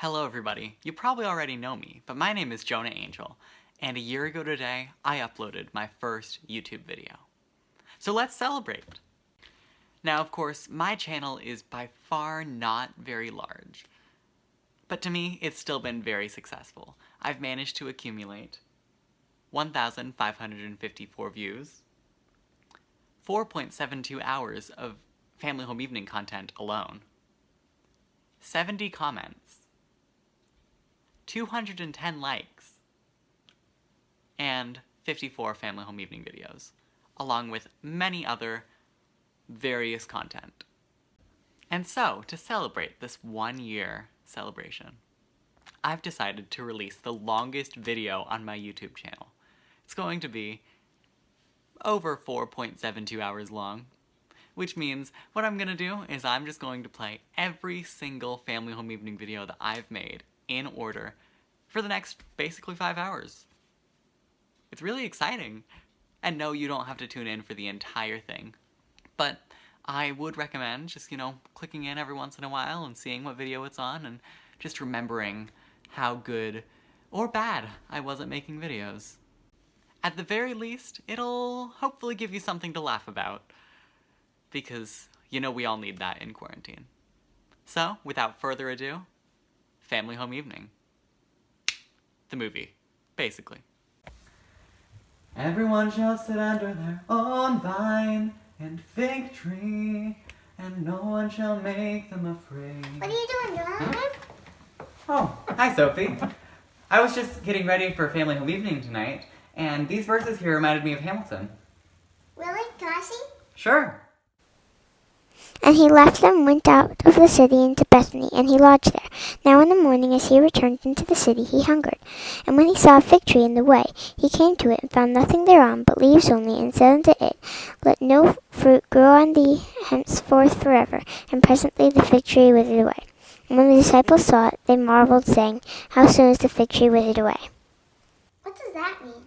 Hello everybody. You probably already know me, but my name is Jonah Angell, and a year ago today, I uploaded my first YouTube video. So let's celebrate! Now of course, my channel is by far not very large, but to me, it's still been very successful. I've managed to accumulate 1,554 views, 4.72 hours of Family Home Evening content alone, 70 comments, 210 likes, and 54 Family Home Evening videos, along with many other various content. And so, to celebrate this 1-year celebration, I've decided to release the longest video on my YouTube channel. It's going to be over 4.72 hours long, which means what I'm gonna do is I'm just going to play every single Family Home Evening video that I've made in order for the next basically 5 hours. It's really exciting. And no, you don't have to tune in for the entire thing. But I would recommend just, clicking in every once in a while and seeing what video it's on and just remembering how good or bad I was at making videos. At the very least, it'll hopefully give you something to laugh about. Because, we all need that in quarantine. So, without further ado, Family Home Evening. The movie, basically. Everyone shall sit under their own vine and fig tree, and no one shall make them afraid. What are you doing, Jonah? Oh, hi Sophie. I was just getting ready for Family Home Evening tonight, and these verses here reminded me of Hamilton. Really? Can I see? Sure. And he left them and went out of the city into Bethany, and he lodged there. Now in the morning, as he returned into the city, he hungered. And when he saw a fig tree in the way, he came to it, and found nothing thereon but leaves only, and said unto it, Let no fruit grow on thee henceforth forever. And presently the fig tree withered away. And when the disciples saw it, they marveled, saying, How soon is the fig tree withered away? What does that mean?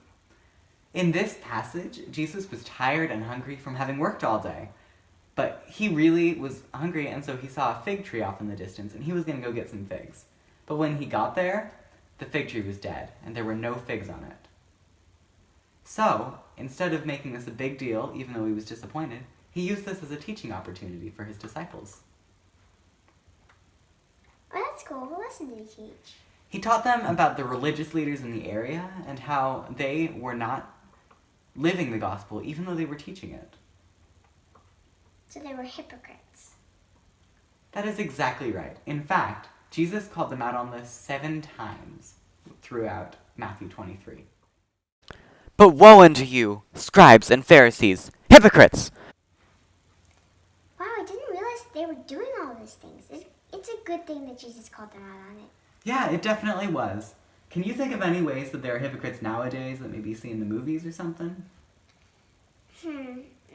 In this passage, Jesus was tired and hungry from having worked all day. But he really was hungry, and so he saw a fig tree off in the distance, and he was going to go get some figs. But when he got there, the fig tree was dead, and there were no figs on it. So, instead of making this a big deal, even though he was disappointed, he used this as a teaching opportunity for his disciples. Oh, that's cool. What lesson did he teach? He taught them about the religious leaders in the area, and how they were not living the gospel, even though they were teaching it. So they were hypocrites. That is exactly right. In fact, Jesus called them out on this 7 times throughout Matthew 23. But woe unto you, scribes and Pharisees, hypocrites! Wow, I didn't realize they were doing all these things. It's a good thing that Jesus called them out on it. Yeah, it definitely was. Can you think of any ways that there are hypocrites nowadays that maybe you see in the movies or something?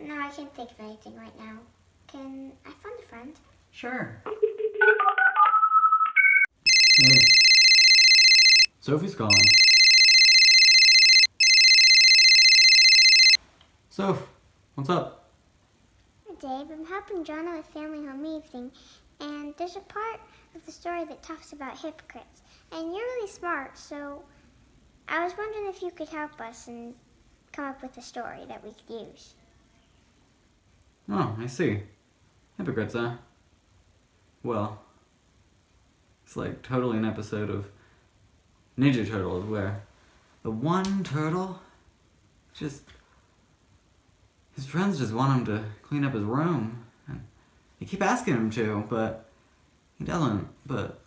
No, I can't think of anything right now. Can I find a friend? Sure. Hey. Sophie's calling. Soph, what's up? Hi, Dave. I'm helping Jonah with Family Home Evening, and there's a part of the story that talks about hypocrites. And you're really smart, so I was wondering if you could help us and come up with a story that we could use. Oh, I see. Hypocrites, huh? Well, it's like totally an episode of Ninja Turtles where the one turtle his friends just want him to clean up his room. And they keep asking him to, but he doesn't. But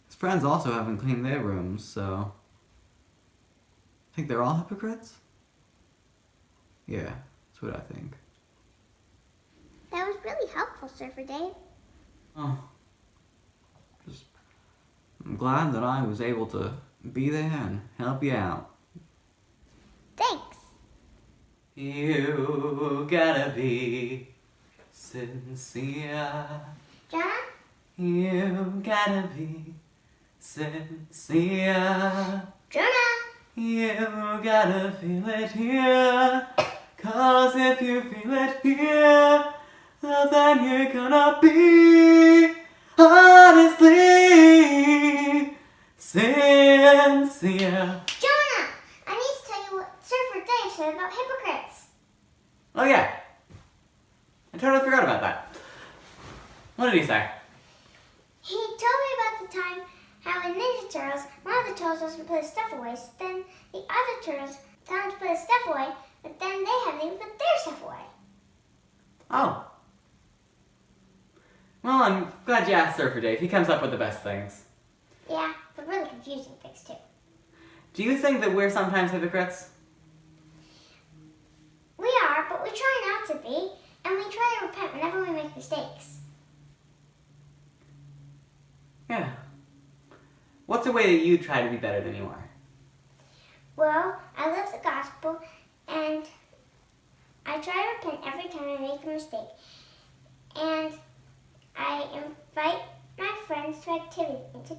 his friends also haven't cleaned their rooms, so I think they're all hypocrites? Yeah, that's what I think. That was really helpful, Surfer Dave. Oh, I'm glad that I was able to be there and help you out. Thanks. You gotta be sincere. Jonah? You gotta be sincere. Jonah? You gotta feel it here. 'Cause if you feel it here, well, then you're gonna be honestly See ya. Jonah! I need to tell you what Surfer Dave said about hypocrites. Oh yeah. I totally forgot about that. What did he say? He told me about the time how in Ninja Turtles, one of the turtles doesn't put his stuff away, so then the other turtles tell him to put his stuff away, but then they haven't even put their stuff away. Oh. Well, I'm glad you asked Surfer Dave. He comes up with the best things. Yeah, but really confusing things too. Do you think that we're sometimes hypocrites? We are, but we try not to be, and we try to repent whenever we make mistakes. Yeah. What's a way that you try to be better than you are? Well, I live the gospel, and I try to repent every time I make a mistake. And I invite my friends to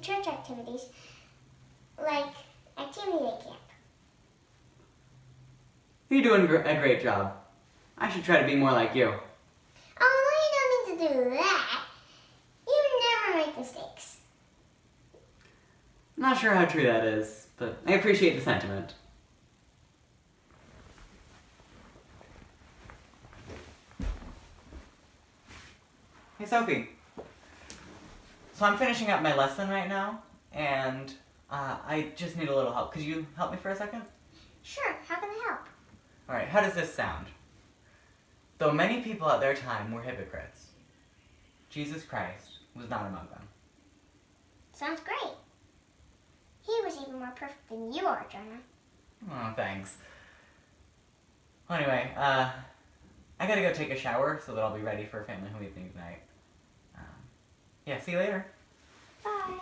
church activities, like activity day camp. You're doing a great job. I should try to be more like you. Oh, no, you don't need to do that. You never make mistakes. I'm not sure how true that is, but I appreciate the sentiment. Hey, Sophie. So I'm finishing up my lesson right now, and I just need a little help. Could you help me for a second? Sure, how can I help? Alright, how does this sound? Though many people at their time were hypocrites, Jesus Christ was not among them. Sounds great. He was even more perfect than you are, Jonah. Oh, thanks. Well, anyway, I gotta go take a shower so that I'll be ready for family home evening tonight. Yeah, see you later. Bye.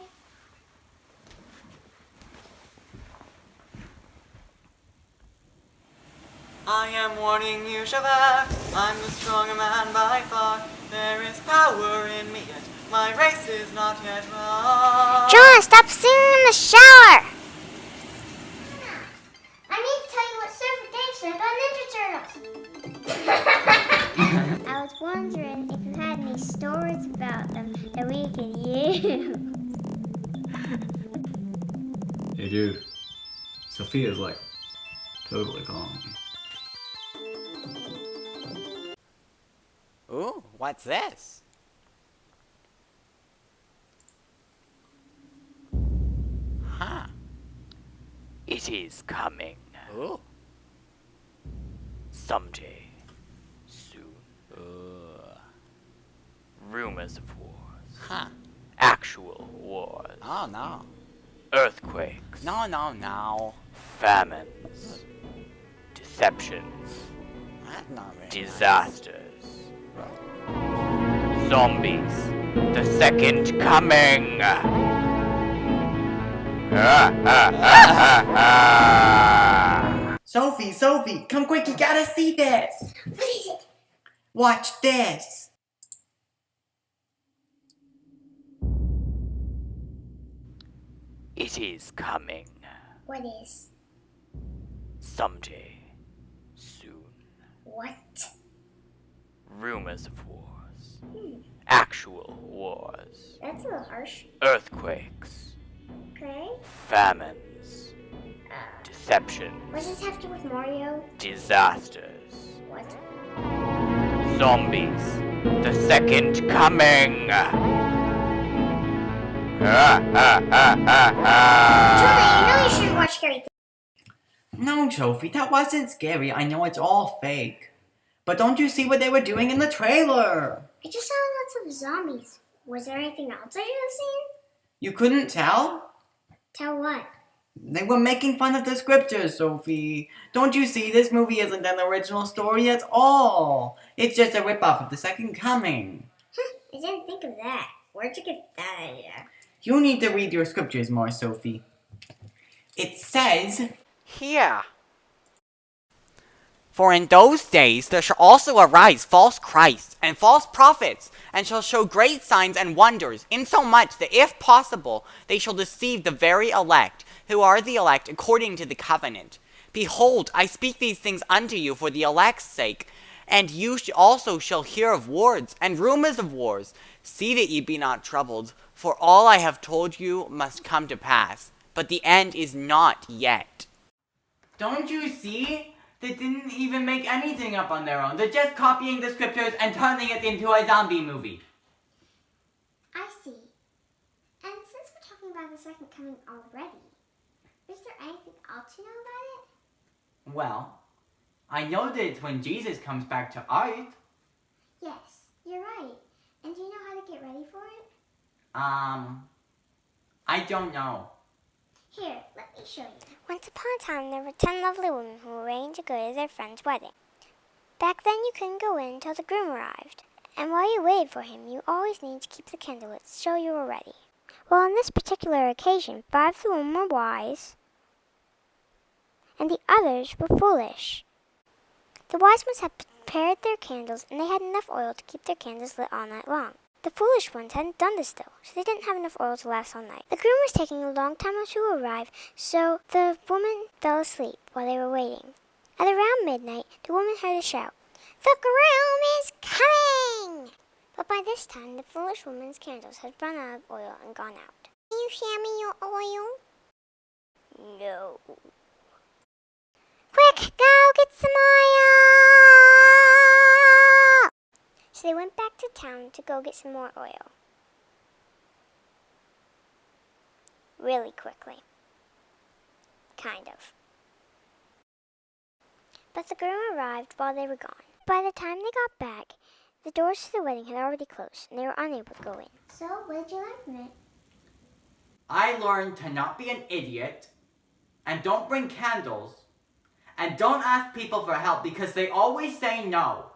I am warning you, Shabbat. I'm the stronger man by far. There is power in me yet. My race is not yet run. Jonah, stop singing in the shower! I need to tell you what Surfer Dave said about Ninja Turtles. I was wondering if you had any stories about them that we could use. Hey, dude. Sophia's like totally calm. Ooh, what's this? Huh. It is coming. Ooh. Someday. Soon. Rumors of wars. Huh. Actual wars. Oh, no. Earthquakes. No. Famines. Deceptions. That's not very Disasters. Zombies. The second coming. Sophie, come quick, you gotta see this! What is it? Watch this! It is coming. What is? Someday. Soon. What? Rumors of wars. Actual wars. That's a little harsh. Earthquakes. Okay. Famines. Deceptions. What does this have to do with Mario? Disasters. What? Zombies. The second coming. Jonah, you know you shouldn't watch scary things. No, Sophie, that wasn't scary. I know it's all fake. But don't you see what they were doing in the trailer? I just saw lots of zombies. Was there anything else I should have seen? You couldn't tell? Tell what? They were making fun of the scriptures, Sophie. Don't you see this movie isn't an original story at all? It's just a ripoff of The Second Coming. I didn't think of that. Where'd you get that idea? You need to read your scriptures more, Sophie. It says... Here. For in those days there shall also arise false Christs and false prophets, and shall show great signs and wonders, insomuch that if possible they shall deceive the very elect, who are the elect according to the covenant. Behold, I speak these things unto you for the elect's sake, and you also shall hear of wars and rumors of wars. See that ye be not troubled, for all I have told you must come to pass, but but the end is not yet. Don't you see? They didn't even make anything up on their own. They're just copying the scriptures and turning it into a zombie movie. I see. And since we're talking about the second coming already, is there anything else you know about it? Well, I know that it's when Jesus comes back to earth. Yes, you're right. And do you know how to get ready for it? I don't know. Here, let me show you. Once upon a time, there were 10 lovely women who were arranged to go to their friend's wedding. Back then, you couldn't go in until the groom arrived. And while you waited for him, you always needed to keep the candle lit so you were ready. Well, on this particular occasion, 5 of the women were wise, and the others were foolish. The wise ones had prepared their candles, and they had enough oil to keep their candles lit all night long. The foolish ones hadn't done this though, so they didn't have enough oil to last all night. The groom was taking a long time to arrive, so the woman fell asleep while they were waiting. At around midnight, the woman heard a shout, "The groom is coming!" But by this time, the foolish woman's candles had run out of oil and gone out. "Can you share me your oil?" "No." "Quick, go get some oil!" So they went back to town to go get some more oil. Really quickly. Kind of. But the groom arrived while they were gone. By the time they got back, the doors to the wedding had already closed, and they were unable to go in. So, what did you learn from it? I learned to not be an idiot, and don't bring candles, and don't ask people for help because they always say no.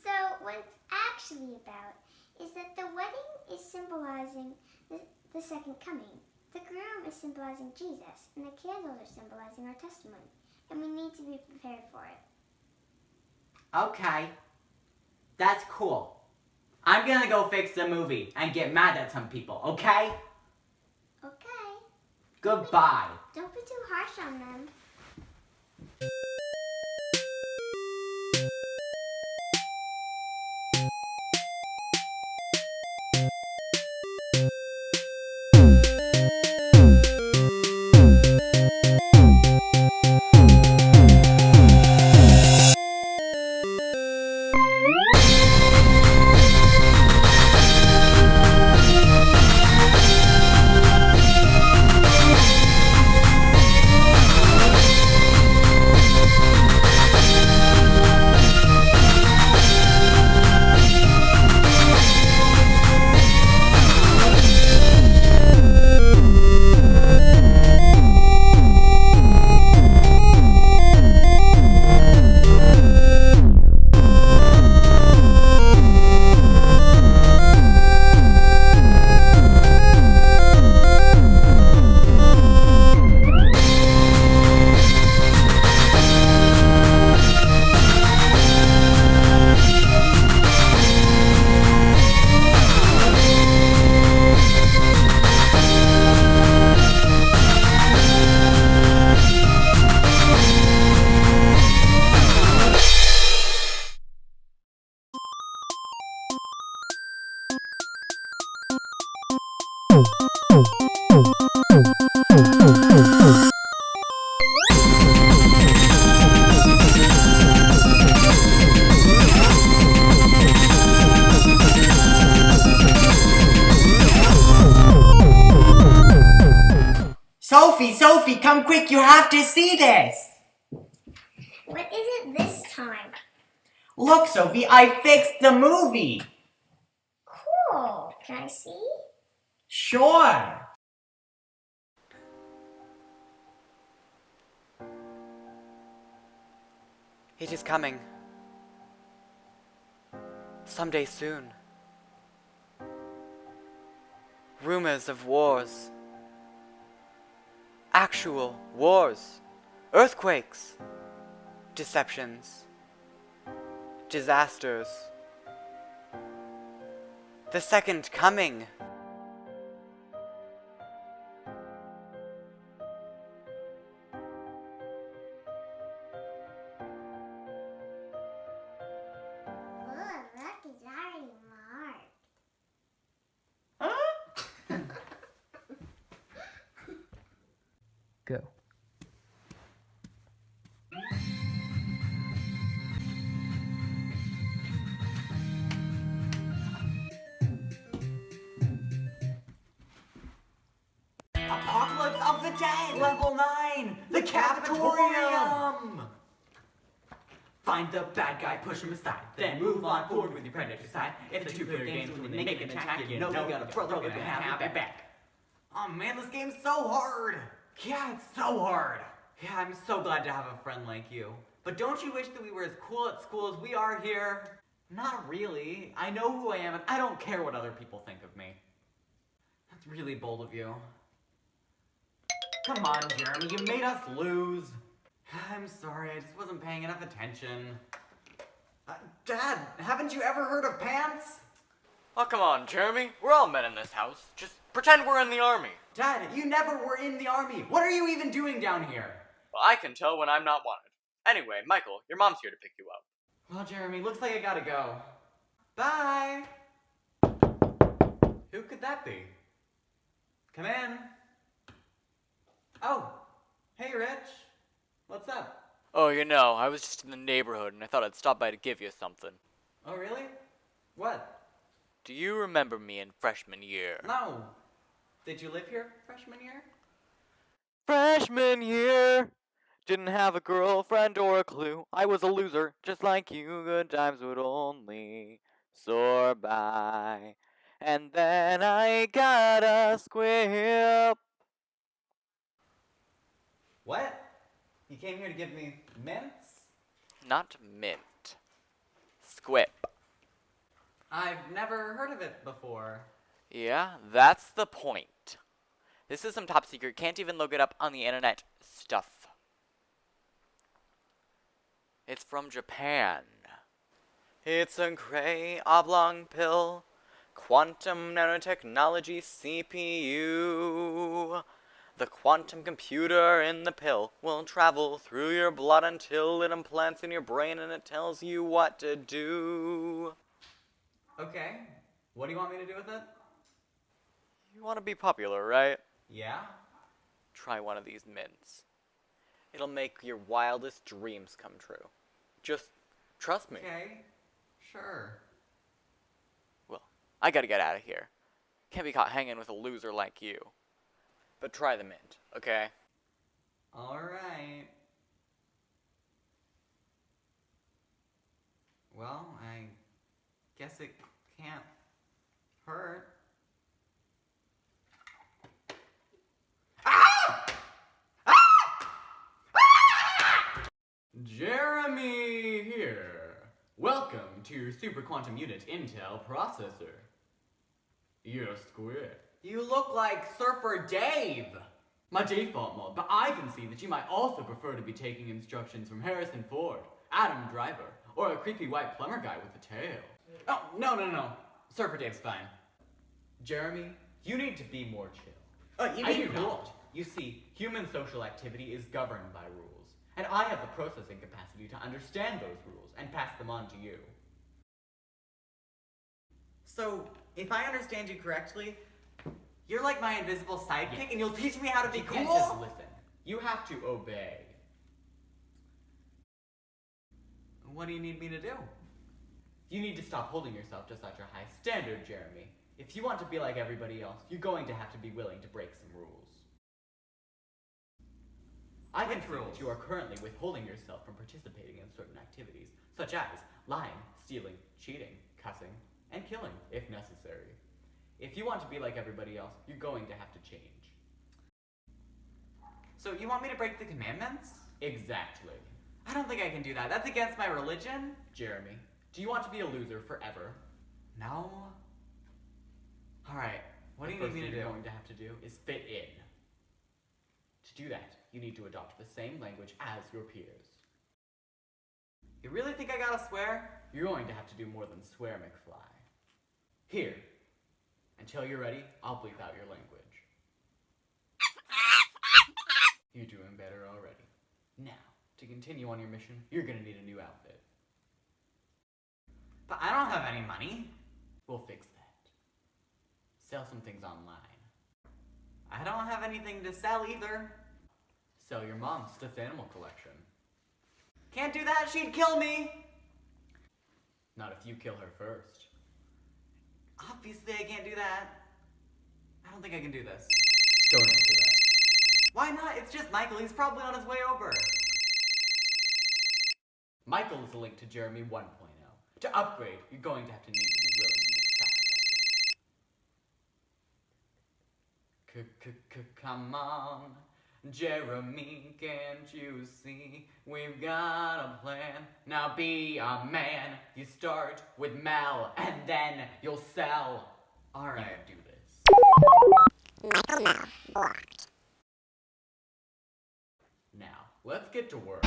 So, what it's actually about is that the wedding is symbolizing the second coming. The groom is symbolizing Jesus, and the candles are symbolizing our testimony. And we need to be prepared for it. Okay, that's cool. I'm gonna go fix the movie and get mad at some people, okay? Okay. Goodbye. Don't be too harsh on them. Sophie, come quick, you have to see this! What is it this time? Look, Sophie, I fixed the movie! Cool. Can I see? Sure! It is coming. Someday soon. Rumors of wars. Actual wars. Earthquakes. Deceptions. Disasters. The second coming. Look, it's already marked. go. Apocalypse of the Dead! Level 9! The cafetorium! Find the bad guy, push him aside, then move on forward with your predator side. If the two-player game's when they make an attack, you know you got a brother gonna have it back. Oh man, this game's so hard! Yeah, it's so hard! Yeah, I'm so glad to have a friend like you. But don't you wish that we were as cool at school as we are here? Not really. I know who I am and I don't care what other people think of me. That's really bold of you. Come on, Jeremy, you made us lose. I'm sorry, I just wasn't paying enough attention. Dad, haven't you ever heard of pants? Oh, come on, Jeremy. We're all men in this house. Just pretend we're in the army. Dad, you never were in the army. What are you even doing down here? Well, I can tell when I'm not wanted. Anyway, Michael, your mom's here to pick you up. Well, Jeremy, looks like I gotta go. Bye! Who could that be? Come in. Oh, hey, Rich. What's up? Oh, I was just in the neighborhood and I thought I'd stop by to give you something. Oh, really? What? Do you remember me in freshman year? No. Did you live here freshman year? Freshman year! Didn't have a girlfriend or a clue. I was a loser, just like you. Good times would only soar by. And then I got a squib. What? You came here to give me mints? Not mint. Squib. I've never heard of it before. Yeah, that's the point. This is some top secret, can't even look it up on the internet stuff. It's from Japan. It's a gray oblong pill, quantum nanotechnology CPU. The quantum computer in the pill will travel through your blood until it implants in your brain and it tells you what to do. Okay. What do you want me to do with it? You want to be popular, right? Yeah? Try one of these mints. It'll make your wildest dreams come true. Just trust me. Okay. Sure. Well, I gotta get out of here. Can't be caught hanging with a loser like you. But try the mint, okay? Alright. Well, I guess it can't hurt. Ah! Ah! Ah! Jeremy here. Welcome to Super Quantum Unit Intel Processor. You're squid. You look like Surfer Dave! My default mode, but I can see that you might also prefer to be taking instructions from Harrison Ford, Adam Driver, or a creepy white plumber guy with a tail. Oh, no. Surfer Dave's fine. Jeremy, you need to be more chill. You mean not? You see, human social activity is governed by rules, and I have the processing capacity to understand those rules and pass them on to you. So, if I understand you correctly, you're like my invisible sidekick, and you'll teach me how to be cool? You can't just listen. You have to obey. What do you need me to do? You need to stop holding yourself to such a high standard, Jeremy. If you want to be like everybody else, you're going to have to be willing to break some rules. I can see that you are currently withholding yourself from participating in certain activities, such as lying, stealing, cheating, cussing, and killing, if necessary. If you want to be like everybody else, you're going to have to change. So you want me to break the commandments? Exactly. I don't think I can do that. That's against my religion. Jeremy, do you want to be a loser forever? No. Alright, what do you need me to do? What you're going to have to do is fit in. To do that, you need to adopt the same language as your peers. You really think I gotta swear? You're going to have to do more than swear, McFly. Here. Until you're ready, I'll bleep out your language. You're doing better already. Now, to continue on your mission, you're gonna need a new outfit. But I don't have any money. We'll fix that. Sell some things online. I don't have anything to sell either. Sell your mom's stuffed animal collection. Can't do that, she'd kill me! Not if you kill her first. Obviously I can't do that. I don't think I can do this. Don't answer that. Why not? It's just Michael, he's probably on his way over. Michael is linked to Jeremy 1.0. To upgrade, you're going to have to need to be willing to make sacrifices. Come on, Jeremy, can't you see? We've got a plan. Now be a man. You start with Mel, and then you'll sell. Alright, do this. Michael Mel, blocked. Now, let's get to work.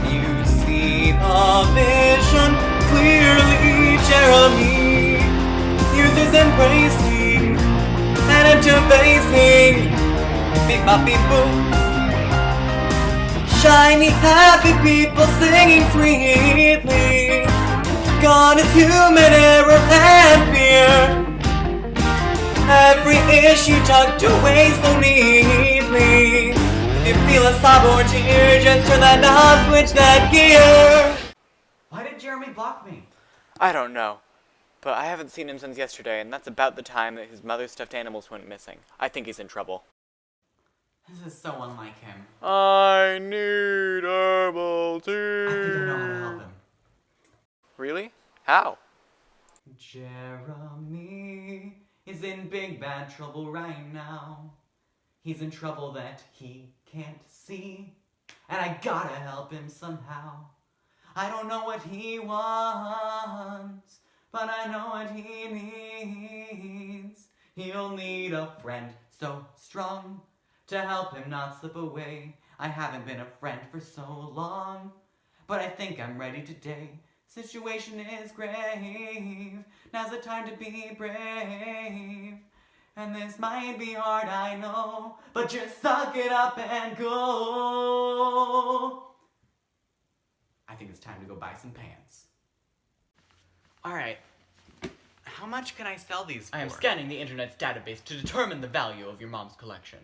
You see the vision clearly, Jeremy. Users embracing and interfacing. Beep bop beep boop. Shiny happy people singing sweetly. Gone is human error and fear. Every issue tucked away so neatly. If you feel a sob or tear, just turn that knob, switch that gear. Why did Jeremy block me? I don't know. But I haven't seen him since yesterday, and that's about the time that his mother's stuffed animals went missing. I think he's in trouble. This is so unlike him. I need herbal tea. I think I know how to help him. Really? How? Jeremy is in big bad trouble right now. He's in trouble that he can't see, and I gotta help him somehow. I don't know what he wants, but I know what he needs. He'll need a friend so strong to help him not slip away. I haven't been a friend for so long, but I think I'm ready today. Situation is grave, now's the time to be brave. And this might be hard, I know, but just suck it up and go. I think it's time to go buy some pants. Alright. How much can I sell these for? I am scanning the internet's database to determine the value of your mom's collection.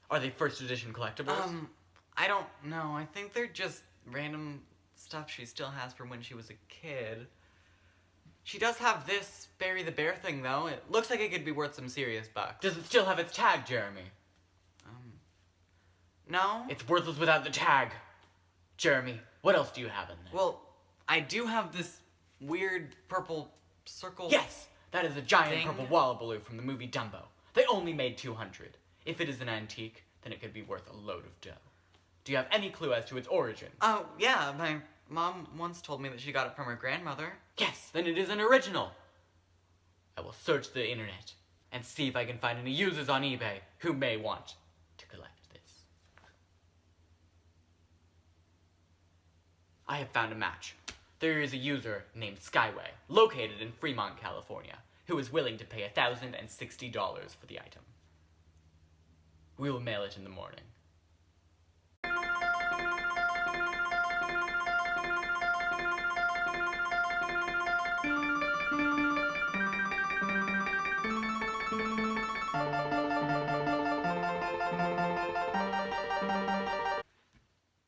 Are they first edition collectibles? I don't know. I think they're just random stuff she still has from when she was a kid. She does have this Barry the Bear thing, though. It looks like it could be worth some serious bucks. Does it still have its tag, Jeremy? No? It's worthless without the tag. Jeremy, what else do you have in there? Well, I do have this weird purple circle. Yes, that is a giant thing. purple wallabaloo from the movie Dumbo. They only made 200. If it is an antique, then it could be worth a load of dough. Do you have any clue as to its origin? Oh, yeah. My mom once told me that she got it from her grandmother. Yes, then it is an original. I will search the internet and see if I can find any users on eBay who may want to collect this. I have found a match. There is a user named Skyway, located in Fremont, California, who is willing to pay $1,060 for the item. We will mail it in the morning.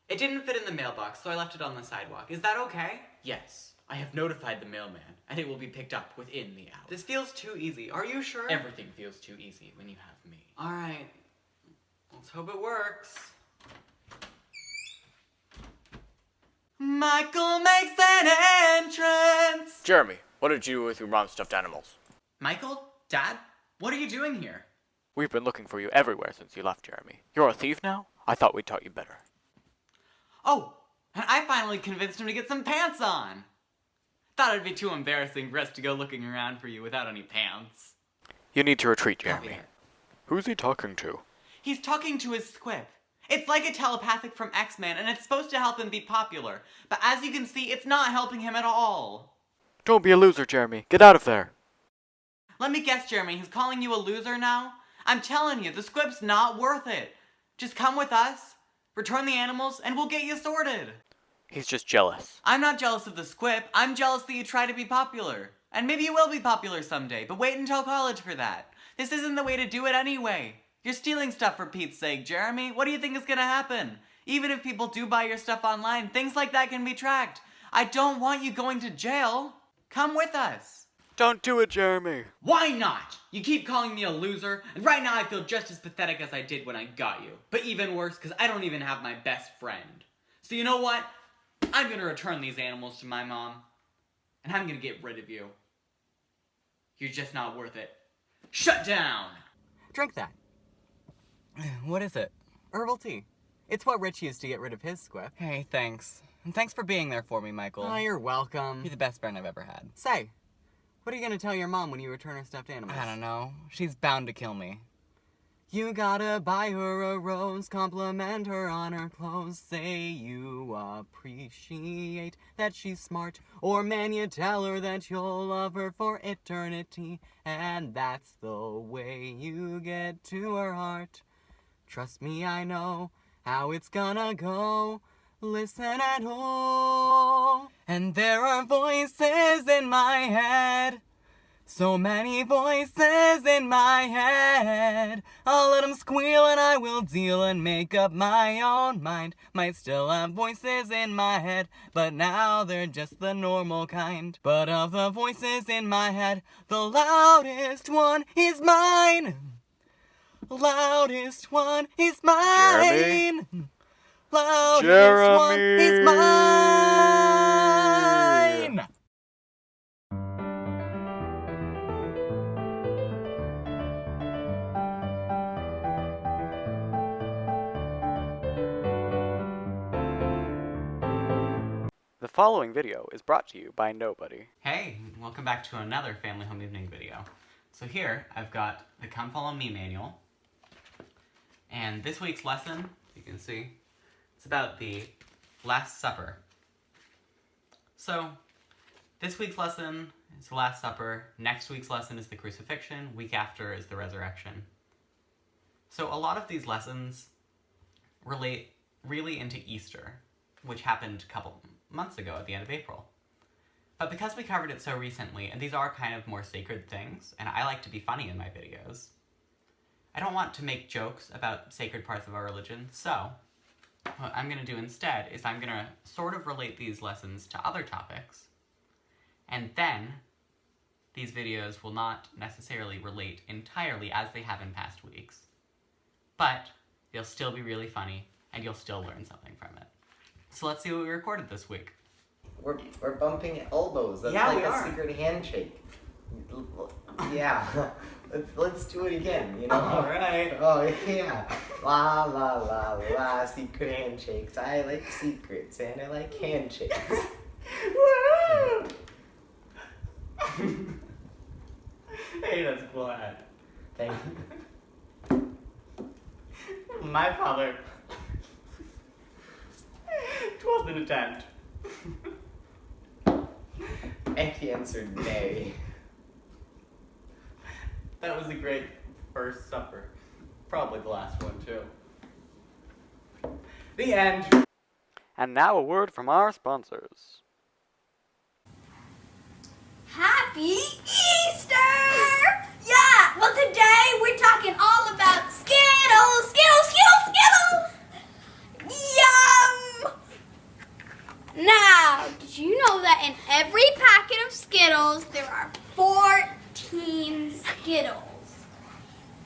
It didn't fit in the mailbox, so I left it on the sidewalk. Is that okay? Yes, I have notified the mailman, and it will be picked up within the hour. This feels too easy. Are you sure? Everything feels too easy when you have me. Alright. Let's hope it works. Michael makes an entrance! Jeremy, what did you do with your mom's stuffed animals? Michael? Dad? What are you doing here? We've been looking for you everywhere since you left, Jeremy. You're a thief now? I thought we taught you better. Oh, and I finally convinced him to get some pants on. Thought it'd be too embarrassing for us to go looking around for you without any pants. You need to retreat, Copy Jeremy. that. Who's he talking to? He's talking to his squib. It's like a telepathic from X-Men, and it's supposed to help him be popular. But as you can see, it's not helping him at all. Don't be a loser, Jeremy. Get out of there. Let me guess, Jeremy, he's calling you a loser now? I'm telling you, the squib's not worth it. Just come with us, return the animals, and we'll get you sorted. He's just jealous. I'm not jealous of the squib. I'm jealous that you try to be popular. And maybe you will be popular someday, but wait until college for that. This isn't the way to do it anyway. You're stealing stuff for Pete's sake, Jeremy. What do you think is gonna happen? Even if people do buy your stuff online, things like that can be tracked. I don't want you going to jail. Come with us. Don't do it, Jeremy. Why not? You keep calling me a loser, and right now I feel just as pathetic as I did when I got you. But even worse, because I don't even have my best friend. So you know what? I'm gonna return these animals to my mom, and I'm gonna get rid of you. You're just not worth it. Shut down! Drink that. What is it? Herbal tea. It's what Rich used to get rid of his squip. Hey, thanks. And thanks for being there for me, Michael. Oh, you're welcome. You're the best friend I've ever had. Say, what are you gonna tell your mom when you return her stuffed animals? I don't know. She's bound to kill me. You gotta buy her a rose, compliment her on her clothes, say you appreciate that she's smart, or man, you tell her that you'll love her for eternity, and that's the way you get to her heart. Trust me, I know how it's gonna go. Listen and oh, and there are voices in my head. So many voices in my head. I'll let them squeal and I will deal and make up my own mind. Might still have voices in my head, but now they're just the normal kind. But of the voices in my head, the loudest one is mine. Loudest one is mine. Jeremy? Loudest one is mine. The following video is brought to you by nobody. Hey, welcome back to another Family Home Evening video. So here, I've got the Come Follow Me manual. And this week's lesson, you can see, it's about the Last Supper. So, this week's lesson is the Last Supper, next week's lesson is the Crucifixion, week after is the Resurrection. So a lot of these lessons relate really into Easter, which happened a couple months ago at the end of April. But because we covered it so recently, and these are kind of more sacred things, and I like to be funny in my videos, I don't want to make jokes about sacred parts of our religion, so what I'm going to do instead is I'm going to sort of relate these lessons to other topics, and then these videos will not necessarily relate entirely as they have in past weeks. But they'll still be really funny, and you'll still learn something from it. So let's see what we recorded this week. We're bumping elbows. That's Yeah, like we a are. secret handshake. Yeah. Let's do it again, you know? Alright. Oh, yeah. La, la, la, la, secret handshakes. I like secrets, and I like handshakes. Woo! Hey, that's a cool hat. Thank you. My father. 'Twas an attempt. And he answered nay. That was a great first supper. Probably the last one, too. The end. And now a word from our sponsors. Happy Easter! Yeah! Well, today we're talking all about Skittles! Skittles, Skittles, Skittles! Yum! Now, did you know that in every packet of Skittles, there are 14 Skittles?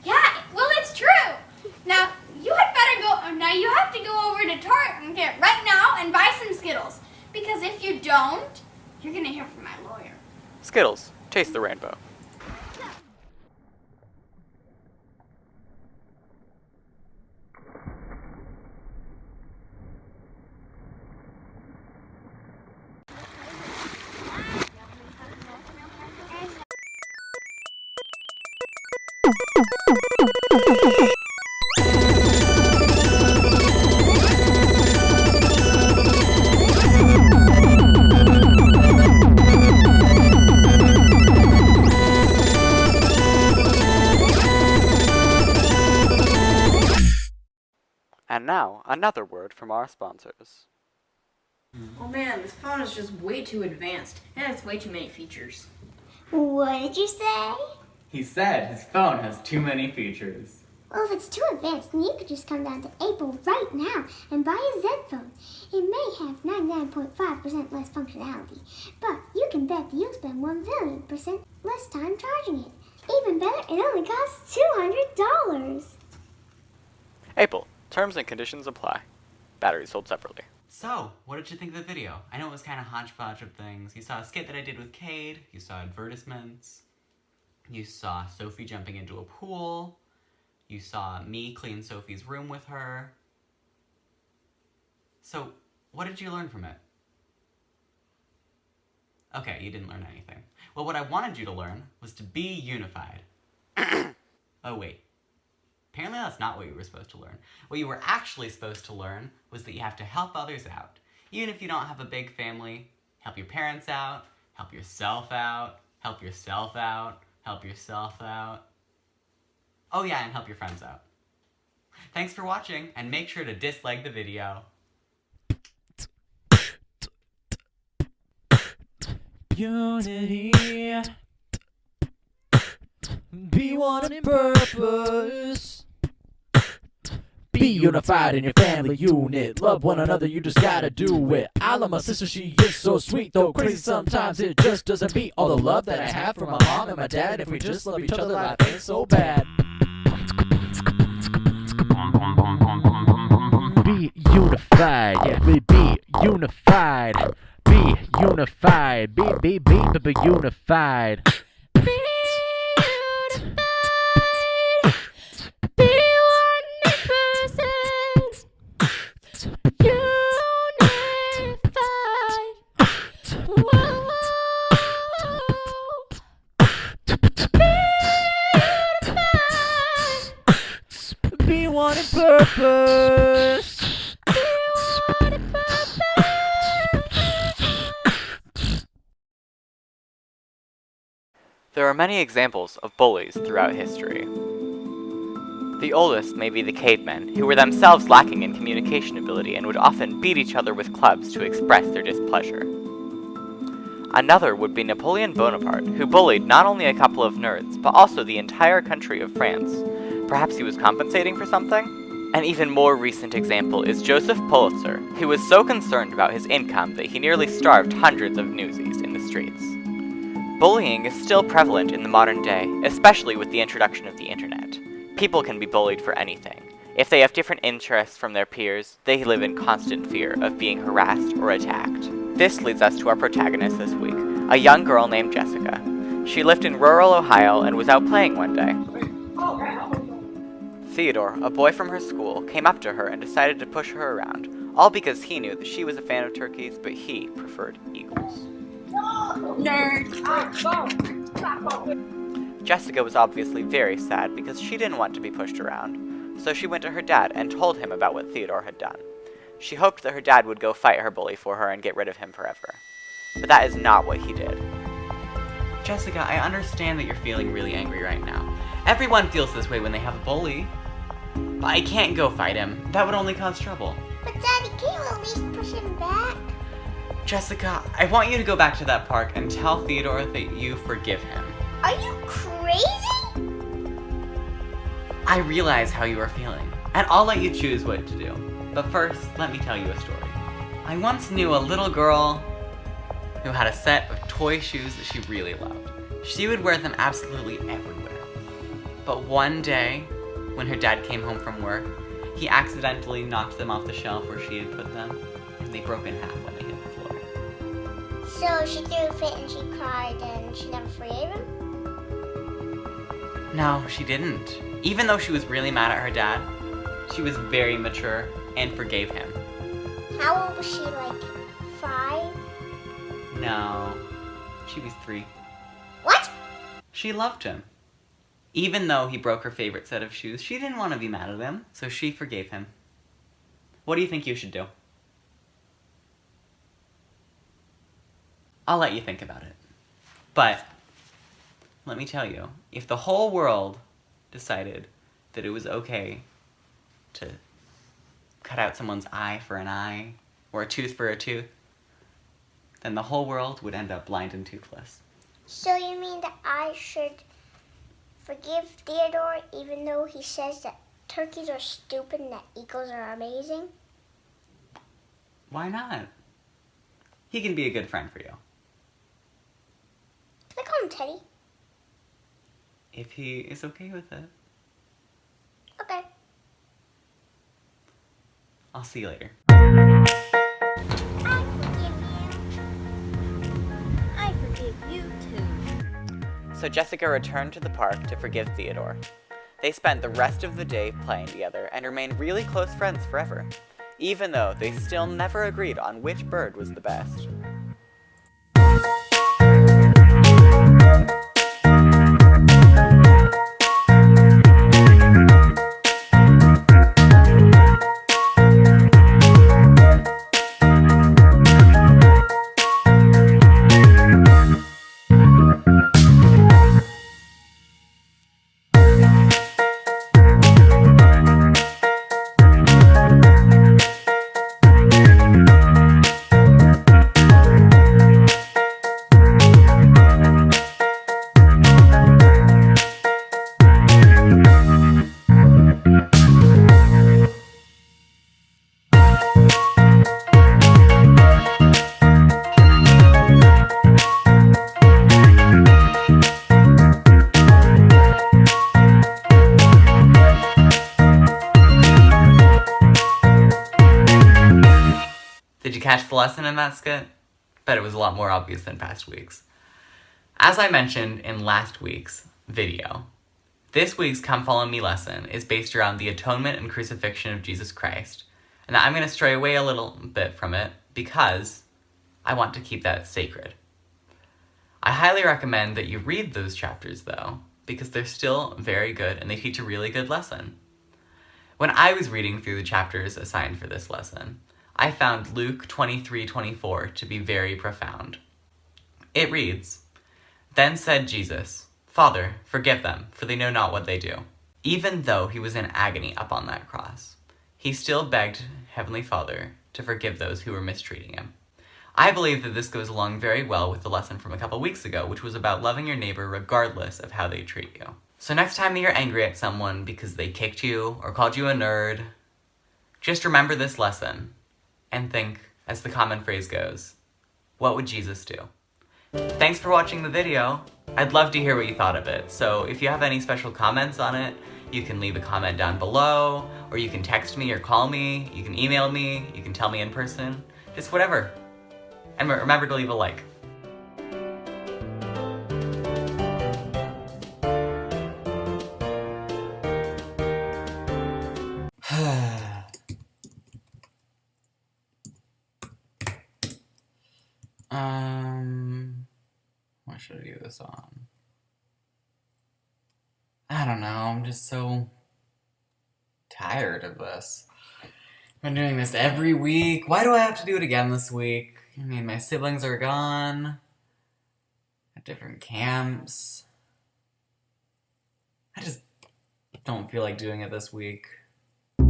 Yeah, well, it's true. Now, you have to go over to Target right now and buy some Skittles. Because if you don't, you're going to hear from my lawyer. Skittles, taste the rainbow. And now, another word from our sponsors. Oh man, this phone is just way too advanced. It has way too many features. What did you say? He said his phone has too many features. Well, if it's too advanced, then you could just come down to April right now and buy a Z phone. It may have 99.5% less functionality, but you can bet that you'll spend 1,000,000,000% less time charging it. Even better, it only costs $200. April, terms and conditions apply. Batteries sold separately. So, what did you think of the video? I know it was kind of hodgepodge of things. You saw a skit that I did with Cade, you saw advertisements, you saw Sophie jumping into a pool, you saw me clean Sophie's room with her. So, what did you learn from it? Okay, you didn't learn anything. Well, what I wanted you to learn was to be unified. Oh, wait. Apparently that's not what you were supposed to learn. What you were actually supposed to learn was that you have to help others out. Even if you don't have a big family, help your parents out, help yourself out, help yourself out, help yourself out. Oh yeah, and help your friends out. Thanks for watching, and make sure to dislike the video. Unity. Be one in purpose. Be unified in your family unit. Love one another, you just gotta do it. I love my sister, she is so sweet. Though crazy sometimes, it just doesn't beat all the love that I have for my mom and my dad. If we just love each other, life ain't so bad. Be unified, yeah, be unified. Be unified, be unified. Be one in purpose. There are many examples of bullies throughout history. The oldest may be the cavemen, who were themselves lacking in communication ability and would often beat each other with clubs to express their displeasure. Another would be Napoleon Bonaparte, who bullied not only a couple of nerds, but also the entire country of France. Perhaps he was compensating for something? An even more recent example is Joseph Pulitzer, who was so concerned about his income that he nearly starved hundreds of newsies in the streets. Bullying is still prevalent in the modern day, especially with the introduction of the internet. People can be bullied for anything. If they have different interests from their peers, they live in constant fear of being harassed or attacked. This leads us to our protagonist this week, a young girl named Jessica. She lived in rural Ohio and was out playing one day. Theodore, a boy from her school, came up to her and decided to push her around, all because he knew that she was a fan of turkeys, but he preferred eagles. Nerd. Jessica was obviously very sad because she didn't want to be pushed around, so she went to her dad and told him about what Theodore had done. She hoped that her dad would go fight her bully for her and get rid of him forever. But that is not what he did. Jessica, I understand that you're feeling really angry right now. Everyone feels this way when they have a bully. But I can't go fight him. That would only cause trouble. But Daddy, can't you at least push him back? Jessica, I want you to go back to that park and tell Theodore that you forgive him. Are you crazy? I realize how you are feeling, and I'll let you choose what to do. But first, let me tell you a story. I once knew a little girl who had a set of toy shoes that she really loved. She would wear them absolutely everywhere. But one day, when her dad came home from work, he accidentally knocked them off the shelf where she had put them, and they broke in half when they hit the floor. So she threw a fit and she cried and she never forgave him? No, she didn't. Even though she was really mad at her dad, she was very mature and forgave him. How old was she, like 5? No, she was 3. What? She loved him. Even though he broke her favorite set of shoes, she didn't want to be mad at him, so she forgave him. What do you think you should do? I'll let you think about it. But, let me tell you, if the whole world decided that it was okay to cut out someone's eye for an eye, or a tooth for a tooth, then the whole world would end up blind and toothless. So you mean that I should forgive Theodore even though he says that turkeys are stupid and that eagles are amazing? Why not? He can be a good friend for you. Can I call him Teddy? If he is okay with it. Okay. I'll see you later. I forgive you. I forgive you too. So Jessica returned to the park to forgive Theodore. They spent the rest of the day playing together and remained really close friends forever, even though they still never agreed on which bird was the best. Did you catch the lesson in that skit? Bet it was a lot more obvious than past weeks. As I mentioned in last week's video, this week's Come Follow Me lesson is based around the atonement and crucifixion of Jesus Christ, and I'm going to stray away a little bit from it because I want to keep that sacred. I highly recommend that you read those chapters, though, because they're still very good and they teach a really good lesson. When I was reading through the chapters assigned for this lesson, I found Luke 23:24 to be very profound. It reads, "Then said Jesus, 'Father, forgive them, for they know not what they do.'" Even though he was in agony up on that cross, he still begged Heavenly Father to forgive those who were mistreating him. I believe that this goes along very well with the lesson from a couple weeks ago, which was about loving your neighbor regardless of how they treat you. So next time that you're angry at someone because they kicked you or called you a nerd, just remember this lesson and think, as the common phrase goes, what would Jesus do? Thanks for watching the video. I'd love to hear what you thought of it, so if you have any special comments on it, you can leave a comment down below, or you can text me or call me, you can email me, you can tell me in person, just whatever. And remember to leave a like. What should I do this on? I don't know, I'm just so tired of this. I've been doing this every week. Why do I have to do it again this week? I mean, my siblings are gone at different camps. I just don't feel like doing it this week. I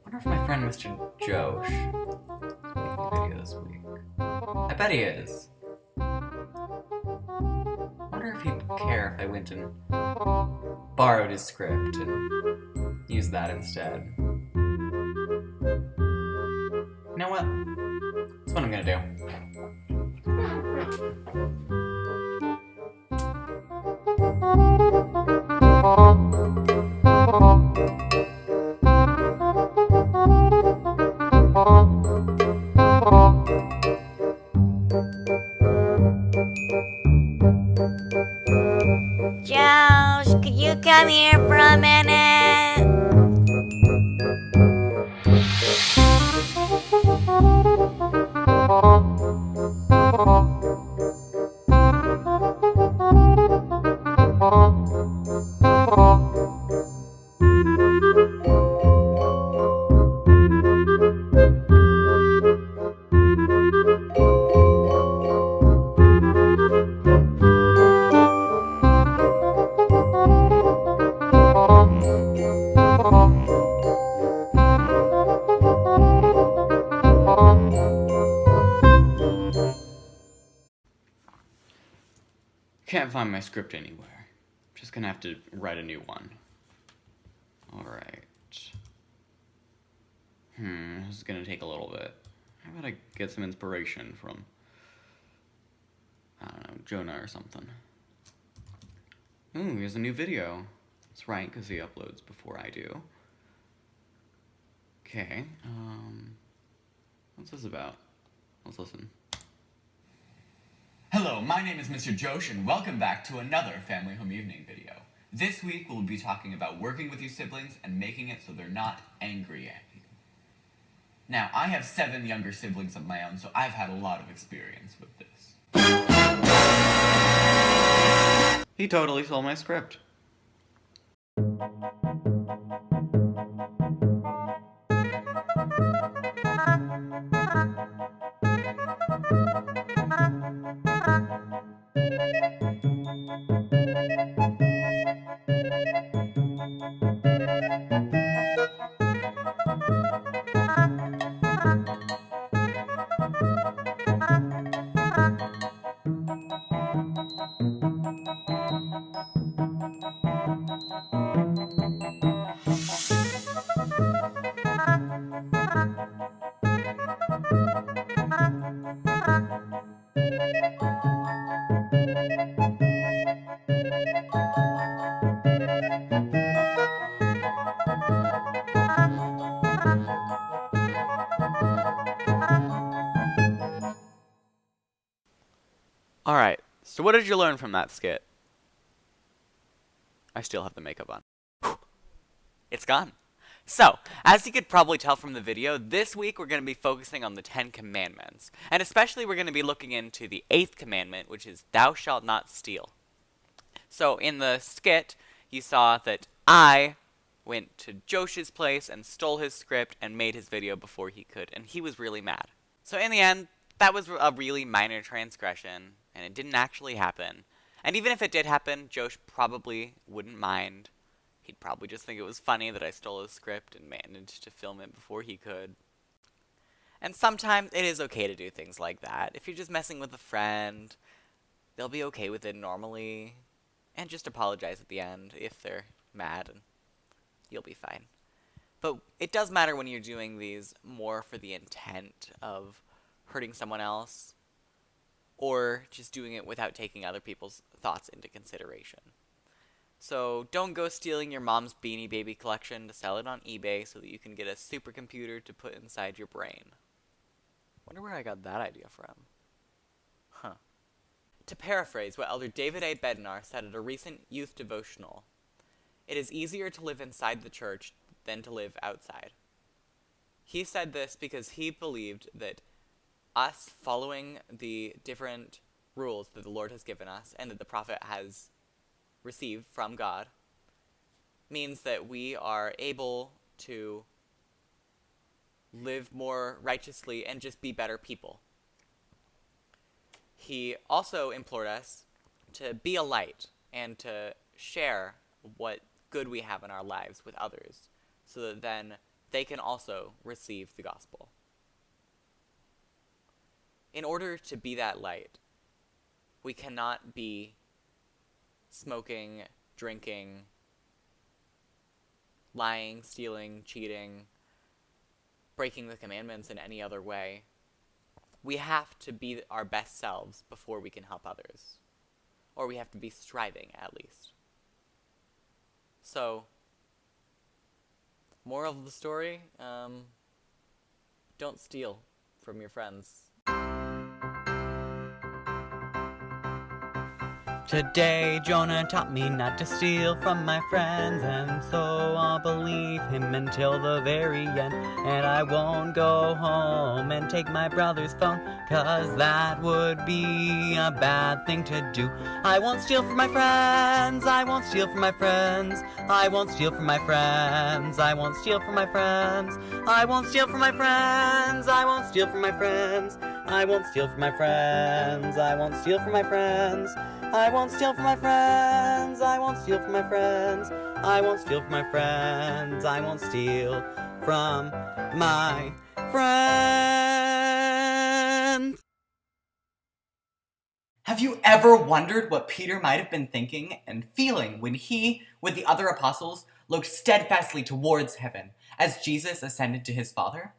wonder if my friend Mr. Josh is making a video this week. I bet he is. I wonder if he'd care if I went and borrowed his script and used that instead. You know what? That's what I'm gonna do. Josh, could you come here for a minute? Can't find my script anywhere. Just gonna have to write a new one. Alright. This is gonna take a little bit. How about I get some inspiration from, I don't know, Jonah or something. Ooh, here's a new video. That's right, because he uploads before I do. Okay, what's this about? Let's listen. Hello, my name is Mr. Josh, and welcome back to another Family Home Evening video. This week, we'll be talking about working with your siblings and making it so they're not angry at you. Now, I have 7 younger siblings of my own, so I've had a lot of experience with this. He totally stole my script. Alright, so what did you learn from that skit? I still have the makeup on. Whew. It's gone. So, as you could probably tell from the video, this week we're going to be focusing on the 10 Commandments. And especially we're going to be looking into the 8th commandment, which is, thou shalt not steal. So, in the skit, you saw that I went to Josh's place and stole his script and made his video before he could, and he was really mad. So in the end, that was a really minor transgression, and it didn't actually happen. And even if it did happen, Josh probably wouldn't mind. He'd probably just think it was funny that I stole his script and managed to film it before he could. And sometimes it is okay to do things like that. If you're just messing with a friend, they'll be okay with it normally. And just apologize at the end if they're mad, and you'll be fine. But it does matter when you're doing these more for the intent of hurting someone else, or just doing it without taking other people's thoughts into consideration. So don't go stealing your mom's Beanie Baby collection to sell it on eBay so that you can get a supercomputer to put inside your brain. Wonder where I got that idea from. Huh. To paraphrase what Elder David A. Bednar said at a recent youth devotional, it is easier to live inside the church than to live outside. He said this because he believed that us following the different rules that the Lord has given us and that the prophet has received from God means that we are able to live more righteously and just be better people. He also implored us to be a light and to share what good we have in our lives with others so that then they can also receive the gospel. In order to be that light, we cannot be smoking, drinking, lying, stealing, cheating, breaking the commandments in any other way. We have to be our best selves before we can help others. Or we have to be striving, at least. So, moral of the story, don't steal from your friends. Today Jonah taught me not to steal from my friends, and so I'll believe him until the very end. And I won't go home and take my brother's phone, 'cause that would be a bad thing to do. I won't steal from my friends, I won't steal from my friends, I won't steal from my friends, I won't steal from my friends, I won't steal from my friends, I won't steal from my friends, I won't steal from my friends, I won't steal from my friends, I won't steal from my friends, I won't steal from my friends, I won't steal from my friends, I won't steal from my friends. Have you ever wondered what Peter might have been thinking and feeling when he, with the other apostles, looked steadfastly towards heaven as Jesus ascended to his Father?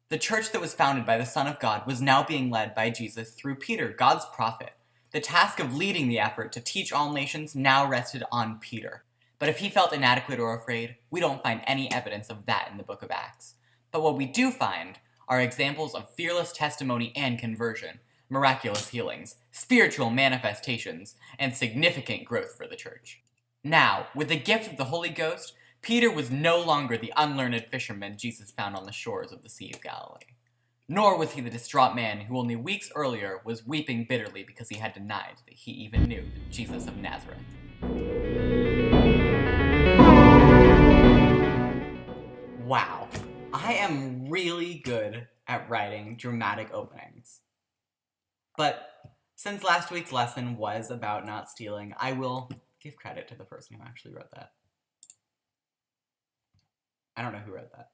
The church that was founded by the Son of God was now being led by Jesus through Peter, God's prophet. The task of leading the effort to teach all nations now rested on Peter. But if he felt inadequate or afraid, we don't find any evidence of that in the book of Acts. But what we do find are examples of fearless testimony and conversion, miraculous healings, spiritual manifestations, and significant growth for the church. Now, with the gift of the Holy Ghost, Peter was no longer the unlearned fisherman Jesus found on the shores of the Sea of Galilee. Nor was he the distraught man who only weeks earlier was weeping bitterly because he had denied that he even knew Jesus of Nazareth. Wow, I am really good at writing dramatic openings. But since last week's lesson was about not stealing, I will give credit to the person who actually wrote that. I don't know who wrote that.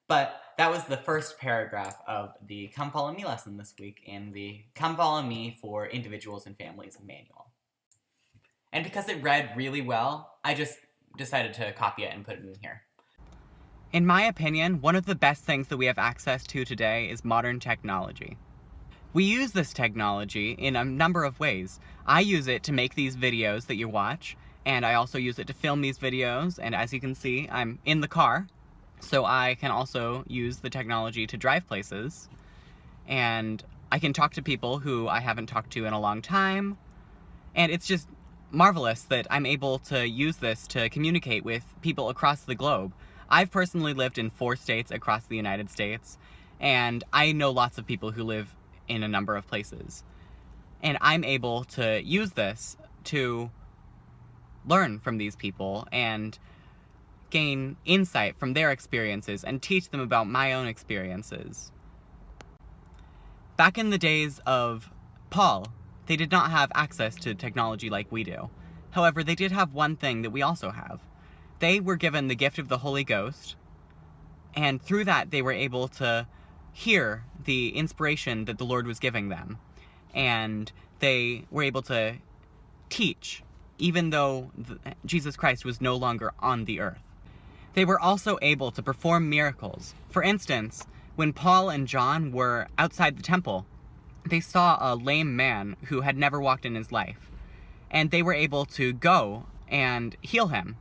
But that was the first paragraph of the Come Follow Me lesson this week in the Come Follow Me for Individuals and Families manual. And because it read really well, I just decided to copy it and put it in here. In my opinion, one of the best things that we have access to today is modern technology. We use this technology in a number of ways. I use it to make these videos that you watch, and I also use it to film these videos, and as you can see, I'm in the car. So I can also use the technology to drive places, and I can talk to people who I haven't talked to in a long time, and it's just marvelous that I'm able to use this to communicate with people across the globe. I've personally lived in 4 states across the United States, and I know lots of people who live in a number of places. And I'm able to use this to learn from these people and gain insight from their experiences and teach them about my own experiences. Back in the days of Paul, they did not have access to technology like we do. However, they did have one thing that we also have. They were given the gift of the Holy Ghost, and through that they were able to hear the inspiration that the Lord was giving them. And they were able to teach, even though Jesus Christ was no longer on the earth. They were also able to perform miracles. For instance, when Paul and John were outside the temple, they saw a lame man who had never walked in his life. And they were able to go and heal him.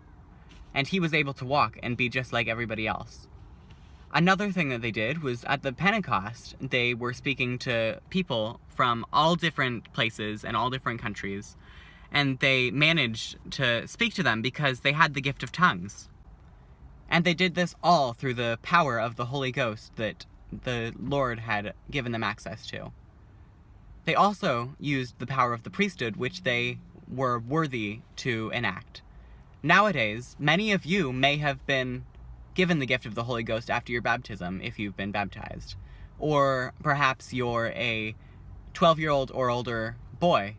And he was able to walk and be just like everybody else. Another thing that they did was at the Pentecost, they were speaking to people from all different places and all different countries. And they managed to speak to them because they had the gift of tongues. And they did this all through the power of the Holy Ghost that the Lord had given them access to. They also used the power of the priesthood, which they were worthy to enact. Nowadays, many of you may have been given the gift of the Holy Ghost after your baptism, if you've been baptized. Or perhaps you're a 12-year-old or older boy,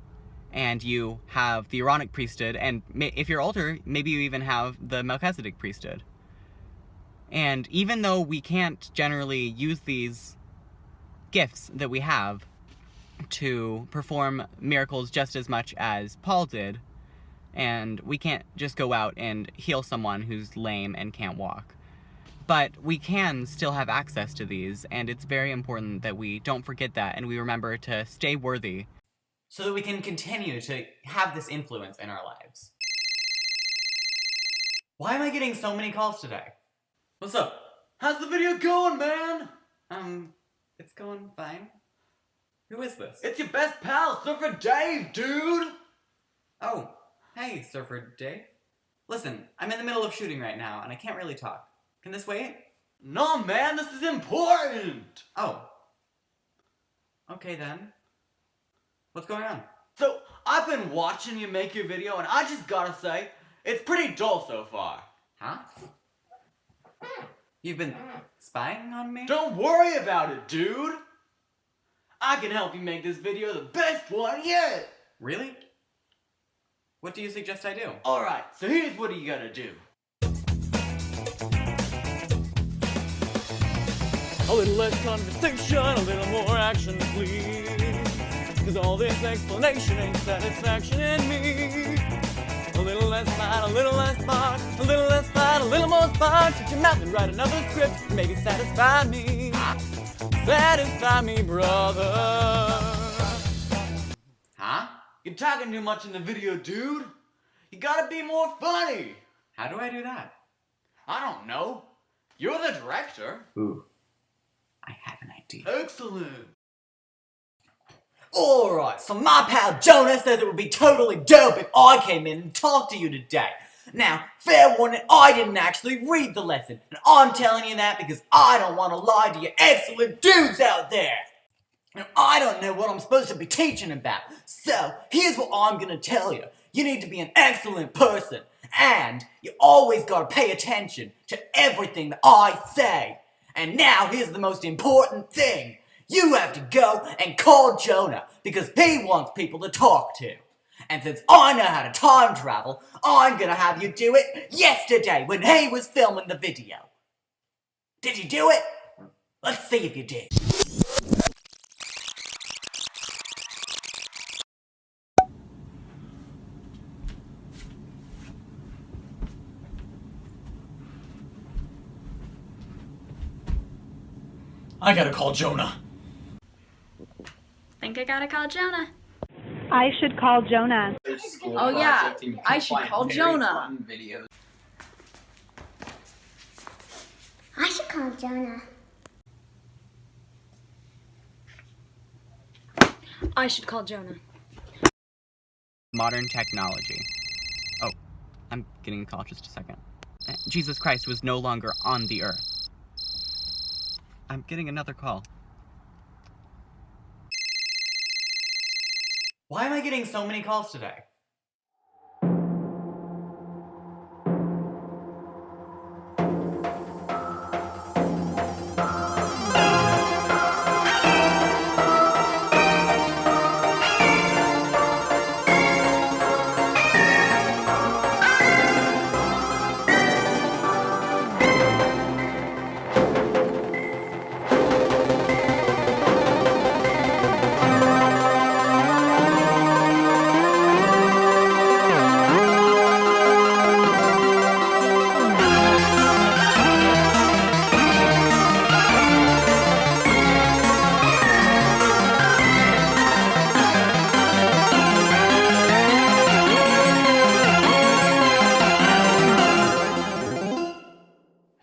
and you have the Aaronic priesthood, and if you're older, maybe you even have the Melchizedek priesthood. And even though we can't generally use these gifts that we have to perform miracles just as much as Paul did, and we can't just go out and heal someone who's lame and can't walk, but we can still have access to these, and it's very important that we don't forget that and we remember to stay worthy so that we can continue to have this influence in our lives. Why am I getting so many calls today? What's up? How's the video going, man? It's going fine. Who is this? It's your best pal, Surfer Dave, dude! Oh, hey, Surfer Dave. Listen, I'm in the middle of shooting right now, and I can't really talk. Can this wait? No, man, this is important! Oh. Okay, then. What's going on? So, I've been watching you make your video, and I just gotta say, it's pretty dull so far. Huh? You've been spying on me? Don't worry about it, dude! I can help you make this video the best one yet! Really? What do you suggest I do? Alright, so here's what you gotta do. A little less conversation, a little more action, please. 'cause all this explanation ain't satisfaction in me. A little less fight, a little less spark, a little less fight, a little more spark. Shut your mouth and write another script, maybe satisfy me. Satisfy me, brother. Huh? You're talking too much in the video, dude. You gotta be more funny. How do I do that? I don't know. You're the director. Ooh, I have an idea. Excellent. Alright, so my pal Jonah says it would be totally dope if I came in and talked to you today. Now, fair warning, I didn't actually read the lesson, and I'm telling you that because I don't want to lie to you excellent dudes out there. Now, I don't know what I'm supposed to be teaching about, so here's what I'm gonna tell you. You need to be an excellent person, and you always gotta pay attention to everything that I say. And now here's the most important thing. You have to go and call Jonah because he wants people to talk to. And since I know how to time travel, I'm gonna have you do it yesterday when he was filming the video. Did you do it? Let's see if you did. I gotta call Jonah. Think I gotta call Jonah. I should call Jonah. Oh yeah, I should call Jonah. I should call Jonah. I should call Jonah. Modern technology. Oh, I'm getting a call, just a second. Jesus Christ was no longer on the earth. I'm getting another call. Why am I getting so many calls today?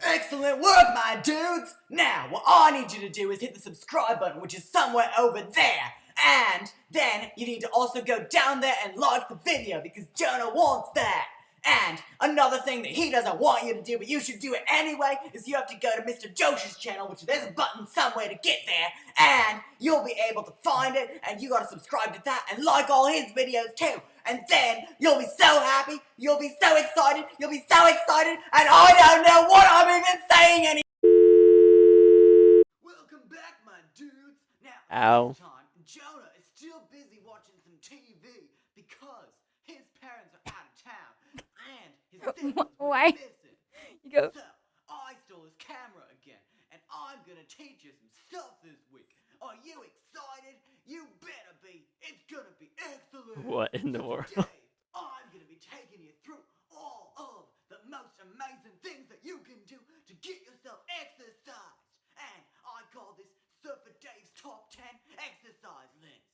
Excellent work, my dudes! Now, what I need you to do is hit the subscribe button, which is somewhere over there. And then you need to also go down there and like the video, because Jonah wants that. And another thing that he doesn't want you to do, but you should do it anyway, is you have to go to Mr. Josh's channel, which there's a button somewhere to get there, and you'll be able to find it, and you gotta subscribe to that and like all his videos too. And then you'll be so happy, you'll be so excited, and I don't know what I'm even saying anymore. Welcome back, my dudes. Now, Ow. Jonah is still busy watching some TV because his parents are out of town and his siblings Why? were missing. You go. So I stole his camera again, and I'm gonna teach you some stuff this week. Are you excited? You better be. It's gonna be excellent. What in the world? Today, I'm gonna be taking you through all of the most amazing things that you can do to get yourself exercised. And I call this Surfer Dave's Top 10 Exercise List.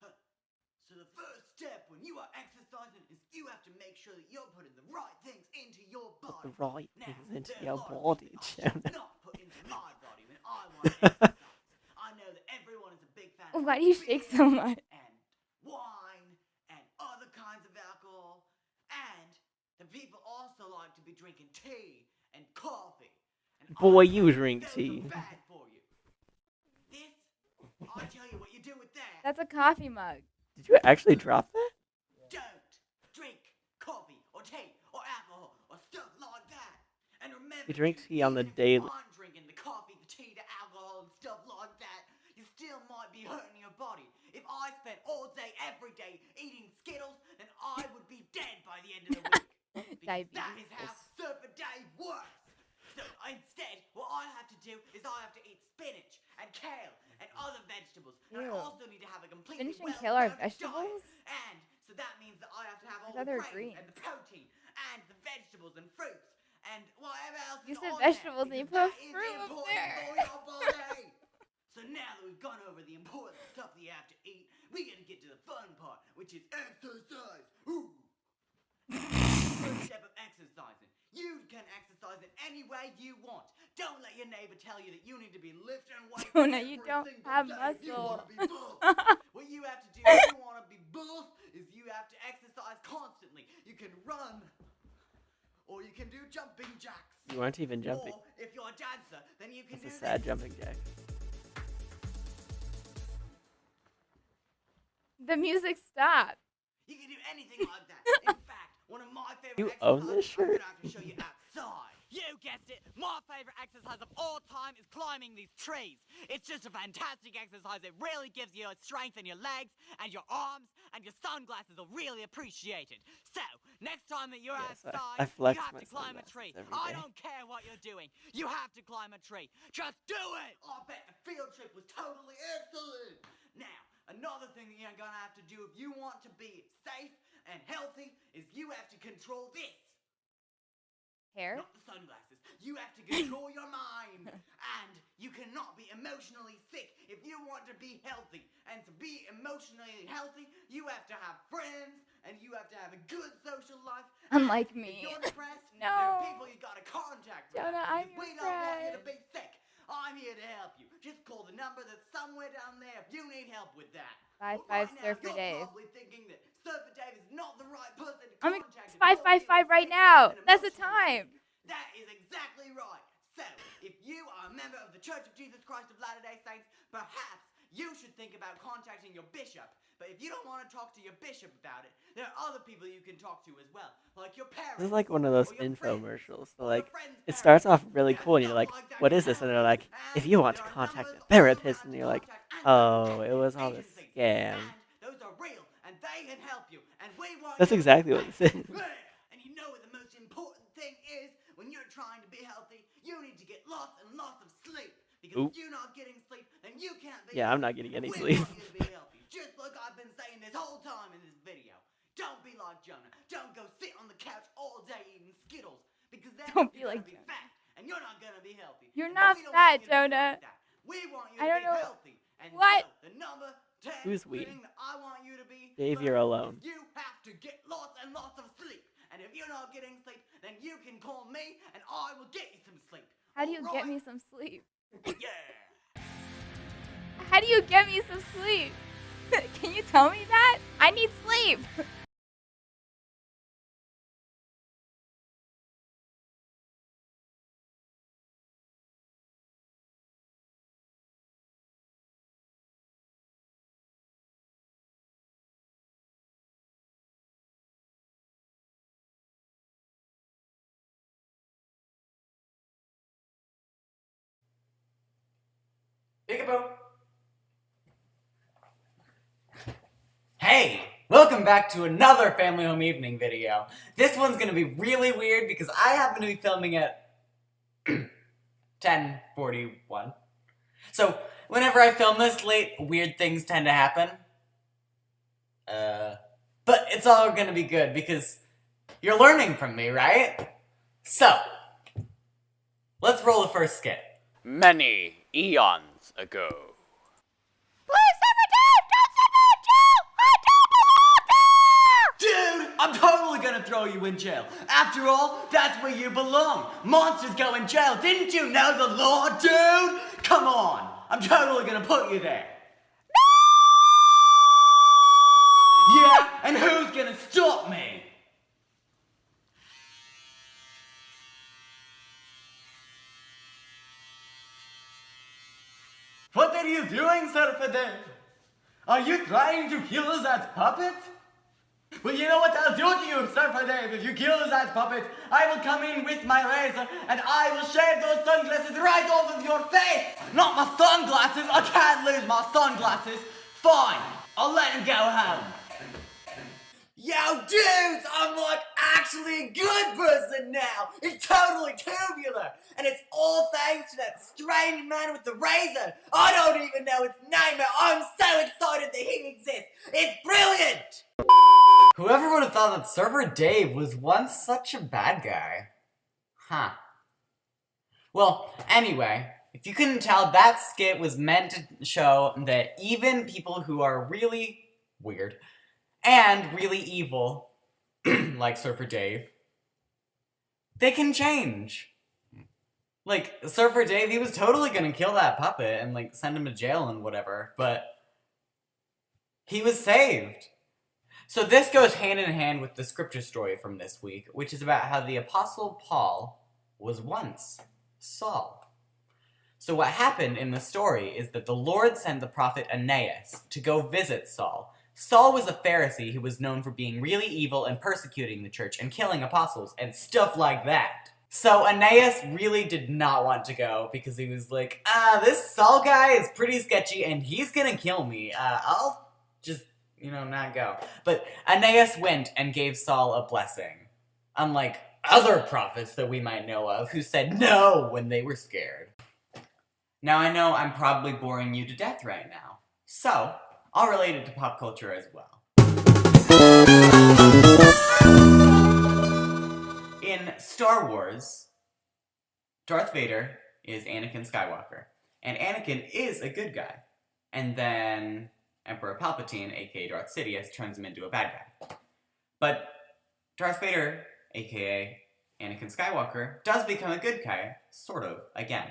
So the first step when you are exercising is you have to make sure that you're putting the right things into your body. The right Now, things into there are your a lot of body, things I Jonah. should not put into my body when I want to exercise. I know that everyone is a big fan of Why do you shake so much? and wine and other kinds of alcohol, and the people also like to be drinking tea and coffee. And Boy, I you know drink those tea. are bad for you. This, I tell you what you do with that. That's a coffee mug. Did you actually drop that? Don't drink coffee or tea or alcohol or stuff like that. And remember, You drink tea on the even if daily. I'm drinking the coffee, the tea, the alcohol, and stuff like that, you still might be hurting your body. If I spent all day, every day eating Skittles, then I would be dead by the end of the week. Because that is how Surfer Dave works. So instead, what I have to do is I have to eat spinach and kale and other vegetables vegetables. And I Ew. also need to have a completely Spinach and kale are well-rounded vegetables? diet. And so that means that I have to have all thought the they were grains and greens. the protein and the vegetables and fruits and whatever else You is said on vegetables and there, you because put that is fruit up important there. for your body. So now that we've gone over the important stuff that you have to eat, we gotta get to the fun part, which is exercise. Ooh. First step of exercising. You can exercise in any way you want. Don't let your neighbor tell you that you need to be lifting weights. Jonah, you don't have You want muscle. to be buff. What you have to do if you want to be buff is you have to exercise constantly. You can run, or you can do jumping jacks. You aren't even jumping. Or if you're a dancer, then you can That's do a sad this. jumping jack. The music stopped. You can do anything like that. In fact, one of my favorite You own this exercises, I'm shirt? gonna have to show you outside. You guessed it. My favorite exercise of all time is climbing these trees. It's just a fantastic exercise. It really gives you strength in your legs and your arms, and your sunglasses will really appreciate it. So, next time that you're Yes, outside, I flex you have my to climb a sunglasses tree. every I day. don't care what you're doing. You have to climb a tree. Just do it. I bet the field trip was totally excellent. Now, another thing that you're gonna have to do if you want to be safe and healthy is you have to control this. Hair? Not the sunglasses. You have to control your mind. And you cannot be emotionally sick if you want to be healthy. And to be emotionally healthy, you have to have friends and you have to have a good social life. Unlike If me. you're depressed, No. there are people you gotta contact. Jonah, I'm because we your don't want you to friend. be sick. I'm here to help you. Just call the number that's somewhere down there if you need help with that. 555 Right now, Surfer you're Dave. probably thinking that Surfer Dave is not the right person to I'm contact. it's 555 right now. That's the time. That is exactly right. So, if you are a member of the Church of Jesus Christ of Latter-day Saints, perhaps you should think about contacting your bishop. But if you don't want to talk to your bishop about it, there are other people you can talk to as well, like your parents. This is like one of those or your infomercials. So or your like, friend's it parents. starts off really Yeah, cool, and you're stuff like, that "What can is this?" And help they're you. like, And "If you want to there are contact numbers a also therapist," how and to you're like, contact "Oh, it was all a agencies. scam." And those are real, and they can help you. And we want That's you to exactly be what safe. this is. And you know what the most important thing is? When you're trying to be healthy, you need to get lots and lots of sleep. Because Oop. if you're not getting sleep, then you can't be Yeah, I'm healthy. not getting any We sleep. want you to be healthy, just like I've been saying this whole time in this video. Don't be like Jonah. Don't go sit on the couch all day eating Skittles. Because then Don't be you're like gonna be fat, and you're not gonna be healthy. You're And not we don't fat, want you to be Jonah. like that. We want you I to don't be know. healthy. And What? so, the number 10 Who's we? thing that I want you to be Dave, first you're alone. is you have to get lots and lots of sleep. And if you're not getting sleep, then you can call me and I will get you some sleep. How do you get Alright? me some sleep? Yeah. How do you get me some sleep? Can you tell me that? I need sleep. Peekaboo. Hey, welcome back to another Family Home Evening video. This one's gonna be really weird because I happen to be filming at 10:41. So, whenever I film this late, weird things tend to happen. But it's all gonna be good because you're learning from me, right? So, let's roll the first skit. Many eons ago. Dude, I'm totally gonna throw you in jail. After all, that's where you belong. Monsters go in jail. Didn't you know the law, dude? Come on. I'm totally gonna put you there. Yeah, and who's gonna stop me? What are you doing, Surfer Dave? Are you trying to kill that puppet? Well, you know what I'll do to you, Surfer Dave. If you kill that puppet, I will come in with my razor and I will shave those sunglasses right off of your face. Not my sunglasses. I can't lose my sunglasses. Fine. I'll let him go home. Yo, dudes, I'm like actually a good person now. It's totally tubular. And it's all thanks to that strange man with the razor. I don't even know his name, but I'm so excited that he exists. It's brilliant. Whoever would have thought that Surfer Dave was once such a bad guy? Huh. Well, anyway, if you couldn't tell, that skit was meant to show that even people who are really weird and really evil, like Surfer Dave, they can change. Like, Surfer Dave, he was totally gonna kill that puppet and, like, send him to jail and whatever, but he was saved. So this goes hand in hand with the scripture story from this week, which is about how the Apostle Paul was once Saul. So what happened in the story is that the Lord sent the prophet Aeneas to go visit Saul. Saul was a Pharisee who was known for being really evil and persecuting the church and killing apostles and stuff like that. So Aeneas really did not want to go because he was like, this Saul guy is pretty sketchy and he's gonna kill me. I'll just, not go. But Aeneas went and gave Saul a blessing. Unlike other prophets that we might know of who said no when they were scared. Now I know I'm probably boring you to death right now. So, I'll relate it to pop culture as well. In Star Wars, Darth Vader is Anakin Skywalker. And Anakin is a good guy. And then Emperor Palpatine, aka Darth Sidious, turns him into a bad guy. But Darth Vader, aka Anakin Skywalker, does become a good guy, sort of, again.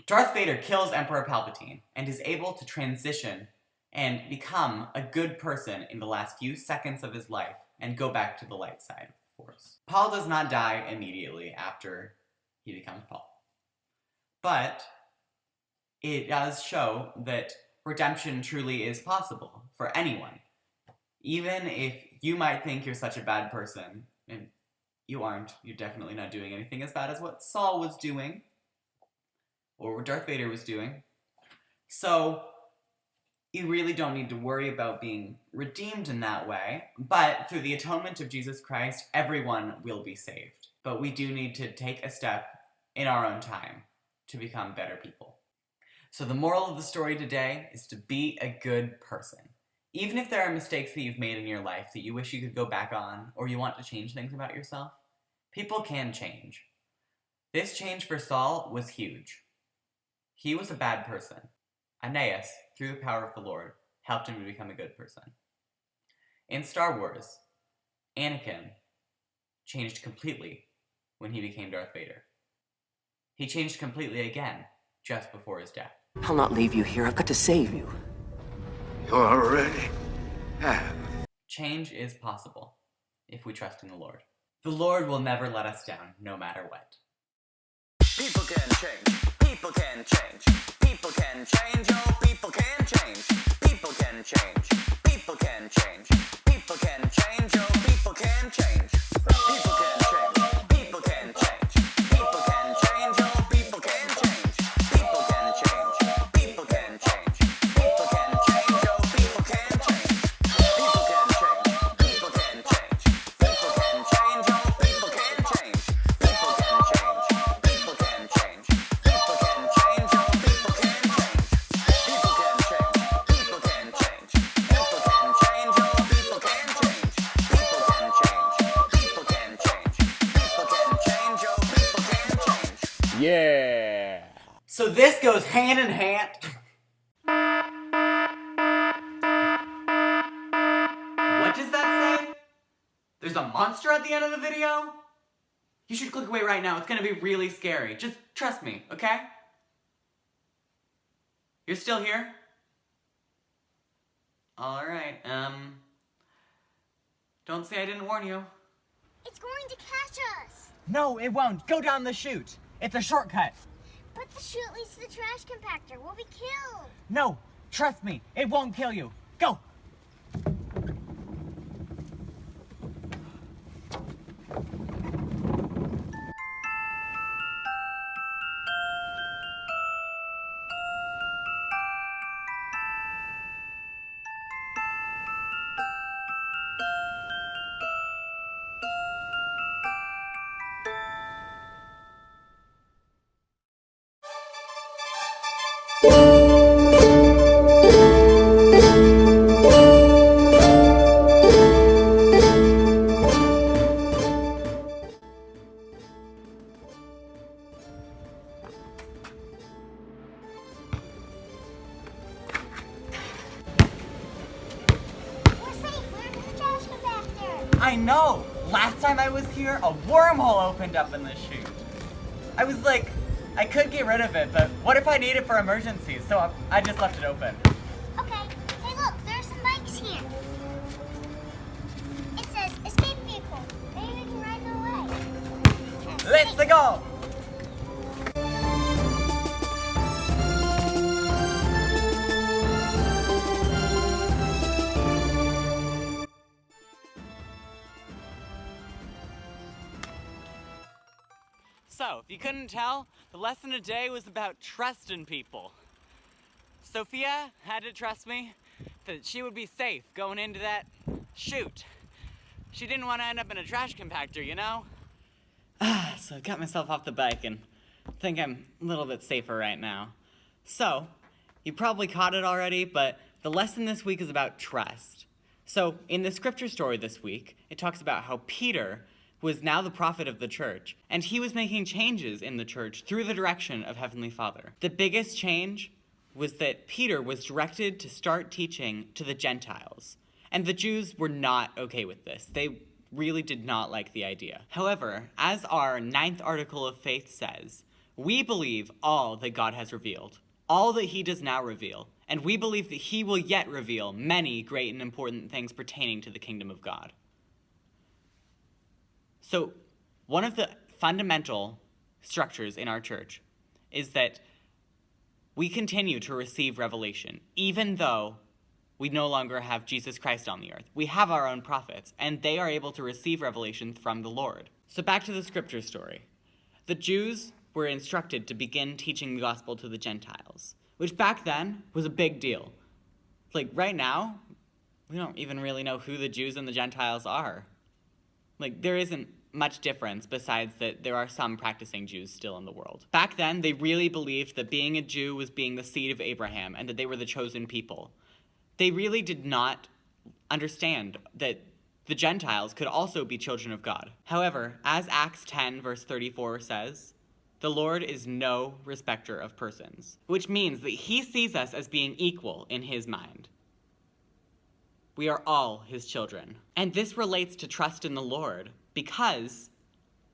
Darth Vader kills Emperor Palpatine and is able to transition and become a good person in the last few seconds of his life and go back to the light side of the Force. Paul does not die immediately after he becomes Paul. But it does show that redemption truly is possible for anyone. Even if you might think you're such a bad person, and you aren't, you're definitely not doing anything as bad as what Saul was doing, or what Darth Vader was doing. So, you really don't need to worry about being redeemed in that way, but through the atonement of Jesus Christ, everyone will be saved. But we do need to take a step in our own time to become better people. So the moral of the story today is to be a good person. Even if there are mistakes that you've made in your life that you wish you could go back on, or you want to change things about yourself, people can change. This change for Saul was huge. He was a bad person. Aeneas, through the power of the Lord, helped him to become a good person. In Star Wars, Anakin changed completely when he became Darth Vader. He changed completely again just before his death. I'll not leave you here. I've got to save you. You already have. Change is possible if we trust in the Lord. The Lord will never let us down, no matter what. People can change. People can change. People can change. Oh, people can change. People can change. People can change. People can change. Oh, people can change. People can change. People can change. People can change. Oh, people can change. People can change. People can change. People can change. Oh, people can change. People can change. People can change. People can change. Oh, people can change. People can change. People can change. People can change. Oh, people can change. People can change. People can change. People can change. Oh, people can change. People can change. People can change. People can change. Oh, people can change. Yeah. So this goes hand in hand. What does that say? There's a monster at the end of the video? You should click away right now. It's gonna be really scary. Just trust me, okay? You're still here? Alright, don't say I didn't warn you. It's going to catch us. No, it won't. Go down the chute. It's a shortcut. But the chute leads to the trash compactor. We'll be killed. No, trust me. It won't kill you. Go. I know! Last time I was here, a wormhole opened up in the chute. I was like, I could get rid of it, but what if I need it for emergencies? So I just left it open. Okay. Hey, look, there's some bikes here. It says escape vehicle. Maybe we can ride them away. Let's go! So, if you couldn't tell, the lesson today was about trusting people. Sophia had to trust me that she would be safe going into that chute. She didn't want to end up in a trash compactor, you know? So I got myself off the bike and think I'm a little bit safer right now. So, you probably caught it already, but the lesson this week is about trust. So, in the scripture story this week, it talks about how Peter was now the prophet of the church, and he was making changes in the church through the direction of Heavenly Father. The biggest change was that Peter was directed to start teaching to the Gentiles, and the Jews were not okay with this. They really did not like the idea. However, as our 9th article of faith says, we believe all that God has revealed, all that he does now reveal, and we believe that he will yet reveal many great and important things pertaining to the kingdom of God. So, one of the fundamental structures in our church is that we continue to receive revelation, even though we no longer have Jesus Christ on the earth. We have our own prophets, and they are able to receive revelation from the Lord. So back to the scripture story. The Jews were instructed to begin teaching the gospel to the Gentiles, which back then was a big deal. Like, right now, we don't even really know who the Jews and the Gentiles are. Like, there isn't much difference besides that there are some practicing Jews still in the world. Back then, they really believed that being a Jew was being the seed of Abraham and that they were the chosen people. They really did not understand that the Gentiles could also be children of God. However, as Acts 10 verse 34 says, the Lord is no respecter of persons, which means that he sees us as being equal in his mind. We are all his children. And this relates to trust in the Lord, because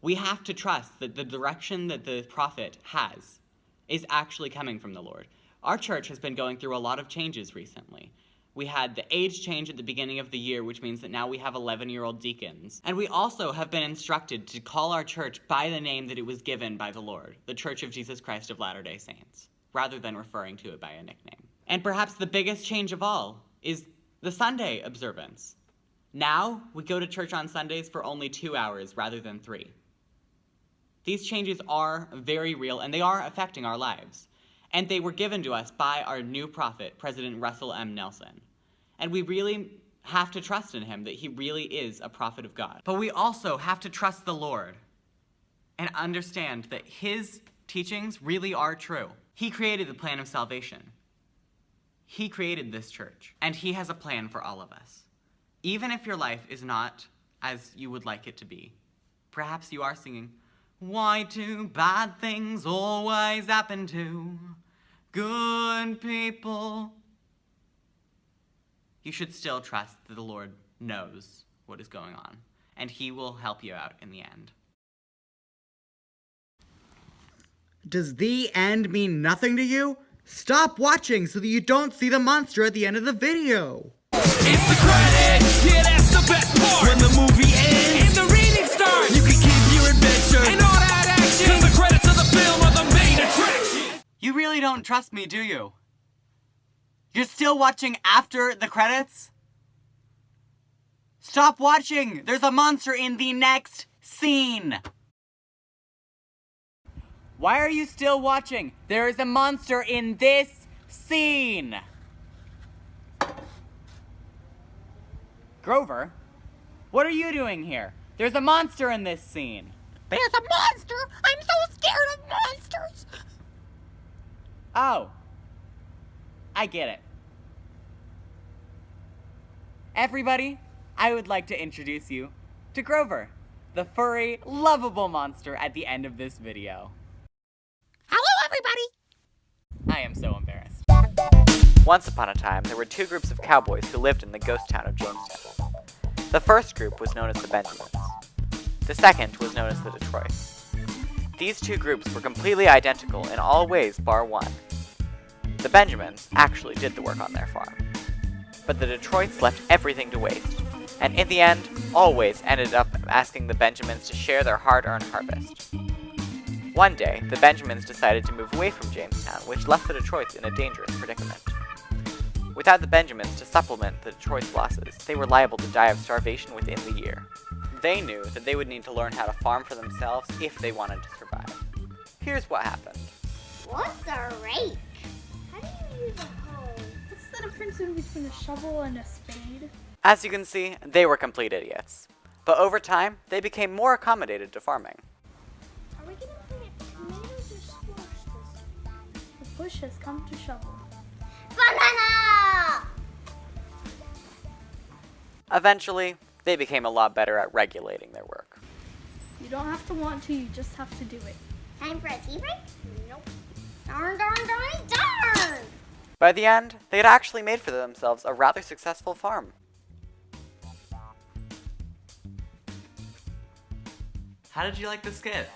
we have to trust that the direction that the prophet has is actually coming from the Lord. Our church has been going through a lot of changes recently. We had the age change at the beginning of the year, which means that now we have 11-year-old deacons. And we also have been instructed to call our church by the name that it was given by the Lord, the Church of Jesus Christ of Latter-day Saints, rather than referring to it by a nickname. And perhaps the biggest change of all is the Sunday observance. Now, we go to church on Sundays for only 2 hours rather than 3. These changes are very real, and they are affecting our lives. And they were given to us by our new prophet, President Russell M. Nelson. And we really have to trust in him, that he really is a prophet of God. But we also have to trust the Lord and understand that his teachings really are true. He created the plan of salvation. He created this church, and he has a plan for all of us. Even if your life is not as you would like it to be, perhaps you are singing, "Why do bad things always happen to good people?" You should still trust that the Lord knows what is going on, and he will help you out in the end. Does the end mean nothing to you? Stop watching so that you don't see the monster at the end of the video. It's the credits, yeah, that's the best part. When the movie ends and the reading starts, you can keep your adventure and all that action, 'cause the credits of the film are the main attraction. You really don't trust me, do you? You're still watching after the credits? Stop watching! There's a monster in the next scene! Why are you still watching? There is a monster in this scene! Grover, what are you doing here? There's a monster in this scene. There's a monster! I'm so scared of monsters! Oh, I get it. Everybody, I would like to introduce you to Grover, the furry, lovable monster at the end of this video. Hello, everybody! I am so embarrassed. Once upon a time, there were two groups of cowboys who lived in the ghost town of Jamestown. The first group was known as the Benjamins. The second was known as the Detroits. These two groups were completely identical in all ways bar one. The Benjamins actually did the work on their farm. But the Detroits left everything to waste, and in the end, always ended up asking the Benjamins to share their hard-earned harvest. One day, the Benjamins decided to move away from Jamestown, which left the Detroits in a dangerous predicament. Without the Benjamins to supplement the Detroit's losses, they were liable to die of starvation within the year. They knew that they would need to learn how to farm for themselves if they wanted to survive. Here's what happened. What's a rake? How do you use a hoe? What's the difference in between a shovel and a spade? As you can see, they were complete idiots. But over time, they became more accommodated to farming. Are we gonna plant tomatoes or squash this year? The push has come to shovel. Banana! Eventually, they became a lot better at regulating their work. You don't have to want to, you just have to do it. Time for a tea break? Nope. Darn, darn, darn, darn! By the end, they had actually made for themselves a rather successful farm. How did you like the skit?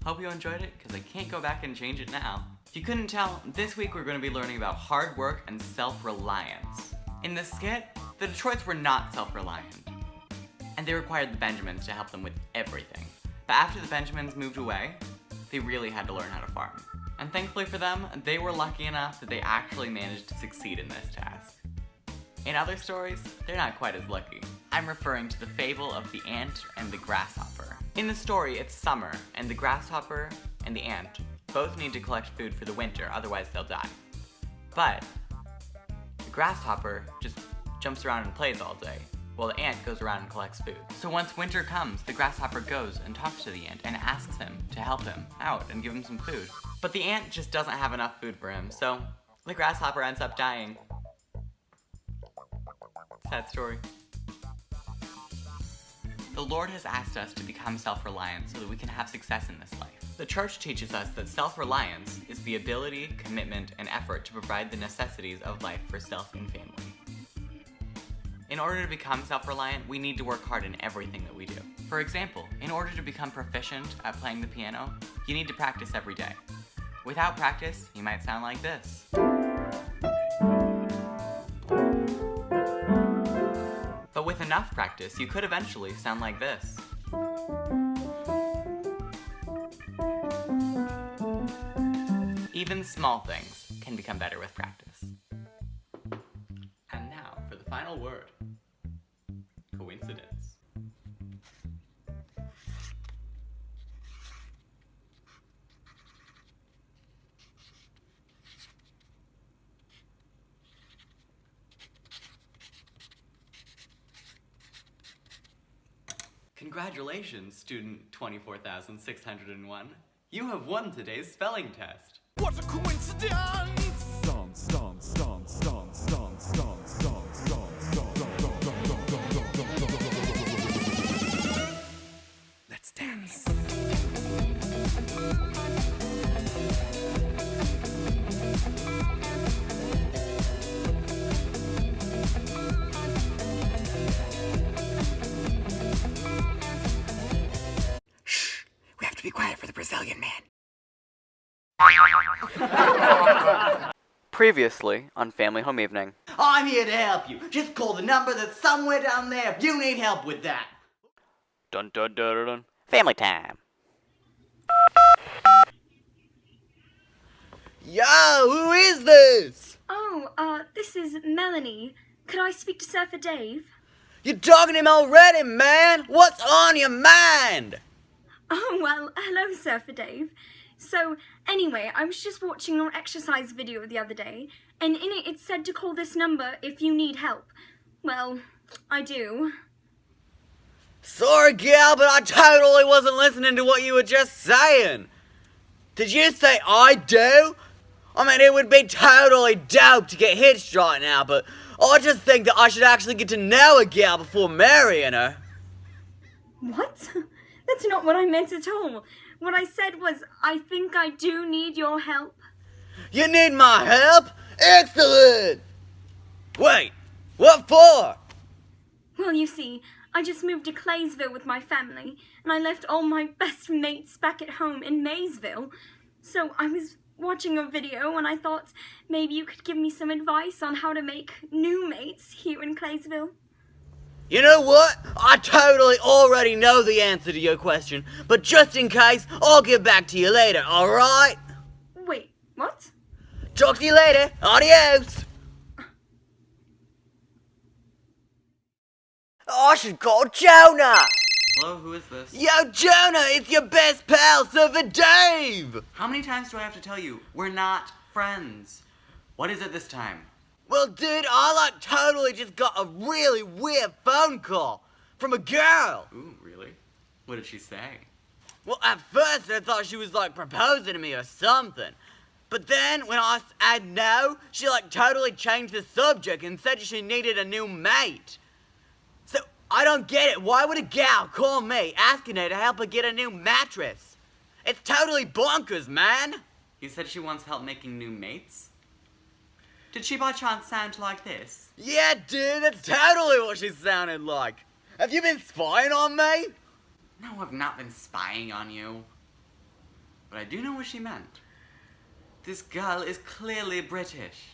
Hope you enjoyed it, because I can't go back and change it now. If you couldn't tell, this week we're going to be learning about hard work and self-reliance. In the skit, the Detroits were not self-reliant, and they required the Benjamins to help them with everything. But after the Benjamins moved away, they really had to learn how to farm. And thankfully for them, they were lucky enough that they actually managed to succeed in this task. In other stories, they're not quite as lucky. I'm referring to the fable of the ant and the grasshopper. In the story, it's summer, and the grasshopper and the ant both need to collect food for the winter, otherwise they'll die. But the grasshopper just jumps around and plays all day, while the ant goes around and collects food. So once winter comes, the grasshopper goes and talks to the ant and asks him to help him out and give him some food. But the ant just doesn't have enough food for him, so the grasshopper ends up dying. Sad story. The Lord has asked us to become self-reliant so that we can have success in this life. The church teaches us that self-reliance is the ability, commitment, and effort to provide the necessities of life for self and family. In order to become self-reliant, we need to work hard in everything that we do. For example, in order to become proficient at playing the piano, you need to practice every day. Without practice, you might sound like this. But with enough practice, you could eventually sound like this. Even small things can become better with practice. And now for the final word. Coincidence. Congratulations, student 24,601. You have won today's spelling test. What a coincidence! Let's dance. Shh! We have to be quiet for the Brazilian man. Previously on Family Home Evening. I'm here to help you. Just call the number that's somewhere down there if you need help with that. Dun dun dun dun dun. Family time. Yo, who is this? Oh, this is Melanie. Could I speak to Surfer Dave? You're talking to him already, man. What's on your mind? Oh, well, hello, Surfer Dave. So, anyway, I was just watching your exercise video the other day, and in it said to call this number if you need help. Well, I do. Sorry, gal, but I totally wasn't listening to what you were just saying. Did you say I do? I mean, it would be totally dope to get hitched right now, but I just think that I should actually get to know a gal before marrying her. What? That's not what I meant at all. What I said was, I think I do need your help. You need my help? Excellent! Wait, what for? Well, you see, I just moved to Claysville with my family, and I left all my best mates back at home in Maysville. So I was watching a video, and I thought maybe you could give me some advice on how to make new mates here in Claysville. You know what? I totally already know the answer to your question, but just in case, I'll get back to you later, alright? Wait, what? Talk to you later. Adios! I should call Jonah! Hello, who is this? Yo, Jonah, it's your best pal, Surfer Dave! How many times do I have to tell you? We're not friends. What is it this time? Well, dude, I totally just got a really weird phone call from a girl. Ooh, really? What did she say? Well, at first I thought she was proposing to me or something. But then when I said no, she totally changed the subject and said she needed a new mate. So, I don't get it. Why would a gal call me asking her to help her get a new mattress? It's totally bonkers, man. You said she wants help making new mates? Did she by chance sound like this? Yeah, dude, that's totally what she sounded like. Have you been spying on me? No, I've not been spying on you. But I do know what she meant. This girl is clearly British,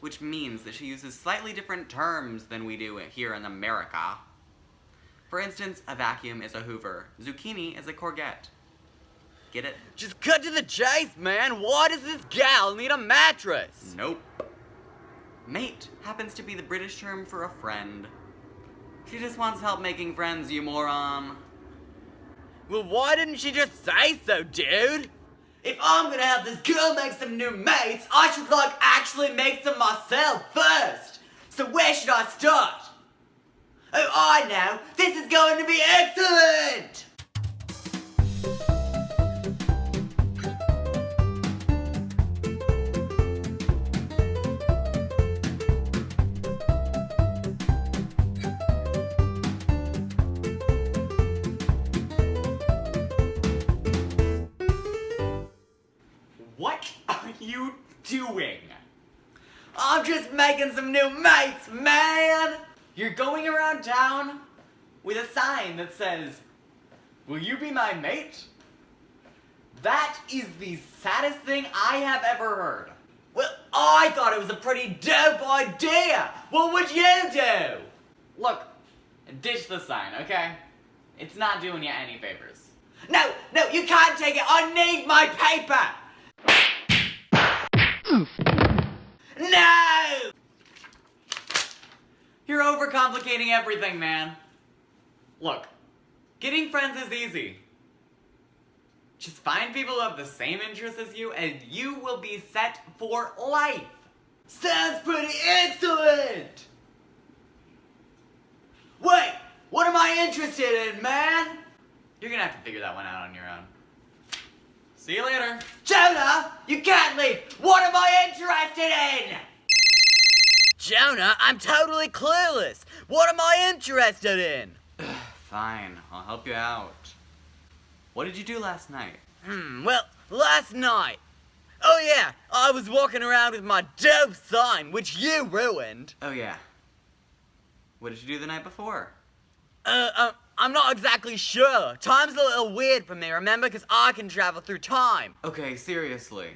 which means that she uses slightly different terms than we do here in America. For instance, a vacuum is a hoover. Zucchini is a courgette. Get it? Just cut to the chase, man. Why does this gal need a mattress? Nope. Mate happens to be the British term for a friend. She just wants help making friends, you moron. Well, why didn't she just say so, dude? If I'm gonna help this girl make some new mates, I should actually make some myself first. So where should I start? Oh, I know. This is going to be excellent! What are you doing? I'm just making some new mates, man! You're going around town with a sign that says, "Will you be my mate?" That is the saddest thing I have ever heard. Well, I thought it was a pretty dope idea! What would you do? Look, ditch the sign, okay? It's not doing you any favors. No, you can't take it! I need my paper! No! You're overcomplicating everything, man. Look, getting friends is easy. Just find people who have the same interests as you, and you will be set for life. Sounds pretty excellent! Wait, what am I interested in, man? You're gonna have to figure that one out on your own. See you later. Jonah, you can't leave! What am I interested in? Jonah, I'm totally clueless. What am I interested in? Fine, I'll help you out. What did you do last night? Well, last night. Oh yeah, I was walking around with my dope sign, which you ruined. Oh yeah. What did you do the night before? I'm not exactly sure. Time's a little weird for me, remember? Because I can travel through time. Okay, seriously.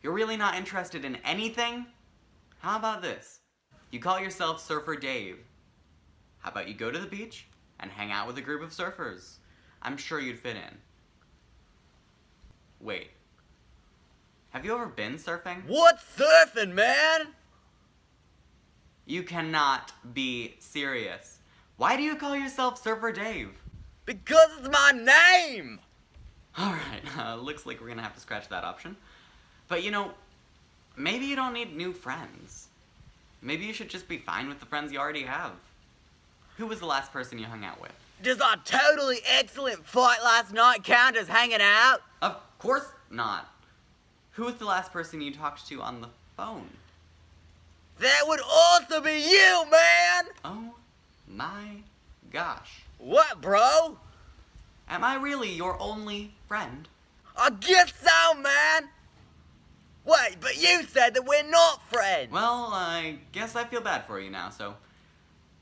You're really not interested in anything? How about this? You call yourself Surfer Dave. How about you go to the beach and hang out with a group of surfers? I'm sure you'd fit in. Wait. Have you ever been surfing? What's surfing, man? You cannot be serious. Why do you call yourself Surfer Dave? Because it's my name! Alright, looks like we're gonna have to scratch that option. But you know, maybe you don't need new friends. Maybe you should just be fine with the friends you already have. Who was the last person you hung out with? Does our totally excellent fight last night count as hanging out? Of course not. Who was the last person you talked to on the phone? That would also be you, man! Oh my gosh. What, bro? Am I really your only friend? I guess so, man! Wait, but you said that we're not friends! Well, I guess I feel bad for you now, so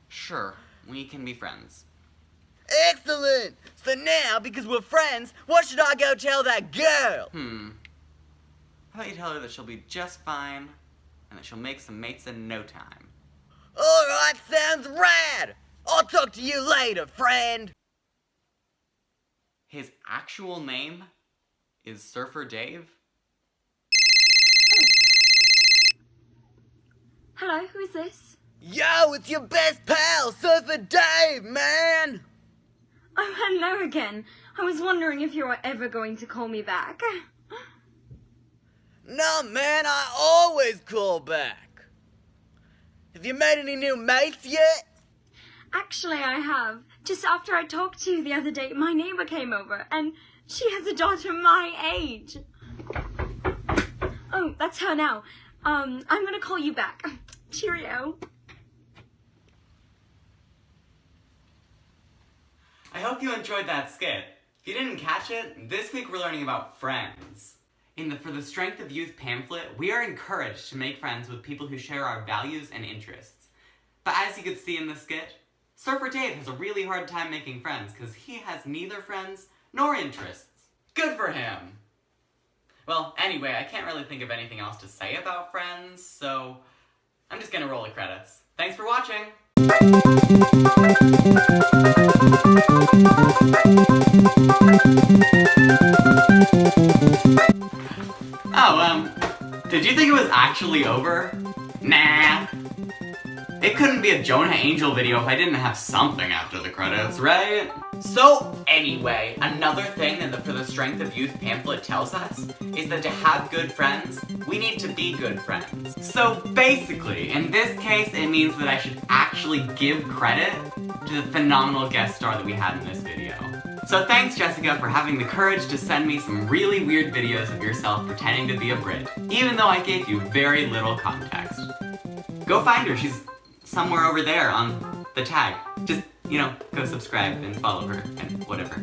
sure, we can be friends. Excellent! So now, because we're friends, what should I go tell that girl? How about you tell her that she'll be just fine, and that she'll make some mates in no time. Alright, sounds rad! I'll talk to you later, friend! His actual name is Surfer Dave? Hello, who is this? Yo, it's your best pal, Surfer Dave, man! Oh, hello again. I was wondering if you were ever going to call me back. No, man, I always call back. Have you made any new mates yet? Actually, I have. Just after I talked to you the other day, my neighbor came over, and she has a daughter my age. Oh, that's her now. I'm gonna call you back. Cheerio. I hope you enjoyed that skit. If you didn't catch it, this week we're learning about friends. In the For the Strength of Youth pamphlet, we are encouraged to make friends with people who share our values and interests. But as you could see in the skit, Surfer Dave has a really hard time making friends because he has neither friends nor interests. Good for him! Well, anyway, I can't really think of anything else to say about friends, so I'm just gonna roll the credits. Thanks for watching! Oh, did you think it was actually over? Nah. It couldn't be a Jonah Angell video if I didn't have something after the credits, right? So, anyway, another thing that the For the Strength of Youth pamphlet tells us is that to have good friends, we need to be good friends. So basically, in this case, it means that I should actually give credit to the phenomenal guest star that we had in this video. So thanks, Jessica, for having the courage to send me some really weird videos of yourself pretending to be a Brit, even though I gave you very little context. Go find her, she's somewhere over there on the tag. Just, go subscribe and follow her and whatever.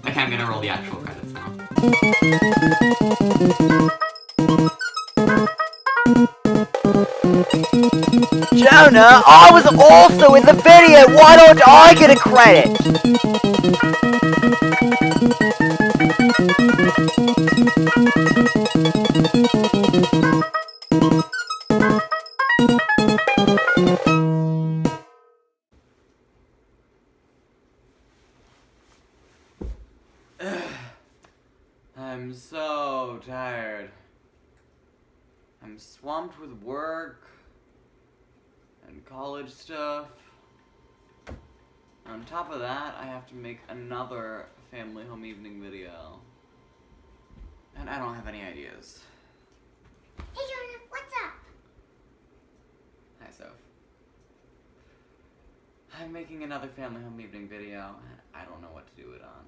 Okay, I'm gonna roll the actual credits now. Jonah, I was also in the video! Why don't I get a credit? I'm so tired. I'm swamped with work and college stuff. On top of that, I have to make another family home evening video. And I don't have any ideas. Hey Jonah, what's up? Hi, Soph. I'm making another family home evening video, and I don't know what to do it on.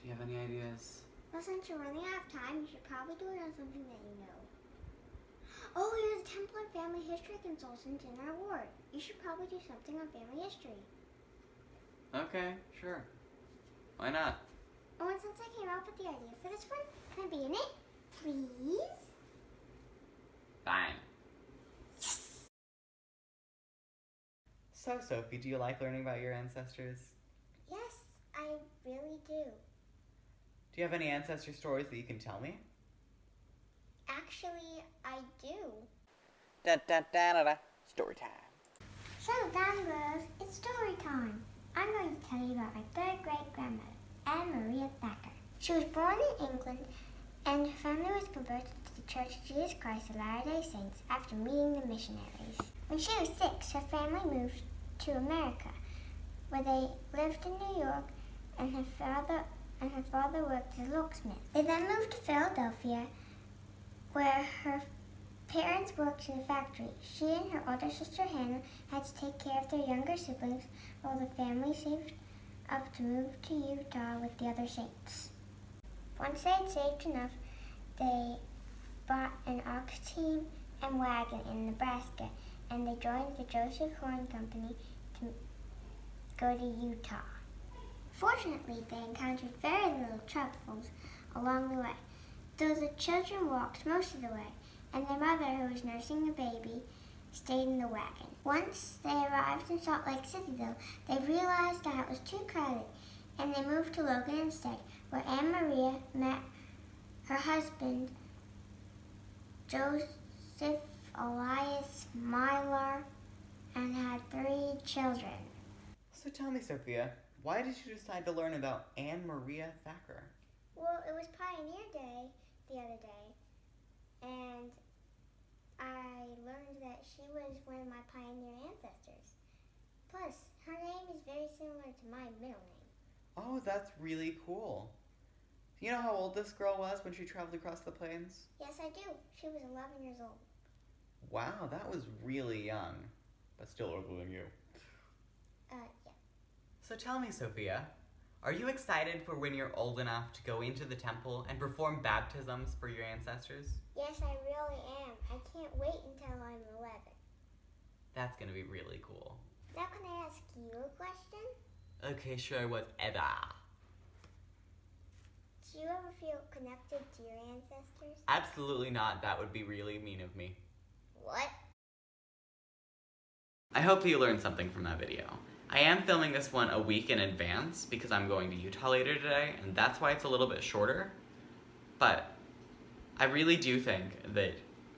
Do you have any ideas? Well, since you're running out of time, you should probably do it on something that you know. Oh, you're the Temple and Family History Consultant in our ward. You should probably do something on family history. Okay, sure. Why not? Oh, and since I came up with the idea for this one, can I be in it? Please? Fine. So, Sophie, do you like learning about your ancestors? Yes, I really do. Do you have any ancestor stories that you can tell me? Actually, I do. Da-da-da-da-da. Story time. So, Daddy Rose, it's story time. I'm going to tell you about my third great-grandmother, Anne Maria Thacker. She was born in England, and her family was converted to the Church of Jesus Christ of Latter-day Saints after meeting the missionaries. When she was 6, her family moved to America, where they lived in New York, and her father worked as a locksmith. They then moved to Philadelphia, where her parents worked in a factory. She and her older sister Hannah had to take care of their younger siblings while the family saved up to move to Utah with the other saints. Once they had saved enough, they bought an ox team and wagon in Nebraska, and they joined the Joseph Horn Company to go to Utah. Fortunately, they encountered very little troubles along the way, though the children walked most of the way, and their mother, who was nursing the baby, stayed in the wagon. Once they arrived in Salt Lake City, though, they realized that it was too crowded, and they moved to Logan instead, where Anne Maria met her husband, Joseph Elias Myler, and had 3 children. So tell me, Sophia, why did you decide to learn about Anne Maria Thacker? Well, it was Pioneer Day the other day, and I learned that she was one of my pioneer ancestors. Plus, her name is very similar to my middle name. Oh, that's really cool. Do you know how old this girl was when she traveled across the plains? Yes, I do. She was 11 years old. Wow, that was really young. But still older than you. Yeah. So tell me, Sophia, are you excited for when you're old enough to go into the temple and perform baptisms for your ancestors? Yes, I really am. I can't wait until I'm 11. That's gonna be really cool. Now can I ask you a question? Okay, sure, whatever. Do you ever feel connected to your ancestors? Absolutely not. That would be really mean of me. What? I hope you learned something from that video. I am filming this one a week in advance because I'm going to Utah later today, and that's why it's a little bit shorter. But I really do think that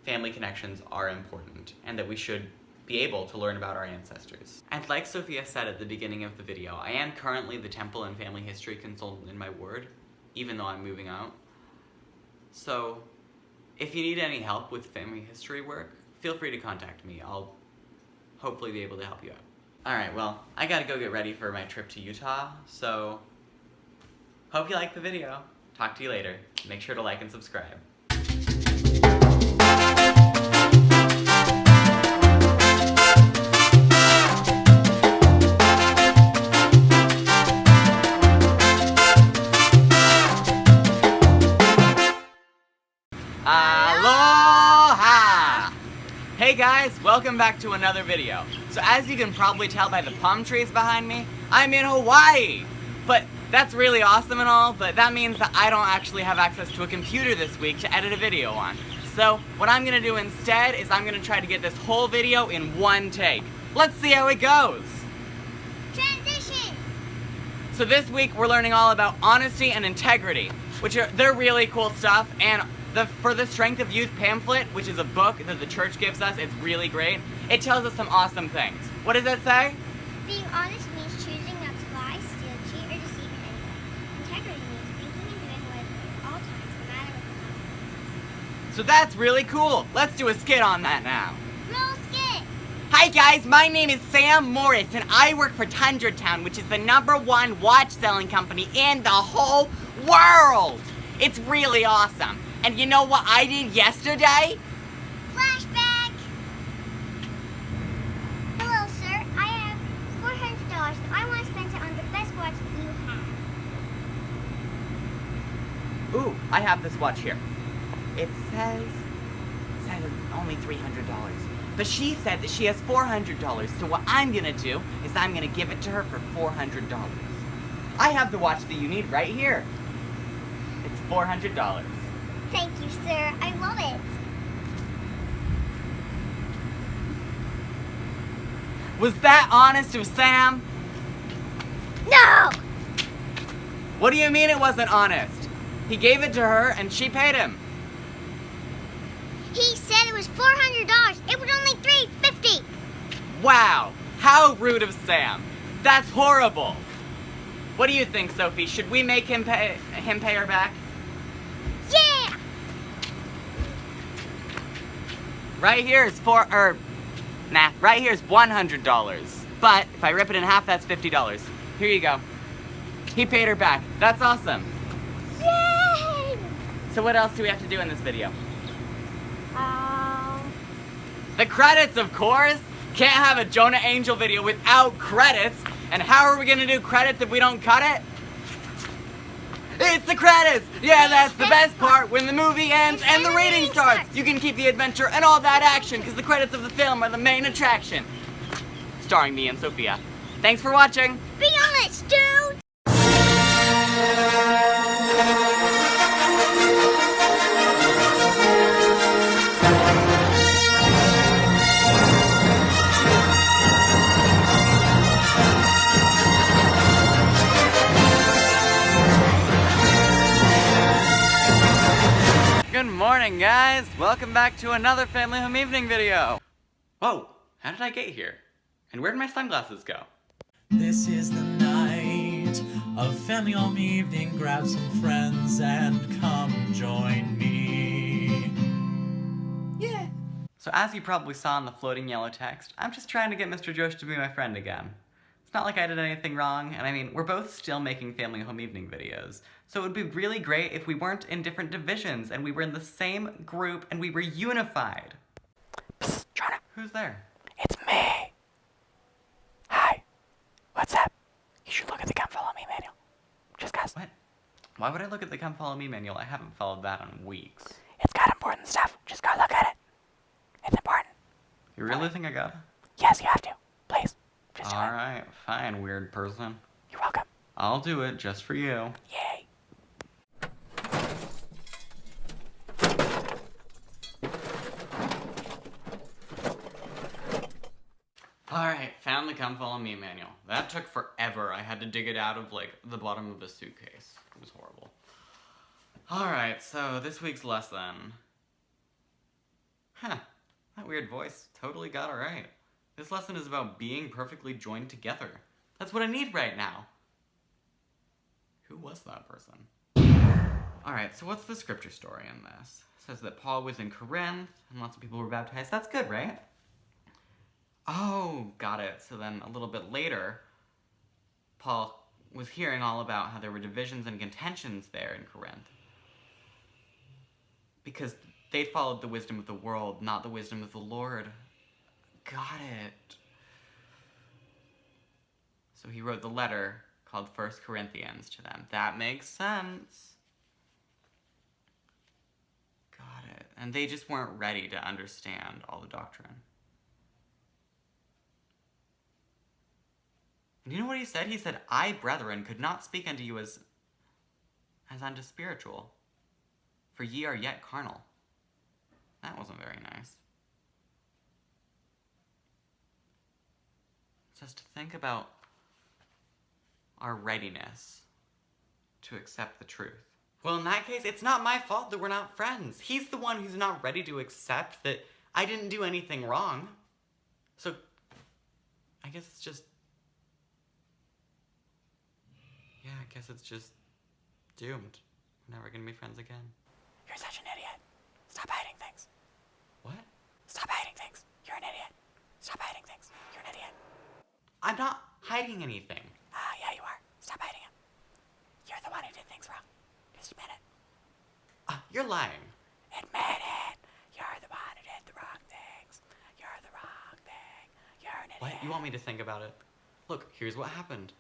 family connections are important and that we should be able to learn about our ancestors. And like Sophia said at the beginning of the video, I am currently the temple and family history consultant in my ward, even though I'm moving out. So if you need any help with family history work, feel free to contact me. I'll hopefully be able to help you out. Alright, well, I gotta go get ready for my trip to Utah, so hope you liked the video. Talk to you later. Make sure to like and subscribe. Aloha! Hey guys, welcome back to another video. So as you can probably tell by the palm trees behind me, I'm in Hawaii! But that's really awesome and all, but that means that I don't actually have access to a computer this week to edit a video on. So what I'm gonna do instead is I'm gonna try to get this whole video in one take. Let's see how it goes! Transition! So this week we're learning all about honesty and integrity, they're really cool stuff, and For the Strength of Youth pamphlet, which is a book that the church gives us, it's really great. It tells us some awesome things. What does it say? Being honest means choosing not to lie, steal, cheat, or deceive in any way. Integrity means thinking and doing what is right at all times, no matter what the consequences. So that's really cool. Let's do a skit on that now. Roll skit! Hi guys, my name is Sam Morris, and I work for Tundra Town, which is the #1 watch selling company in the whole world. It's really awesome. And you know what I did yesterday? Flashback! Hello, sir. I have $400 and I want to spend it on the best watch that you have. Ooh, I have this watch here. It says only $300. But she said that she has $400, so what I'm gonna do is I'm gonna give it to her for $400. I have the watch that you need right here. It's $400. Thank you, sir. I love it. Was that honest of Sam? No! What do you mean it wasn't honest? He gave it to her and she paid him. He said it was $400. It was only $350. Wow, how rude of Sam. That's horrible. What do you think, Sophie? Should we make him pay her back? Yeah! Right here is right here is $100. But if I rip it in half, that's $50. Here you go. He paid her back. That's awesome. Yay! So what else do we have to do in this video? The credits, of course. Can't have a Jonah Angell video without credits. And how are we gonna do credits if we don't cut it? It's the credits! Yeah, that's the best part, when the movie ends and the rating starts! You can keep the adventure and all that action, because the credits of the film are the main attraction. Starring me and Sophia. Thanks for watching! Be honest, dude! Good morning, guys! Welcome back to another Family Home Evening video! Whoa, how did I get here? And where did my sunglasses go? This is the night of family home evening. Grab some friends and come join me. Yeah! So as you probably saw in the floating yellow text, I'm just trying to get Mr. Josh to be my friend again. It's not like I did anything wrong, and I mean, we're both still making family home evening videos. So it would be really great if we weren't in different divisions, and we were in the same group, and we were unified. Psst, Jonah. Who's there? It's me. Hi. What's up? You should look at the Come Follow Me manual. Just guys. What? Why would I look at the Come Follow Me manual? I haven't followed that in weeks. It's got important stuff. Just go look at it. It's important. You really think I gotta? Yes, you have to. Please. Just do it. Alright, fine, weird person. You're welcome. I'll do it just for you. Yay. Alright, found the Come Follow Me manual. That took forever. I had to dig it out of, like, the bottom of a suitcase. It was horrible. Alright, so this week's lesson. Huh, that weird voice totally got it right. This lesson is about being perfectly joined together. That's what I need right now. Who was that person? Alright, so what's the scripture story in this? It says that Paul was in Corinth, and lots of people were baptized. That's good, right? Oh, got it. So then a little bit later, Paul was hearing all about how there were divisions and contentions there in Corinth. Because they followed the wisdom of the world, not the wisdom of the Lord. Got it. So he wrote the letter called 1 Corinthians to them. That makes sense. Got it. And they just weren't ready to understand all the doctrine. And you know what he said? He said, I, brethren, could not speak unto you as unto spiritual, for ye are yet carnal. That wasn't very nice. Just to think about our readiness to accept the truth. Well, in that case, it's not my fault that we're not friends. He's the one who's not ready to accept that I didn't do anything wrong. So, I guess it's just... yeah, I guess it's just doomed. We're never gonna be friends again. You're such an idiot. Stop hiding things. What? Stop hiding things. You're an idiot. Stop hiding things. You're an idiot. I'm not hiding anything. Yeah, you are. Stop hiding it. You're the one who did things wrong. Just admit it. You're lying. Admit it. You're the one who did the wrong things. You're the wrong thing. You're an idiot. What? You want me to think about it? Look, here's what happened.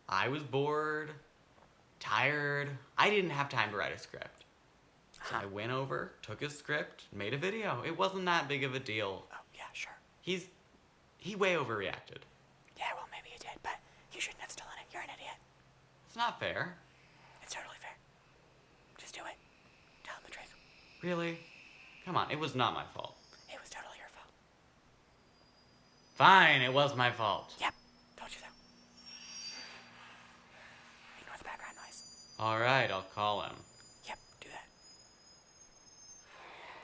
I was bored, tired. I didn't have time to write a script. So I went over, took a script, made a video. It wasn't that big of a deal. Oh, yeah, sure. He way overreacted. Yeah, well, maybe you did, but you shouldn't have stolen it. You're an idiot. It's not fair. It's totally fair. Just do it. Tell him the truth. Really? Come on, it was not my fault. It was totally your fault. Fine, it was my fault. Yep, told you so. Ignore the background noise. Alright, I'll call him. Yep, do that.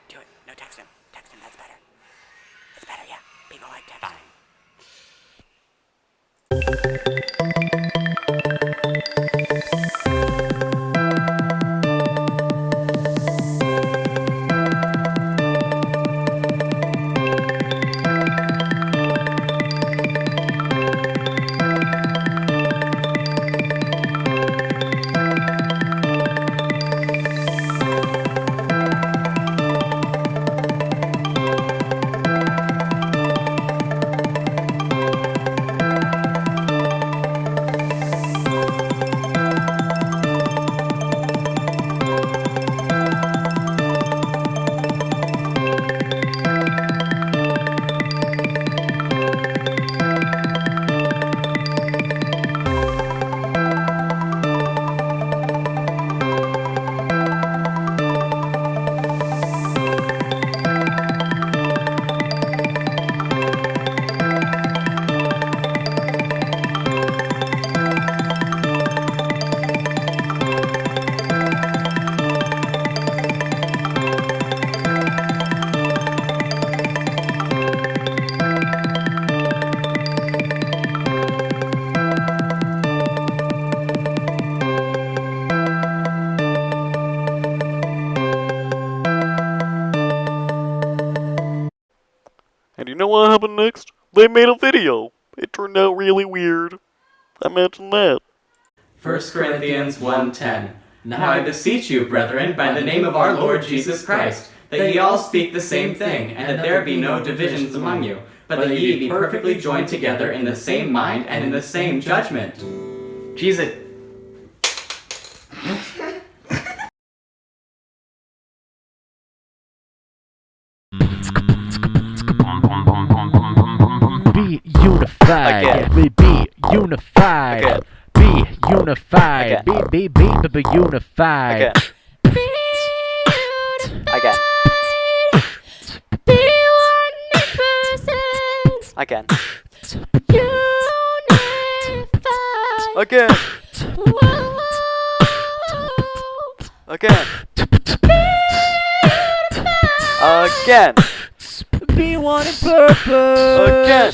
Do it. No, text him. Text him, that's better. It's better, yeah. People like texting. happened next? They made a video. It turned out really weird. Imagine that. 1 Corinthians 1:10. Now I beseech you, brethren, by the name of our Lord Jesus Christ, that ye all speak the same thing, and that there be no divisions among you, but that ye be perfectly joined together in the same mind and in the same judgment. Jesus. Be unified. Again. We be unified. Again. Be unified. Again. Be unified. Again. Again. Again. Again. Again. Again. Be one in purpose. Again.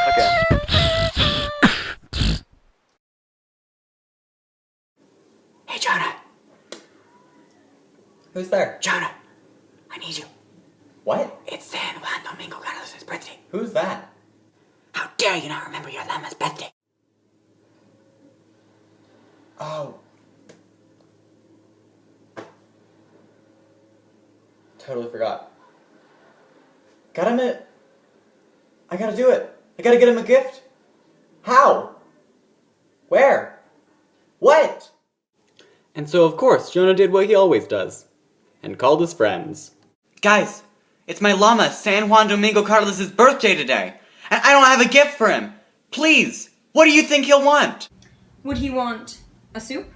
Again. Hey, Jonah. Who's there? Jonah, I need you. What? It's San Juan Domingo Carlos' birthday. Who's that? How dare you not remember your llama's birthday? Oh. Totally forgot. Got him a... I gotta do it. I gotta get him a gift. How? Where? What? And so, of course, Jonah did what he always does, and called his friends. Guys, it's my llama, San Juan Domingo Carlos' birthday today, and I don't have a gift for him. Please, what do you think he'll want? Would he want a soup?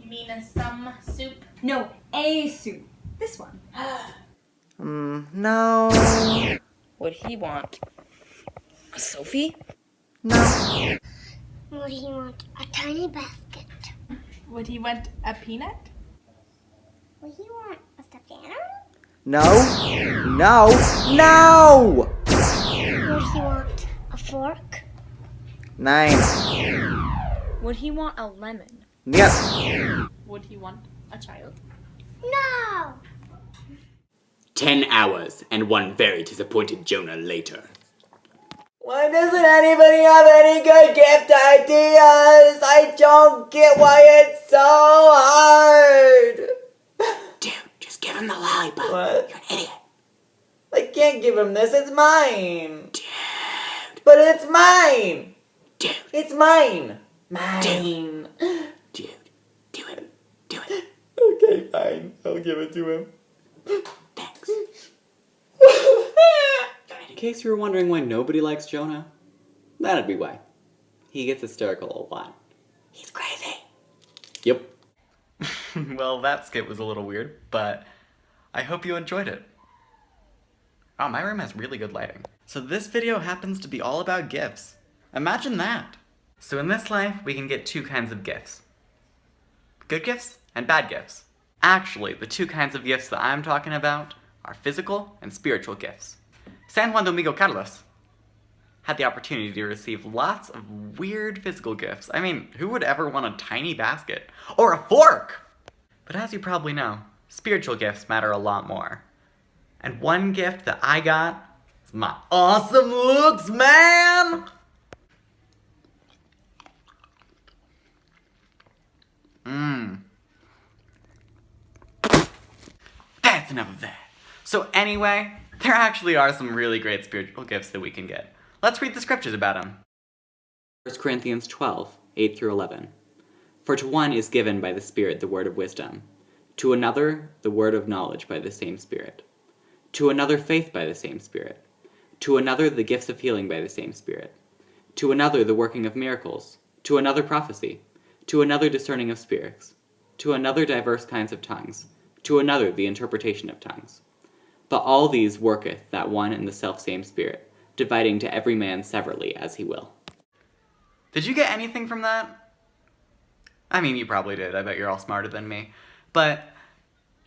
You mean some soup? No, a soup. This one. No. Would he want a Sophie? Would he want a tiny basket? Would he want a peanut? Would he want a stuffed animal? No. No. Would he want a fork? 9. Would he want a lemon? Yep. Would he want a child? No! 10 hours, and one very disappointed Jonah later. Why doesn't anybody have any good gift ideas? I don't get why it's so hard. Dude, just give him the lollipop. What? You're an idiot. I can't give him this, it's mine. Dude. But it's mine. Dude. It's mine. Mine. Dude, do it. Do it. Okay, fine. I'll give it to him. Thanks. In case you were wondering why nobody likes Jonah, that'd be why. He gets hysterical a lot. He's crazy. Yep. Well, that skit was a little weird, but I hope you enjoyed it. Oh, my room has really good lighting. So this video happens to be all about gifts. Imagine that. So in this life, we can get two kinds of gifts. Good gifts and bad gifts. Actually, the two kinds of gifts that I'm talking about are physical and spiritual gifts. San Juan Domingo Carlos had the opportunity to receive lots of weird physical gifts. I mean, who would ever want a tiny basket? Or a fork? But as you probably know, spiritual gifts matter a lot more. And one gift that I got is my awesome looks, man! That's enough of that. So anyway, there actually are some really great spiritual gifts that we can get. Let's read the scriptures about them. 1 Corinthians 12, 8 through 11. For to one is given by the Spirit the word of wisdom, to another the word of knowledge by the same Spirit, to another faith by the same Spirit, to another the gifts of healing by the same Spirit, to another the working of miracles, to another prophecy, to another discerning of spirits, to another diverse kinds of tongues, to another the interpretation of tongues. But all these worketh that one and the selfsame Spirit, dividing to every man severally as he will. Did you get anything from that? I mean, you probably did. I bet you're all smarter than me. But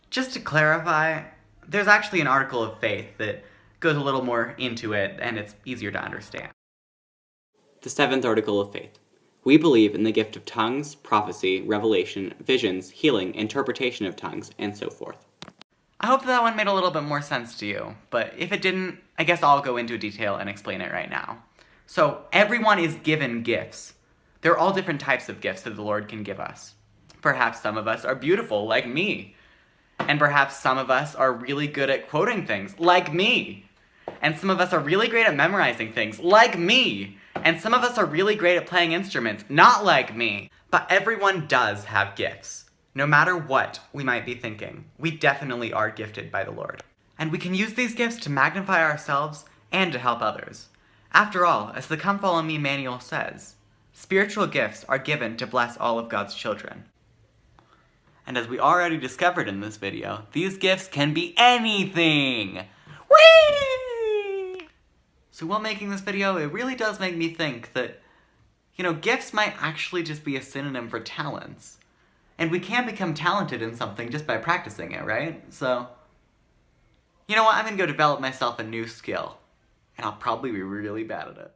just to clarify, there's actually an article of faith that goes a little more into it, and it's easier to understand. The 7th article of faith. We believe in the gift of tongues, prophecy, revelation, visions, healing, interpretation of tongues, and so forth. I hope that one made a little bit more sense to you, but if it didn't, I guess I'll go into detail and explain it right now. So, everyone is given gifts. There are all different types of gifts that the Lord can give us. Perhaps some of us are beautiful, like me. And perhaps some of us are really good at quoting things, like me. And some of us are really great at memorizing things, like me. And some of us are really great at playing instruments, not like me. But everyone does have gifts. No matter what we might be thinking, we definitely are gifted by the Lord. And we can use these gifts to magnify ourselves and to help others. After all, as the Come Follow Me manual says, spiritual gifts are given to bless all of God's children. And as we already discovered in this video, these gifts can be anything! Whee! So while making this video, it really does make me think that, gifts might actually just be a synonym for talents. And we can become talented in something just by practicing it, right? So, you know what? I'm gonna go develop myself a new skill. And I'll probably be really bad at it.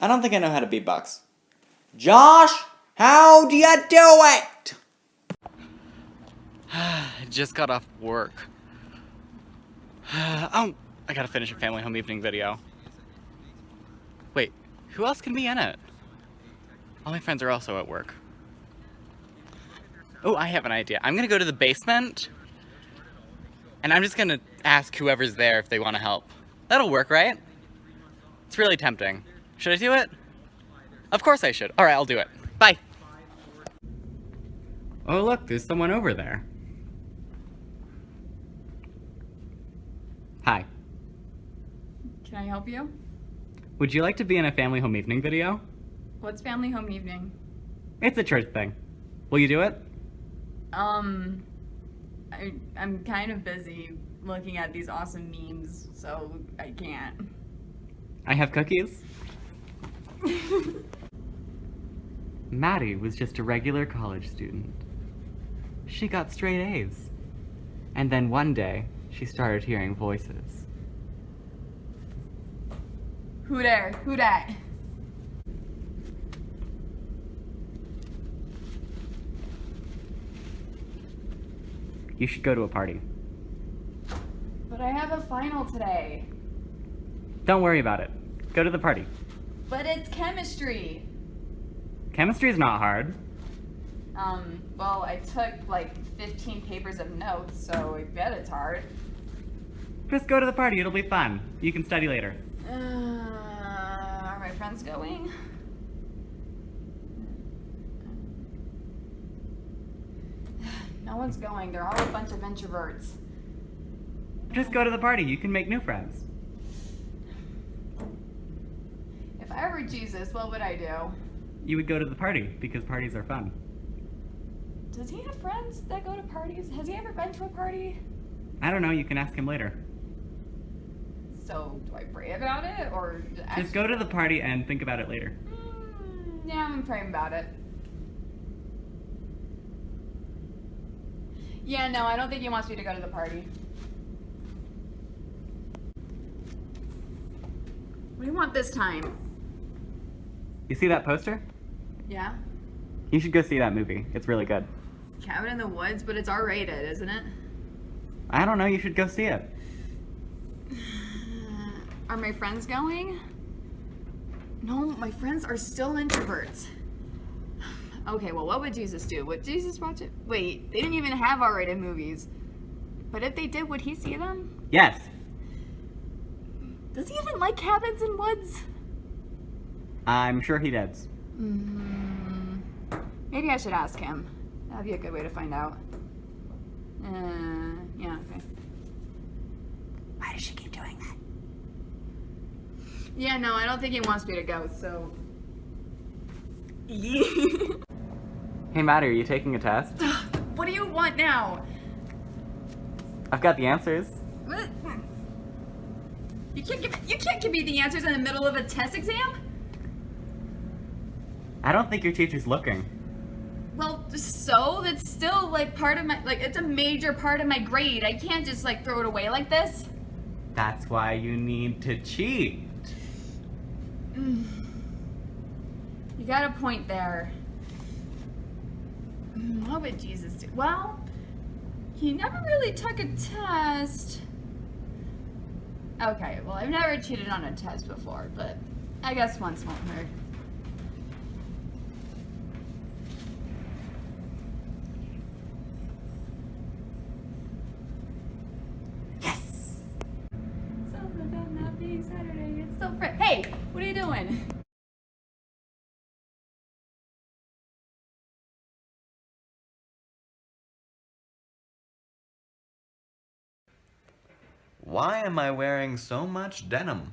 I don't think I know how to beatbox. Josh, how do you do it? I just got off work. I gotta finish a family home evening video. Wait, who else can be in it? All my friends are also at work. Oh, I have an idea. I'm gonna go to the basement, and I'm just gonna ask whoever's there if they want to help. That'll work, right? It's really tempting. Should I do it? Of course I should. Alright, I'll do it. Bye! Oh look, there's someone over there. Hi. Can I help you? Would you like to be in a family home evening video? What's family home evening? It's a church thing. Will you do it? I'm kind of busy looking at these awesome memes, so I can't. I have cookies. Maddie was just a regular college student. She got straight A's. And then one day, she started hearing voices. Who there? Who dat? You should go to a party. But I have a final today. Don't worry about it. Go to the party. But it's chemistry. Chemistry is not hard. Well, I took like 15 papers of notes, so I bet it's hard. Just go to the party, it'll be fun. You can study later. Are my friends going? No one's going. They're all a bunch of introverts. Just go to the party, you can make new friends. If I were Jesus, what would I do? You would go to the party, because parties are fun. Does he have friends that go to parties? Has he ever been to a party? I don't know, you can ask him later. So, do I pray about it, or... Just go to the party and think about it later. Yeah, I'm praying about it. Yeah, no, I don't think he wants me to go to the party. What do you want this time? You see that poster? Yeah? You should go see that movie. It's really good. Cabin in the Woods, but it's R-rated, isn't it? I don't know, you should go see it. Are my friends going? No, my friends are still introverts. Okay, well, what would Jesus do? Would Jesus watch it? Wait, they didn't even have R-rated movies. But if they did, would he see them? Yes. Does he even like cabins in woods? I'm sure he does. Maybe I should ask him. That'd be a good way to find out. Yeah, okay. Why does she keep doing that? Yeah, no, I don't think he wants me to go, so... Hey, Maddie, are you taking a test? What do you want now? I've got the answers. What? You can't give me the answers in the middle of a test exam? I don't think your teacher's looking. Well, so that's still like part of my, like, it's a major part of my grade. I can't just like throw it away like this. That's why you need to cheat. You got a point there. What would Jesus do? Well, he never really took a test. Okay, well, I've never cheated on a test before, but I guess once won't hurt. Saturday. It's so fresh. Hey, what are you doing? Why am I wearing so much denim?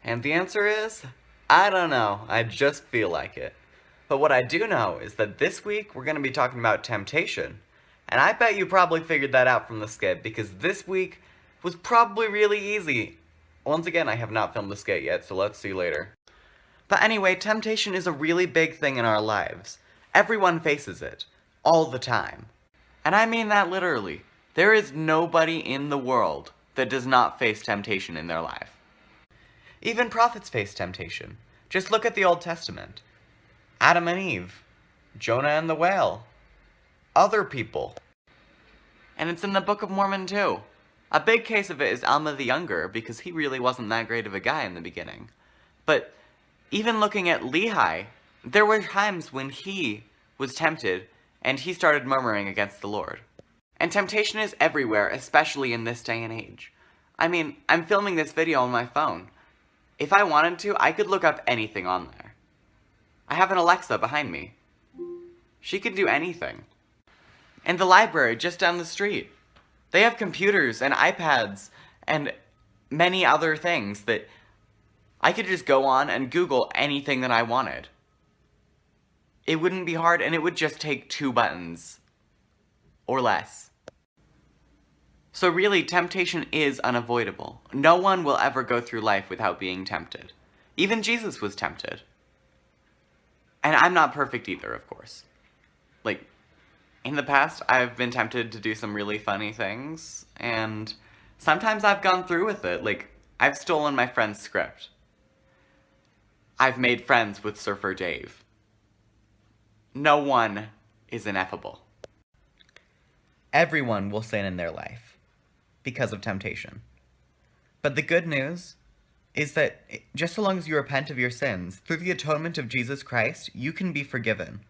And the answer is, I don't know. I just feel like it. But what I do know is that this week we're going to be talking about temptation. And I bet you probably figured that out from the skit, because this week was probably really easy. Once again, I have not filmed the skit yet, so let's see later. But anyway, temptation is a really big thing in our lives. Everyone faces it, all the time. And I mean that literally. There is nobody in the world that does not face temptation in their life. Even prophets face temptation. Just look at the Old Testament. Adam and Eve, Jonah and the whale, other people. And it's in the Book of Mormon too. A big case of it is Alma the Younger, because he really wasn't that great of a guy in the beginning. But even looking at Lehi, there were times when he was tempted and he started murmuring against the Lord. And temptation is everywhere, especially in this day and age. I mean, I'm filming this video on my phone. If I wanted to, I could look up anything on there. I have an Alexa behind me. She can do anything. And the library just down the street. They have computers and iPads and many other things that I could just go on and Google anything that I wanted. It wouldn't be hard, and it would just take 2 buttons. Or less. So really, temptation is unavoidable. No one will ever go through life without being tempted. Even Jesus was tempted. And I'm not perfect either, of course. Like, in the past, I've been tempted to do some really funny things, and sometimes I've gone through with it. Like, I've stolen my friend's script. I've made friends with Surfer Dave. No one is ineffable. Everyone will sin in their life because of temptation. But the good news is that just so long as you repent of your sins, through the atonement of Jesus Christ, you can be forgiven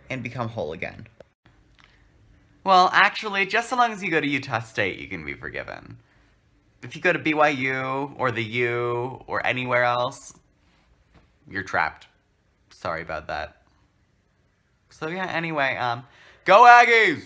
and become whole again. Well, actually, just so long as you go to Utah State, you can be forgiven. If you go to BYU, or the U, or anywhere else, you're trapped. Sorry about that. So yeah, anyway, go Aggies!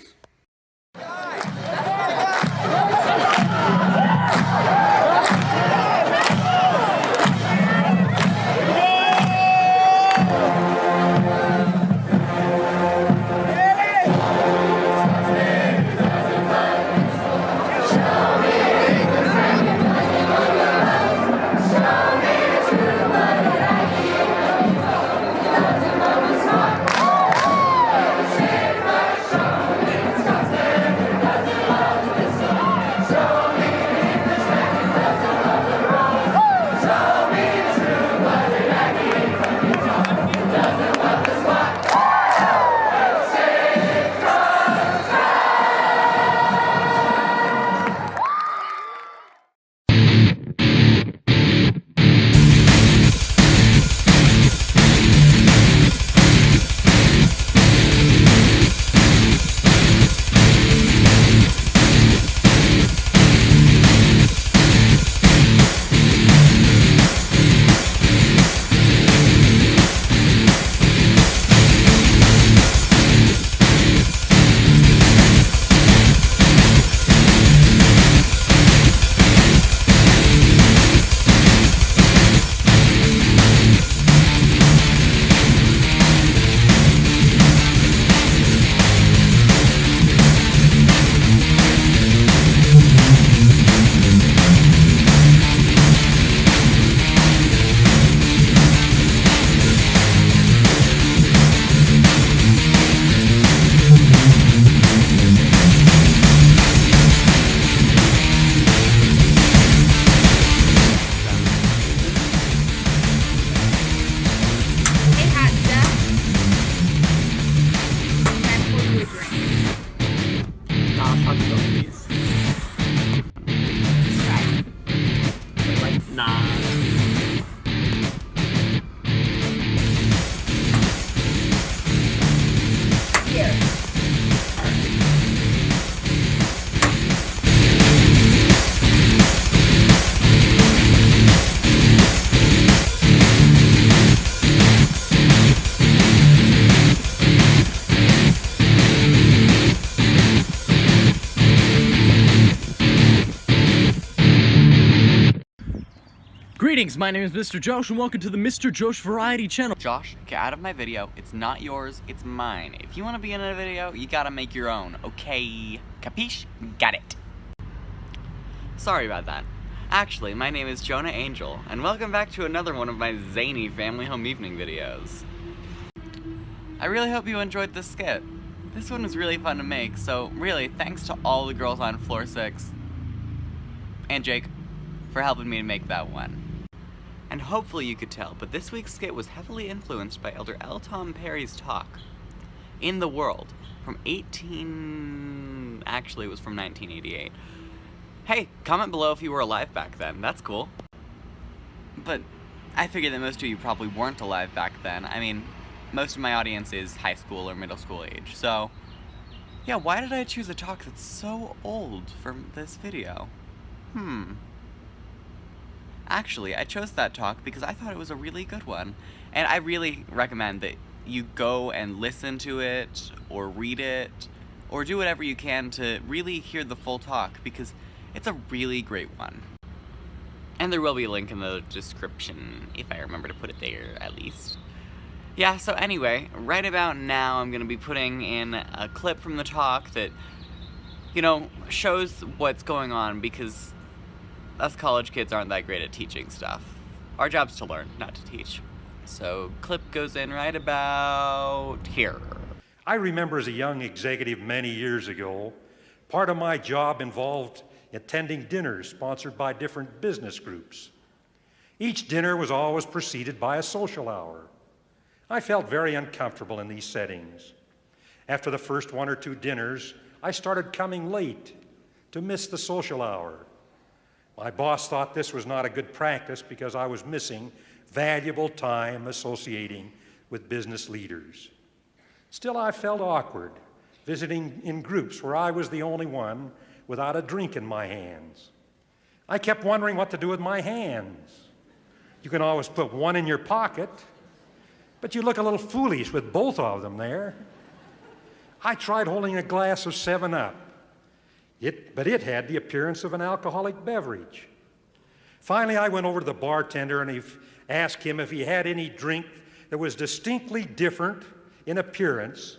Greetings, my name is Mr. Josh, and welcome to the Mr. Josh Variety Channel. Josh, get out of my video. It's not yours, it's mine. If you want to be in a video, you gotta make your own, okay? Capiche? Got it. Sorry about that. Actually, my name is Jonah Angell, and welcome back to another one of my zany family home evening videos. I really hope you enjoyed this skit. This one was really fun to make, so really, thanks to all the girls on floor 6, and Jake, for helping me to make that one. And hopefully you could tell, but this week's skit was heavily influenced by Elder L. Tom Perry's talk, In the World, from actually it was from 1988. Hey, comment below if you were alive back then, that's cool. But I figured that most of you probably weren't alive back then. I mean, most of my audience is high school or middle school age, so yeah, why did I choose a talk that's so old for this video? Actually, I chose that talk because I thought it was a really good one, and I really recommend that you go and listen to it, or read it, or do whatever you can to really hear the full talk, because it's a really great one. And there will be a link in the description, if I remember to put it there, at least. Yeah, so anyway, right about now I'm going to be putting in a clip from the talk that, you know, shows what's going on, because us college kids aren't that great at teaching stuff. Our job's to learn, not to teach. So, clip goes in right about here. I remember as a young executive many years ago, part of my job involved attending dinners sponsored by different business groups. Each dinner was always preceded by a social hour. I felt very uncomfortable in these settings. After the first 1 or 2 dinners, I started coming late to miss the social hour. My boss thought this was not a good practice because I was missing valuable time associating with business leaders. Still, I felt awkward visiting in groups where I was the only one without a drink in my hands. I kept wondering what to do with my hands. You can always put one in your pocket, but you look a little foolish with both of them there. I tried holding a glass of 7-Up. But it had the appearance of an alcoholic beverage. Finally, I went over to the bartender and asked him if he had any drink that was distinctly different in appearance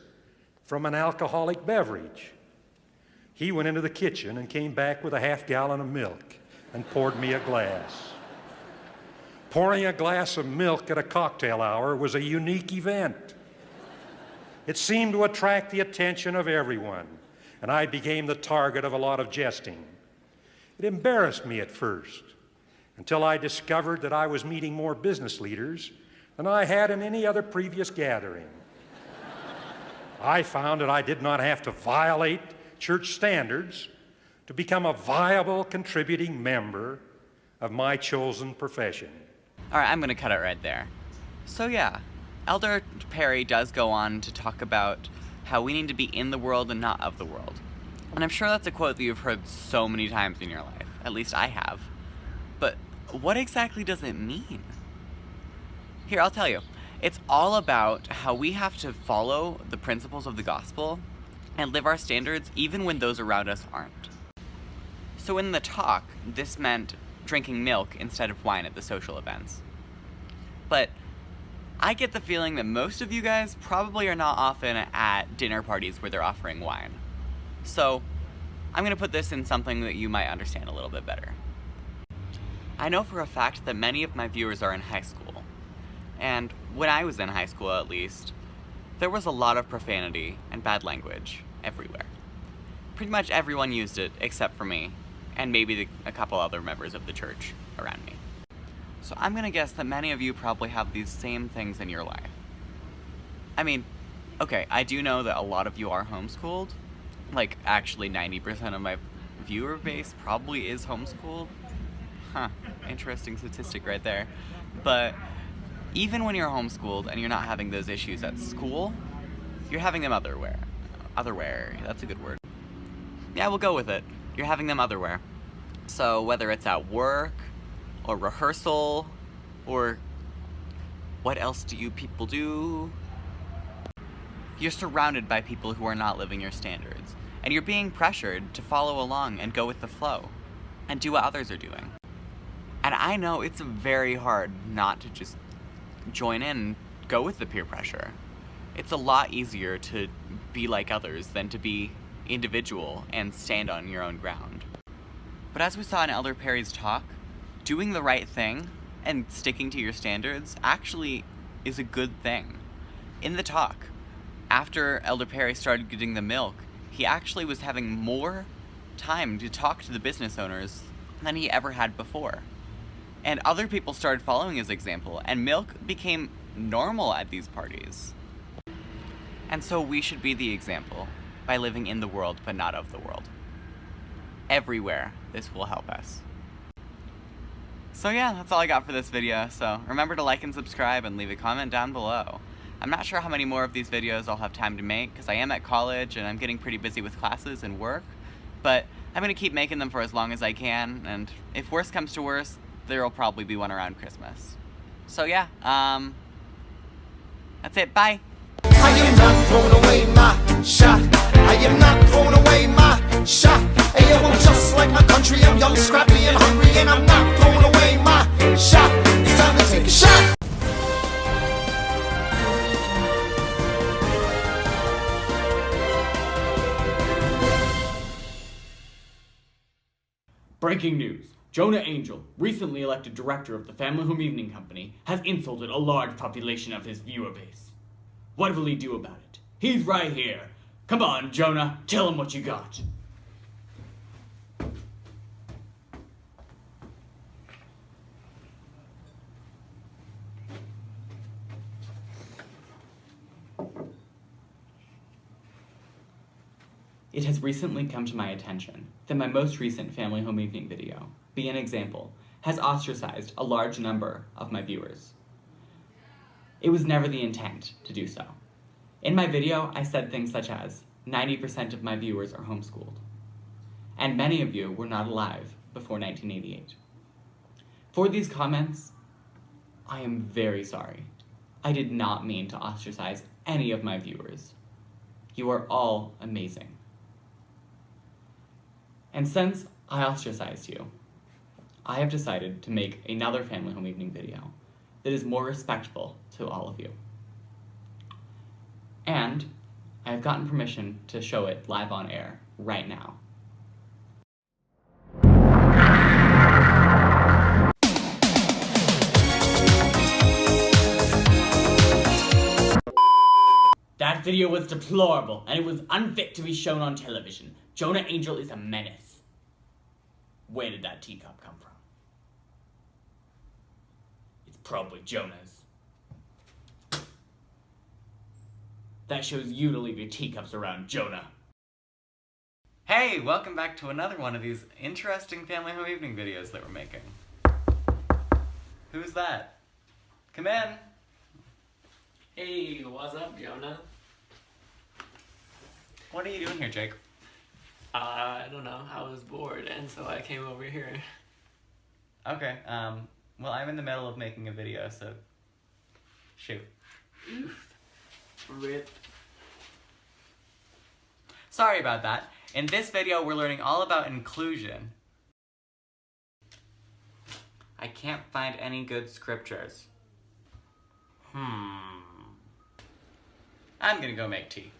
from an alcoholic beverage. He went into the kitchen and came back with a half-gallon of milk and poured me a glass. Pouring a glass of milk at a cocktail hour was a unique event. It seemed to attract the attention of everyone, and I became the target of a lot of jesting. It embarrassed me at first, until I discovered that I was meeting more business leaders than I had in any other previous gathering. I found that I did not have to violate church standards to become a viable contributing member of my chosen profession. Alright, I'm gonna cut it right there. So yeah, Elder Perry does go on to talk about how we need to be in the world and not of the world. And I'm sure that's a quote that you've heard so many times in your life. At least I have. But what exactly does it mean? Here, I'll tell you. It's all about how we have to follow the principles of the gospel and live our standards even when those around us aren't. So in the talk, this meant drinking milk instead of wine at the social events. But I get the feeling that most of you guys probably are not often at dinner parties where they're offering wine. So, I'm going to put this in something that you might understand a little bit better. I know for a fact that many of my viewers are in high school. And when I was in high school, at least, there was a lot of profanity and bad language everywhere. Pretty much everyone used it except for me, and maybe a couple other members of the church around me. So I'm gonna guess that many of you probably have these same things in your life. I mean, okay, I do know that a lot of you are homeschooled. Like, actually 90% of my viewer base probably is homeschooled. Huh, interesting statistic right there. But even when you're homeschooled and you're not having those issues at school, you're having them otherwhere. Otherwhere, that's a good word. Yeah, we'll go with it. You're having them otherwhere. So whether it's at work, or rehearsal, or what else do you people do? You're surrounded by people who are not living your standards, and you're being pressured to follow along and go with the flow, and do what others are doing. And I know it's very hard not to just join in and go with the peer pressure. It's a lot easier to be like others than to be individual and stand on your own ground. But as we saw in Elder Perry's talk, doing the right thing and sticking to your standards actually is a good thing. In the talk, after Elder Perry started getting the milk, he actually was having more time to talk to the business owners than he ever had before. And other people started following his example, and milk became normal at these parties. And so we should be the example by living in the world but not of the world. Everywhere, this will help us. So yeah, that's all I got for this video, so remember to like and subscribe and leave a comment down below. I'm not sure how many more of these videos I'll have time to make, because I am at college and I'm getting pretty busy with classes and work, but I'm going to keep making them for as long as I can, and if worse comes to worse, there will probably be one around Christmas. So yeah, that's it, bye! I am not throwing away my shot. I am not throwing away my shot. Hey, yo, I'm just like my country. I'm young, scrappy, and hungry, and I'm not throwing away my shot. It's time to take a shot. Breaking news. Jonah Angell, recently elected director of the Family Home Evening Company, has insulted a large population of his viewer base. What will he do about it? He's right here. Come on, Jonah, tell him what you got. It has recently come to my attention that my most recent Family Home Evening video, Be an Example, has ostracized a large number of my viewers. It was never the intent to do so. In my video, I said things such as, 90% of my viewers are homeschooled, and many of you were not alive before 1988. For these comments, I am very sorry. I did not mean to ostracize any of my viewers. You are all amazing. And since I ostracized you, I have decided to make another Family Home Evening video that is more respectful to all of you. And I have gotten permission to show it live on air right now. That video was deplorable, and it was unfit to be shown on television. Jonah Angell is a menace. Where did that teacup come from? It's probably Jonah's. That shows you to leave your teacups around, Jonah. Hey, welcome back to another one of these interesting Family Home Evening videos that we're making. Who's that? Come in. Hey, what's up, Jonah? What are you doing here, Jake? I don't know. I was bored, and so I came over here. Okay, well, I'm in the middle of making a video, so shoot. Oof. Rip. Sorry about that. In this video, we're learning all about inclusion. I can't find any good scriptures. I'm gonna go make tea.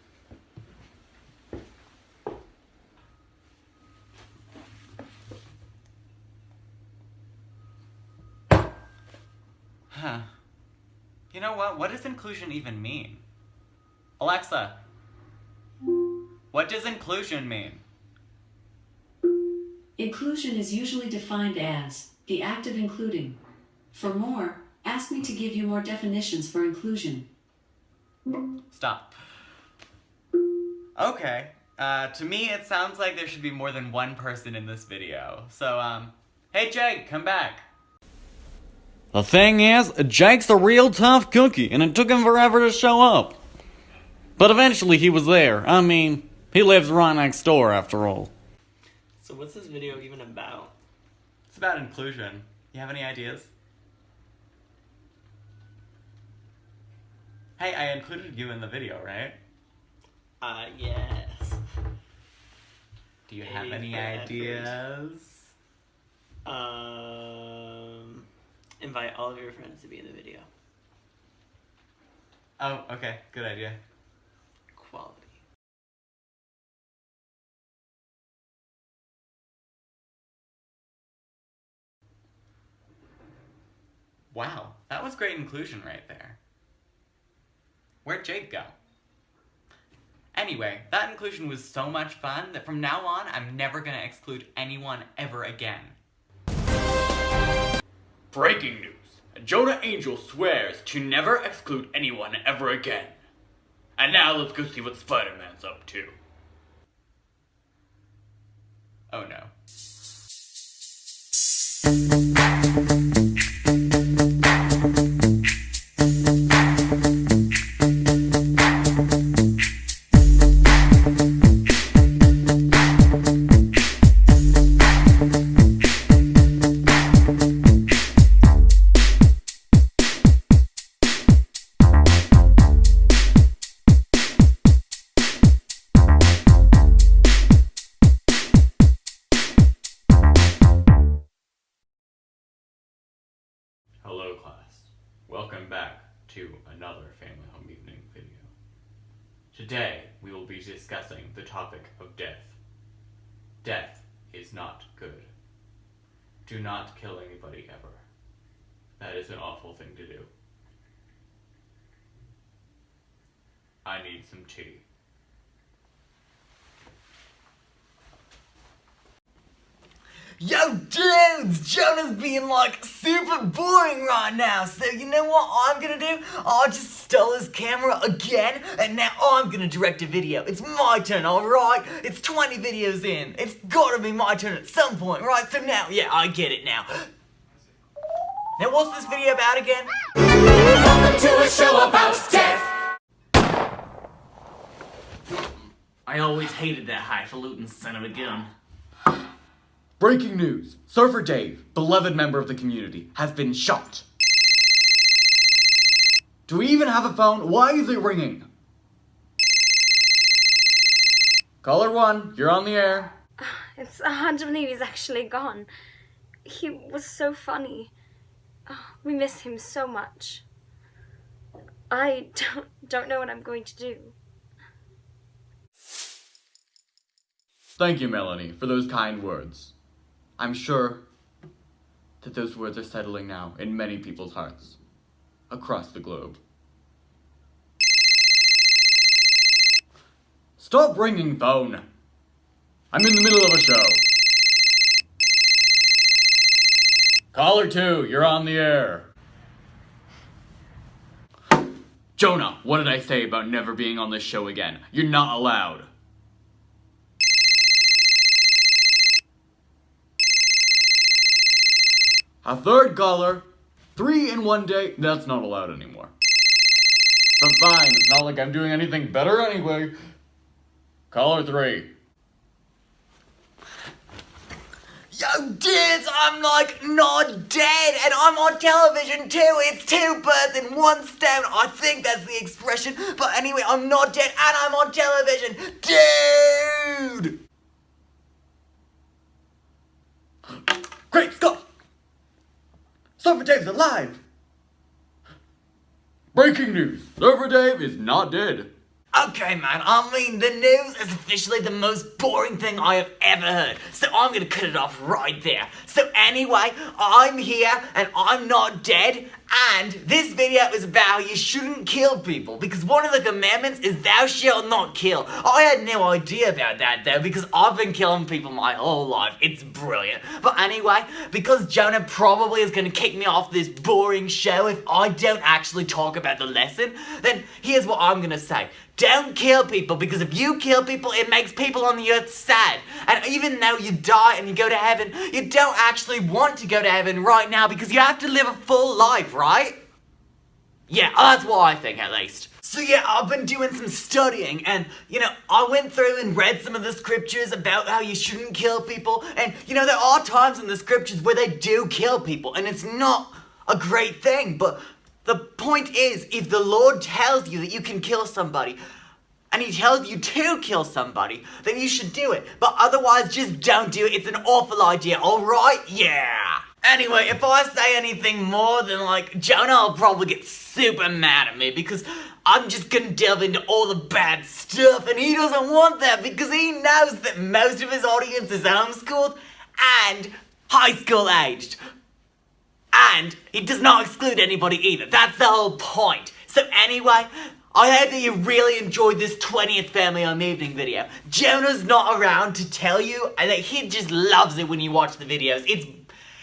Huh. You know what? What does inclusion even mean? Alexa, what does inclusion mean? Inclusion is usually defined as the act of including. For more, ask me to give you more definitions for inclusion. Stop. Okay. To me, it sounds like there should be more than one person in this video. So, hey Jake, come back. The thing is, Jake's a real tough cookie, and it took him forever to show up. But eventually he was there. I mean, he lives right next door after all. So what's this video even about? It's about inclusion. You have any ideas? Hey, I included you in the video, right? Yes. Do you have any ideas? invite all of your friends to be in the video. Oh, okay. Good idea. Quality. Wow, that was great inclusion right there. Where'd Jake go? Anyway, that inclusion was so much fun that from now on, I'm never gonna exclude anyone ever again. Breaking news. Jonah Angell swears to never exclude anyone ever again. And now let's go see what Spider-Man's up to. Oh no. Hello class, welcome back to another Family Home Evening video. Today we will be discussing the topic of death. Death is not good. Do not kill anybody ever. That is an awful thing to do. I need some tea. Yo, dudes! Jonah's being like super boring right now, so you know what I'm gonna do? I just stole his camera again, and now I'm gonna direct a video. It's my turn, alright? It's 20 videos in. It's gotta be my turn at some point, right? So now, yeah, I get it now. Now, what's this video about again? Welcome to a show about death. I always hated that highfalutin son of a gun. Breaking news. Surfer Dave, beloved member of the community, has been shot. Do we even have a phone? Why is it ringing? Caller 1, you're on the air. It's hard to believe he's actually gone. He was so funny. We miss him so much. I don't know what I'm going to do. Thank you, Melanie, for those kind words. I'm sure that those words are settling now in many people's hearts across the globe. Stop ringing, phone. I'm in the middle of a show. Caller 2, you're on the air. Jonah, what did I say about never being on this show again? You're not allowed. A third caller, 3 in one day, that's not allowed anymore. But fine, it's not like I'm doing anything better anyway. Caller 3. Yo, dudes, I'm like not dead, and I'm on television too. It's 2 birds in 1 stone. I think that's the expression. But anyway, I'm not dead, and I'm on television. Dude! Great Scott! Surfer Dave's alive! Breaking news! Surfer Dave is not dead. Okay, man, I mean, the news is officially the most boring thing I have ever heard, so I'm gonna cut it off right there. So anyway, I'm here, and I'm not dead, and this video is about how you shouldn't kill people, because one of the commandments is thou shalt not kill. I had no idea about that, though, because I've been killing people my whole life. It's brilliant. But anyway, because Jonah probably is gonna kick me off this boring show if I don't actually talk about the lesson, then here's what I'm gonna say. Don't kill people, because if you kill people, it makes people on the earth sad. And even though you die and you go to heaven, you don't actually want to go to heaven right now because you have to live a full life, right? Yeah, that's what I think, at least. So yeah, I've been doing some studying, and, you know, I went through and read some of the scriptures about how you shouldn't kill people, and, you know, there are times in the scriptures where they do kill people, and it's not a great thing, but the point is, if the Lord tells you that you can kill somebody, and he tells you to kill somebody, then you should do it. But otherwise, just don't do it. It's an awful idea, alright? Yeah! Anyway, if I say anything more, then Jonah will probably get super mad at me because I'm just gonna delve into all the bad stuff, and he doesn't want that because he knows that most of his audience is homeschooled and high school aged. And he does not exclude anybody either. That's the whole point. So anyway, I hope that you really enjoyed this 20th Family Home Evening video. Jonah's not around to tell you, and that he just loves it when you watch the videos.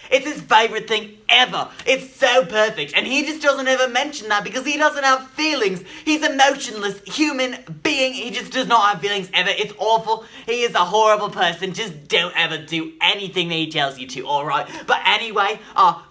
It's his favorite thing ever. It's so perfect. And he just doesn't ever mention that because he doesn't have feelings. He's a emotionless human being. He just does not have feelings ever. It's awful. He is a horrible person. Just don't ever do anything that he tells you to, alright? But anyway,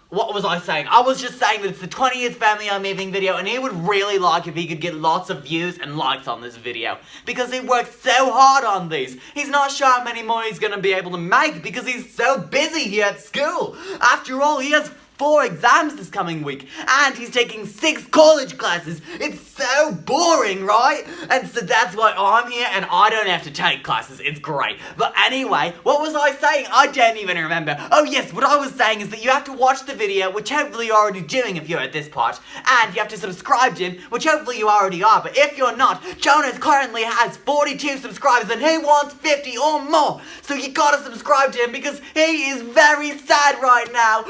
what was I saying? I was just saying that it's the 20th Family Home Evening video, and he would really like if he could get lots of views and likes on this video, because he worked so hard on these. He's not sure how many more he's gonna be able to make because he's so busy here at school. After all, he has 4 exams this coming week, and he's taking 6 college classes. It's so boring, right? And so that's why I'm here, and I don't have to take classes. It's great. But anyway, what was I saying? I don't even remember. Oh yes, what I was saying is that you have to watch the video, which hopefully you're already doing if you're at this part, and you have to subscribe to him, which hopefully you already are. But if you're not, Jonas currently has 42 subscribers, and he wants 50 or more. So you gotta subscribe to him because he is very sad right now.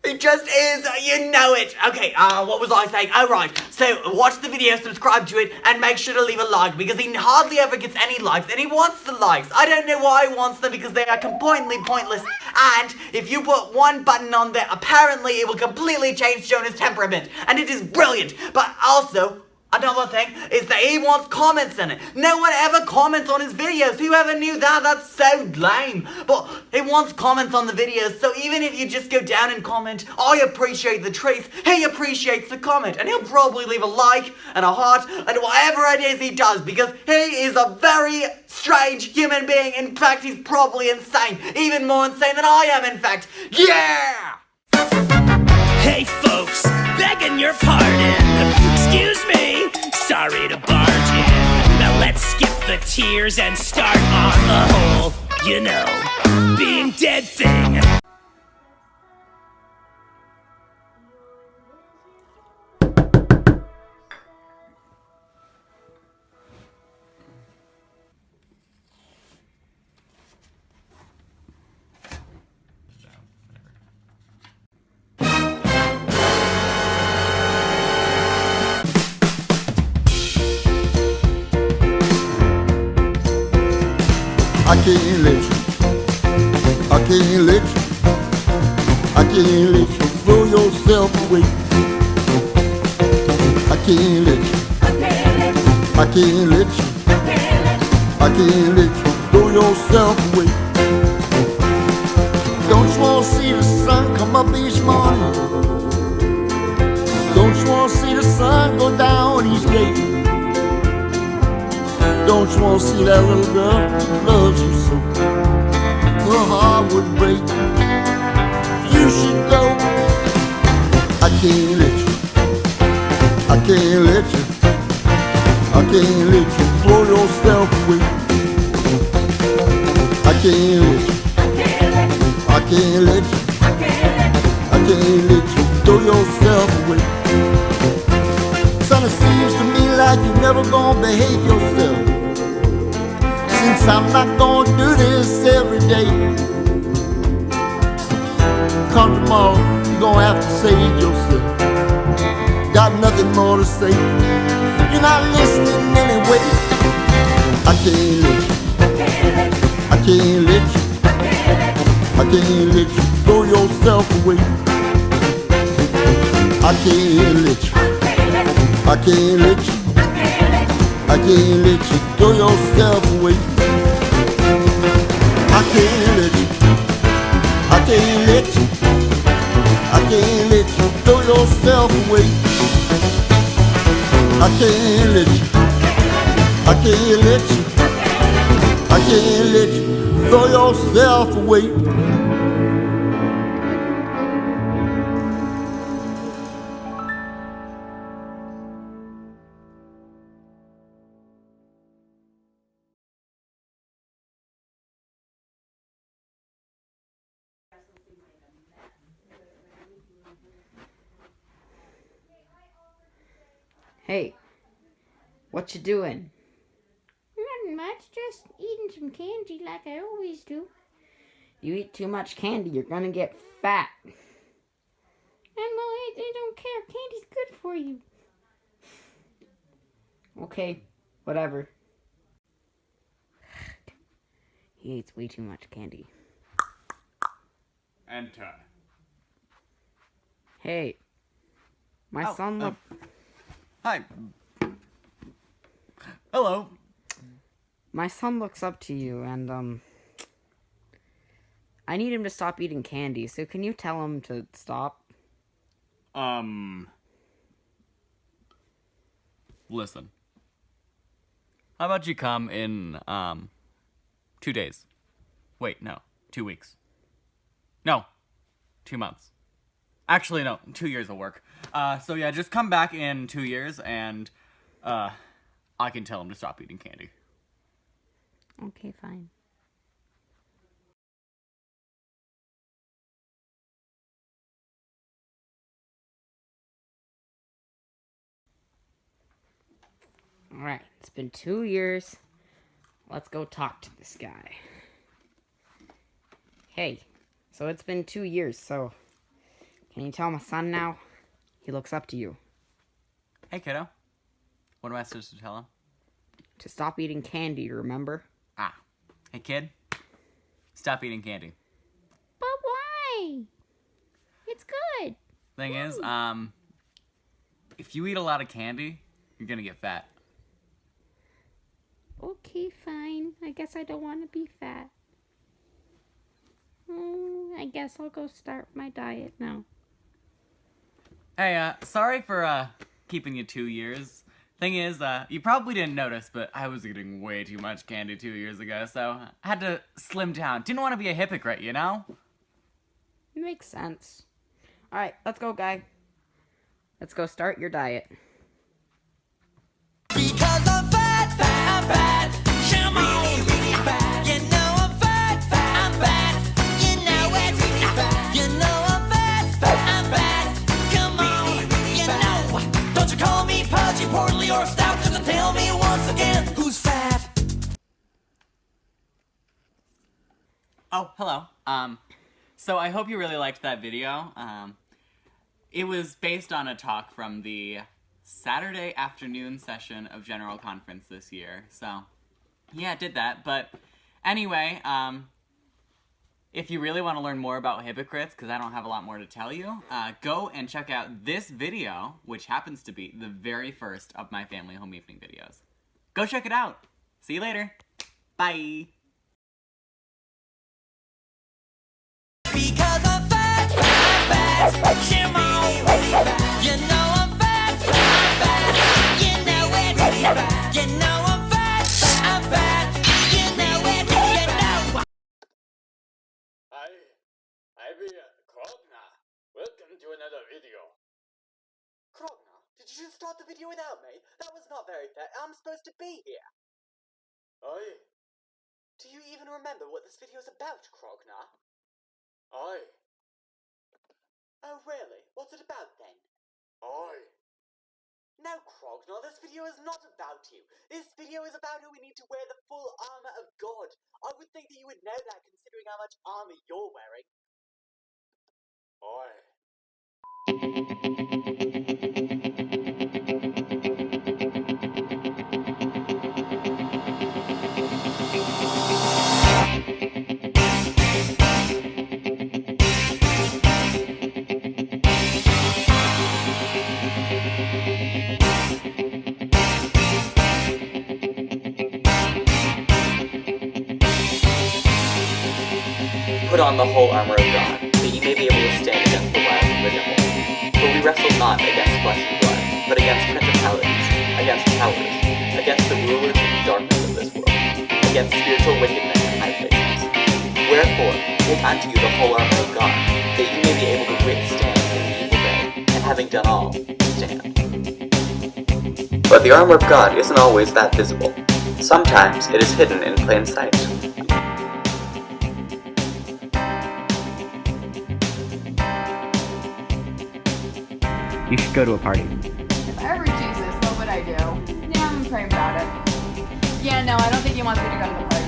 It just is, you know it. Okay, what was I saying? Oh, right. So, watch the video, subscribe to it, and make sure to leave a like, because he hardly ever gets any likes, and he wants the likes. I don't know why he wants them, because they are completely pointless, and if you put one button on there, apparently it will completely change Jonah's temperament, and it is brilliant. But also, another thing is that he wants comments in it. No one ever comments on his videos. Whoever knew that? That's so lame. But he wants comments on the videos, so even if you just go down and comment, I appreciate the truth, he appreciates the comment, and he'll probably leave a like and a heart and whatever it is he does, because he is a very strange human being. In fact, he's probably insane. Even more insane than I am, in fact. Yeah! Hey folks, begging your pardon. Excuse me, sorry to barge in. Now let's skip the tears and start on the whole, being dead thing. I can't let you, I can't let you, I can't let you throw yourself away. I can't let you, I can't let you, I can't let you throw yourself away. Don't you want to see the sun come up each morning? Don't you want to see the sun go down each day? Don't you want to see that little girl who loves you so? Her heart would break. You should go. I can't let you, I can't let you, I can't let you throw yourself away. I can't let you, I can't let you, I can't let you throw yourself away. Son, it seems to me like you never gonna behave yourself. Since I'm not gonna do this every day, come tomorrow, you're gonna have to save yourself. Got nothing more to say, you're not listening anyway. I can't let you, I can't let you, I can't let you throw yourself away. I can't let you, I can't let you, I can't let you throw yourself away. I can't let you, I can't let you, I can't let you throw yourself away. I can't let you, I can't let you, I can't let you throw yourself away. Hey, what you doing? Nothing much, just eating some candy like I always do. You eat too much candy, you're gonna get fat. And well, I don't care. Candy's good for you. Okay, whatever. He eats way too much candy. Enter. Hey, my son look. Hi. Hello. My son looks up to you, and I need him to stop eating candy. So can you tell him to stop? Listen. How about you come in, 2 days? Wait, no. 2 weeks. No. 2 months. Actually, no. 2 years will work. So yeah, just come back in 2 years and, I can tell him to stop eating candy. Okay, fine. Alright, it's been 2 years. Let's go talk to this guy. Hey, so it's been 2 years, so can you tell my son now? He looks up to you. Hey, kiddo. What am I supposed to tell him? To stop eating candy, remember? Hey, kid. Stop eating candy. But why? It's good. Thing is, if you eat a lot of candy, you're gonna get fat. Okay, fine. I guess I don't want to be fat. I guess I'll go start my diet now. Hey, sorry for, keeping you 2 years. Thing is, you probably didn't notice, but I was eating way too much candy 2 years ago, so I had to slim down. Didn't want to be a hypocrite, you know? Makes sense. Alright, let's go, guy. Let's go start your diet. Because I'm fat, fat, I'm fat. Come on, really fat. You know I'm fat, fat, I'm fat. You know it's really fat. You know I'm fat, fat, I'm fat. Come on, you know. Don't you call me pudgy, portly, or stout, just to tell me once again who's fat. Oh, hello. So I hope you really liked that video. It was based on a talk from the Saturday afternoon session of General Conference this year. So, yeah, I did that. But anyway, if you really want to learn more about hypocrites, because I don't have a lot more to tell you, go and check out this video, which happens to be the very first of my family home evening videos. Go check it out. See you later. Bye. Because I'm fat, fat, fat. Come on, really fat. You know I'm fat, fat, fat. You know it's really fat. You know I'm fat, fat, I'm fat. You know it, you know. I'm Krogna. Welcome to another video. Krogna, did you just start the video without me? That was not very fair. I'm supposed to be here. Aye. Do you even remember what this video is about, Krogna? Aye. Oh, really? What's it about, then? Aye. No, Krogna, this video is not about you. This video is about how we need to wear the full armor of God. I would think that you would know that, considering how much armor you're wearing. Aye. Put on the whole armor of God, that ye may be able to stand against the wiles of the devil. For we wrestle not against flesh and blood, but against principalities, against powers, against the rulers of the darkness of this world, against spiritual wickedness in high places. Wherefore, take unto you the whole armor of God, that ye may be able to withstand in the evil day, and having done all, stand. But the armor of God isn't always that visible. Sometimes it is hidden in plain sight. You should go to a party. If I ever choose this, what would praying about it. Yeah, no, I don't think he wants me to go to the party.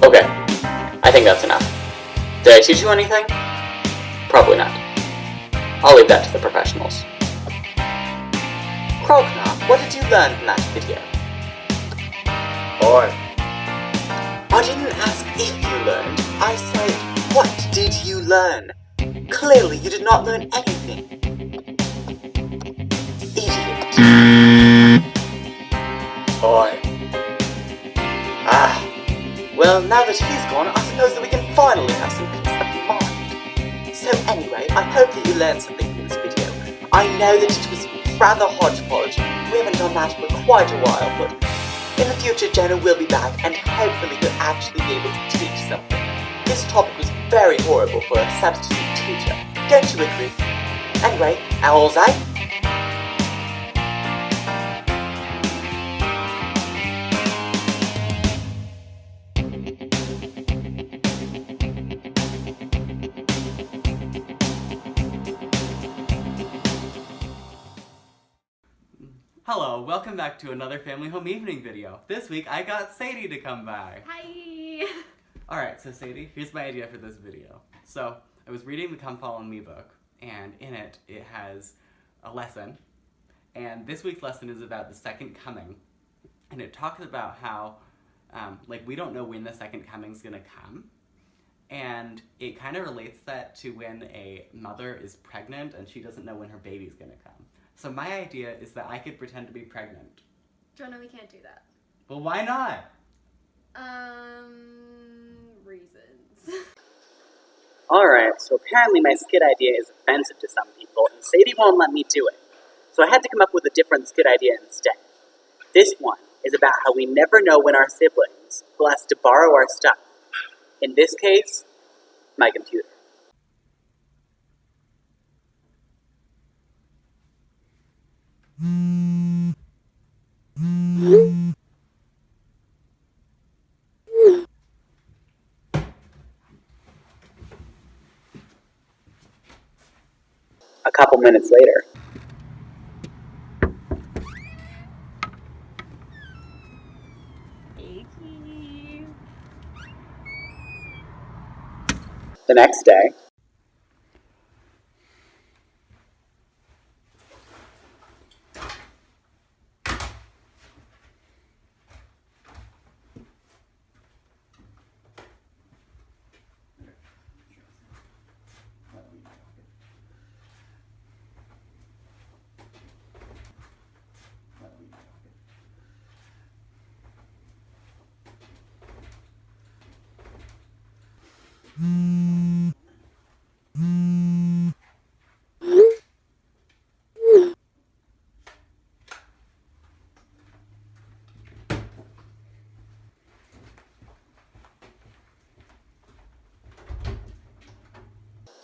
Okay, I think that's enough. Did I teach you anything? Probably not. I'll leave that to the professionals. Krognar, what did you learn from that video? Boy. I didn't ask if you learned, I said, what did you learn? Clearly you did not learn anything. Idiot. Boy. Well, now that he's gone, I suppose that we can finally have some peace of mind. So anyway, I hope that you learned something from this video. I know that it was rather hodgepodge. We haven't done that for quite a while, but in the future Jonah will be back and hopefully he'll actually be able to teach something. This topic was very horrible for a substitute teacher. Don't you agree? Anyway, owls, eh? Hello, welcome back to another Family Home Evening video. This week I got Sadie to come by. Hi! Alright, so Sadie, here's my idea for this video. So, I was reading the Come Follow Me book, and in it, it has a lesson. And this week's lesson is about the second coming. And it talks about how, we don't know when the second coming's gonna come. And it kind of relates that to when a mother is pregnant and she doesn't know when her baby's gonna come. So my idea is that I could pretend to be pregnant. Jonah, we can't do that. Well, why not? Reasons. Alright, so apparently my skit idea is offensive to some people, and Sadie won't let me do it. So I had to come up with a different skit idea instead. This one is about how we never know when our siblings will ask to borrow our stuff. In this case, my computer. A couple minutes later. The next day.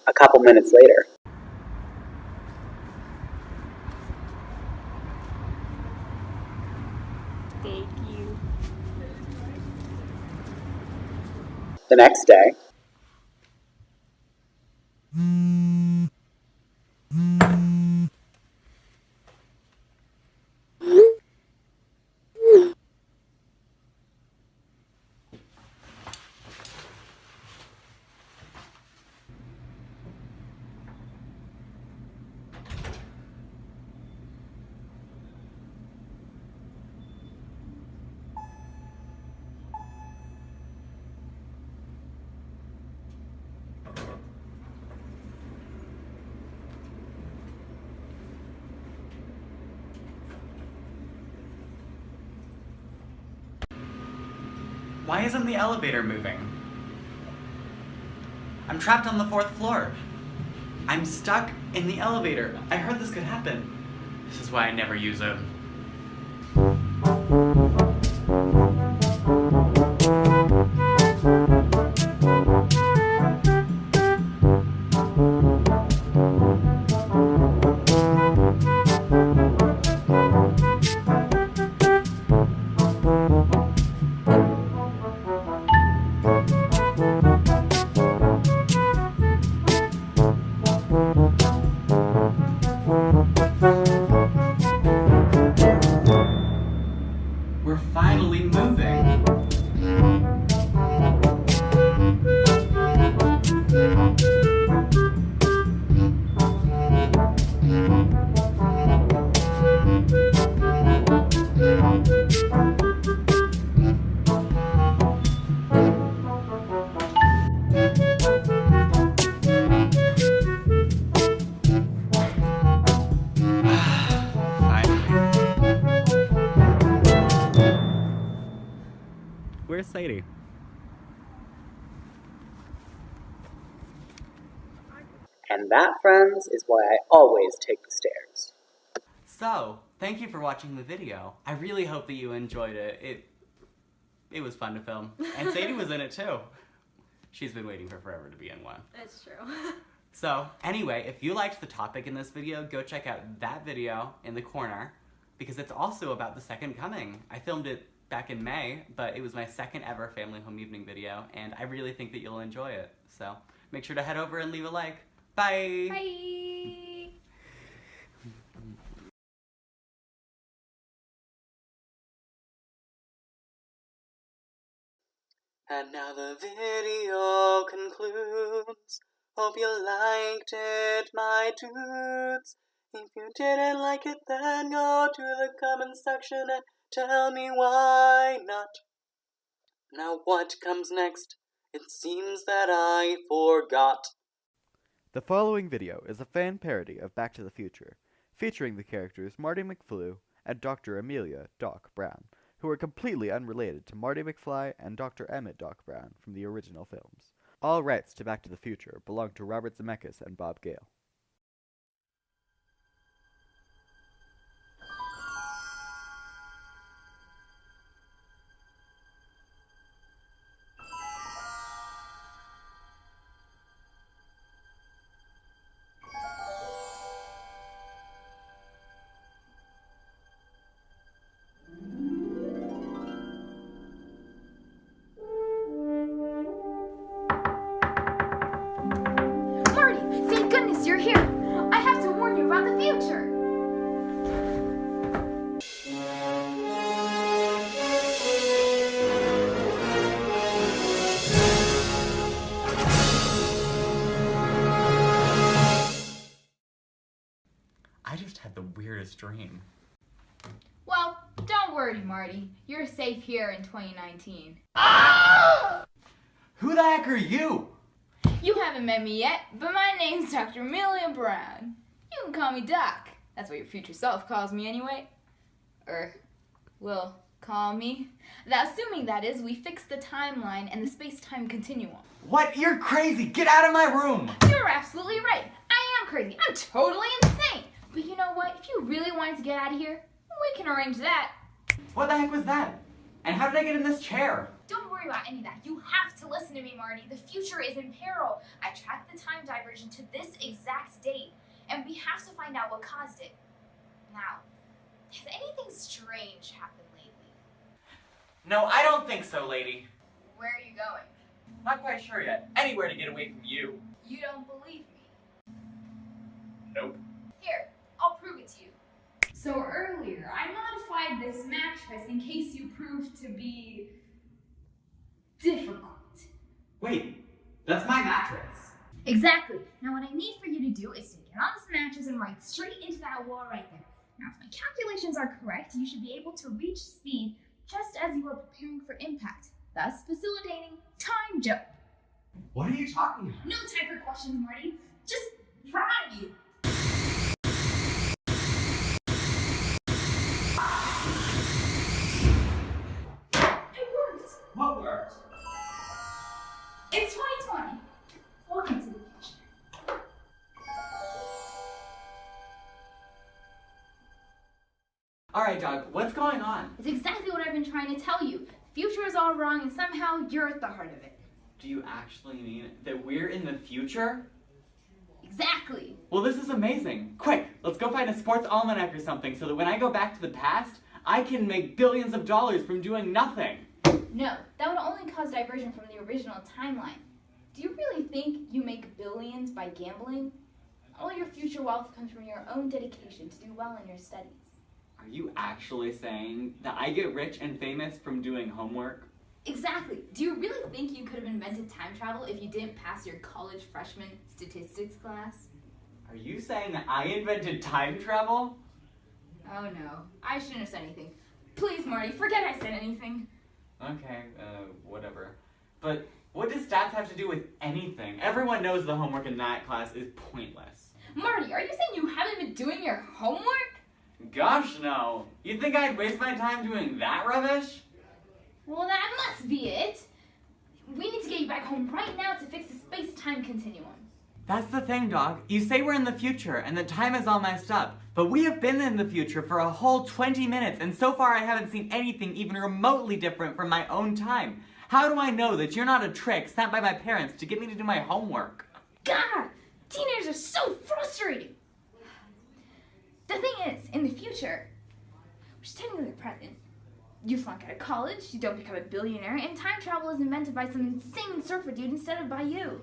A couple minutes later. Thank you. The next day. Why isn't the elevator moving? I'm trapped on the 4th floor. I'm stuck in the elevator. I heard this could happen. This is why I never use them. Miss Sadie. And that, friends, is why I always take the stairs. So, thank you for watching the video. I really hope that you enjoyed it. It was fun to film. And Sadie was in it too. She's been waiting for forever to be in one. That's true. So, anyway, if you liked the topic in this video, go check out that video in the corner, because it's also about the second coming. I filmed it back in May, but it was my second ever family home evening video, and I really think that you'll enjoy it. So, make sure to head over and leave a like. Bye! Bye! And now the video concludes. Hope you liked it, my dudes. If you didn't like it, then go to the comment section and tell me why not. Now what comes next? It seems that I forgot. The following video is a fan parody of Back to the Future, featuring the characters Marty McFly and Dr. Amelia Doc Brown, who are completely unrelated to Marty McFly and Dr. Emmett Doc Brown from the original films. All rights to Back to the Future belong to Robert Zemeckis and Bob Gale. Marty, thank goodness you're here. I have to warn you about the future. I just had the weirdest dream. Well, don't worry, Marty. You're safe here in 2019. Who the heck are you? You haven't met me yet, but my name's Dr. Amelia Brown. You can call me Doc. That's what your future self calls me anyway. Or, will call me. That assuming, that is, we fix the timeline and the space-time continuum. What? You're crazy! Get out of my room! You're absolutely right. I am crazy. I'm totally insane. But you know what? If you really wanted to get out of here, we can arrange that. What the heck was that? And how did I get in this chair? Don't worry about any of that. You have to listen to me, Marty. The future is in peril. I tracked the time diversion to this exact date, and we have to find out what caused it. Now, has anything strange happened lately? No, I don't think so, lady. Where are you going? Not quite sure yet. Anywhere to get away from you. You don't believe me. Nope. Here, I'll prove it to you. So earlier, I modified this mattress in case you proved to be difficult. Wait, that's my mattress. Exactly. Now what I need for you to do is to get on this mattress and ride straight into that wall right there. Now if my calculations are correct, you should be able to reach speed just as you are preparing for impact, thus facilitating time jump. What are you talking about? No time for questions, Marty. Just ride. It worked. What worked? It's 2020. Welcome to the future. Alright, Doug, what's going on? It's exactly what I've been trying to tell you. The future is all wrong and somehow you're at the heart of it. Do you actually mean that we're in the future? Exactly. Well, this is amazing. Quick, let's go find a sports almanac or something so that when I go back to the past, I can make billions of dollars from doing nothing. No, that would only cause diversion from the original timeline. Do you really think you make billions by gambling? All your future wealth comes from your own dedication to do well in your studies. Are you actually saying that I get rich and famous from doing homework? Exactly. Do you really think you could have invented time travel if you didn't pass your college freshman statistics class? Are you saying that I invented time travel? Oh no, I shouldn't have said anything. Please, Marty, forget I said anything. Okay, whatever. But what does stats have to do with anything? Everyone knows the homework in that class is pointless. Marty, are you saying you haven't been doing your homework? Gosh, no. You'd think I'd waste my time doing that rubbish? Well, that must be it. We need to get you back home right now to fix the space-time continuum. That's the thing, Doc. You say we're in the future and the time is all messed up, but we have been in the future for a whole 20 minutes, and so far I haven't seen anything even remotely different from my own time. How do I know that you're not a trick sent by my parents to get me to do my homework? God, teenagers are so frustrating. The thing is, in the future, which is technically the present, you flunk out of college, you don't become a billionaire, and time travel is invented by some insane surfer dude instead of by you.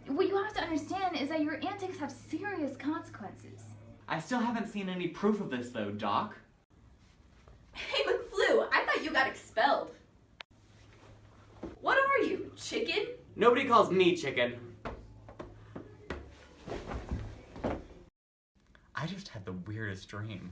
What you have to understand is that your antics have serious consequences. I still haven't seen any proof of this though, Doc. Hey, McFlu, I thought you got expelled. What are you, chicken? Nobody calls me chicken. I just had the weirdest dream.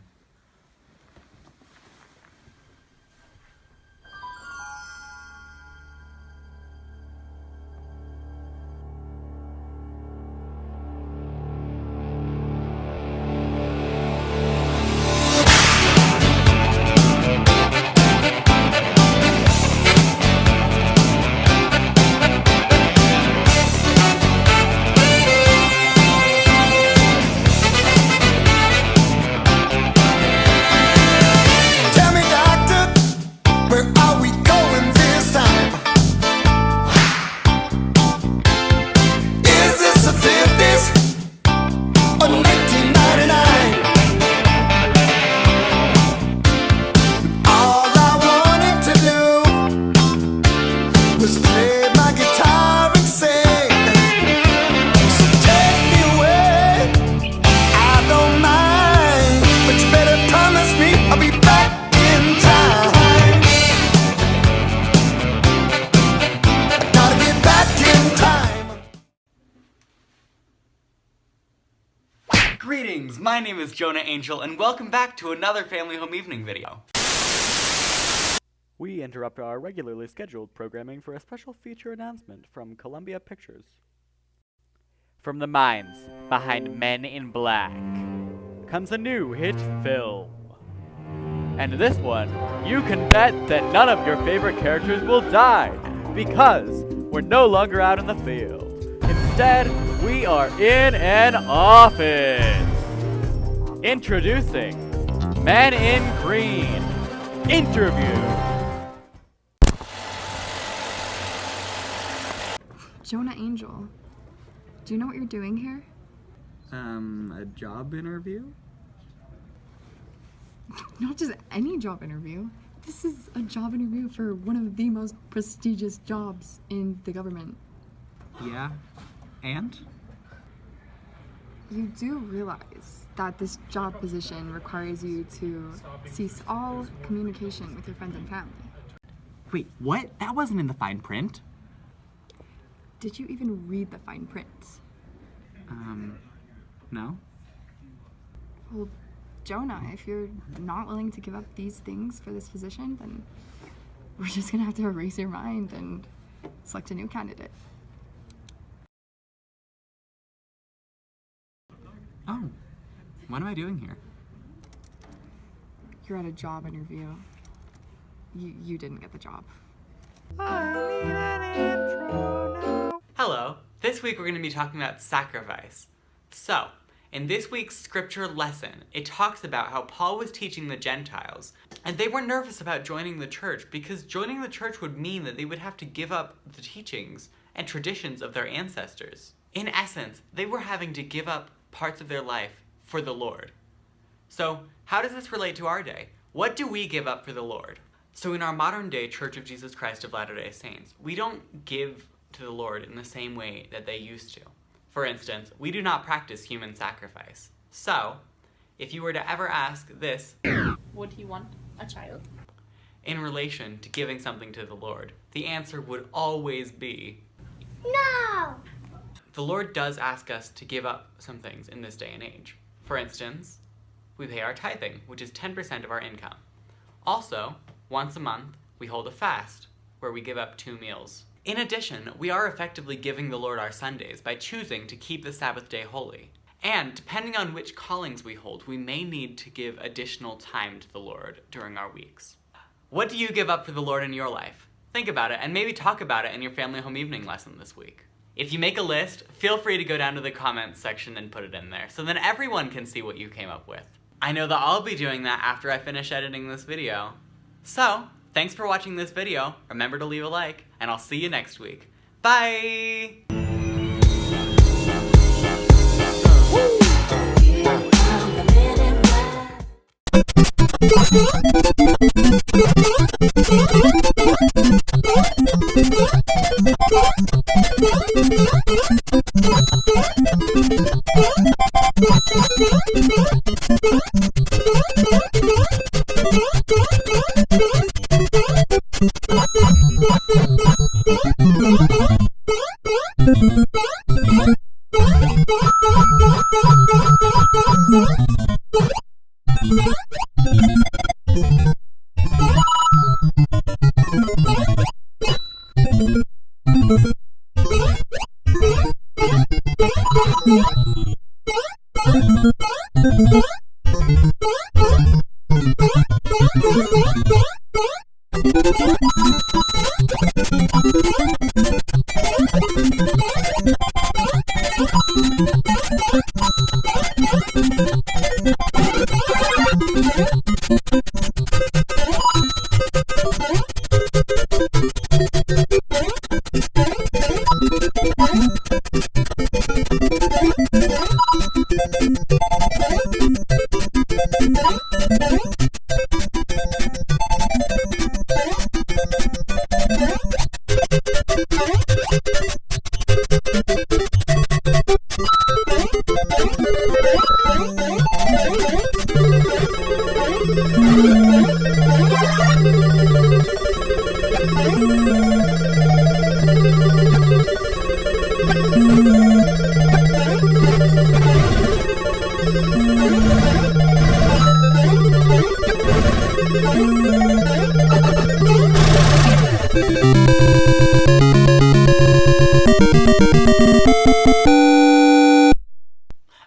Greetings, my name is Jonah Angell, and welcome back to another Family Home Evening video. We interrupt our regularly scheduled programming for a special feature announcement from Columbia Pictures. From the minds behind Men in Black comes a new hit film. And this one, you can bet that none of your favorite characters will die, because we're no longer out in the field. Instead, we are in an office. Introducing Men in Green. Interview. Jonah Angell, do you know what you're doing here? A job interview? Not just any job interview. This is a job interview for one of the most prestigious jobs in the government. Yeah. And? You do realize that this job position requires you to cease all communication with your friends and family. Wait, what? That wasn't in the fine print. Did you even read the fine print? No. Well, Jonah, if you're not willing to give up these things for this position, then we're just gonna have to erase your mind and select a new candidate. Oh, what am I doing here? You're at a job interview. You didn't get the job. Hello, this week we're going to be talking about sacrifice. So, in this week's scripture lesson, it talks about how Paul was teaching the Gentiles, and they were nervous about joining the church because joining the church would mean that they would have to give up the teachings and traditions of their ancestors. In essence, they were having to give up parts of their life for the Lord. So, how does this relate to our day? What do we give up for the Lord? So in our modern day Church of Jesus Christ of Latter-day Saints, we don't give to the Lord in the same way that they used to. For instance, we do not practice human sacrifice. So, if you were to ever ask this, would he want a child? In relation to giving something to the Lord, the answer would always be, No! The Lord does ask us to give up some things in this day and age. For instance, we pay our tithing, which is 10% of our income. Also, once a month, we hold a fast, where we give up 2 meals. In addition, we are effectively giving the Lord our Sundays by choosing to keep the Sabbath day holy. And depending on which callings we hold, we may need to give additional time to the Lord during our weeks. What do you give up for the Lord in your life? Think about it, and maybe talk about it in your family home evening lesson this week. If you make a list, feel free to go down to the comments section and put it in there, so then everyone can see what you came up with. I know that I'll be doing that after I finish editing this video. So, thanks for watching this video, remember to leave a like, and I'll see you next week. Bye!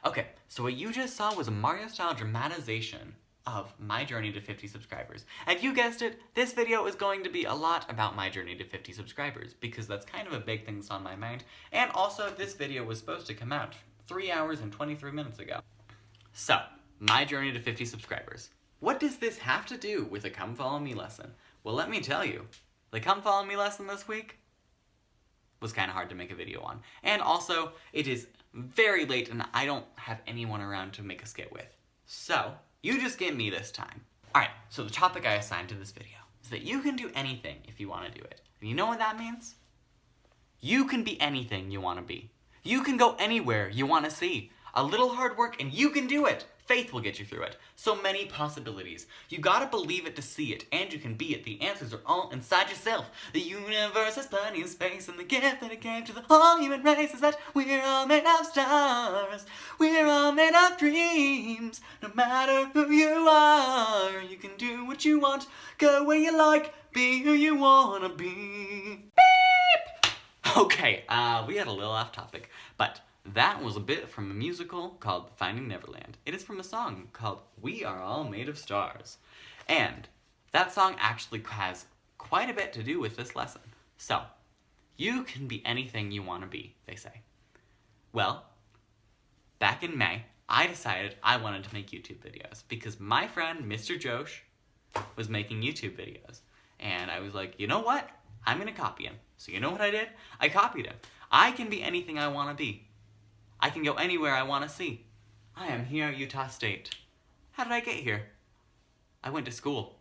Okay, so what you just saw was a Mario-style dramatization of my journey to 50 subscribers. And you guessed it, this video is going to be a lot about my journey to 50 subscribers, because that's kind of a big thing that's on my mind. And also, this video was supposed to come out 3 hours and 23 minutes ago. So, my journey to 50 subscribers. What does this have to do with a Come Follow Me lesson? Well, let me tell you, the Come Follow Me lesson this week was kind of hard to make a video on. And also, it is very late and I don't have anyone around to make a skit with. So, you just get me this time. Alright, so the topic I assigned to this video is that you can do anything if you want to do it. And you know what that means? You can be anything you want to be. You can go anywhere you want to see. A little hard work and you can do it. Faith will get you through it. So many possibilities. You gotta believe it to see it, and you can be it. The answers are all inside yourself. The universe has plenty of space, and the gift that it gave to the whole human race is that we're all made of stars. We're all made of dreams. No matter who you are, you can do what you want, go where you like, be who you wanna be. Beep! Okay, we had a little off topic, but that was a bit from a musical called Finding Neverland. It is from a song called We Are All Made of Stars. And that song actually has quite a bit to do with this lesson. So, you can be anything you want to be, they say. Well, back in May, I decided I wanted to make YouTube videos because my friend, Mr. Josh, was making YouTube videos. And I was like, you know what? I'm going to copy him. So you know what I did? I copied him. I can be anything I want to be. I can go anywhere I want to see. I am here at Utah State. How did I get here? I went to school.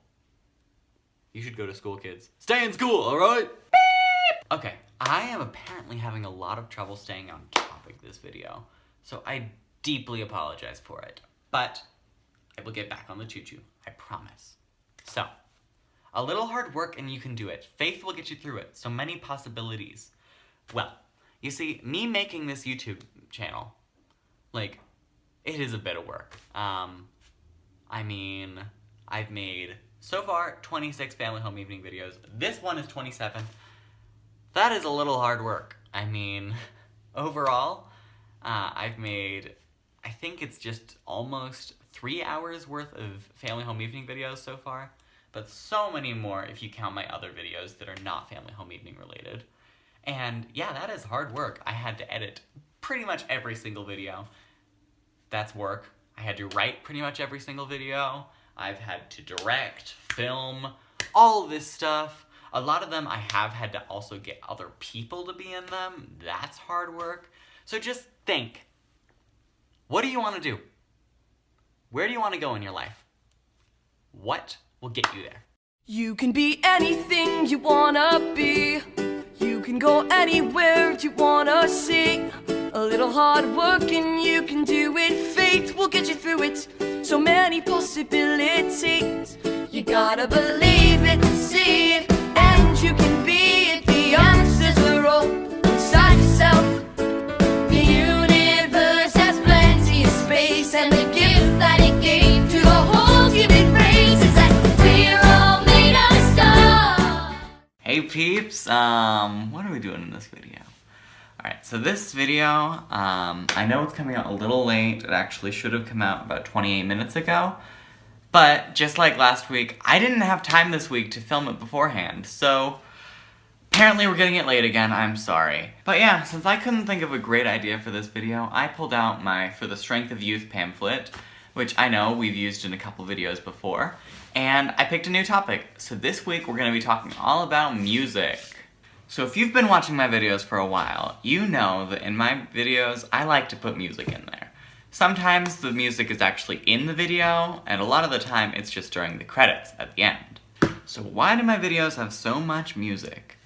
You should go to school, kids. Stay in school, alright? Beep! Okay, I am apparently having a lot of trouble staying on topic this video, so I deeply apologize for it. But I will get back on the choo-choo, I promise. So, a little hard work and you can do it. Faith will get you through it. So many possibilities. Well, you see, me making this YouTube channel, like, it is a bit of work. I mean, I've made, so far, 26 family home evening videos. This one is 27. That is a little hard work. I mean, overall, I've made, I think it's just almost 3 hours worth of family home evening videos so far. but so many more if you count my other videos that are not family home evening related. And yeah, that is hard work. I had to edit pretty much every single video. That's work. I had to write pretty much every single video. I've had to direct, film, all of this stuff. A lot of them I have had to also get other people to be in them. That's hard work. So just think, what do you want to do? Where do you want to go in your life? What will get you there? You can be anything you wanna be. You can go anywhere you wanna see. A little hard work and you can do it. Faith will get you through it. So many possibilities. You gotta believe it, see it, and you can be it. The answers are all inside yourself. The universe has plenty of space, and the gift that it gave to the whole human race is that we're all made of stars. Hey peeps, what are we doing in this video? Alright, so this video, I know it's coming out a little late. It actually should have come out about 28 minutes ago. But, just like last week, I didn't have time this week to film it beforehand, so apparently we're getting it late again, I'm sorry. But yeah, since I couldn't think of a great idea for this video, I pulled out my For the Strength of Youth pamphlet, which I know we've used in a couple videos before, and I picked a new topic. So this week we're going to be talking all about music. So if you've been watching my videos for a while, you know that in my videos I like to put music in there. Sometimes the music is actually in the video, and a lot of the time it's just during the credits at the end. So why do my videos have so much music?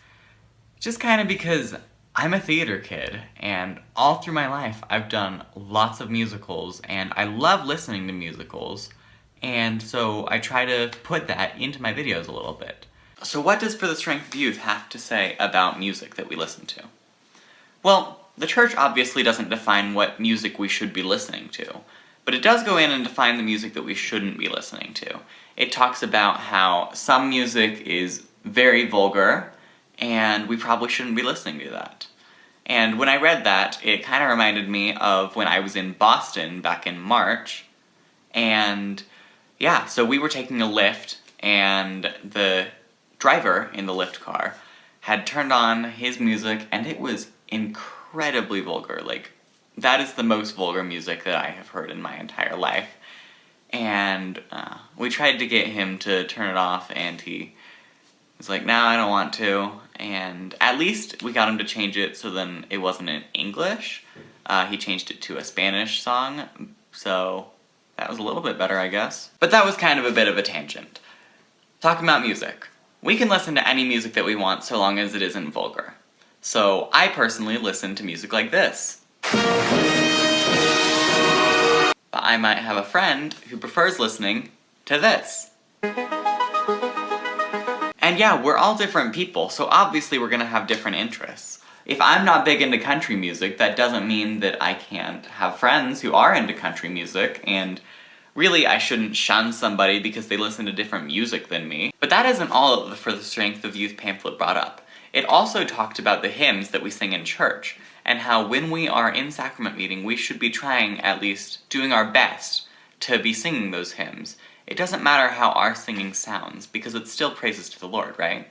Just kind of because I'm a theater kid, and all through my life I've done lots of musicals, and I love listening to musicals, and so I try to put that into my videos a little bit. So what does For the Strength of Youth have to say about music that we listen to? Well, the church obviously doesn't define what music we should be listening to, but it does go in and define the music that we shouldn't be listening to. It talks about how some music is very vulgar, and we probably shouldn't be listening to that. And when I read that, it kind of reminded me of when I was in Boston back in March, and yeah, so we were taking a lift, and the driver in the lift car had turned on his music, and it was incredibly vulgar. Like, that is the most vulgar music that I have heard in my entire life. And we tried to get him to turn it off, and he was like, no, I don't want to. And at least we got him to change it so then it wasn't in English. He changed it to a Spanish song, so that was a little bit better, I guess. But that was kind of a bit of a tangent. Talking about music. We can listen to any music that we want so long as it isn't vulgar. So I personally listen to music like this. But I might have a friend who prefers listening to this. And yeah, we're all different people, so obviously we're gonna have different interests. If I'm not big into country music, that doesn't mean that I can't have friends who are into country music, and really, I shouldn't shun somebody because they listen to different music than me. But that isn't all of the For the Strength of Youth pamphlet brought up. It also talked about the hymns that we sing in church, and how when we are in sacrament meeting, we should be trying, at least, doing our best to be singing those hymns. It doesn't matter how our singing sounds, because it's still praises to the Lord, right?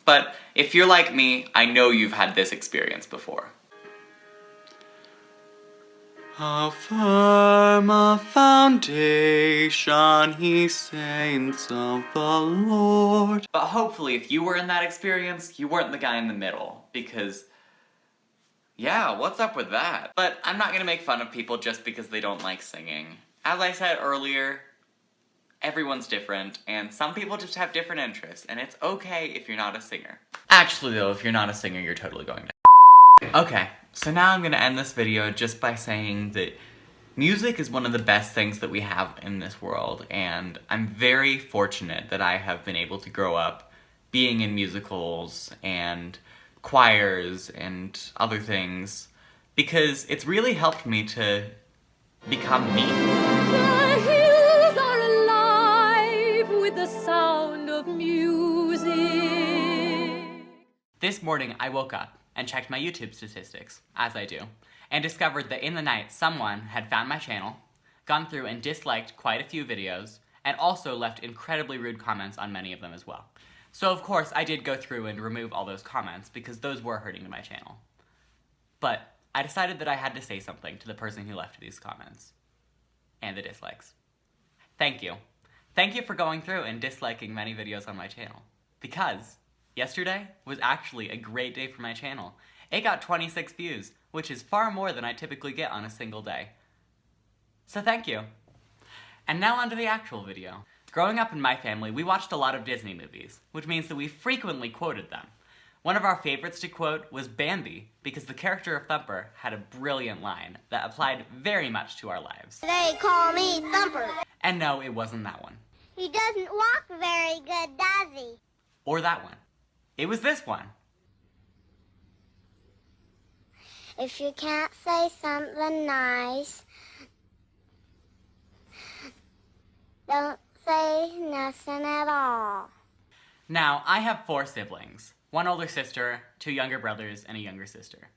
But if you're like me, I know you've had this experience before. How firm a foundation, ye saints of the Lord. But hopefully, if you were in that experience, you weren't the guy in the middle, because yeah, what's up with that? But I'm not gonna make fun of people just because they don't like singing. As I said earlier, everyone's different, and some people just have different interests, and it's okay if you're not a singer. Actually though, if you're not a singer, you're totally going to Okay, so now I'm gonna end this video just by saying that music is one of the best things that we have in this world, and I'm very fortunate that I have been able to grow up being in musicals and choirs and other things, because it's really helped me to become me. The hills are alive with the sound of music. This morning I woke up and checked my YouTube statistics, as I do, and discovered that in the night someone had found my channel, gone through and disliked quite a few videos, and also left incredibly rude comments on many of them as well. So of course I did go through and remove all those comments because those were hurting to my channel. But I decided that I had to say something to the person who left these comments. And the dislikes. Thank you. Thank you for going through and disliking many videos on my channel. Because yesterday was actually a great day for my channel. It got 26 views, which is far more than I typically get on a single day. So thank you. And now onto the actual video. Growing up in my family, we watched a lot of Disney movies, which means that we frequently quoted them. One of our favorites to quote was Bambi, because the character of Thumper had a brilliant line that applied very much to our lives. They call me Thumper. And no, it wasn't that one. He doesn't walk very good, does he? Or that one. It was this one. If you can't say something nice, don't say nothing at all. Now, I have 4 siblings. 1 older sister, 2 younger brothers, and a younger sister.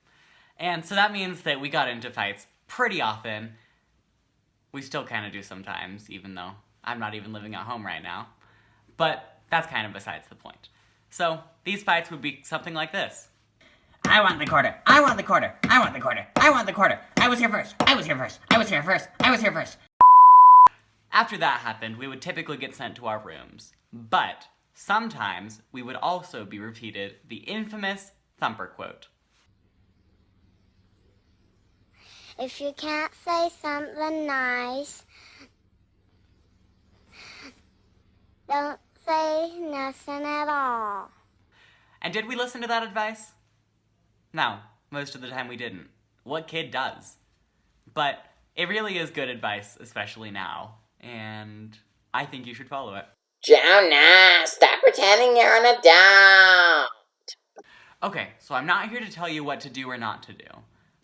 And so that means that we got into fights pretty often. We still kind of do sometimes, even though I'm not even living at home right now. But that's kind of besides the point. So these fights would be something like this. I want the quarter. I want the quarter. I want the quarter. I want the quarter. I was here first. I was here first. I was here first. I was here first. After that happened, we would typically get sent to our rooms. But sometimes we would also be repeated the infamous Thumper quote. If you can't say something nice, don't say nothing at all. And did we listen to that advice? No, most of the time we didn't. What kid does? But it really is good advice, especially now, and I think you should follow it. Jonah, stop pretending you're an adult. Okay, so I'm not here to tell you what to do or not to do,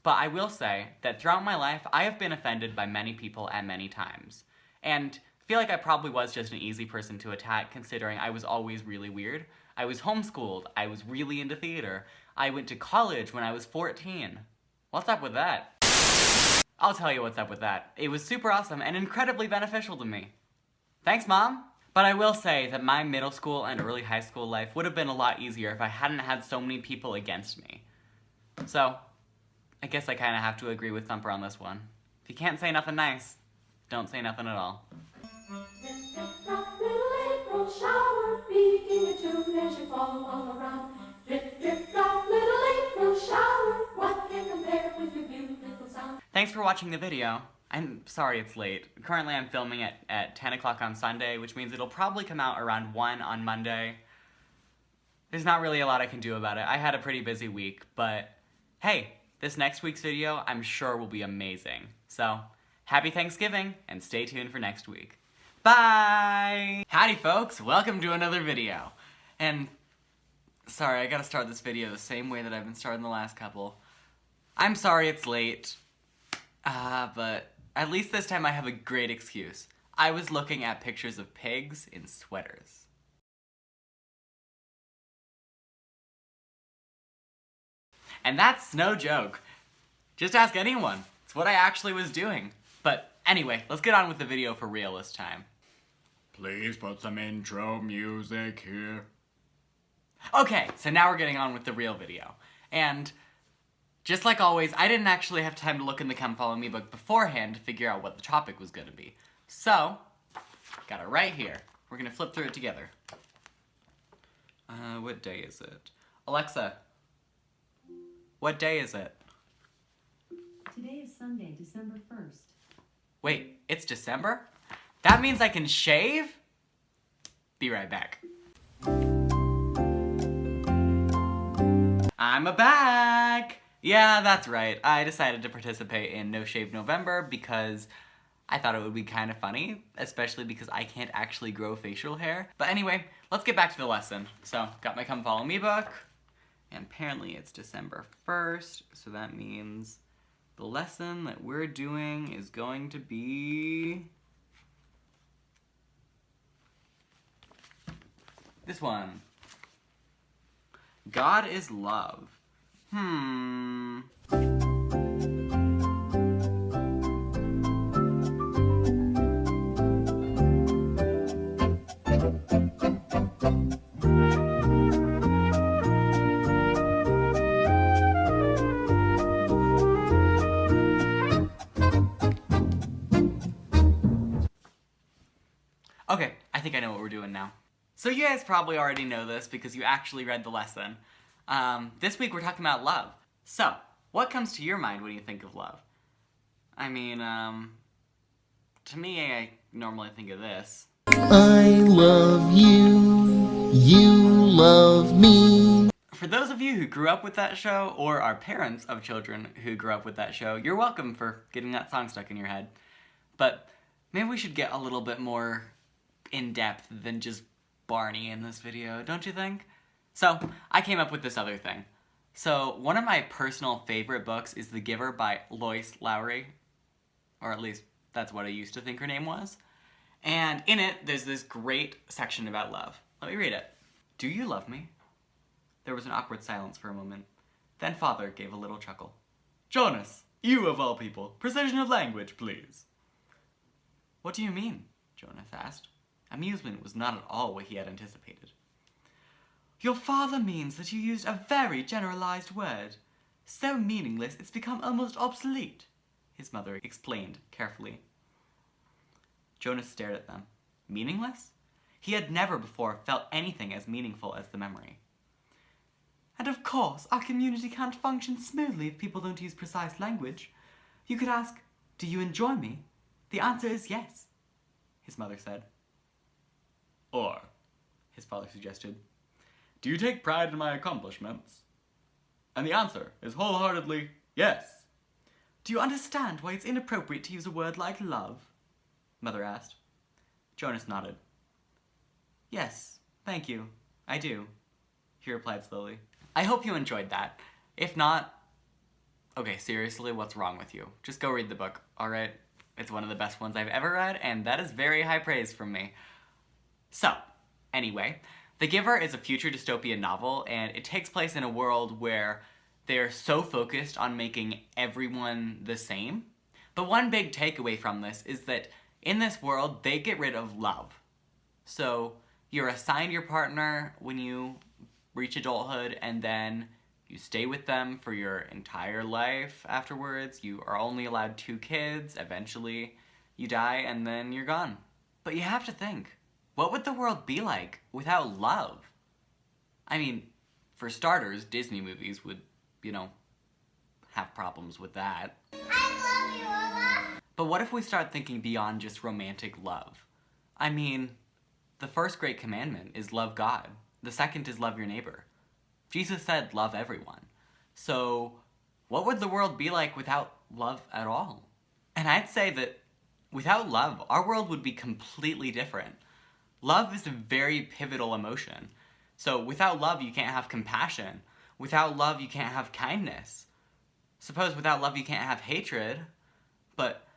but I will say that throughout my life, I have been offended by many people at many times, and feel like I probably was just an easy person to attack considering I was always really weird. I was homeschooled, I was really into theater, I went to college when I was 14. What's up with that? I'll tell you what's up with that. It was super awesome and incredibly beneficial to me. Thanks, Mom! But I will say that my middle school and early high school life would have been a lot easier if I hadn't had so many people against me. So, I guess I kind of have to agree with Thumper on this one. If you can't say nothing nice, don't say nothing at all. Thanks for watching the video. I'm sorry it's late. Currently I'm filming it at 10 o'clock on Sunday, which means it'll probably come out around 1 on Monday. There's not really a lot I can do about it. I had a pretty busy week, but hey, this next week's video I'm sure will be amazing. So, happy Thanksgiving, and stay tuned for next week. Bye! Howdy folks, welcome to another video. And, sorry, I gotta start this video the same way that I've been starting the last couple. I'm sorry it's late. But at least this time I have a great excuse. I was looking at pictures of pigs in sweaters. And that's no joke. Just ask anyone. It's what I actually was doing. But anyway, let's get on with the video for real this time. Please put some intro music here. Okay, so now we're getting on with the real video. And just like always, I didn't actually have time to look in the Come Follow Me book beforehand to figure out what the topic was going to be. So, got it right here. We're going to flip through it together. What day is it? Alexa, what day is it? Today is Sunday, December 1st. Wait, it's December? That means I can shave? Be right back. I'm back! Yeah, that's right. I decided to participate in No Shave November because I thought it would be kind of funny, especially because I can't actually grow facial hair. But anyway, let's get back to the lesson. So, got my Come Follow Me book, and apparently it's December 1st, so that means the lesson that we're doing is going to be this one. God is love. Okay, I think I know what we're doing now. So you guys probably already know this because you actually read the lesson. This week we're talking about love. So, what comes to your mind when you think of love? I mean, to me, I normally think of this. I love you, you love me. For those of you who grew up with that show, or are parents of children who grew up with that show, you're welcome for getting that song stuck in your head. But maybe we should get a little bit more in-depth than just Barney in this video, don't you think? So, I came up with this other thing. So, one of my personal favorite books is The Giver by Lois Lowry. Or at least, that's what I used to think her name was. And in it, there's this great section about love. Let me read it. Do you love me? There was an awkward silence for a moment. Then Father gave a little chuckle. Jonas, you of all people, precision of language, please. What do you mean? Jonas asked. Amusement was not at all what he had anticipated. Your father means that you used a very generalized word. So meaningless it's become almost obsolete, his mother explained carefully. Jonas stared at them. Meaningless? He had never before felt anything as meaningful as the memory. And of course, our community can't function smoothly if people don't use precise language. You could ask, do you enjoy me? The answer is yes, his mother said. Or, his father suggested, do you take pride in my accomplishments? And the answer is wholeheartedly yes. Do you understand why it's inappropriate to use a word like love? Mother asked. Jonas nodded. Yes, thank you. I do, he replied slowly. I hope you enjoyed that. If not, okay, seriously, what's wrong with you? Just go read the book, alright? It's one of the best ones I've ever read, and that is very high praise from me. So, anyway, The Giver is a future dystopian novel, and it takes place in a world where they're so focused on making everyone the same. The one big takeaway from this is that in this world, they get rid of love. So, you're assigned your partner when you reach adulthood, and then you stay with them for your entire life afterwards. You are only allowed 2 kids. Eventually, you die, and then you're gone. But you have to think, what would the world be like without love? I mean, for starters, Disney movies would, have problems with that. I love you, Mama. But what if we start thinking beyond just romantic love? I mean, the first great commandment is love God. The second is love your neighbor. Jesus said love everyone. So, what would the world be like without love at all? And I'd say that without love, our world would be completely different. Love is a very pivotal emotion. So without love, you can't have compassion. Without love, you can't have kindness. Suppose without love, you can't have hatred. But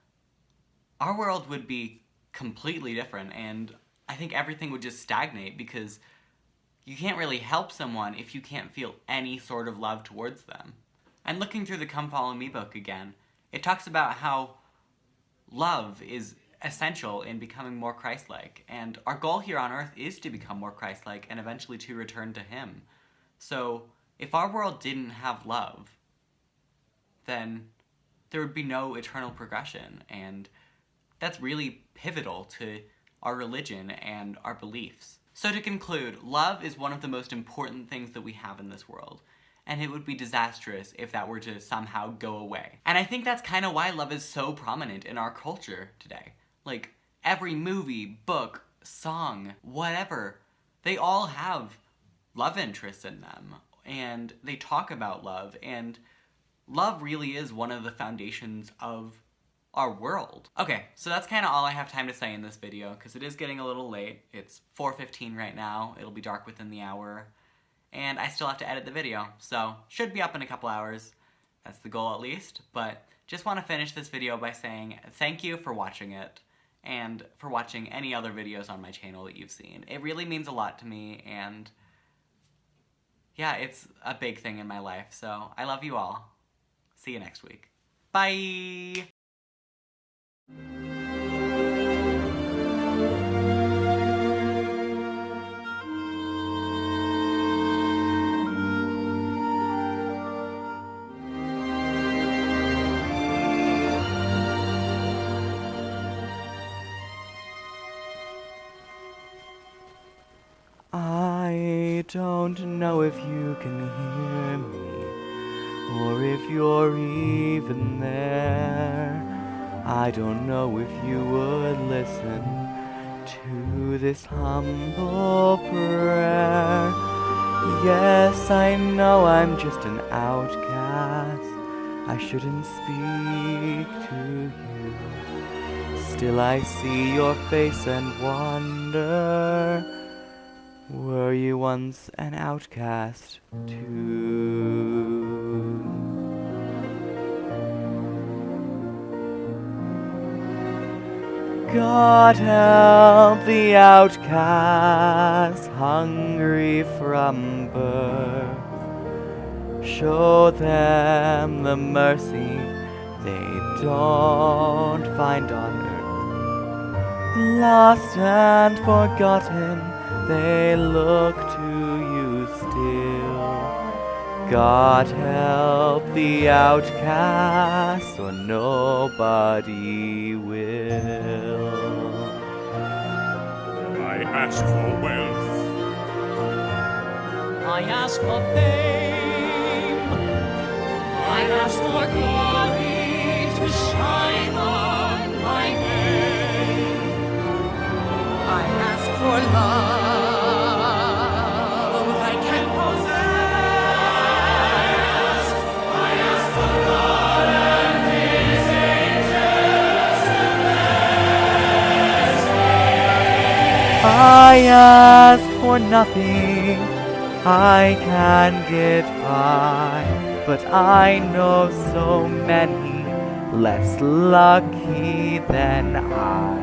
our world would be completely different, and I think everything would just stagnate because you can't really help someone if you can't feel any sort of love towards them. And looking through the Come Follow Me book again, it talks about how love is essential in becoming more Christ-like, and our goal here on Earth is to become more Christ-like and eventually to return to Him. So, if our world didn't have love, then there would be no eternal progression, and that's really pivotal to our religion and our beliefs. So to conclude, love is one of the most important things that we have in this world, and it would be disastrous if that were to somehow go away. And I think that's kind of why love is so prominent in our culture today. Like, every movie, book, song, whatever, they all have love interests in them, and they talk about love, and love really is one of the foundations of our world. Okay, so that's kind of all I have time to say in this video, because it is getting a little late. It's 4:15 right now, it'll be dark within the hour, and I still have to edit the video, so should be up in a couple hours. That's the goal at least, but just want to finish this video by saying thank you for watching it, and for watching any other videos on my channel that you've seen. It really means a lot to me, and yeah, it's a big thing in my life, so I love you all. See you next week. Bye! don't know if you can hear me, or if you're even there. I don't know if you would listen to this humble prayer. Yes, I know I'm just an outcast. I shouldn't speak to you. Still I see your face and wonder, were you once an outcast too? God help the outcast, hungry from birth. Show them the mercy they don't find on earth. Lost and forgotten, they look to you still. God help the outcast, or nobody will. I ask for wealth. I ask for fame. I ask for glory to shine on my name. I ask for love I can possess. I ask for God and His angels to bless me. I ask for nothing, I can get by, but I know so many less lucky than I.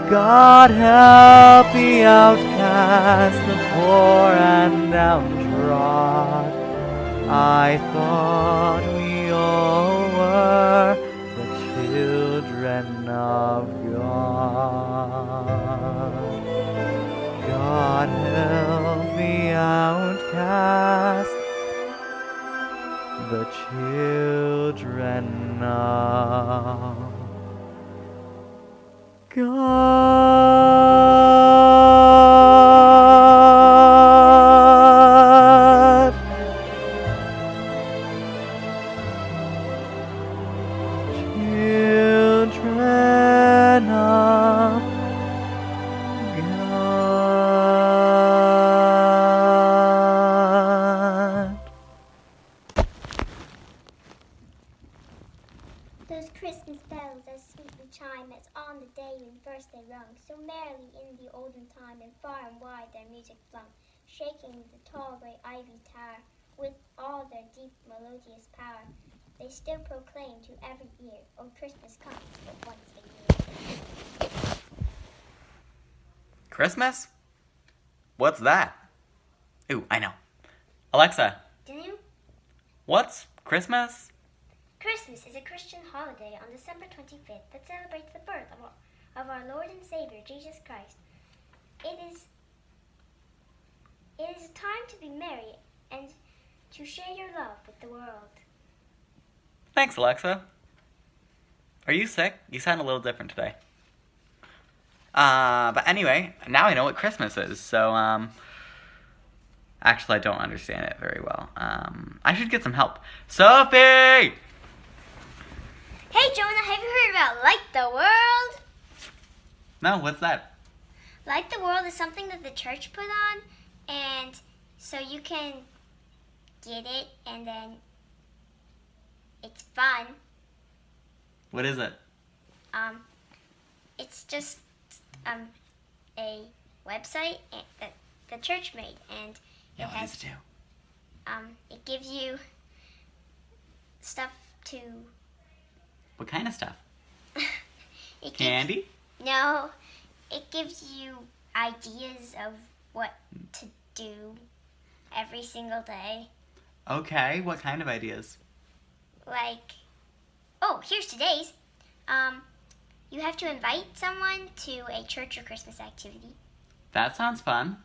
God help the outcast, the poor and downtrodden. I thought we all were the children of God. God help the outcast, the children of God. Children of God. Those Christmas bells as sweetly chime as on the day when first they rung, so merrily in the olden time, and far and wide their music flung, shaking the tall grey ivy tower with all their deep melodious power. They still proclaim to every ear, "Oh, Christmas comes but once a year." Christmas? What's that? Ooh, I know. Alexa, Do you? what's Christmas? Christmas is a Christian holiday on December 25th that celebrates the birth of our Lord and Savior, Jesus Christ. It is a time to be merry and to share your love with the world. Thanks, Alexa. Are you sick? You sound a little different today. But anyway, now I know what Christmas is, so, actually I don't understand it very well. I should get some help. Sophie! Hey, Jonah, have you heard about Light the World? No, what's that? Light the World is something that the church put on, and so you can get it, and then it's fun. What is it? It's just a website that the church made, and Yeah, what does it do? It gives you stuff to. What kind of stuff? It Candy? No, it gives you ideas of what to do every single day. Okay, what kind of ideas? Like, here's today's. You have to invite someone to a church or Christmas activity. That sounds fun.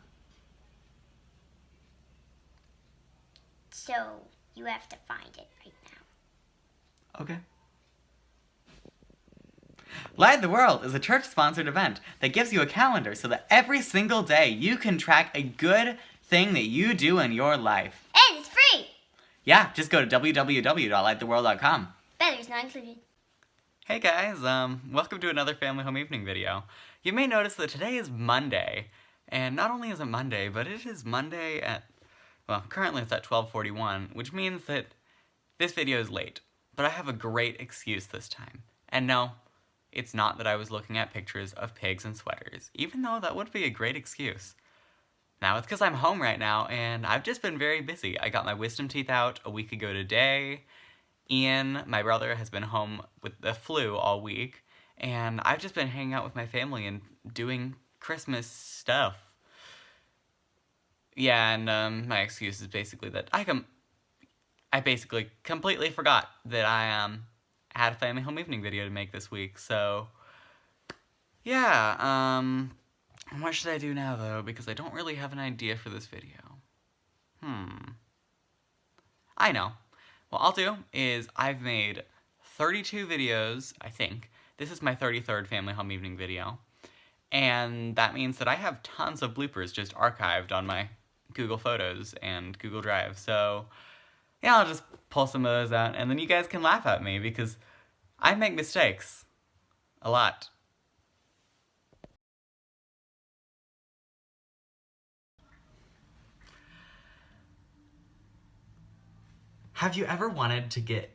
So you have to find it right now. Okay. Light the World is a church-sponsored event that gives you a calendar so that every single day you can track a good thing that you do in your life. And it's free! Yeah, just go to www.lighttheworld.com. Batteries not included. Hey guys, welcome to another Family Home Evening video. You may notice that today is Monday, and not only is it Monday, but it is Monday at, well, currently it's at 12:41, which means that this video is late. But I have a great excuse this time. And no, it's not that I was looking at pictures of pigs and sweaters, even though that would be a great excuse. Now, it's because I'm home right now, and I've just been very busy. I got my wisdom teeth out a week ago today. Ian, my brother, has been home with the flu all week, and I've just been hanging out with my family and doing Christmas stuff. Yeah, and my excuse is basically that I basically completely forgot that I had a Family Home Evening video to make this week, so yeah, what should I do now, though, because I don't really have an idea for this video. I know. What I'll do is I've made 32 videos, I think. This is my 33rd Family Home Evening video. And that means that I have tons of bloopers just archived on my Google Photos and Google Drive. So, yeah, I'll just pull some of those out, and then you guys can laugh at me because I make mistakes. A lot. Have you ever wanted to get...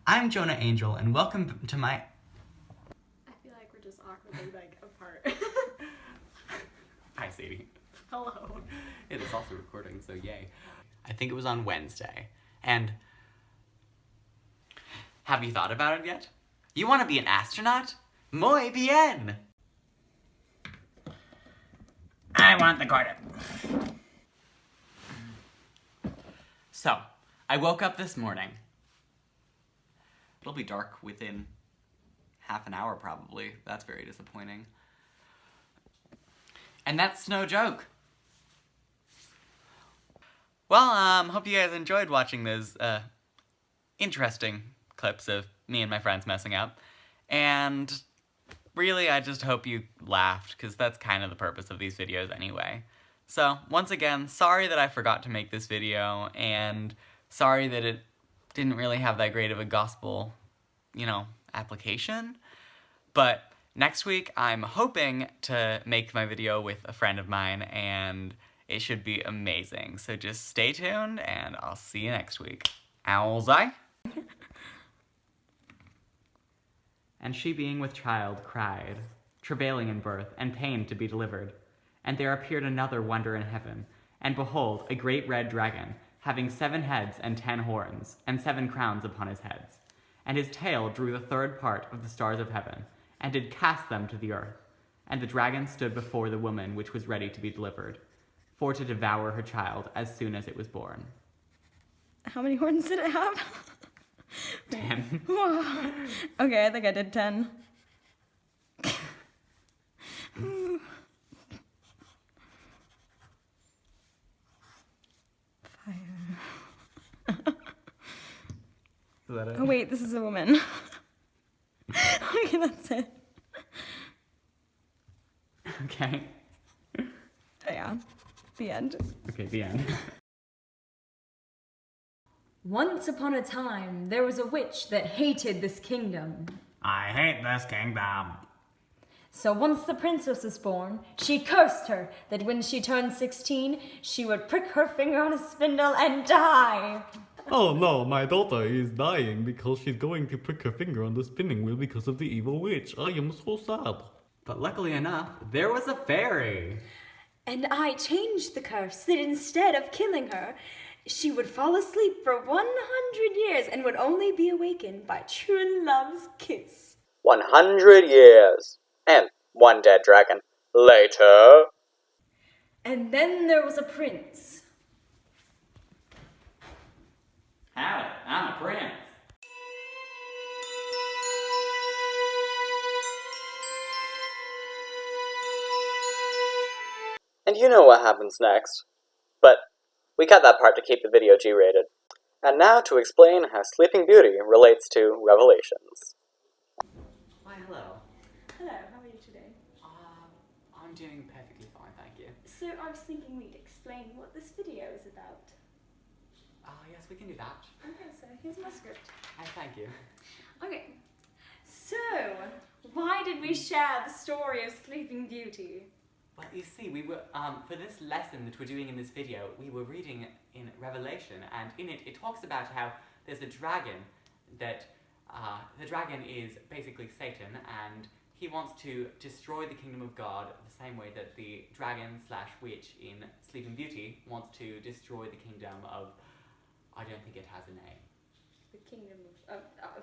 I'm Jonah Angell, and welcome to my... I feel like we're just awkwardly, apart. Hi, Sadie. Hello. It is also recording, so yay. I think it was on Wednesday. And... have you thought about it yet? You want to be an astronaut? Muy bien! I want the quarter. So, I woke up this morning. It'll be dark within half an hour, probably. That's very disappointing. And that's no joke. Well, hope you guys enjoyed watching those, interesting clips of me and my friends messing up. And really, I just hope you laughed, because that's kind of the purpose of these videos anyway. So, once again, sorry that I forgot to make this video, and sorry that it didn't really have that great of a gospel, application. But next week, I'm hoping to make my video with a friend of mine, and it should be amazing. So just stay tuned, and I'll see you next week. Owlseye. And she being with child cried, travailing in birth, and pained to be delivered. And there appeared another wonder in heaven, and behold, a great red dragon, having 7 heads and 10 horns, and 7 crowns upon his heads. And his tail drew the 3rd part of the stars of heaven, and did cast them to the earth. And the dragon stood before the woman which was ready to be delivered, for to devour her child as soon as it was born. How many horns did it have? 10. Okay, I think I did 10. Is that it? Oh wait, this is a woman. Okay, that's it. Okay. Yeah, the end. Okay, the end. Once upon a time, there was a witch that hated this kingdom. I hate this kingdom. So once the princess was born, she cursed her that when she turned 16, she would prick her finger on a spindle and die. Oh no, my daughter is dying because she's going to prick her finger on the spinning wheel because of the evil witch. I am so sad. But luckily enough, there was a fairy. And I changed the curse that instead of killing her, she would fall asleep for 100 years and would only be awakened by true love's kiss. 100 years. And 1 dead dragon. Later. And then there was a prince. Howdy, I'm a prince. And you know what happens next. But we cut that part to keep the video G-rated. And now to explain how Sleeping Beauty relates to Revelations. Why, hello. Hello, how are you today? I'm doing perfectly fine, thank you. So I was thinking we'd explain what this video is about. Yes, we can do that. Okay, so here's my script. Thank you. Okay, so why did we share the story of Sleeping Beauty? Well, you see, we were, for this lesson that we're doing in this video, we were reading in Revelation, and in it, it talks about how there's a dragon that, the dragon is basically Satan, and he wants to destroy the kingdom of God the same way that the dragon / witch in Sleeping Beauty wants to destroy the kingdom of, I don't think it has a name. The kingdom of,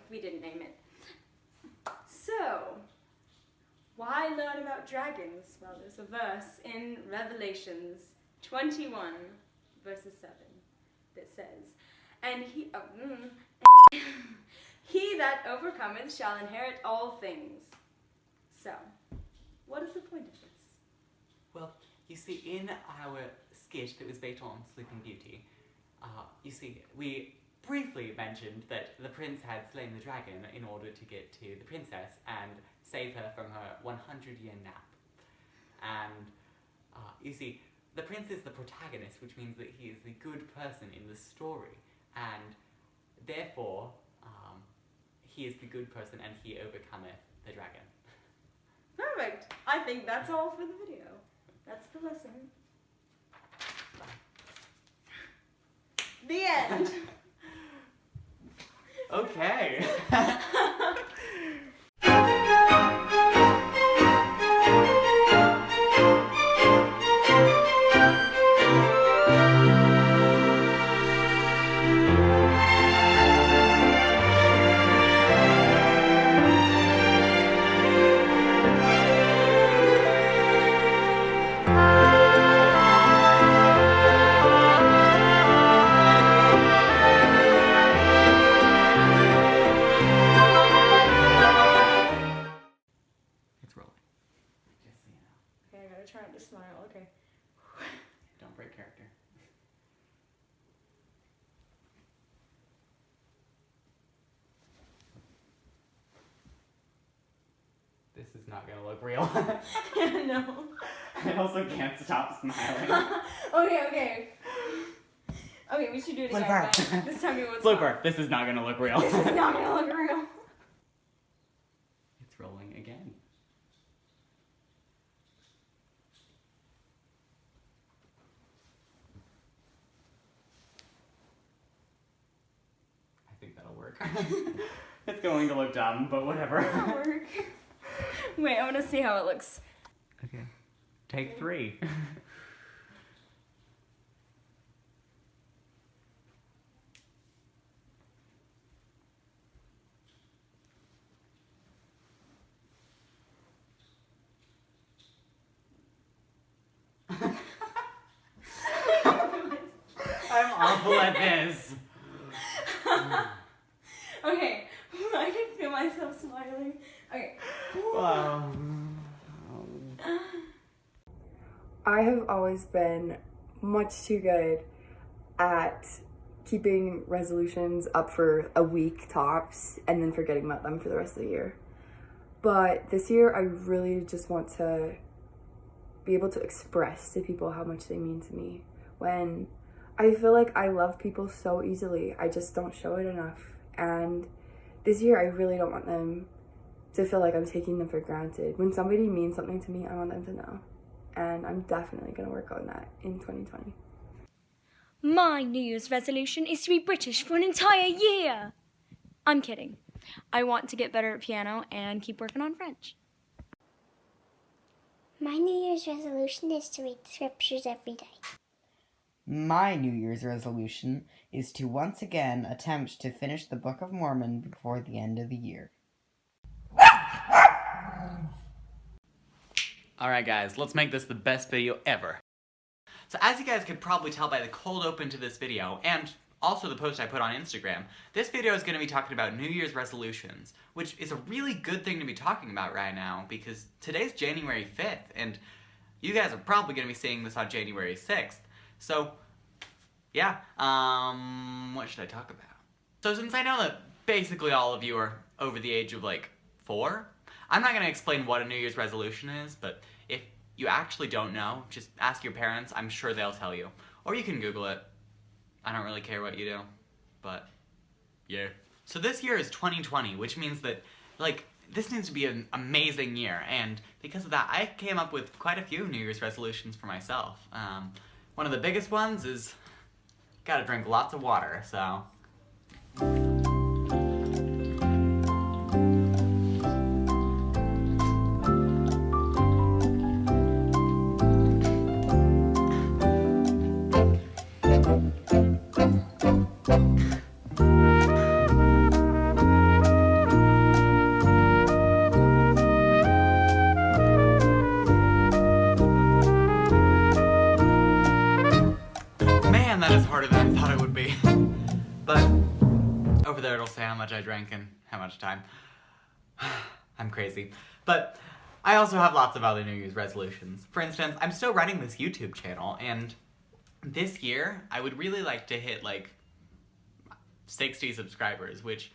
we didn't name it. So, why learn about dragons? Well, there's a verse in Revelations 21, verses 7, that says, and he that overcometh shall inherit all things. So, what is the point of this? Well, you see, in our skit that was based on Sleeping Beauty, you see, we briefly mentioned that the prince had slain the dragon in order to get to the princess and save her from her 100-year nap. And, you see, the prince is the protagonist, which means that he is the good person in the story, and therefore, he is the good person and he overcometh the dragon. Perfect. I think that's all for the video. That's the lesson. The end. Okay. Okay, I gotta try not to smile. Okay. Don't break character. This is not gonna look real. No. I also can't stop smiling. Okay. Okay, we should do it again. Flipper. Right? This time we won't Flipper, this is not gonna look real. This is not gonna look real. It's rolling again. I think that'll work. It's going to look dumb, but whatever. That'll work. Wait, I wanna see how it looks. Okay. Take 3. I'm awful at this. Okay, I can feel myself smiling. Okay. Wow. I have always been much too good at keeping resolutions up for a week tops and then forgetting about them for the rest of the year. But this year I really just want to be able to express to people how much they mean to me. When I feel like I love people so easily, I just don't show it enough. And this year I really don't want them to feel like I'm taking them for granted. When somebody means something to me, I want them to know. And I'm definitely going to work on that in 2020. My New Year's resolution is to be British for an entire year. I'm kidding. I want to get better at piano and keep working on French. My New Year's resolution is to read the scriptures every day. My New Year's resolution is to once again attempt to finish the Book of Mormon before the end of the year. Alright guys, let's make this the best video ever. So as you guys could probably tell by the cold open to this video, and also the post I put on Instagram, this video is going to be talking about New Year's resolutions, which is a really good thing to be talking about right now, because today's January 5th, and you guys are probably going to be seeing this on January 6th. So, yeah, what should I talk about? So since I know that basically all of you are over the age of, like, 4, I'm not going to explain what a New Year's resolution is, but if you actually don't know, just ask your parents. I'm sure they'll tell you. Or you can Google it. I don't really care what you do, but yeah. So this year is 2020, which means that, like, this needs to be an amazing year, and because of that, I came up with quite a few New Year's resolutions for myself. One of the biggest ones is, gotta drink lots of water, so. Man, that is harder than I thought it would be. But over there it'll say how much I drank and how much time. I'm crazy. But I also have lots of other New Year's resolutions. For instance, I'm still running this YouTube channel, and this year I would really like to hit like 60 subscribers, which,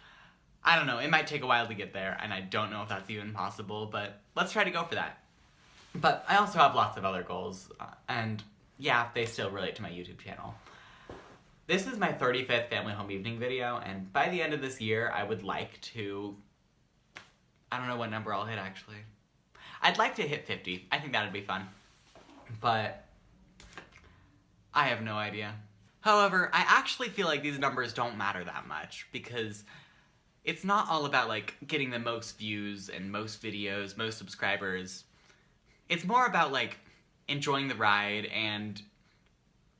I don't know, it might take a while to get there, and I don't know if that's even possible, but let's try to go for that. But I also have lots of other goals, and yeah, they still relate to my YouTube channel. This is my 35th family home evening video, and by the end of this year, I would like to... I don't know what number I'll hit, actually. I'd like to hit 50. I think that'd be fun. But I have no idea. However, I actually feel like these numbers don't matter that much, because it's not all about, like, getting the most views and most videos, most subscribers. It's more about, like, enjoying the ride and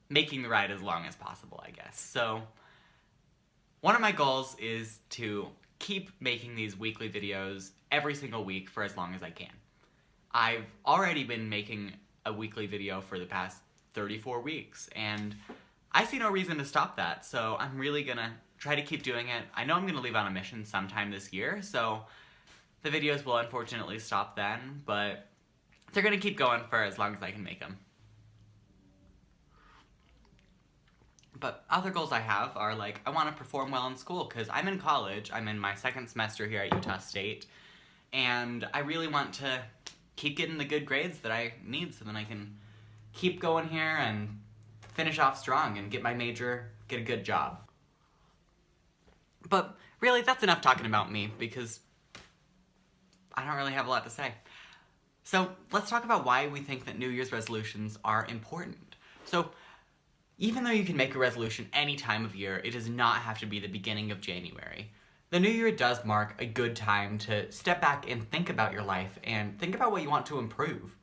making the ride as long as possible, I guess. So, one of my goals is to keep making these weekly videos every single week for as long as I can. I've already been making a weekly video for the past 34 weeks, and I see no reason to stop that, so I'm really gonna try to keep doing it. I know I'm gonna leave on a mission sometime this year, so the videos will unfortunately stop then, but they're gonna keep going for as long as I can make them. But other goals I have are, like, I want to perform well in school, because I'm in college. I'm in my second semester here at Utah State, and I really want to keep getting the good grades that I need so then I can keep going here and finish off strong and get my major, get a good job. But really, that's enough talking about me, because I don't really have a lot to say. So let's talk about why we think that New Year's resolutions are important. So even though you can make a resolution any time of year, it does not have to be the beginning of January. The new year does mark a good time to step back and think about your life and think about what you want to improve.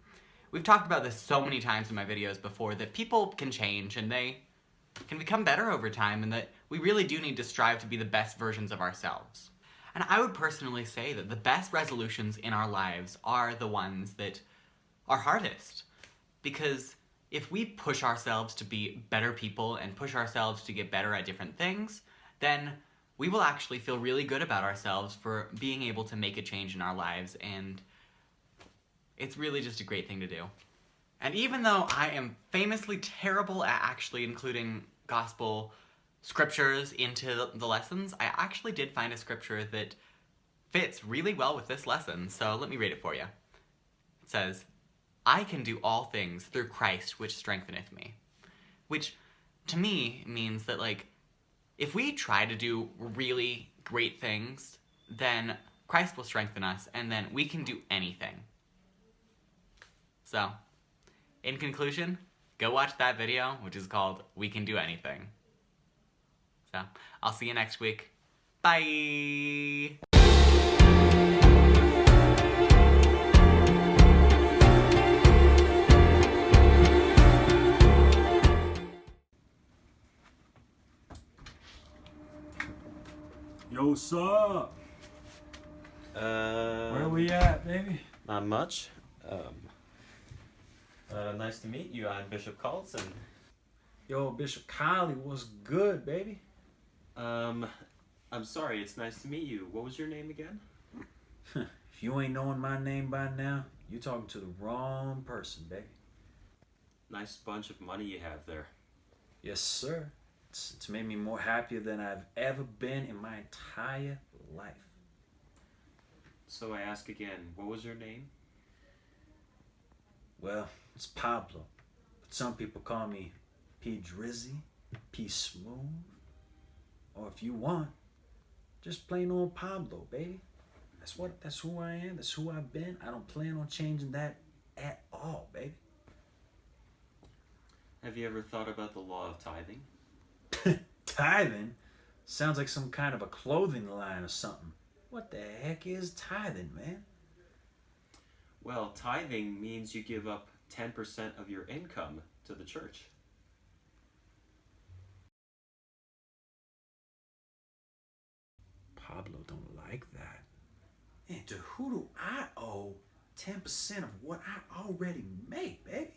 We've talked about this so many times in my videos before, that people can change and they can become better over time, and that we really do need to strive to be the best versions of ourselves. And I would personally say that the best resolutions in our lives are the ones that are hardest. Because if we push ourselves to be better people and push ourselves to get better at different things, then we will actually feel really good about ourselves for being able to make a change in our lives, and it's really just a great thing to do. And even though I am famously terrible at actually including gospel scriptures into the lessons, I actually did find a scripture that fits really well with this lesson, so let me read it for you. It says, "I can do all things through Christ which strengtheneth me." Which, to me, means that, like, if we try to do really great things, then Christ will strengthen us, and then we can do anything. So, in conclusion, go watch that video, which is called "We Can Do Anything." So, I'll see you next week. Bye! Yo, what's up? Where we at, baby? Not much. Nice to meet you. I'm Bishop Carlson. Yo, Bishop Kylie, what's good, baby? I'm sorry, it's nice to meet you. What was your name again? If you ain't knowing my name by now, you talking to the wrong person, baby. Nice bunch of money you have there. Yes, sir. It's made me more happier than I've ever been in my entire life. So I ask again, what was your name? Well, it's Pablo. But some people call me P. Drizzy, P. Smooth, or if you want, just plain old Pablo, baby. That's who I am. That's who I've been. I don't plan on changing that at all, baby. Have you ever thought about the law of tithing? Tithing? Sounds like some kind of a clothing line or something. What the heck is tithing, man? Well, tithing means you give up 10% of your income to the church. Pablo don't like that. And to who do I owe 10% of what I already make, baby?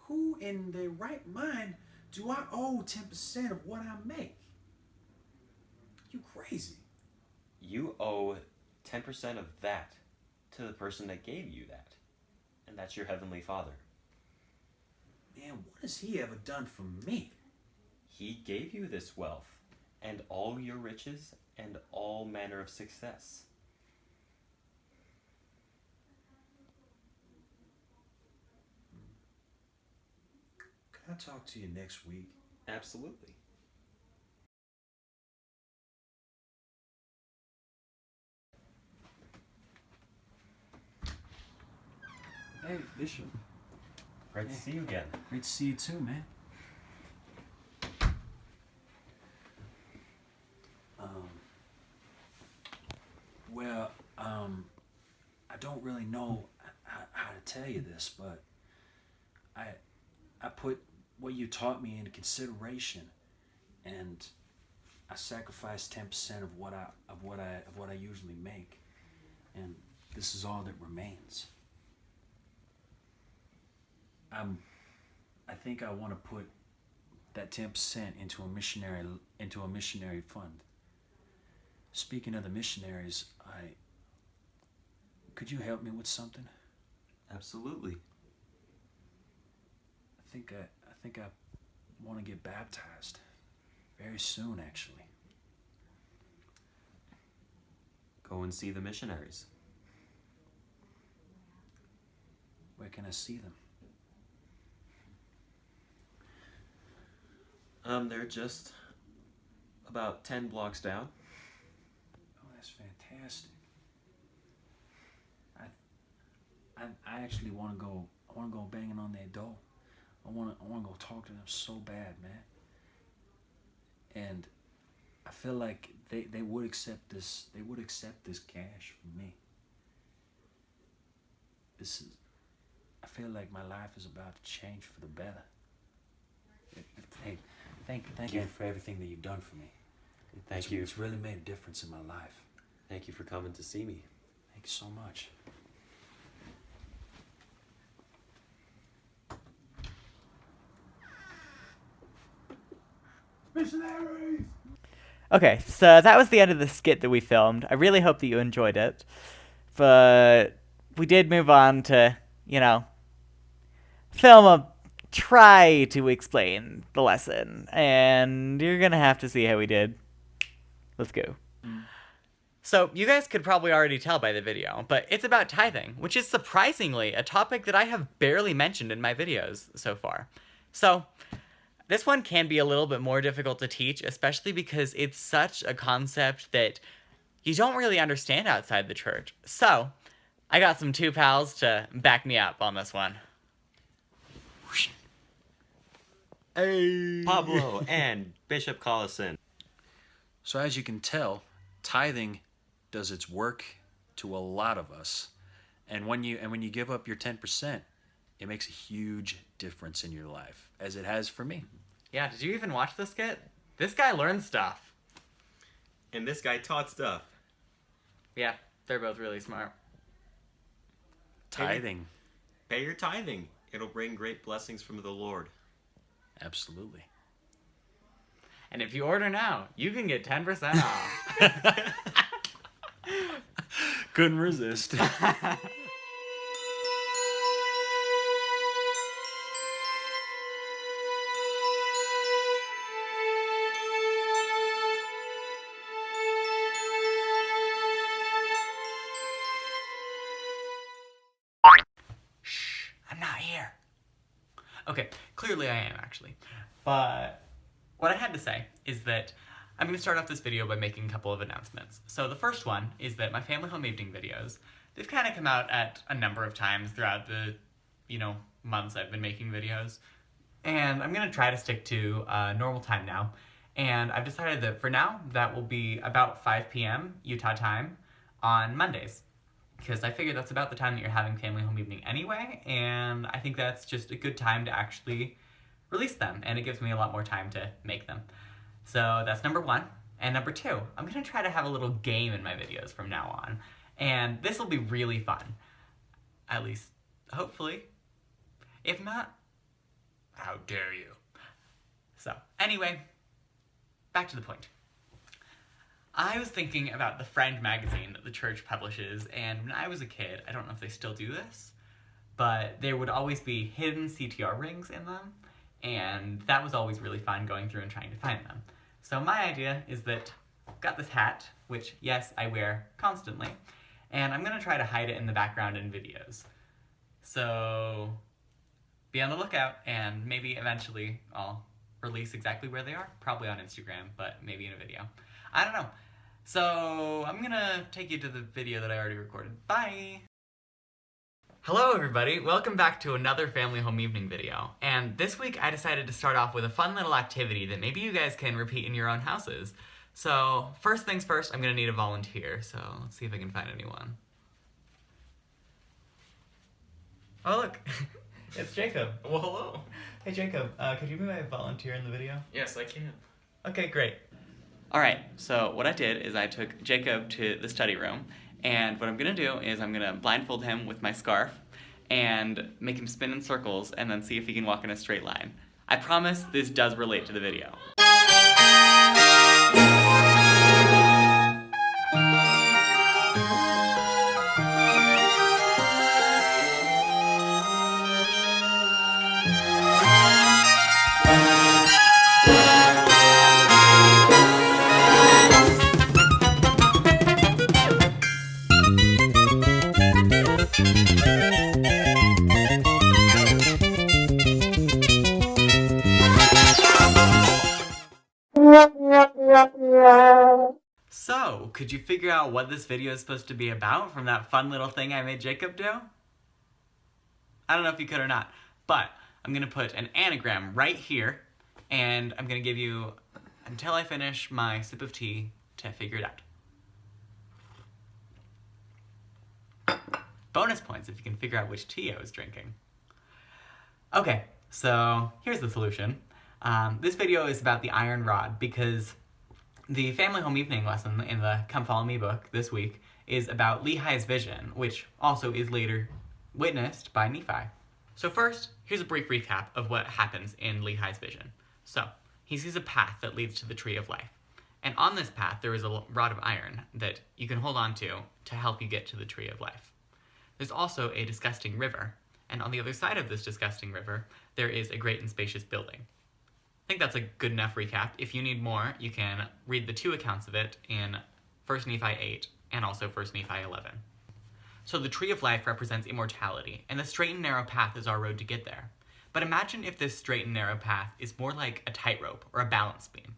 Who in their right mind do I owe 10% of what I make? You crazy. You owe 10% of that to the person that gave you that. And that's your Heavenly Father. Man, what has he ever done for me? He gave you this wealth, and all your riches, and all manner of success. Can I talk to you next week? Absolutely. Hey, Bishop. Great to see you again. Great to see you too, man. I don't really know how to tell you this, but I put what you taught me into consideration, and I sacrificed 10% of what I usually make, and this is all that remains. I think I want to put that 10% into a missionary fund. Speaking of the missionaries, could you help me with something? Absolutely. I think I want to get baptized very soon, actually. Go and see the missionaries. Where can I see them? They're just about 10 blocks down. Oh, that's fantastic. I actually want to go. I want to go banging on their door. I want to go talk to them so bad, man. And I feel like they would accept this. They would accept this cash from me. I feel like my life is about to change for the better. Hey, thank you for everything that you've done for me. Thank you. It's really made a difference in my life. Thank you for coming to see me. Thank you so much. Missionaries! Okay, so that was the end of the skit that we filmed. I really hope that you enjoyed it. But we did move on to, try to explain the lesson. And you're going to have to see how we did. Let's go. So, you guys could probably already tell by the video, but it's about tithing, which is surprisingly a topic that I have barely mentioned in my videos so far. So, this one can be a little bit more difficult to teach, especially because it's such a concept that you don't really understand outside the church. So, I got some two pals to back me up on this one. Hey. Pablo and Bishop Collison. So as you can tell, tithing does its work to a lot of us. And when you give up your 10%, it makes a huge difference in your life, as it has for me. Yeah, did you even watch this skit? This guy learned stuff. And this guy taught stuff. Yeah, they're both really smart. Tithing. Pay your tithing. It'll bring great blessings from the Lord. Absolutely. And if you order now, you can get 10% off. Couldn't resist. Shh, I'm not Okay, clearly I am actually. But what I had to say is that I'm going to start off this video by making a couple of announcements. So the first one is that my family home evening videos, they've kind of come out at a number of times throughout the, months I've been making videos. And I'm going to try to stick to normal time now. And I've decided that for now, that will be about 5 p.m. Utah time on Mondays. Because I figure that's about the time that you're having family home evening anyway, and I think that's just a good time to actually release them, and it gives me a lot more time to make them. So that's number one. And number two, I'm going to try to have a little game in my videos from now on, and this will be really fun. At least, hopefully. If not, how dare you? So, anyway, back to the point. I was thinking about the Friend magazine that the church publishes, and when I was a kid, I don't know if they still do this, but there would always be hidden CTR rings in them, and that was always really fun going through and trying to find them. So my idea is that I've got this hat, which, yes, I wear constantly, and I'm going to try to hide it in the background in videos. So be on the lookout, and maybe eventually I'll release exactly where they are, probably on Instagram, but maybe in a video. I don't know. So I'm gonna take you to the video that I already recorded. Bye! Hello everybody, welcome back to another family home evening video. And this week I decided to start off with a fun little activity that maybe you guys can repeat in your own houses. So first things first, I'm gonna need a volunteer. So let's see if I can find anyone. Oh look, it's Jacob. Well hello. Hey Jacob, could you be my volunteer in the video? Yes, I can. Okay, great. Alright, so what I did is I took Jacob to the study room, and what I'm going to do is I'm going to blindfold him with my scarf and make him spin in circles and then see if he can walk in a straight line. I promise this does relate to the video. So, could you figure out what this video is supposed to be about from that fun little thing I made Jacob do? I don't know if you could or not, but I'm going to put an anagram right here, and I'm going to give you until I finish my sip of tea to figure it out. Bonus points if you can figure out which tea I was drinking. Okay, so here's the solution. This video is about the iron rod because the family home evening lesson in the Come Follow Me book this week is about Lehi's vision, which also is later witnessed by Nephi. So first, here's a brief recap of what happens in Lehi's vision. So, he sees a path that leads to the tree of life. And on this path, there is a rod of iron that you can hold on to help you get to the tree of life. There's also a disgusting river, and on the other side of this disgusting river, there is a great and spacious building. I think that's a good enough recap. If you need more, you can read the two accounts of it in 1 Nephi 8 and also 1 Nephi 11. So the tree of life represents immortality, and the straight and narrow path is our road to get there. But imagine if this straight and narrow path is more like a tightrope or a balance beam.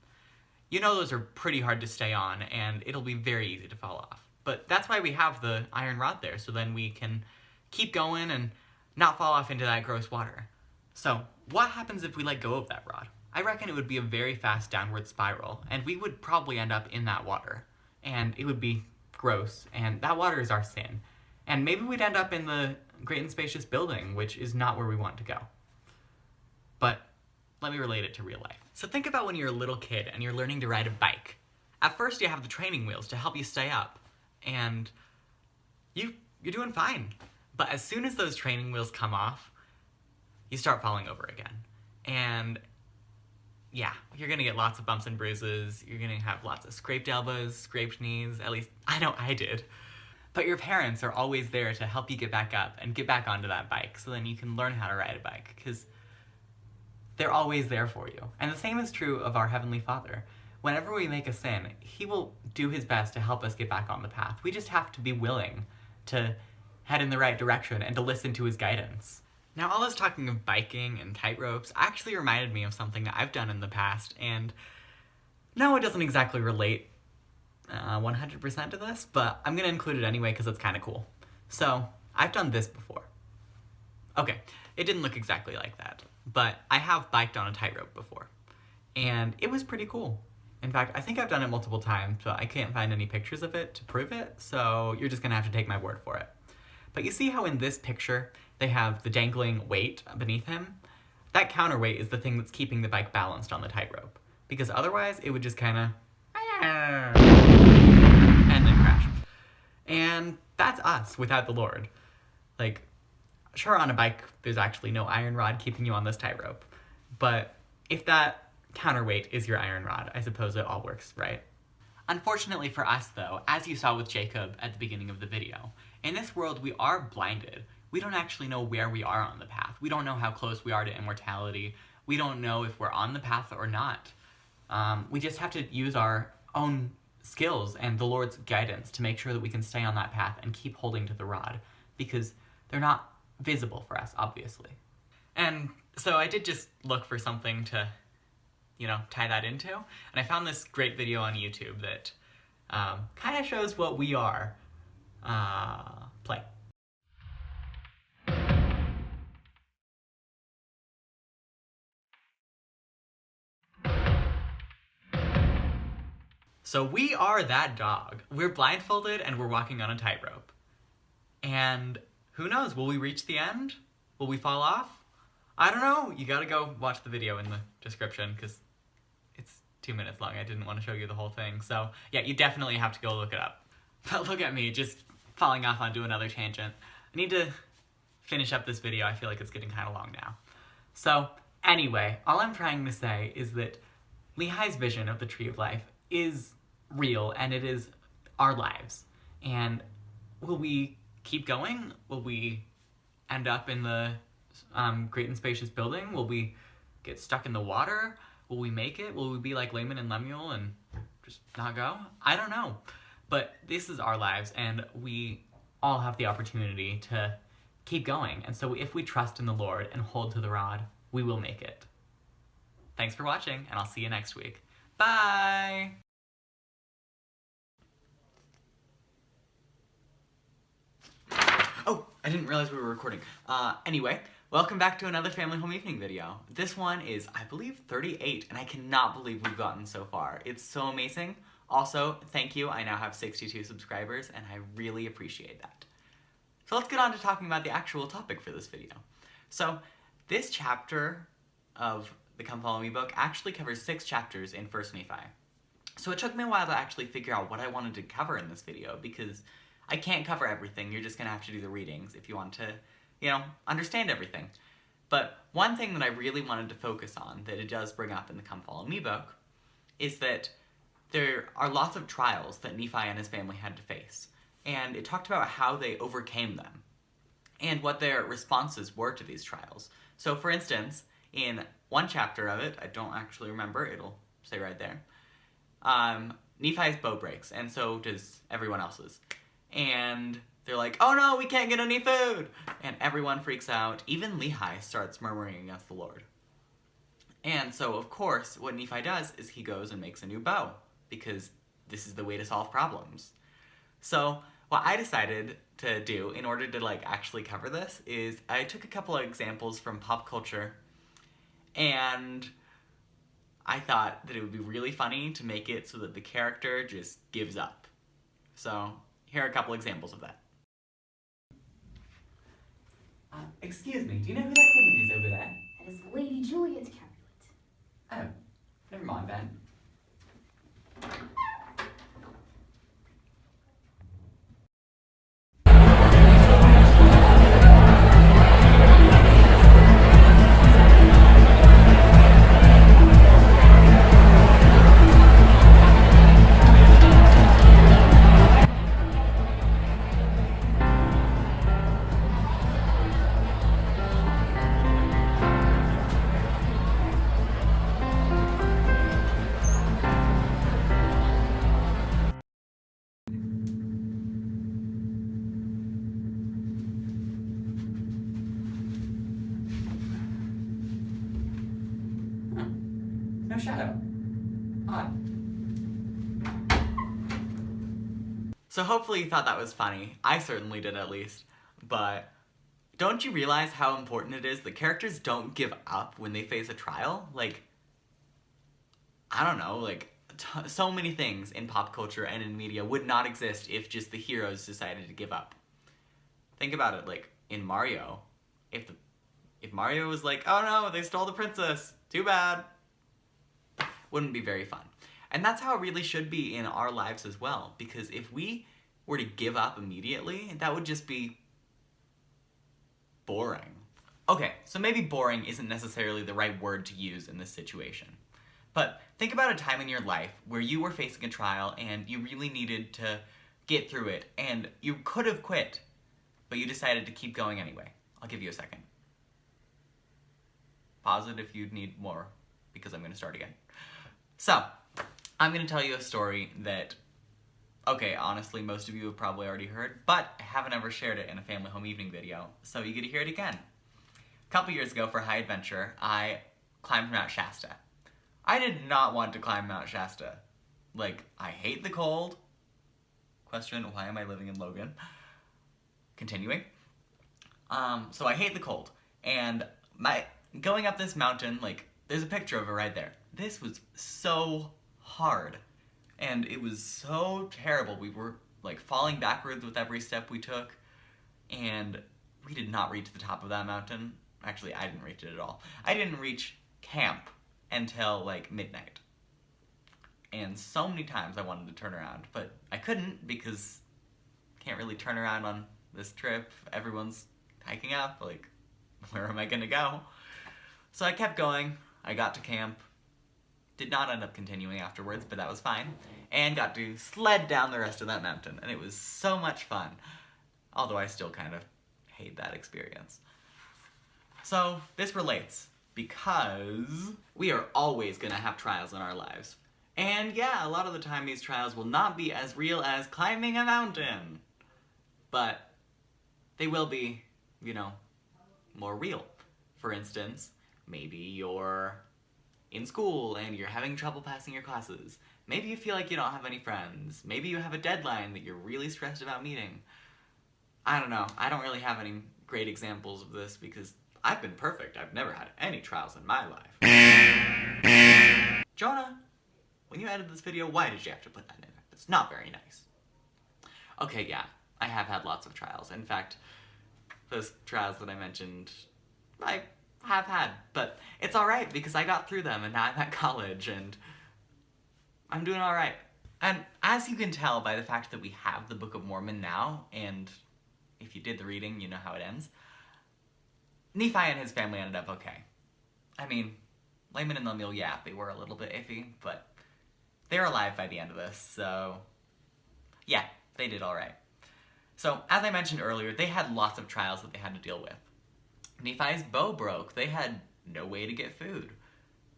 You know those are pretty hard to stay on, and it'll be very easy to fall off. But that's why we have the iron rod there, so then we can keep going and not fall off into that gross water. So, what happens if we let go of that rod? I reckon it would be a very fast downward spiral, and we would probably end up in that water. And it would be gross, and that water is our sin. And maybe we'd end up in the great and spacious building, which is not where we want to go. But let me relate it to real life. So think about when you're a little kid and you're learning to ride a bike. At first you have the training wheels to help you stay up, and you're doing fine. But as soon as those training wheels come off, you start falling over again. And yeah, you're gonna get lots of bumps and bruises, you're gonna have lots of scraped elbows, scraped knees, at least I know I did. But your parents are always there to help you get back up and get back onto that bike so then you can learn how to ride a bike, because they're always there for you. And the same is true of our Heavenly Father. Whenever we make a sin, He will do His best to help us get back on the path. We just have to be willing to head in the right direction and to listen to His guidance. Now, all this talking of biking and tight ropes actually reminded me of something that I've done in the past, and no, it doesn't exactly relate 100% to this, but I'm gonna include it anyway because it's kind of cool. So, I've done this before. Okay, it didn't look exactly like that, but I have biked on a tightrope before, and it was pretty cool. In fact, I think I've done it multiple times, but I can't find any pictures of it to prove it, so you're just gonna have to take my word for it. But you see how in this picture, they have the dangling weight beneath him? That counterweight is the thing that's keeping the bike balanced on the tightrope, because otherwise it would just kind of and then crash. And that's us without the Lord. Like, sure, on a bike, there's actually no iron rod keeping you on this tightrope, but if that counterweight is your iron rod, I suppose it all works, right? Unfortunately for us, though, as you saw with Jacob at the beginning of the video, in this world we are blinded. We don't actually know where we are on the path. We don't know how close we are to immortality. We don't know if we're on the path or not. We just have to use our own skills and the Lord's guidance to make sure that we can stay on that path and keep holding to the rod, because they're not visible for us, obviously. And so I did just look for something to, tie that into, and I found this great video on YouTube that kind of shows what we are. Play. So we are that dog. We're blindfolded and we're walking on a tightrope. And who knows, will we reach the end? Will we fall off? I don't know. You gotta go watch the video in the description because it's 2 minutes long. I didn't want to show you the whole thing. So yeah, you definitely have to go look it up. But look at me, just falling off onto another tangent. I need to finish up this video. I feel like it's getting kind of long now. So anyway, all I'm trying to say is that Lehi's vision of the Tree of Life is real, and it is our lives. And will we keep going? Will we end up in the great and spacious building? Will we get stuck in the water? Will we make it? Will we be like Laman and Lemuel and just not go? I don't know. But this is our lives, and we all have the opportunity to keep going. And so if we trust in the Lord and hold to the rod, we will make it. Thanks for watching, and I'll see you next week. Bye! Oh, I didn't realize we were recording. Anyway, welcome back to another Family Home Evening video. This one is, I believe, 38, and I cannot believe we've gotten so far. It's so amazing. Also, thank you. I now have 62 subscribers, and I really appreciate that. So let's get on to talking about the actual topic for this video. So, this chapter of the Come Follow Me book actually covers 6 chapters in 1 Nephi. So it took me a while to actually figure out what I wanted to cover in this video, because I can't cover everything. You're just gonna have to do the readings if you want to, understand everything. But one thing that I really wanted to focus on, that it does bring up in the Come Follow Me book, is that there are lots of trials that Nephi and his family had to face. And it talked about how they overcame them, and what their responses were to these trials. So for instance, in one chapter of it, I don't actually remember, it'll say right there, Nephi's bow breaks, and so does everyone else's. And they're like, oh no, we can't get any food! And everyone freaks out. Even Lehi starts murmuring against the Lord. And so, of course, what Nephi does is he goes and makes a new bow, because this is the way to solve problems. So, what I decided to do in order to actually cover this is I took a couple of examples from pop culture, and I thought that it would be really funny to make it so that the character just gives up. So, here are a couple examples of that. Excuse me, do you know who that woman is over there? That is Lady Juliet Capulet. Oh, never mind then. No shadow. Odd. So hopefully you thought that was funny. I certainly did, at least. But don't you realize how important it is that characters don't give up when they face a trial? Like, I don't know, like, so many things in pop culture and in media would not exist if just the heroes decided to give up. Think about it, like, in Mario. If Mario was like, oh no, they stole the princess, too bad, wouldn't be very fun. And that's how it really should be in our lives as well, because if we were to give up immediately, that would just be boring. Okay, so maybe boring isn't necessarily the right word to use in this situation. But think about a time in your life where you were facing a trial and you really needed to get through it, and you could have quit, but you decided to keep going anyway. I'll give you a second. Pause it if you need more, because I'm going to start again. So, I'm going to tell you a story that, okay, honestly, most of you have probably already heard, but I haven't ever shared it in a family home evening video, so you get to hear it again. A couple years ago for High Adventure, I climbed Mount Shasta. I did not want to climb Mount Shasta. Like, I hate the cold. Question, why am I living in Logan? Continuing. So I hate the cold. And going up this mountain, like, there's a picture of it right there. This was so hard. And it was so terrible. We were, like, falling backwards with every step we took. And we did not reach the top of that mountain. Actually, I didn't reach it at all. I didn't reach camp until, like, midnight. And so many times I wanted to turn around, but I couldn't because I can't really turn around on this trip. Everyone's hiking up, like, where am I gonna go? So I kept going. I got to camp. Did not end up continuing afterwards, but that was fine. And got to sled down the rest of that mountain, and it was so much fun. Although I still kind of hate that experience. So this relates, because we are always gonna have trials in our lives. And yeah, a lot of the time these trials will not be as real as climbing a mountain. But they will be, you know, more real. For instance, maybe you're in school and you're having trouble passing your classes. Maybe you feel like you don't have any friends. Maybe you have a deadline that you're really stressed about meeting. I don't know. I don't really have any great examples of this because I've been perfect. I've never had any trials in my life. Jonah, when you edited this video, why did you have to put that in there? It's not very nice. Okay, yeah, I have had lots of trials. In fact, those trials that I mentioned, I have had. But it's alright because I got through them and now I'm at college and I'm doing alright. And as you can tell by the fact that we have the Book of Mormon now, and if you did the reading, you know how it ends, Nephi and his family ended up okay. I mean, Laman and Lemuel, yeah, they were a little bit iffy, but they're alive by the end of this, so yeah, they did alright. So, as I mentioned earlier, they had lots of trials that they had to deal with. Nephi's bow broke. They had no way to get food.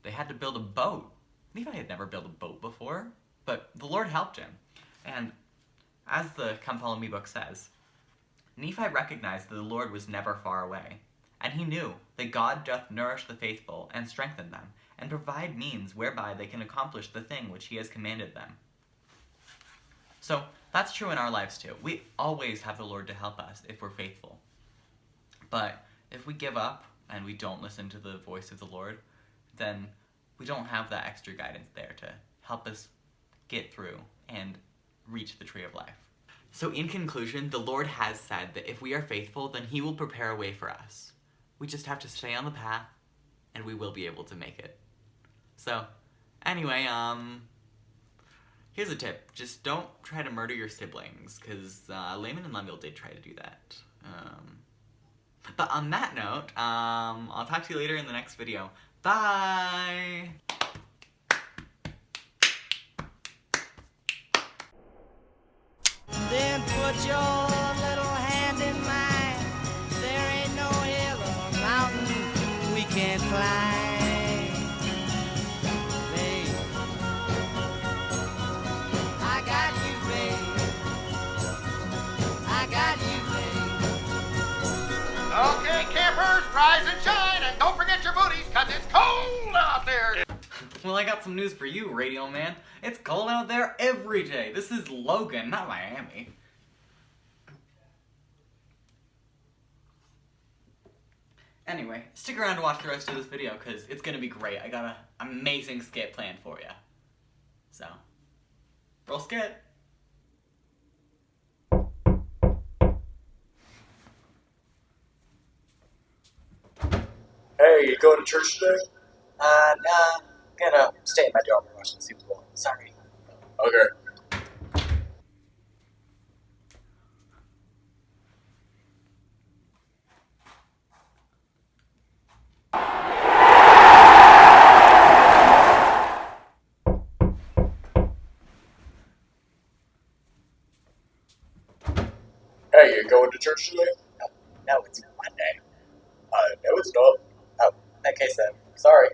They had to build a boat. Nephi had never built a boat before, but the Lord helped him. And as the Come Follow Me book says, Nephi recognized that the Lord was never far away, and he knew that God doth nourish the faithful and strengthen them, and provide means whereby they can accomplish the thing which he has commanded them. So, that's true in our lives too. We always have the Lord to help us if we're faithful. But if we give up and we don't listen to the voice of the Lord, then we don't have that extra guidance there to help us get through and reach the tree of life. So in conclusion, the Lord has said that if we are faithful, then he will prepare a way for us. We just have to stay on the path, and we will be able to make it. So, anyway, here's a tip. Just don't try to murder your siblings, because Laman and Lemuel did try to do that. But on that note, I'll talk to you later in the next video. Bye! Then put your little hand in mine. There ain't no hill or mountain we can't climb. Babe, I got you, babe. I got you, babe. Okay, campers, rise and shine, and don't forget your booties, 'cause it's cold out there. Well, I got some news for you, Radio Man. It's cold out there every day. This is Logan, not Miami. Anyway, stick around to watch the rest of this video, because it's going to be great. I got an amazing skit planned for you. So, roll skit. Hey, you going to church today? Nah, I'm gonna stay in my dorm and watch the Super Bowl. Sorry. Okay. Hey, you going to church today? No, it's Monday. No, it's not. Oh, in that case then, sorry.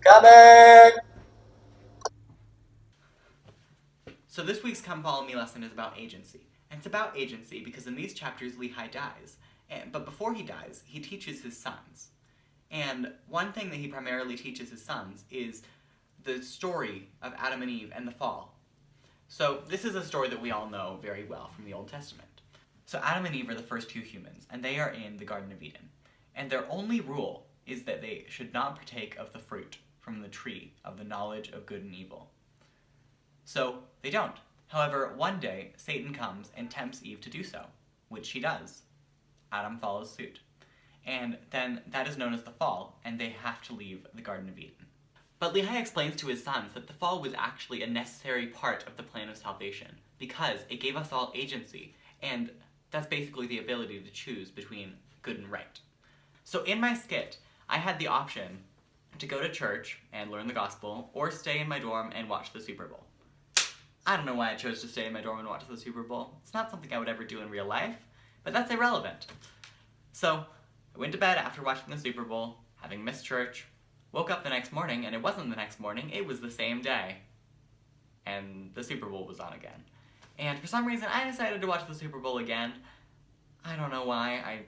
Coming! So this week's Come Follow Me lesson is about agency. And it's about agency because in these chapters Lehi dies. But before he dies, he teaches his sons. And one thing that he primarily teaches his sons is the story of Adam and Eve and the fall. So this is a story that we all know very well from the Old Testament. So Adam and Eve are the first two humans, and they are in the Garden of Eden. And their only rule is that they should not partake of the fruit from the tree of the knowledge of good and evil. So they don't. However, one day, Satan comes and tempts Eve to do so, which she does. Adam follows suit. And then that is known as the fall, and they have to leave the Garden of Eden. But Lehi explains to his sons that the fall was actually a necessary part of the plan of salvation, because it gave us all agency, and that's basically the ability to choose between good and right. So in my skit, I had the option to go to church and learn the gospel, or stay in my dorm and watch the Super Bowl. I don't know why I chose to stay in my dorm and watch the Super Bowl. It's not something I would ever do in real life, but that's irrelevant. So, I went to bed after watching the Super Bowl, having missed church, woke up the next morning, and it wasn't the next morning, it was the same day. And the Super Bowl was on again. And for some reason, I decided to watch the Super Bowl again. I don't know why, I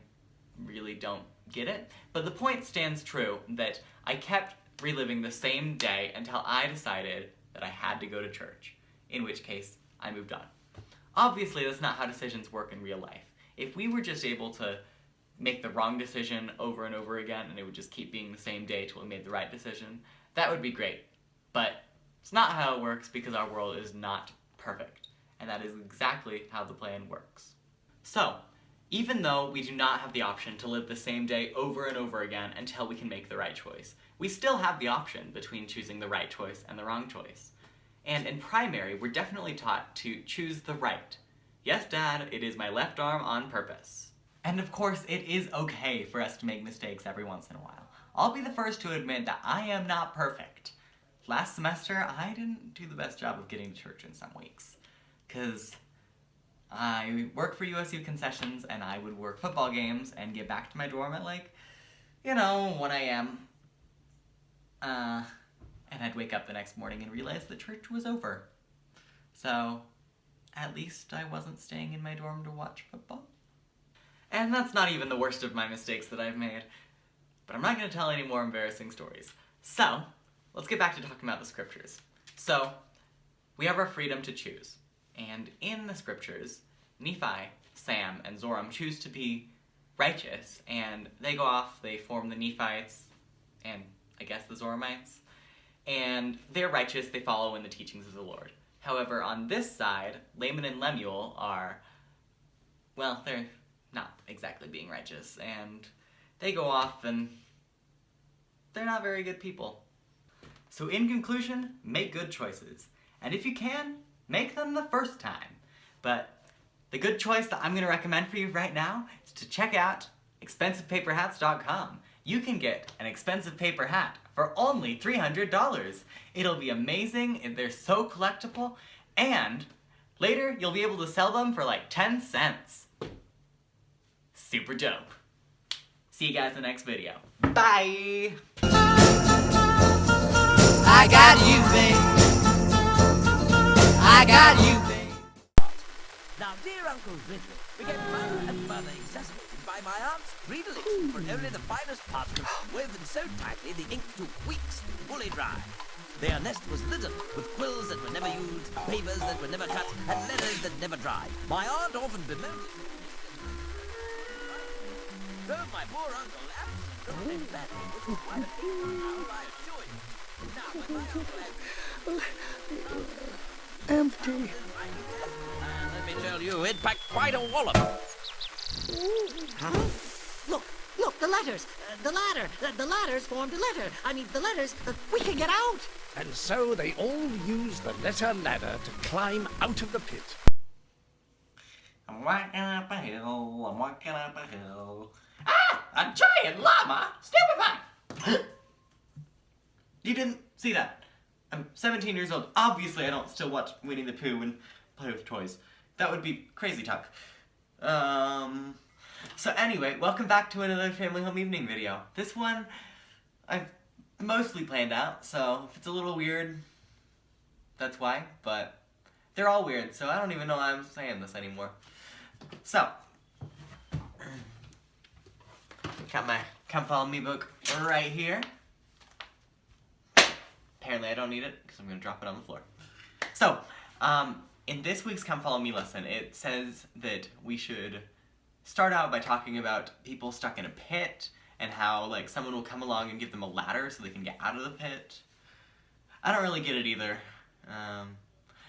really don't get it. But the point stands true that I kept reliving the same day until I decided that I had to go to church. In which case, I moved on. Obviously, that's not how decisions work in real life. If we were just able to make the wrong decision over and over again, and it would just keep being the same day till we made the right decision, that would be great. But it's not how it works because our world is not perfect. And that is exactly how the plan works. So, even though we do not have the option to live the same day over and over again until we can make the right choice, we still have the option between choosing the right choice and the wrong choice. And in primary, we're definitely taught to choose the right. Yes, Dad, it is my left arm on purpose. And of course, it is okay for us to make mistakes every once in a while. I'll be the first to admit that I am not perfect. Last semester, I didn't do the best job of getting to church in some weeks. Because I worked for USU concessions, and I would work football games and get back to my dorm at 1 a.m. And I'd wake up the next morning and realize the church was over. So, at least I wasn't staying in my dorm to watch football. And that's not even the worst of my mistakes that I've made. But I'm not going to tell any more embarrassing stories. So, let's get back to talking about the scriptures. So, we have our freedom to choose. And in the scriptures, Nephi, Sam, and Zoram choose to be righteous. And they go off, they form the Nephites, and I guess the Zoramites. And they're righteous, they follow in the teachings of the Lord. However, on this side, Laman and Lemuel are, well, they're not exactly being righteous, and they go off and they're not very good people. So in conclusion, make good choices. And if you can, make them the first time. But the good choice that I'm going to recommend for you right now is to check out ExpensivePaperHats.com. You can get an expensive paper hat for only $300. It'll be amazing, they're so collectible, and Later, you'll be able to sell them for like 10 cents. Super dope. See you guys in the next video. Bye! I got you, babe. I got you, babe. Now, dear Uncle Ridley, we get further and further exacerbated by my aunt's predilection for only the finest parchment, woven so tightly the ink took weeks to fully dry. Their nest was littered with quills that were never used, papers that were never cut, and letters that never dried. My aunt often bemoaned it. Drove my poor uncle absolutely batty, which was quite a feat for now, I assure you. Now, when my uncle had... Empty. And let me tell you, it packed quite a wallop. Huh? Look, the letters. The ladder. The ladders formed a letter. I mean, the letters. We can get out. And so they all used the letter ladder to climb out of the pit. I'm walking up a hill, I'm walking up a hill. Ah! A giant llama! Stupefying! You didn't see that. I'm 17 years old. Obviously I don't still watch Winnie the Pooh and play with toys. That would be crazy talk. So anyway, welcome back to another Family Home Evening video. This one, I've mostly planned out, so if it's a little weird, that's why, but they're all weird, so I don't even know why I'm saying this anymore. So, got my Come Follow Me book right here. Apparently I don't need it, because I'm going to drop it on the floor. So, in this week's Come Follow Me lesson, it says that we should start out by talking about people stuck in a pit, and how, like, someone will come along and give them a ladder so they can get out of the pit. I don't really get it either.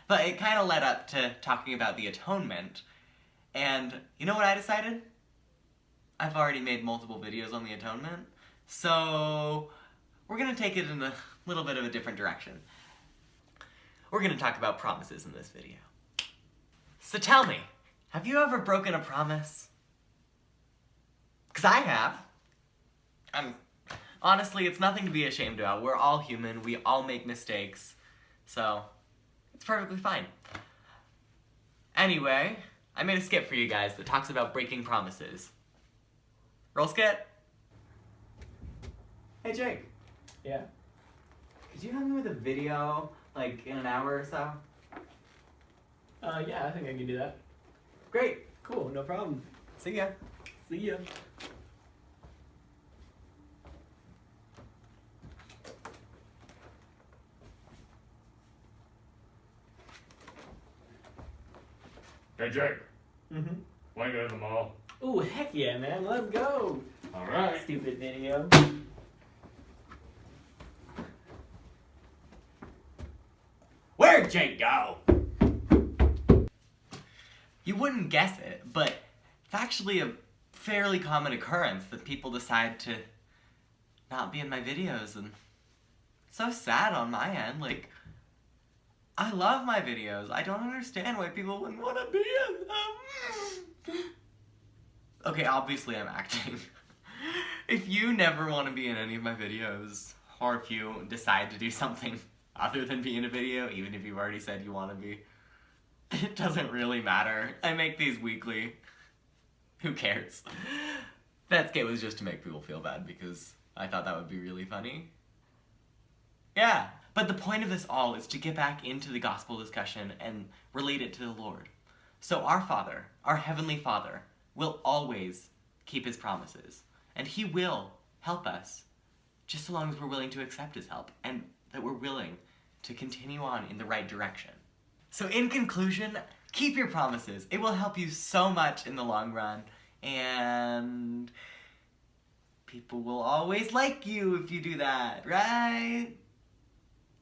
But it kind of led up to talking about the atonement. And you know what I decided? I've already made multiple videos on the atonement. So we're going to take it in a little bit of a different direction. We're going to talk about promises in this video. So tell me, have you ever broken a promise? 'Cause I have. Honestly, it's nothing to be ashamed about. We're all human, we all make mistakes, so it's perfectly fine. Anyway, I made a skit for you guys that talks about breaking promises. Roll skit. Hey Jake. Yeah? Could you help me with a video, like, in an hour or so? Yeah, I think I can do that. Great. Cool, no problem. See ya. See ya. Hey, Jake. Mm-hmm. Wanna go to the mall? Ooh, heck yeah, man. Let's go. All right. Stupid video. Where'd Jake go? You wouldn't guess it, but it's actually a fairly common occurrence that people decide to not be in my videos, and it's so sad on my end. Like, I love my videos. I don't understand why people wouldn't want to be in them. Okay, obviously I'm acting. If you never want to be in any of my videos, or if you decide to do something other than be in a video, even if you've already said you want to be, it doesn't really matter. I make these weekly. Who cares? That skit was just to make people feel bad because I thought that would be really funny. Yeah, but the point of this all is to get back into the gospel discussion and relate it to the Lord. So our Father, our Heavenly Father, will always keep His promises, and He will help us, just so long as we're willing to accept His help, and that we're willing to continue on in the right direction. So in conclusion, keep your promises. It will help you so much in the long run, and people will always like you if you do that, right?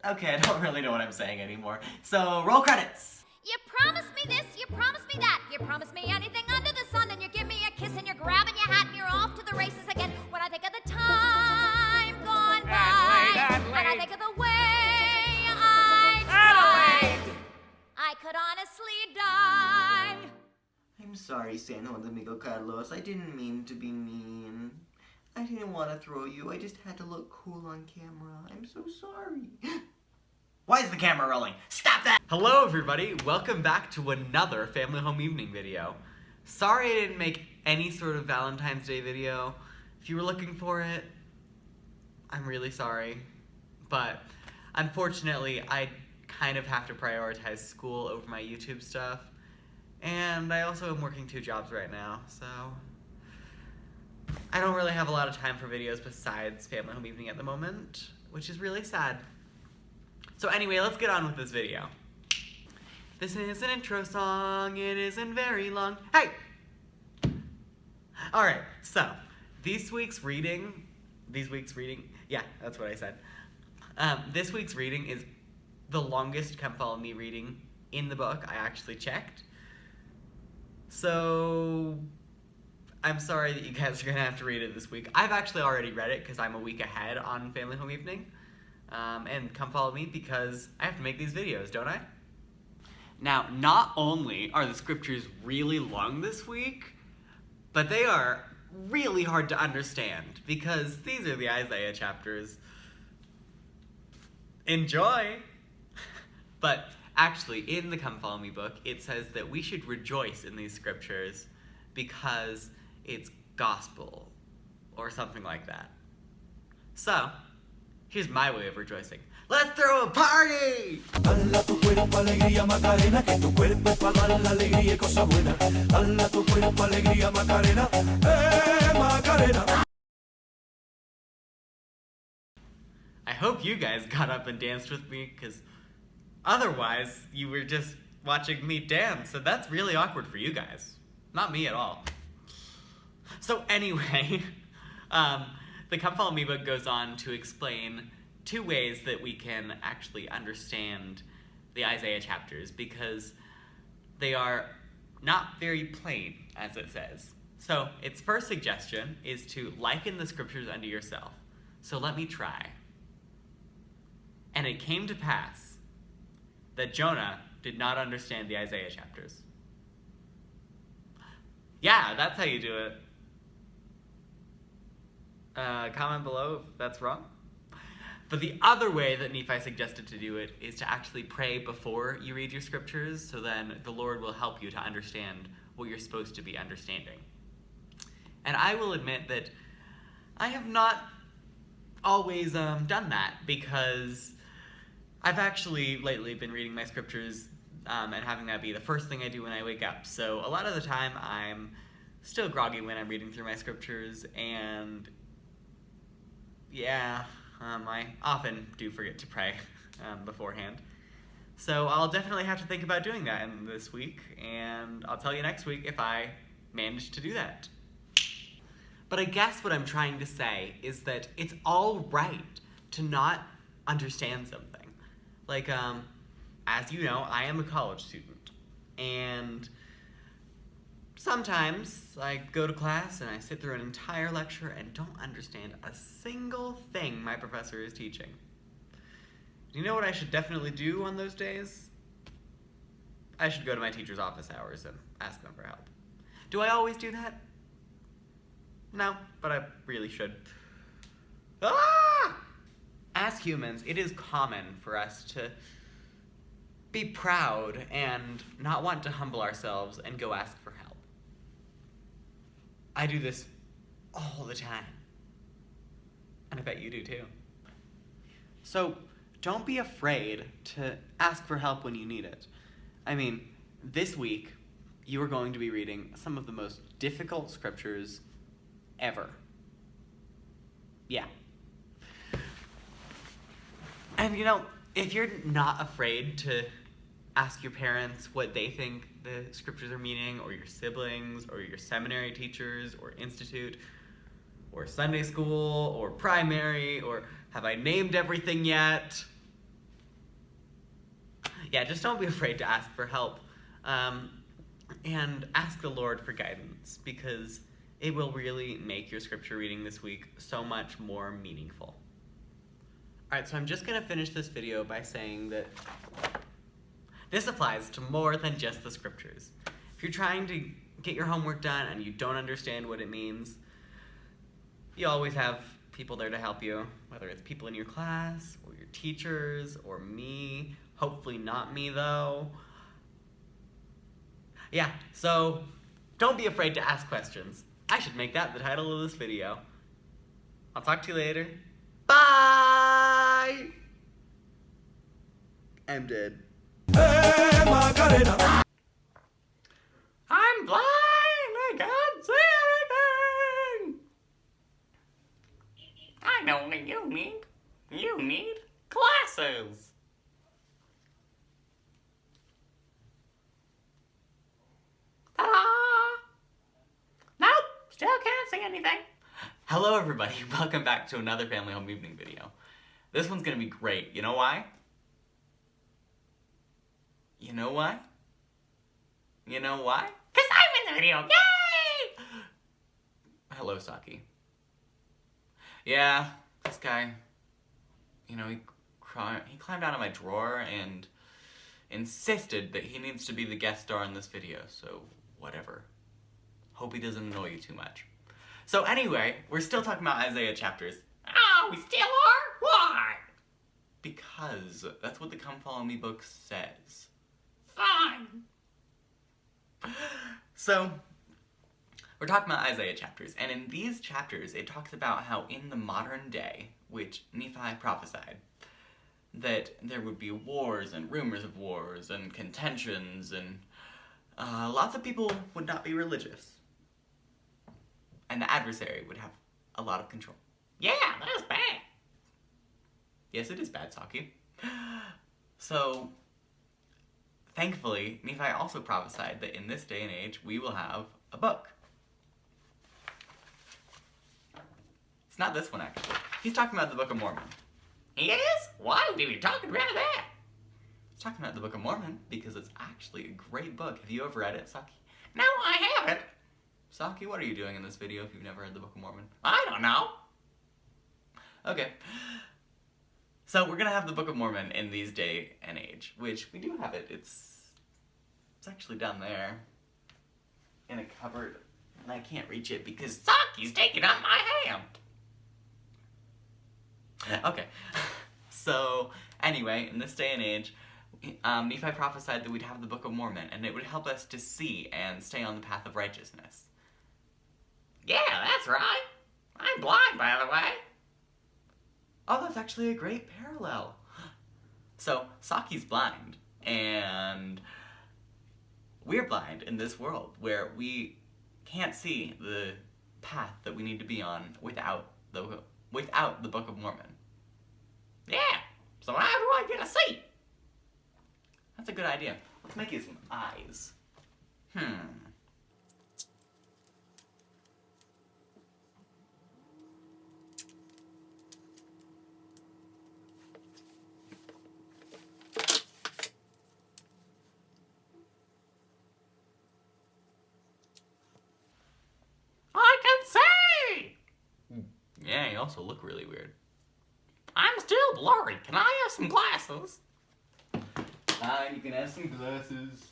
Okay, I don't really know what I'm saying anymore. So, roll credits! You promised me this, you promised me that. You promised me anything under the sun, and you give me a kiss, and you're grabbing your hat, and you're off to the races again. When I think of the time gone by, and I think of the way I tried, I could honestly die. I'm sorry, San Juan Domingo Carlos. I didn't mean to be mean. I didn't want to throw you. I just had to look cool on camera. I'm so sorry. Why is the camera rolling? Stop Stop that! Hello everybody, welcome back to another Family Home Evening video. Sorry I didn't make any sort of Valentine's Day video. If you were looking for it, I'm really sorry. But unfortunately, I kind of have to prioritize school over my YouTube stuff. And I also am working 2 jobs right now, so I don't really have a lot of time for videos besides Family Home Evening at the moment, which is really sad. So anyway, let's get on with this video. This is an intro song, it isn't very long. Hey! Alright, so, this week's reading, yeah, that's what I said. This week's reading is the longest Come Follow Me reading in the book. I actually checked. So, I'm sorry that you guys are gonna have to read it this week. I've actually already read it because I'm a week ahead on Family Home Evening. And come follow me because I have to make these videos, don't I? Now, not only are the scriptures really long this week, but they are really hard to understand because these are the Isaiah chapters. Enjoy! But actually, in the Come Follow Me book, it says that we should rejoice in these scriptures because it's gospel, or something like that. So, here's my way of rejoicing. Let's throw a party! Dala tu cuerpo alegría Macarena, que tu cuerpo es para dar la alegría y cosa buena. Dala tu cuerpo alegría Macarena, Macarena. I hope you guys got up and danced with me, because otherwise you were just watching me dance, and that's really awkward for you guys. Not me at all. So anyway, the Come Follow Me book goes on to explain 2 ways that we can actually understand the Isaiah chapters because they are not very plain, as it says. So its first suggestion is to liken the scriptures unto yourself. So let me try. And it came to pass that Jonah did not understand the Isaiah chapters. Yeah, that's how you do it. Comment below if that's wrong. But the other way that Nephi suggested to do it is to actually pray before you read your scriptures, so then the Lord will help you to understand what you're supposed to be understanding. And I will admit that I have not always done that, because I've actually lately been reading my scriptures and having that be the first thing I do when I wake up. So a lot of the time I'm still groggy when I'm reading through my scriptures, and yeah, I often do forget to pray beforehand. So I'll definitely have to think about doing that in this week, and I'll tell you next week if I manage to do that. But I guess what I'm trying to say is that it's all right to not understand something. Like, as you know, I am a college student, and sometimes I go to class and I sit through an entire lecture and don't understand a single thing my professor is teaching. Do you know what I should definitely do on those days? I should go to my teacher's office hours and ask them for help. Do I always do that? No, but I really should. Ah! As humans, it is common for us to be proud and not want to humble ourselves and go ask for help. I do this all the time. And I bet you do too. So don't be afraid to ask for help when you need it. I mean, this week, you are going to be reading some of the most difficult scriptures ever. Yeah. And you know, if you're not afraid to ask your parents what they think the scriptures are meaning, or your siblings, or your seminary teachers, or institute, or Sunday school, or primary, or have I named everything yet? Yeah, just don't be afraid to ask for help. And ask the Lord for guidance, because it will really make your scripture reading this week so much more meaningful. Alright, so I'm just going to finish this video by saying that this applies to more than just the scriptures. If you're trying to get your homework done and you don't understand what it means, you always have people there to help you, whether it's people in your class, or your teachers, or me. Hopefully not me, though. Yeah, so don't be afraid to ask questions. I should make that the title of this video. I'll talk to you later. Bye! I'm dead. I'm blind! I can't see anything! I know what you need. You need glasses. Ta-da! Nope, still can't see anything. Hello everybody, welcome back to another Family Home Evening video. This one's gonna be great. You know why? You know why? You know why? 'Cause I'm in the video, yay! Hello, Saki. Yeah, this guy, you know, he climbed out of my drawer and insisted that he needs to be the guest star in this video, so whatever. Hope he doesn't annoy you too much. So anyway, we're still talking about Isaiah chapters. Oh, we still are? Why? Because that's what the Come Follow Me book says. Fine. So, we're talking about Isaiah chapters, and in these chapters, it talks about how in the modern day, which Nephi prophesied, that there would be wars and rumors of wars and contentions, and lots of people would not be religious. And the adversary would have a lot of control. Yeah, that's bad. Yes, it is bad, Saki. So, thankfully, Nephi also prophesied that in this day and age, we will have a book. It's not this one, actually. He's talking about the Book of Mormon. He is? Why would he be talking about that? He's talking about the Book of Mormon because it's actually a great book. Have you ever read it, Saki? No, I haven't. Saki, what are you doing in this video if you've never read the Book of Mormon? I don't know. Okay. So we're gonna have the Book of Mormon in these day and age, which we do have it. It's actually down there in a cupboard, and I can't reach it because Saki's taking up my hand. Okay. So anyway, in this day and age, Nephi prophesied that we'd have the Book of Mormon, and it would help us to see and stay on the path of righteousness. Yeah, that's right. I'm blind, by the way. Oh, that's actually a great parallel. So, Saki's blind, and we're blind in this world where we can't see the path that we need to be on without the Book of Mormon. Yeah, so how do I get a seat? That's a good idea. Let's make you some eyes. I can see! Yeah, you also look really weird. I'm still blurry. Can I have some glasses? Fine, you can have some glasses.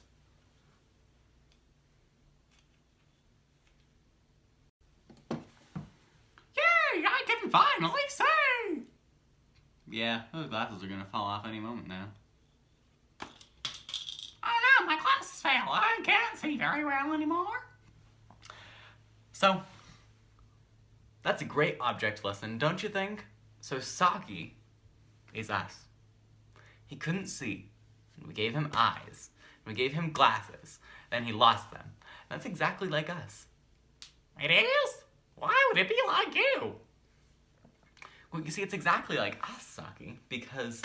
Yay, I can finally see! Yeah, those glasses are gonna fall off any moment now. Oh no, my glasses fell. I can't see very well anymore. So, that's a great object lesson, don't you think? So Saki is us. He couldn't see. We gave him eyes. We gave him glasses. Then he lost them. That's exactly like us. It is? Why would it be like you? Well, you see, it's exactly like us, Saki, because,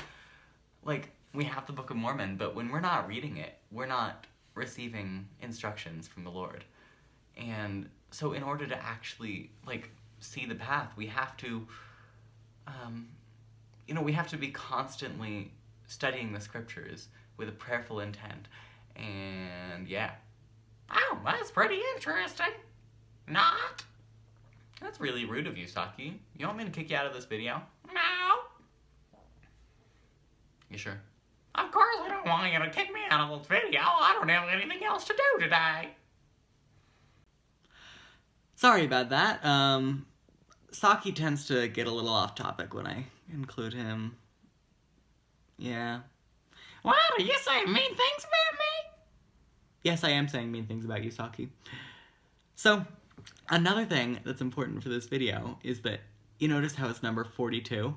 like, we have the Book of Mormon, but when we're not reading it, we're not receiving instructions from the Lord. And so in order to actually, like, see the path, we have to, we have to be constantly studying the scriptures with a prayerful intent. And yeah. Oh, that's pretty interesting. Not? That's really rude of you, Saki. You want me to kick you out of this video? No. You sure? Of course I don't want you to kick me out of this video. I don't have anything else to do today. Sorry about that. Saki tends to get a little off topic when I include him. Yeah. What? Are you saying mean things about me? Yes, I am saying mean things about you, Saki. So, another thing that's important for this video is that you notice how it's number 42?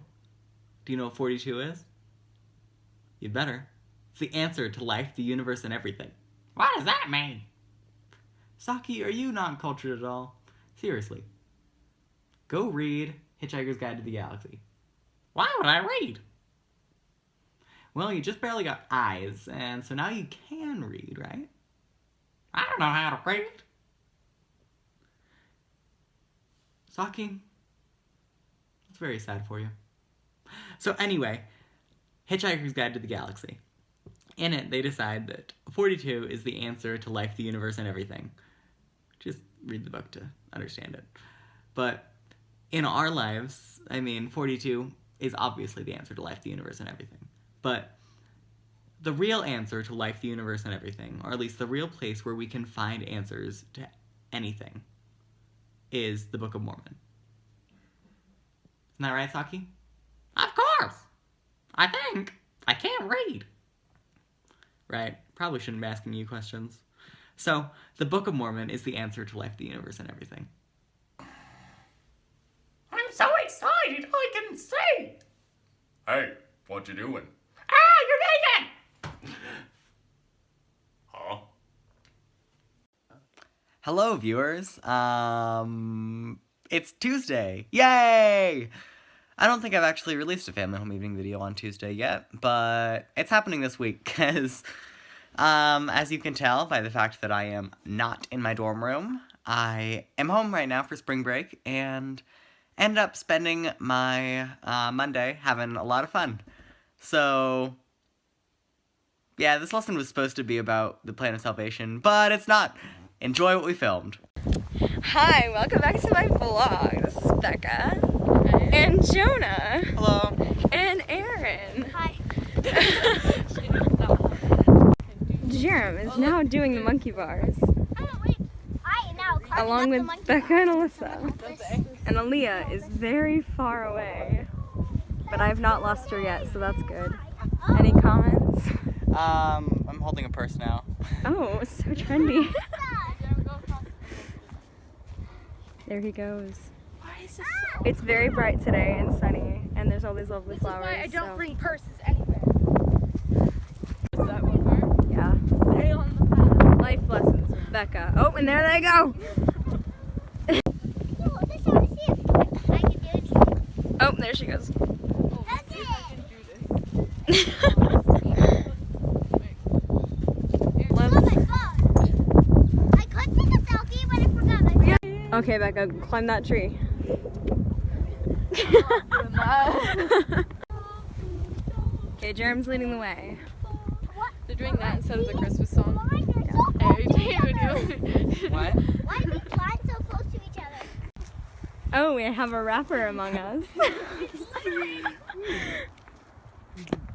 Do you know what 42 is? You'd better. It's the answer to life, the universe, and everything. What does that mean? Saki, are you not cultured at all? Seriously. Go read Hitchhiker's Guide to the Galaxy. Why would I read? Well, you just barely got eyes, and so now you can read, right? I don't know how to read. Saki, it's very sad for you. So anyway, Hitchhiker's Guide to the Galaxy. In it, they decide that 42 is the answer to life, the universe, and everything. Just read the book to understand it. But in our lives, I mean, 42 is obviously the answer to life, the universe, and everything. But the real answer to life, the universe, and everything, or at least the real place where we can find answers to anything, is the Book of Mormon. Isn't that right, Saki? Of course! I think. I can't read. Right, probably shouldn't be asking you questions. So, the Book of Mormon is the answer to life, the universe, and everything. I'm so excited I can see! Hey, what you doing? You're naked! Huh? Hello, viewers. It's Tuesday. Yay! I don't think I've actually released a family home evening video on Tuesday yet, but it's happening this week, because, as you can tell by the fact that I am not in my dorm room, I am home right now for spring break, and ended up spending my Monday having a lot of fun. So, yeah, this lesson was supposed to be about the plan of salvation, but it's not. Enjoy what we filmed. Hi, welcome back to my vlog. This is Becca. And Jonah. Hello. And Aaron. Hi. Jerem is now doing the monkey bars. Along with Becca and Alyssa. And Aaliyah is very far away. But I've not lost her yet, so that's good. Any comments? I'm holding a purse now. Oh, so trendy. There he goes. It's very bright today and sunny, and there's all these lovely flowers. This is why I don't so. bring purses anywhere. Is that one part? Yeah. Stay on the path. Life lessons with Becca. Oh, and there they go! Oh, there she goes. That's it! I could take a selfie, but I forgot my phone. Okay, Becca, climb that tree. Okay, Jerem's leading the way. They're doing that instead of the Christmas song. What? Why do we fly so close to each other? Oh, we have a rapper among us.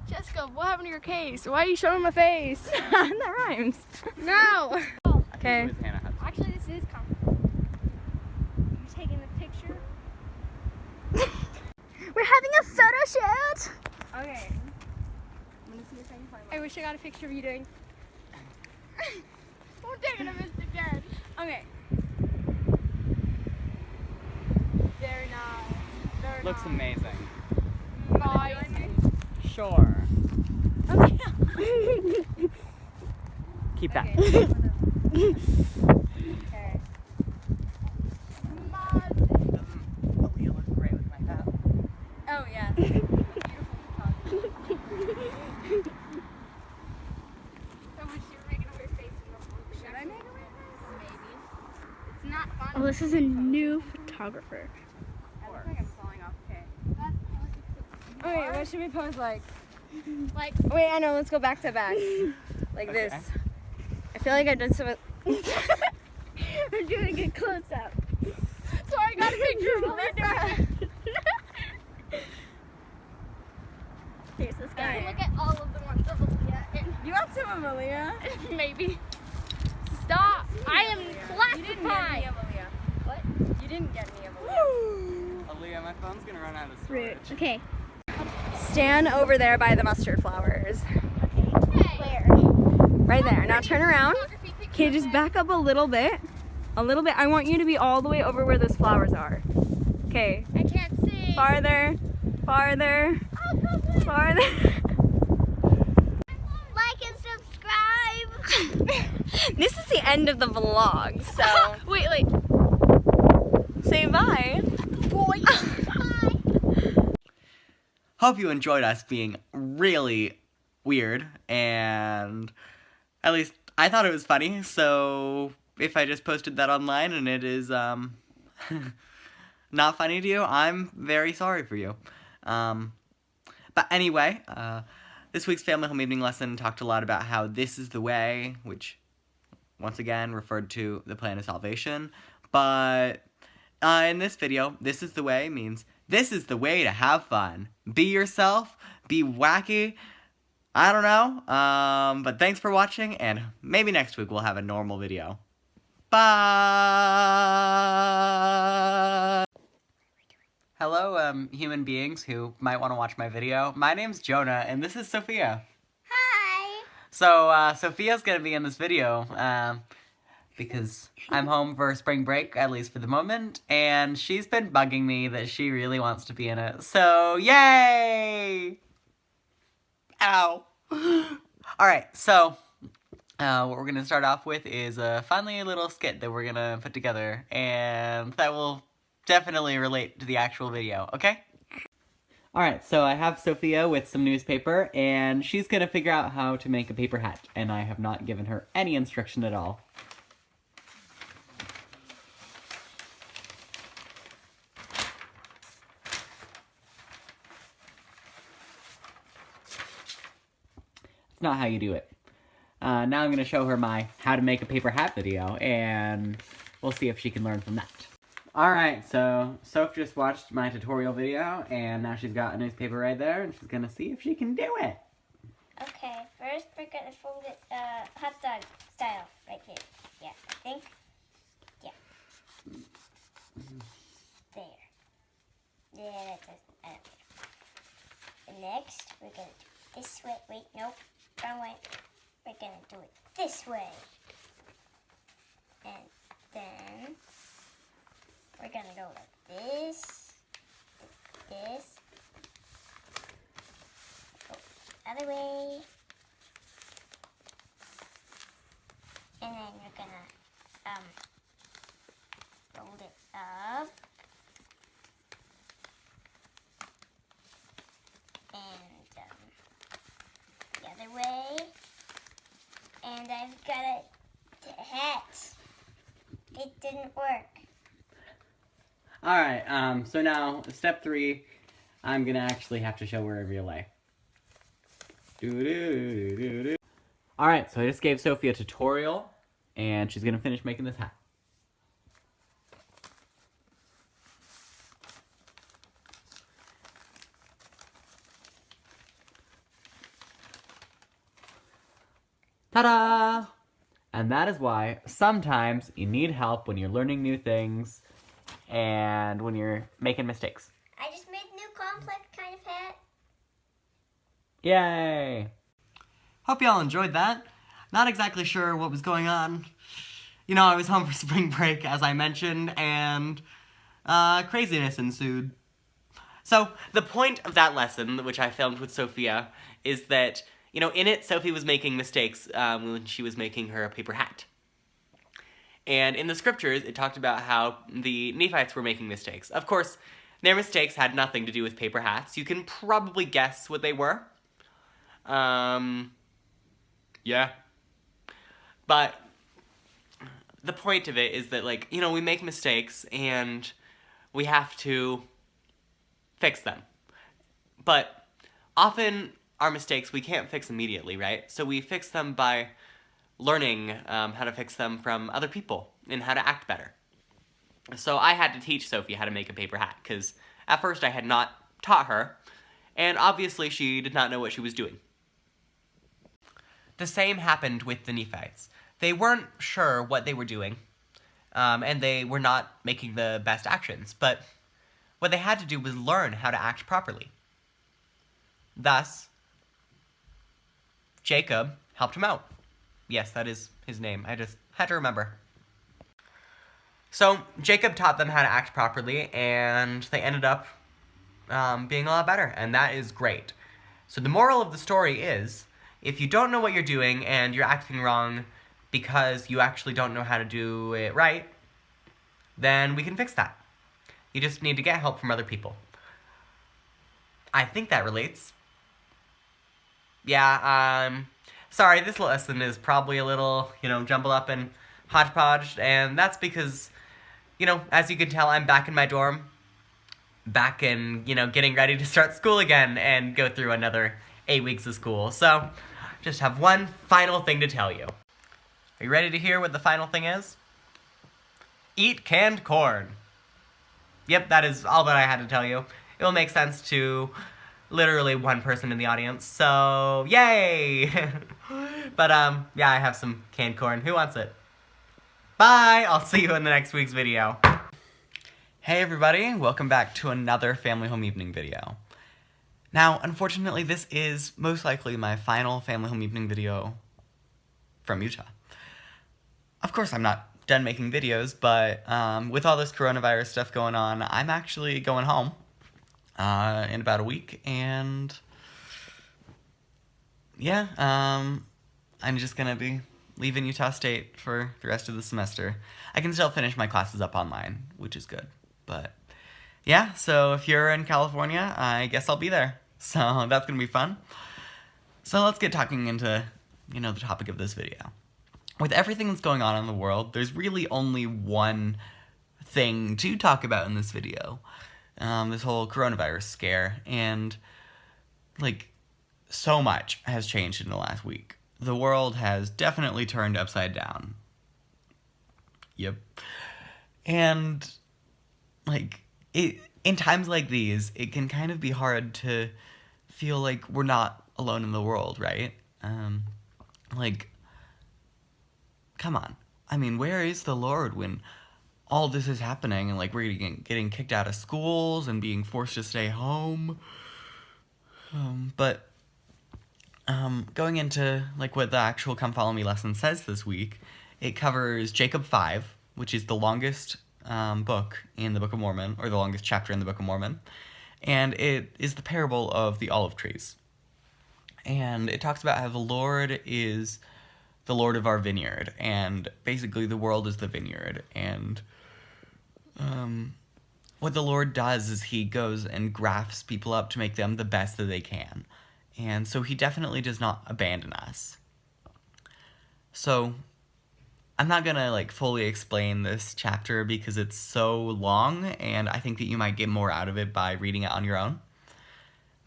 Jessica, what happened to your case? Why are you showing my face? That rhymes. No! Okay. Actually, this is complicated. You taking the picture? We're having a photo shoot! Okay. I'm gonna see if I can find I wish I got a picture of you doing. I'm taking a miss again. Okay. Very nice. Very Looks amazing. nice. Sure. Okay. Keep that. Okay. Aaliyah looks great with my hat. Oh, yeah. Should I make a weird face? Maybe. It's not fun. Oh, this is a new photographer. I look like I'm falling off. Okay. Wait, what should we pose like? Like. Wait, I know. Let's go back to back. Like Okay. this. I feel like I've done some. I'm doing a close up. So I got a picture of Alyssa. Here's this guy. Look at all of the ones of Aaliyah. You want some of Aaliyah? Maybe. Stop. I am You didn't get classified. me of Aaliyah. What? You didn't get me of Aaliyah. Aaliyah, my phone's gonna run out of storage. Okay. Stand over there by the mustard flowers. Okay. Right there. Now turn around. Okay, just back up a little bit. A little bit. I want you to be all the way over where those flowers are. Okay. I can't see. Farther. Farther. Farther. Like and subscribe. This is the end of the vlog, so. Wait. Say bye. Hope you enjoyed us being really weird, and at least I thought it was funny, so if I just posted that online and it is, not funny to you, I'm very sorry for you. But anyway, this week's Family Home Evening lesson talked a lot about how this is the way, which, once again, referred to the plan of salvation, but in this video, this is the way means this is the way to have fun. Be yourself, be wacky, I don't know, but thanks for watching, and maybe next week we'll have a normal video. Bye! Hello, human beings who might want to watch my video. My name's Jonah, and this is Sophia. Hi. So, Sophia's gonna be in this video, because I'm home for spring break, at least for the moment, and she's been bugging me that she really wants to be in it. So, yay! Ow. Alright, so, what we're gonna start off with is finally a little skit that we're gonna put together, and that will definitely relate to the actual video, okay? Alright, so I have Sophia with some newspaper, and she's gonna figure out how to make a paper hat, and I have not given her any instruction at all. It's not how you do it. Now I'm going to show her my how to make a paper hat video, and we'll see if she can learn from that. Alright, so Soph just watched my tutorial video, and now she's got a newspaper right there, and she's going to see if she can do it. Okay, first we're gonna fold it hot dog style right here. Yeah, I think. Yeah. There. Yeah, that's it. And next, we're gonna do it this way. Wait, nope. Wrong way. We're gonna do it this way. And then we're gonna go like this. This. Other way. And then you're gonna fold it up. And the other way. And I've got a hat. It didn't work. Alright, so now, step 3, I'm gonna actually have to show her every lay. Alright, so I just gave Sophie a tutorial, and she's gonna finish making this hat. Ta-da! And that is why sometimes you need help when you're learning new things and when you're making mistakes. I just made a new complex kind of hat. Yay! Hope y'all enjoyed that. Not exactly sure what was going on. You know, I was home for spring break, as I mentioned, and craziness ensued. So, the point of that lesson, which I filmed with Sophia, is that, you know, in it, Sophie was making mistakes when she was making her paper hat. And in the scriptures, it talked about how the Nephites were making mistakes. Of course, their mistakes had nothing to do with paper hats. You can probably guess what they were. Yeah. But the point of it is that, like, you know, we make mistakes and we have to fix them. But often our mistakes we can't fix immediately, right? So we fix them by learning how to fix them from other people and how to act better. So I had to teach Sophie how to make a paper hat, because at first I had not taught her, and obviously she did not know what she was doing. The same happened with the Nephites. They weren't sure what they were doing, and they were not making the best actions, but what they had to do was learn how to act properly. Thus, Jacob helped him out. Yes, that is his name. I just had to remember. So, Jacob taught them how to act properly, and they ended up being a lot better, and that is great. So the moral of the story is, if you don't know what you're doing and you're acting wrong because you actually don't know how to do it right, then we can fix that. You just need to get help from other people. I think that relates. Yeah, sorry, this lesson is probably a little, jumbled up and hodgepodge, and that's because, as you can tell, I'm back in my dorm, back in, getting ready to start school again and go through another 8 weeks of school. So, just have one final thing to tell you. Are you ready to hear what the final thing is? Eat canned corn. Yep, that is all that I had to tell you. It will make sense to literally one person in the audience, so yay! But, yeah, I have some canned corn. Who wants it? Bye! I'll see you in the next week's video. Hey everybody, welcome back to another Family Home Evening video. Now, unfortunately, this is most likely my final Family Home Evening video from Utah. Of course, I'm not done making videos, but with all this coronavirus stuff going on, I'm actually going home in about a week, and yeah, I'm just gonna be leaving Utah State for the rest of the semester. I can still finish my classes up online, which is good, but yeah, so if you're in California, I guess I'll be there, so that's gonna be fun. So let's get talking into, the topic of this video. With everything that's going on in the world, there's really only one thing to talk about in this video. This whole coronavirus scare, and, so much has changed in the last week. The world has definitely turned upside down. Yep. And, in times like these, it can kind of be hard to feel like we're not alone in the world, right? Come on. I mean, where is the Lord when all this is happening and, we're getting kicked out of schools and being forced to stay home? Going into, what the actual Come Follow Me lesson says this week, it covers Jacob 5, which is the longest book in the Book of Mormon, or the longest chapter in the Book of Mormon, and it is the parable of the olive trees. And it talks about how the Lord is the Lord of our vineyard, and basically the world is the vineyard, and what the Lord does is he goes and grafts people up to make them the best that they can, and so he definitely does not abandon us. So I'm not gonna fully explain this chapter because it's so long, and I think that you might get more out of it by reading it on your own,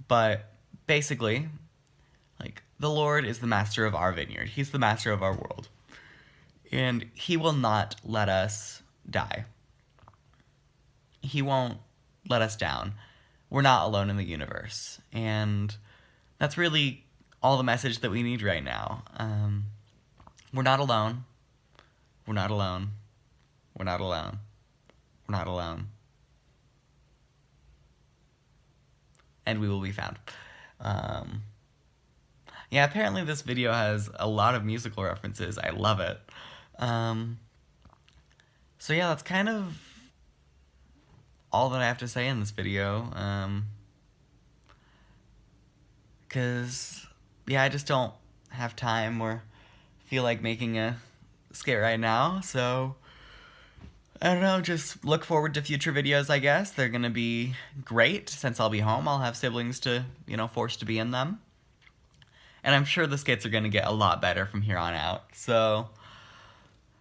but basically, the Lord is the master of our vineyard. He's the master of our world. And he will not let us die. He won't let us down. We're not alone in the universe. And that's really all the message that we need right now. We're not alone. We're not alone. We're not alone. We're not alone. And we will be found. Yeah, apparently this video has a lot of musical references. I love it. So yeah, that's kind of all that I have to say in this video. Because, yeah, I just don't have time or feel like making a skit right now, so I don't know, just look forward to future videos, I guess. They're gonna be great. Since I'll be home, I'll have siblings to, forced to be in them. And I'm sure the skits are going to get a lot better from here on out. So,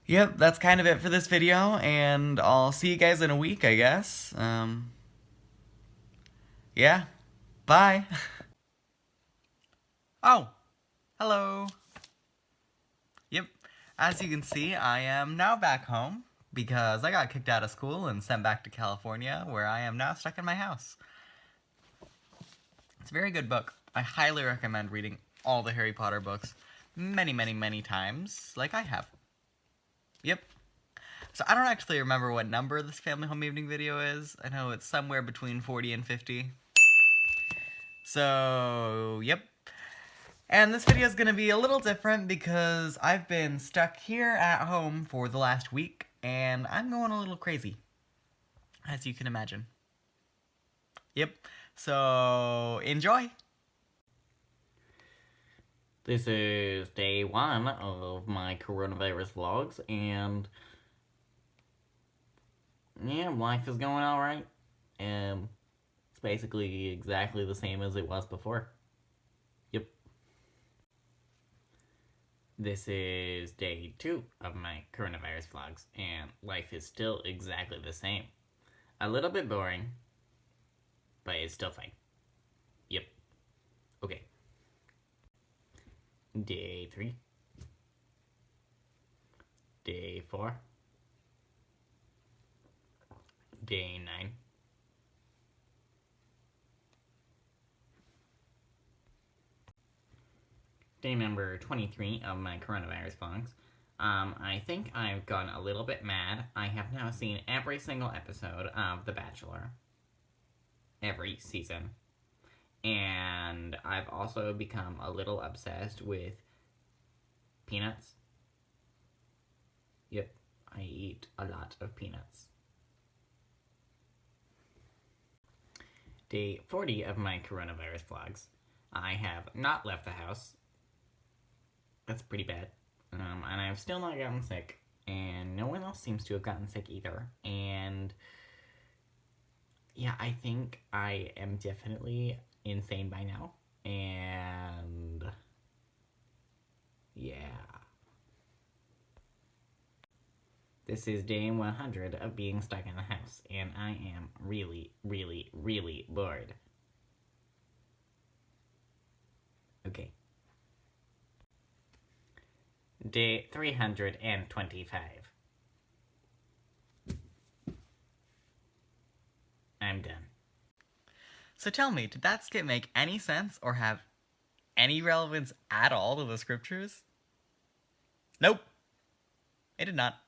yep, that's kind of it for this video. And I'll see you guys in a week, I guess. Yeah. Bye. Oh. Hello. Yep. As you can see, I am now back home. Because I got kicked out of school and sent back to California, where I am now stuck in my house. It's a very good book. I highly recommend reading all the Harry Potter books many, many, many times, like I have. Yep. So I don't actually remember what number this Family Home Evening video is. I know it's somewhere between 40 and 50. So, yep. And this video is going to be a little different because I've been stuck here at home for the last week, and I'm going a little crazy, as you can imagine. Yep, so enjoy! This is day 1 of my coronavirus vlogs, and yeah, life is going alright. It's basically exactly the same as it was before. Yep. This is day 2 of my coronavirus vlogs, and life is still exactly the same. A little bit boring, but it's still fine. Yep. Okay. Day 3. Day 4. Day 9. Day number 23 of my coronavirus vlogs. I think I've gone a little bit mad. I have now seen every single episode of The Bachelor. Every season. And I've also become a little obsessed with peanuts. Yep, I eat a lot of peanuts. Day 40 of my coronavirus vlogs. I have not left the house. That's pretty bad. And I've still not gotten sick. And no one else seems to have gotten sick either. And yeah, I think I am definitely insane by now. And yeah. This is day 100 of being stuck in the house, and I am really, really, really bored. Okay. Day 325. I'm done. So tell me, did that skit make any sense or have any relevance at all to the scriptures? Nope. It did not.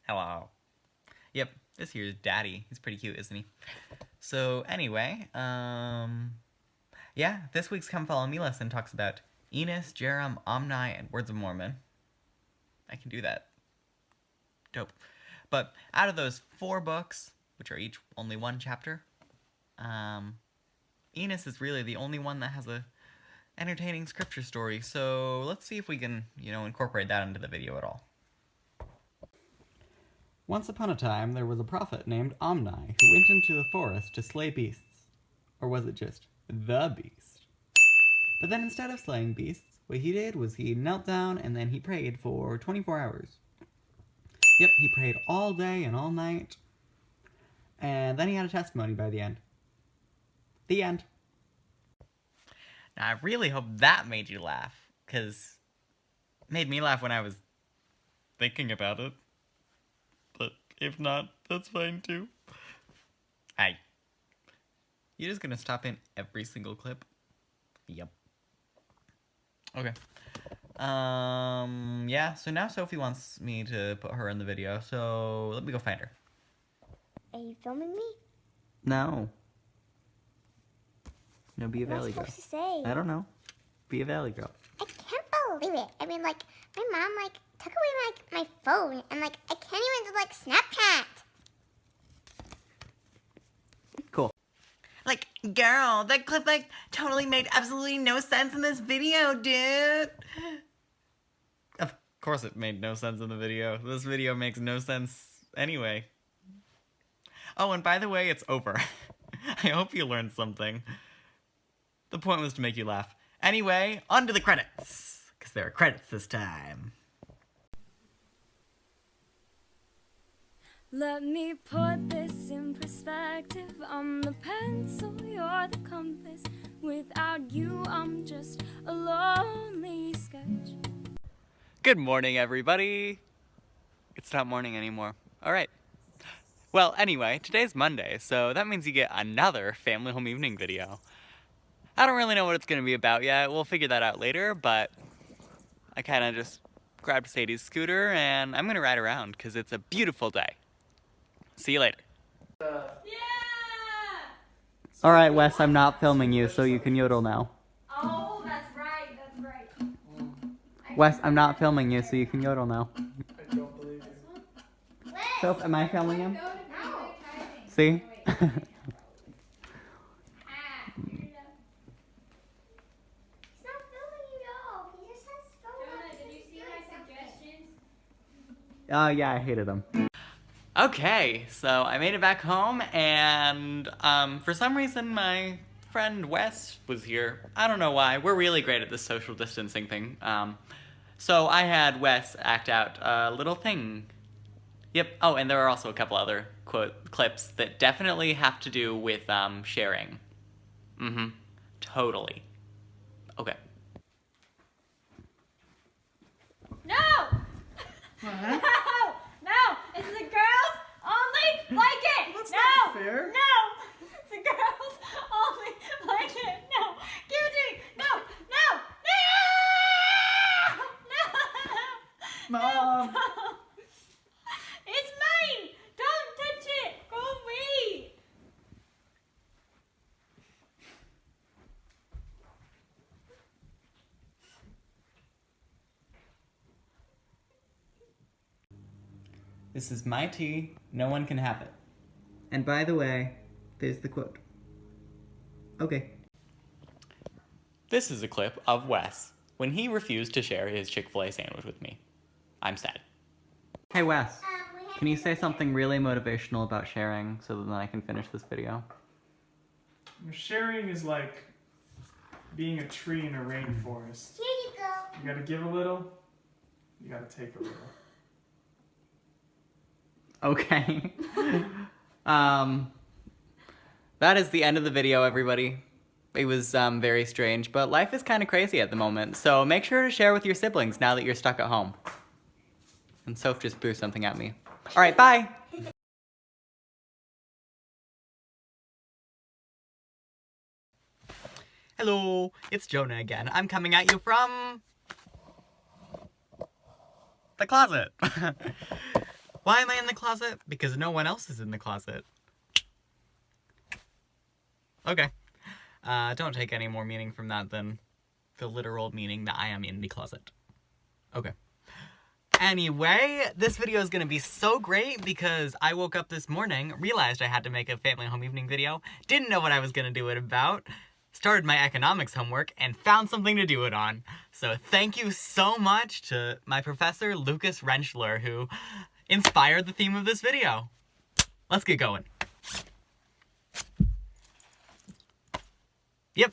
Hello. Yep, this here's Daddy. He's pretty cute, isn't he? So anyway, yeah, this week's Come Follow Me lesson talks about Enos, Jerem, Omni, and Words of Mormon. I can do that. Dope. But out of those 4 books, which are each only 1 chapter, Enos is really the only one that has a entertaining scripture story, so let's see if we can, incorporate that into the video at all. Once upon a time, there was a prophet named Omni who went into the forest to slay beasts. Or was it just the beast? But then instead of slaying beasts, what he did was he knelt down and then he prayed for 24 hours. Yep, he prayed all day and all night. And then he had a testimony by the end. The end. Now, I really hope that made you laugh, because it made me laugh when I was thinking about it. But if not, that's fine too. Hey. You just gonna stop in every single clip? Yep. Okay. Yeah, so now Sophie wants me to put her in the video, so let me go find her. Are you filming me? No. No, be a What am I valley girl. supposed to say? I don't know. Be a valley girl. I can't believe it. I mean, my mom, took away my phone, and, I can't even do, Snapchat. Cool. Girl, that clip, totally made absolutely no sense in this video, dude. Of course it made no sense in the video. This video makes no sense anyway. Oh, and by the way, it's over. I hope you learned something. The point was to make you laugh. Anyway, on to the credits. Because there are credits this time. Let me put this in perspective. I'm the pencil, you're the compass. Without you, I'm just a lonely sketch. Good morning, everybody. It's not morning anymore. Alright. Well, anyway, today's Monday, so that means you get another family home evening video. I don't really know what it's going to be about yet. We'll figure that out later, but I kind of just grabbed Sadie's scooter and I'm going to ride around because it's a beautiful day. See you later. Alright, Wes, I'm not filming you, so you can yodel now. Oh, that's right. Wes, I'm not filming you, so you can yodel now. I don't believe you. Soph, am I filming him? No. See? Oh yeah, I hated him. Okay, so I made it back home, and for some reason my friend Wes was here. I don't know why. We're really great at this social distancing thing. So I had Wes act out a little thing. Yep. Oh, and there are also a couple other clips that definitely have to do with sharing. Mm-hmm. Totally. Okay. No! No! No! It's the girls only like it! That's no! not fair. No! It's the girls only like it! No! Give it to me! No! No! No! Mom! No! It's mine! Don't touch it! Go away! This is my tea. No one can have it. And by the way, there's the quote. Okay. This is a clip of Wes when he refused to share his Chick-fil-A sandwich with me. I'm sad. Hey Wes, can you say something really motivational about sharing so that then I can finish this video? Sharing is like being a tree in a rainforest. Here you go. You gotta give a little, you gotta take a little. Okay. That is the end of the video, everybody. It was very strange, but life is kind of crazy at the moment, so make sure to share with your siblings now that you're stuck at home. And Soph just threw something at me. All right, bye! Hello, it's Jonah again. I'm coming at you from the closet. Why am I in the closet? Because no one else is in the closet. Okay. Don't take any more meaning from that than the literal meaning that I am in the closet. Okay. Anyway, this video is gonna be so great because I woke up this morning, realized I had to make a family home evening video, didn't know what I was gonna do it about, started my economics homework, and found something to do it on. So thank you so much to my professor, Lucas Rentschler, who inspired the theme of this video. Let's get going. Yep,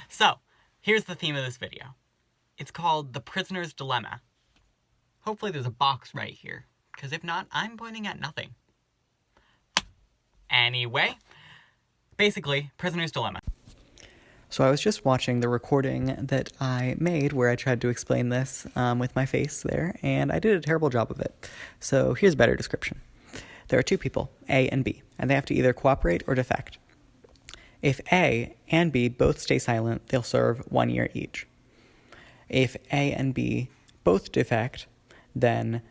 so here's the theme of this video. It's called The Prisoner's Dilemma. Hopefully there's a box right here, because if not, I'm pointing at nothing. Anyway, basically, Prisoner's Dilemma. So I was just watching the recording that I made where I tried to explain this with my face there, and I did a terrible job of it. So here's a better description. There are two people, A and B, and they have to either cooperate or defect. If A and B both stay silent, they'll serve 1 year each. If A and B both defect, then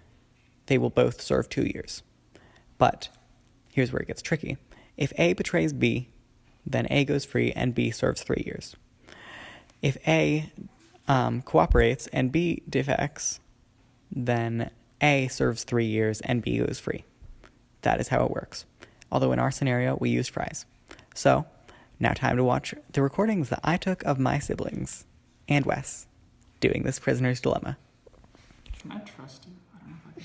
they will both serve 2 years. But here's where it gets tricky. If A betrays B, then A goes free and B serves 3 years. If A cooperates and B defects, then A serves 3 years and B goes free. That is how it works. Although in our scenario, we used fries. So, now time to watch the recordings that I took of my siblings and Wes doing this prisoner's dilemma. Can I trust you? I don't know if I can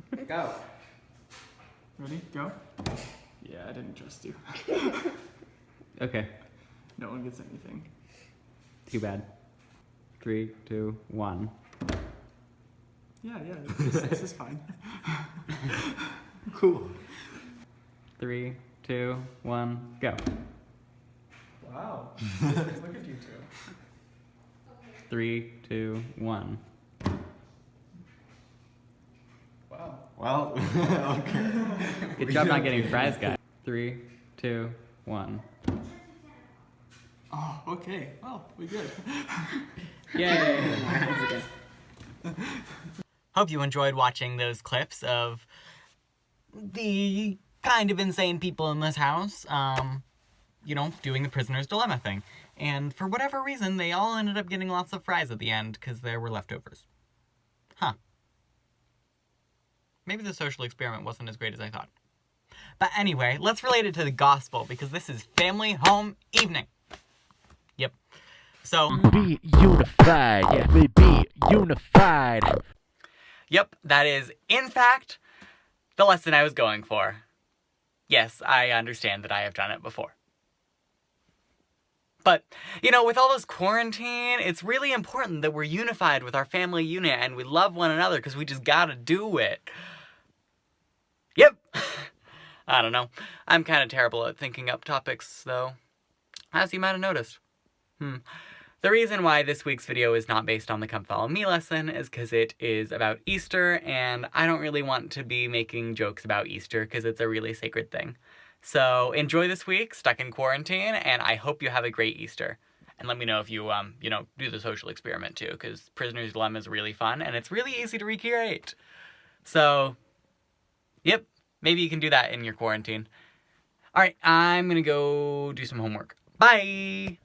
trust you. Go. Ready? Go? Yeah, I didn't trust you. Okay. No one gets anything. Too bad. 3, 2, 1. Yeah, this is fine. Cool. 3, 2, 1, go. Wow. Look at you two. 3, 2, 1. Wow. Well, okay. Good job not getting fries, guys. 3, 2, 1. Oh, okay. Well, we good. Yay! Hope you enjoyed watching those clips of the kind of insane people in this house, you know, doing the prisoner's dilemma thing. And for whatever reason, they all ended up getting lots of fries at the end because there were leftovers. Huh. Maybe the social experiment wasn't as great as I thought. But anyway, let's relate it to the gospel because this is family home evening. Yep. So, be unified. Yeah, we be unified. Yep, that is, in fact, the lesson I was going for. Yes, I understand that I have done it before. But, you know, with all this quarantine, it's really important that we're unified with our family unit and we love one another because we just gotta do it. Yep. I don't know. I'm kind of terrible at thinking up topics, though, as you might have noticed. The reason why this week's video is not based on the Come Follow Me lesson is because it is about Easter, and I don't really want to be making jokes about Easter because it's a really sacred thing. So enjoy this week, stuck in quarantine, and I hope you have a great Easter. And let me know if you, do the social experiment too, because Prisoner's Dilemma is really fun, and it's really easy to recreate. So, yep, maybe you can do that in your quarantine. Alright, I'm gonna go do some homework. Bye!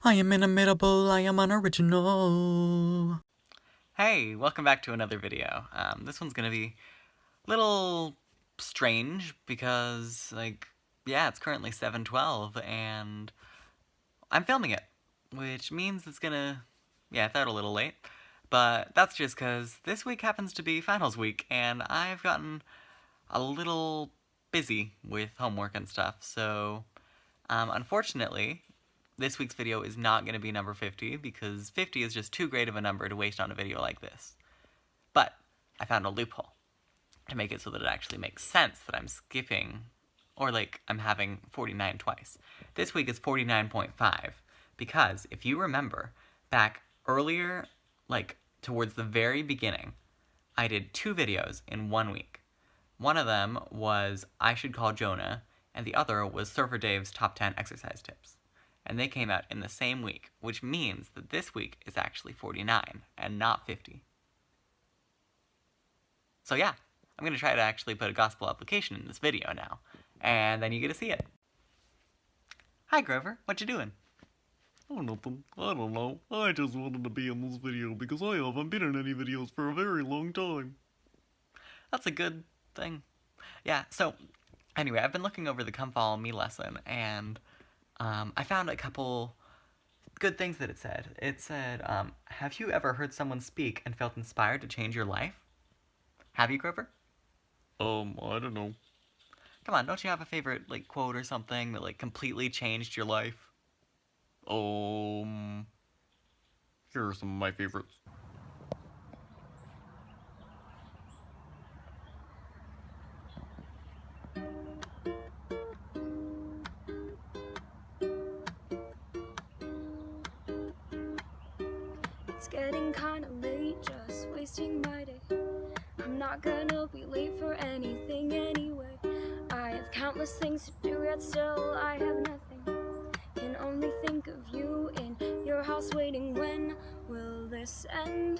I am inimitable, I am unoriginal. Hey, welcome back to another video. This one's gonna be a little strange because, it's currently 7:12 and I'm filming it, which means it's gonna, I thought a little late, but that's just because this week happens to be finals week and I've gotten a little busy with homework and stuff, so unfortunately, this week's video is not going to be number 50 because 50 is just too great of a number to waste on a video like this. But I found a loophole to make it so that it actually makes sense that I'm skipping, or I'm having 49 twice. This week is 49.5 because if you remember, back earlier, towards the very beginning, I did 2 videos in 1 week. One of them was I Should Call Jonah, and the other was Surfer Dave's Top 10 Exercise Tips. And they came out in the same week, which means that this week is actually 49 and not 50. So yeah, I'm going to try to actually put a gospel application in this video now, and then you get to see it. Hi Grover, what you doing? Oh, nothing. I don't know. I just wanted to be in this video because I haven't been in any videos for a very long time. That's a good thing. Yeah, so anyway, I've been looking over the Come Follow Me lesson, and I found a couple good things that it said. It said, have you ever heard someone speak and felt inspired to change your life? Have you, Grover? I don't know. Come on, don't you have a favorite, quote or something that, completely changed your life? Here are some of my favorites. It's getting kinda late, just wasting my day. I'm not gonna be late for anything anyway. I have countless things to do, yet still I have nothing. Can only think of you in your house waiting. When will this end?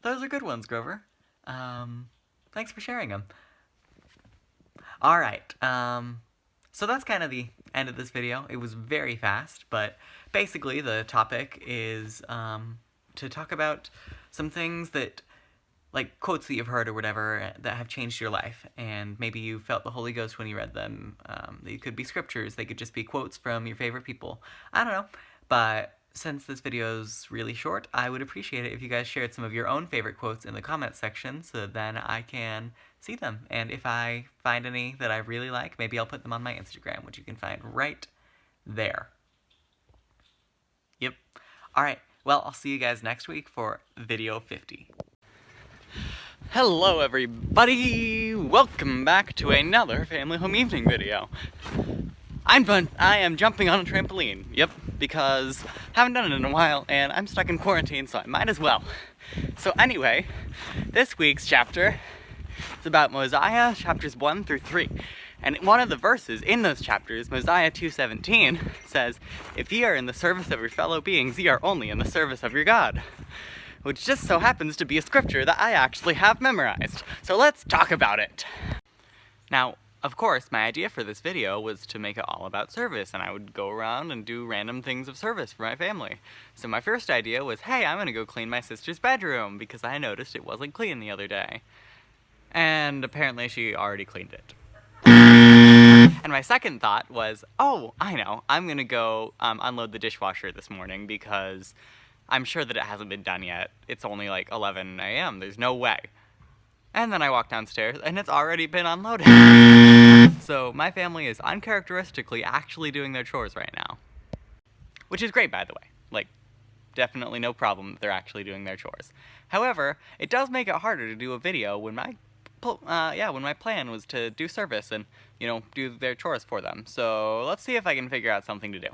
Those are good ones, Grover. Thanks for sharing them. Alright, so that's kind of the end of this video. It was very fast, but basically the topic is, to talk about some things that, quotes that you've heard or whatever that have changed your life, and maybe you felt the Holy Ghost when you read them. They could be scriptures, they could just be quotes from your favorite people. I don't know, but since this video's really short, I would appreciate it if you guys shared some of your own favorite quotes in the comment section so that then I can see them. And if I find any that I really like, maybe I'll put them on my Instagram, which you can find right there. Yep. Alright, well, I'll see you guys next week for video 50. Hello everybody! Welcome back to another Family Home Evening video. I am jumping on a trampoline, yep, because I haven't done it in a while and I'm stuck in quarantine, so I might as well. So anyway, this week's chapter is about Mosiah, chapters 1 through 3. And one of the verses in those chapters, Mosiah 2:17, says, "If ye are in the service of your fellow beings, ye are only in the service of your God." Which just so happens to be a scripture that I actually have memorized. So let's talk about it. Now, of course, my idea for this video was to make it all about service, and I would go around and do random things of service for my family. So my first idea was, hey, I'm gonna go clean my sister's bedroom, because I noticed it wasn't clean the other day. And apparently she already cleaned it. And my second thought was, oh, I know, I'm gonna go unload the dishwasher this morning, because I'm sure that it hasn't been done yet. It's only like 11 a.m., there's no way. And then I walk downstairs, and it's already been unloaded. So my family is uncharacteristically actually doing their chores right now. Which is great, by the way. Like, definitely no problem that they're actually doing their chores. However, it does make it harder to do a video when my plan was to do service and, you know, do their chores for them. So let's see if I can figure out something to do.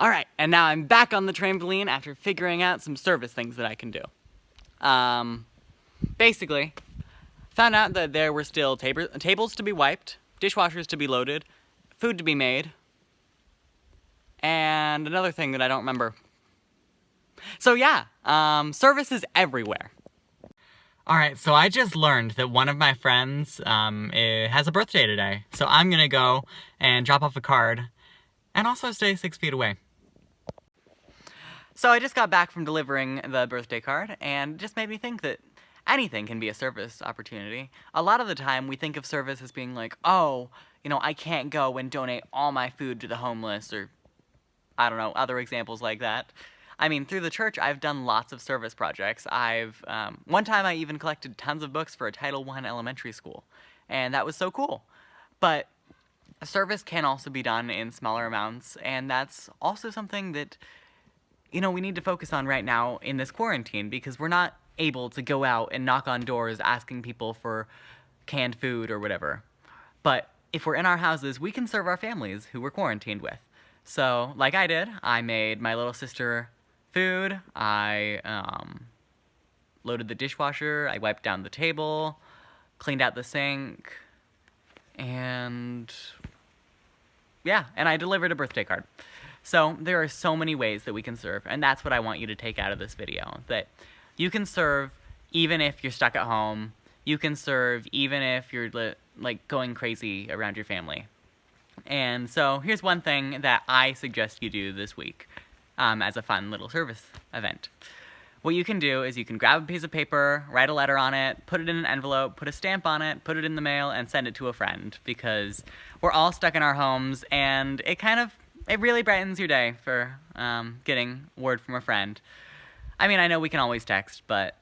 Alright, and now I'm back on the trampoline after figuring out some service things that I can do. Basically, found out that there were still tables to be wiped, dishwashers to be loaded, food to be made, and another thing that I don't remember. So yeah, service is everywhere. Alright, so I just learned that one of my friends has a birthday today, so I'm gonna go and drop off a card, and also stay 6 feet away. So I just got back from delivering the birthday card, and it just made me think that anything can be a service opportunity. A lot of the time, we think of service as being like, oh, you know, I can't go and donate all my food to the homeless, or, I don't know, other examples like that. I mean, through the church, I've done lots of service projects. One time I even collected tons of books for a Title I elementary school, and that was so cool. But service can also be done in smaller amounts, and that's also something that, you know, we need to focus on right now in this quarantine, because we're not able to go out and knock on doors asking people for canned food or whatever. But if we're in our houses, we can serve our families who we're quarantined with. So, like I did, I made my little sister food, I loaded the dishwasher, I wiped down the table, cleaned out the sink, and yeah, and I delivered a birthday card. So there are so many ways that we can serve, and that's what I want you to take out of this video, that you can serve even if you're stuck at home, you can serve even if you're like going crazy around your family. And so here's one thing that I suggest you do this week as a fun little service event. What you can do is you can grab a piece of paper, write a letter on it, put it in an envelope, put a stamp on it, put it in the mail, and send it to a friend, because we're all stuck in our homes, and it really brightens your day for getting word from a friend. I mean, I know we can always text, but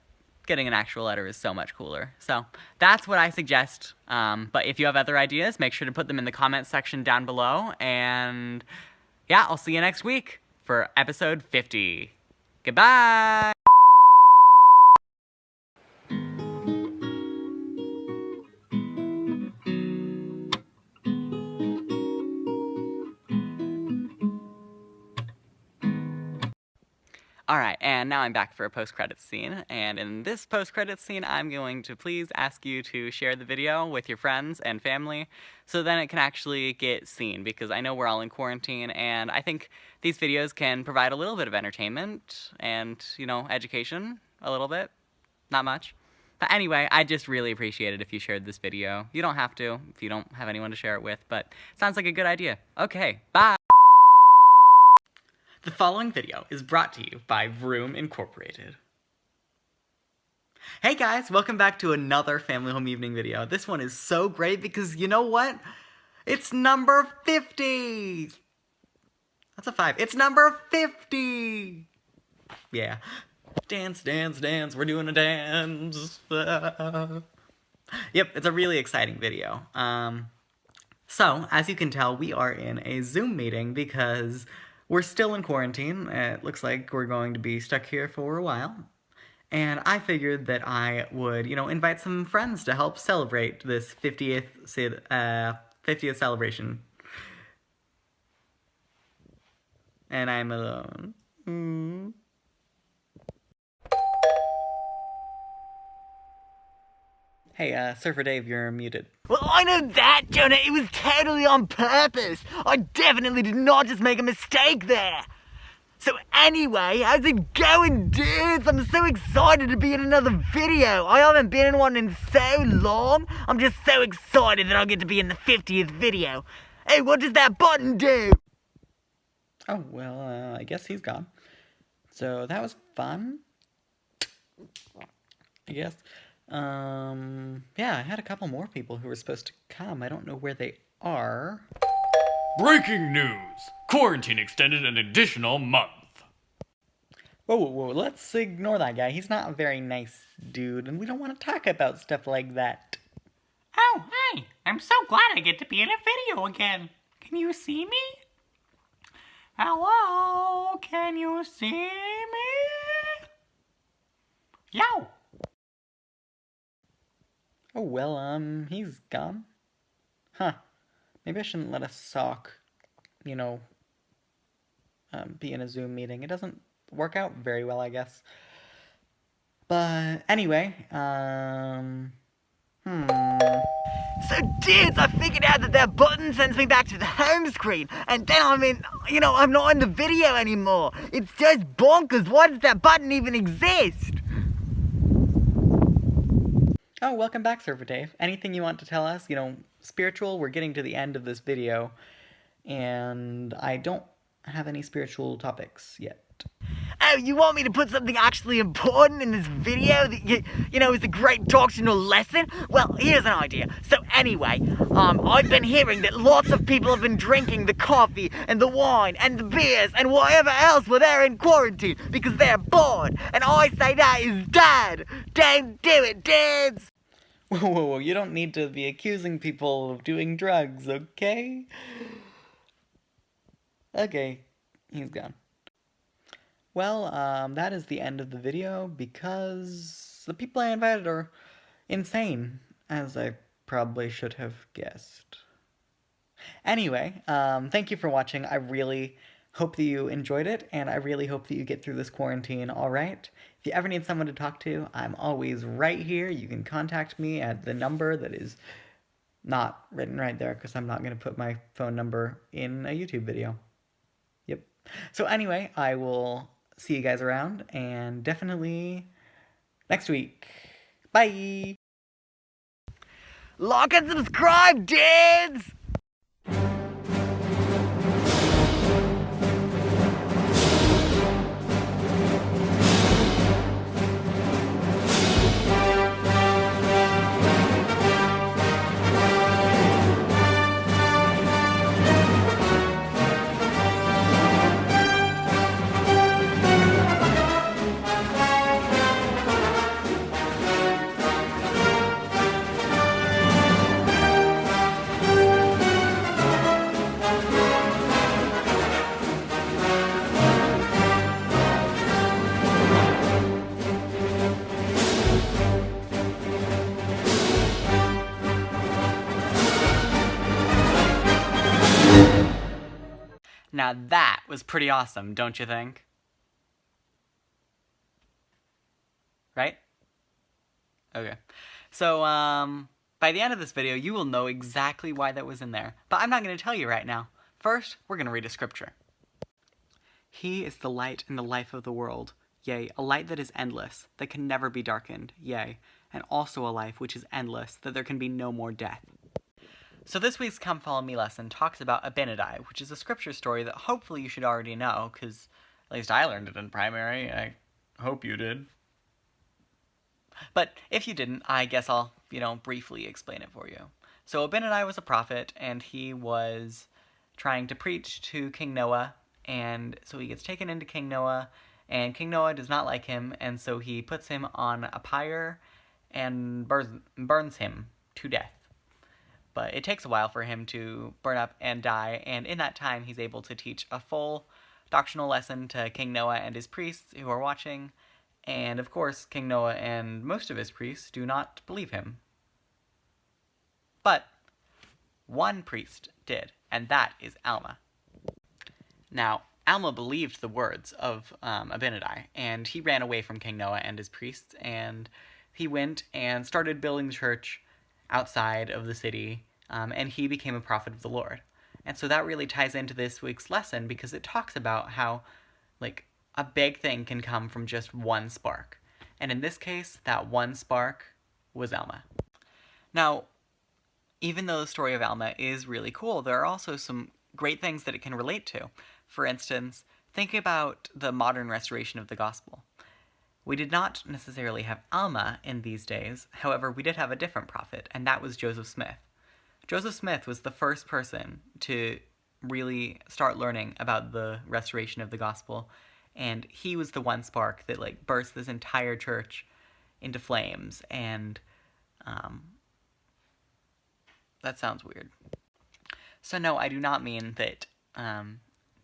getting an actual letter is so much cooler. So that's what I suggest. But if you have other ideas, make sure to put them in the comments section down below. And yeah, I'll see you next week for episode 50. Goodbye! Alright, and now I'm back for a post-credits scene, and in this post-credits scene, I'm going to please ask you to share the video with your friends and family, so then it can actually get seen, because I know we're all in quarantine, and I think these videos can provide a little bit of entertainment, and, you know, education, a little bit. Not much. But anyway, I just really appreciate it if you shared this video. You don't have to, if you don't have anyone to share it with, but it sounds like a good idea. Okay, bye! The following video is brought to you by Vroom Incorporated. Hey guys, welcome back to another Family Home Evening video. This one is so great because you know what? It's number 50! That's a 5. It's number 50! Yeah. Dance, dance, dance, we're doing a dance. Yep, it's a really exciting video. So, as you can tell, we are in a Zoom meeting because we're still in quarantine. It looks like we're going to be stuck here for a while. And I figured that I would, you know, invite some friends to help celebrate this 50th celebration. And I'm alone. Hey, Surfer Dave, you're muted. Well, I know that, Jonah. It was totally on purpose. I definitely did not just make a mistake there. So anyway, how's it going, dudes? I'm so excited to be in another video. I haven't been in one in so long. I'm just so excited that I'll get to be in the 50th video. Hey, what does that button do? Oh, well, I guess he's gone. So that was fun, I guess. Yeah, I had a couple more people who were supposed to come. I don't know where they are. Breaking news! Quarantine extended an additional month. Whoa, let's ignore that guy. He's not a very nice dude, and we don't want to talk about stuff like that. Oh, hi! I'm so glad I get to be in a video again. Can you see me? Hello? Can you see me? Yo! Oh, well, he's gone. Huh. Maybe I shouldn't let a sock, you know, be in a Zoom meeting. It doesn't work out very well, I guess. But anyway, So dudes, I figured out that button sends me back to the home screen, and then I'm not in the video anymore. It's just bonkers. Why does that button even exist? Oh, welcome back, Surfer Dave. Anything you want to tell us? You know, spiritual, we're getting to the end of this video, and I don't have any spiritual topics yet. Oh, you want me to put something actually important in this video that, you know, is a great doctrinal lesson? Well, here's an idea. So anyway, I've been hearing that lots of people have been drinking the coffee and the wine and the beers and whatever else while they're in quarantine because they're bored. And I say that is bad. Don't do it, dudes. Whoa, you don't need to be accusing people of doing drugs, okay? Okay, he's gone. Well, that is the end of the video because the people I invited are insane, as I probably should have guessed. Anyway, thank you for watching. I really hope that you enjoyed it, and I really hope that you get through this quarantine all right. If you ever need someone to talk to, I'm always right here. You can contact me at the number that is not written right there because I'm not going to put my phone number in a YouTube video. Yep. So anyway, I will see you guys around, and definitely next week. Bye! Like and subscribe, dudes! Now that was pretty awesome, don't you think? Right? Okay. So, by the end of this video, you will know exactly why that was in there. But I'm not going to tell you right now. First, we're going to read a scripture. He is the light and the life of the world. Yea, a light that is endless, that can never be darkened. Yea, and also a life which is endless, that there can be no more death. So this week's Come Follow Me lesson talks about Abinadi, which is a scripture story that hopefully you should already know, because at least I learned it in primary. I hope you did. But if you didn't, I guess I'll, briefly explain it for you. So Abinadi was a prophet, and he was trying to preach to King Noah, and so he gets taken into King Noah, and King Noah does not like him, and so he puts him on a pyre and burns him to death. But it takes a while for him to burn up and die, and in that time he's able to teach a full doctrinal lesson to King Noah and his priests who are watching, and of course King Noah and most of his priests do not believe him. But one priest did, and that is Alma. Now, Alma believed the words of Abinadi, and he ran away from King Noah and his priests, and he went and started building the church outside of the city, and he became a prophet of the Lord. And so that really ties into this week's lesson because it talks about how Like, a big thing can come from just one spark. And in this case, that one spark was Alma. Now, even though the story of Alma is really cool, there are also some great things that it can relate to. For instance, think about the modern restoration of the gospel. We did not necessarily have Alma in these days, however, we did have a different prophet, and that was Joseph Smith. Joseph Smith was the first person to really start learning about the restoration of the gospel, and he was the one spark that, like, burst this entire church into flames, and, that sounds weird. So no, I do not mean that,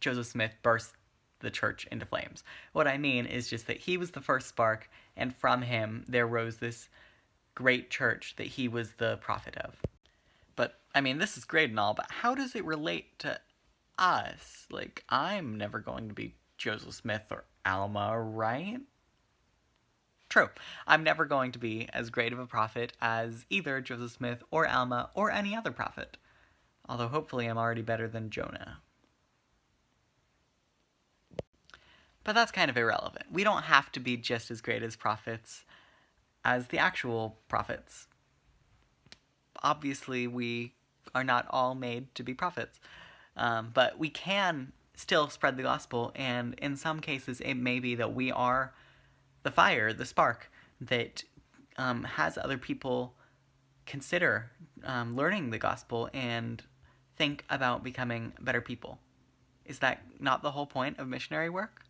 Joseph Smith burst the church into flames. What I mean is just that he was the first spark, and from him there rose this great church that he was the prophet of. But, I mean, this is great and all, but how does it relate to us? Like, I'm never going to be Joseph Smith or Alma, right? True. I'm never going to be as great of a prophet as either Joseph Smith or Alma or any other prophet. Although hopefully I'm already better than Jonah. But that's kind of irrelevant. We don't have to be just as great as prophets as the actual prophets. Obviously, we are not all made to be prophets. But we can still spread the gospel, and in some cases it may be that we are the fire, the spark, that has other people consider learning the gospel and think about becoming better people. Is that not the whole point of missionary work?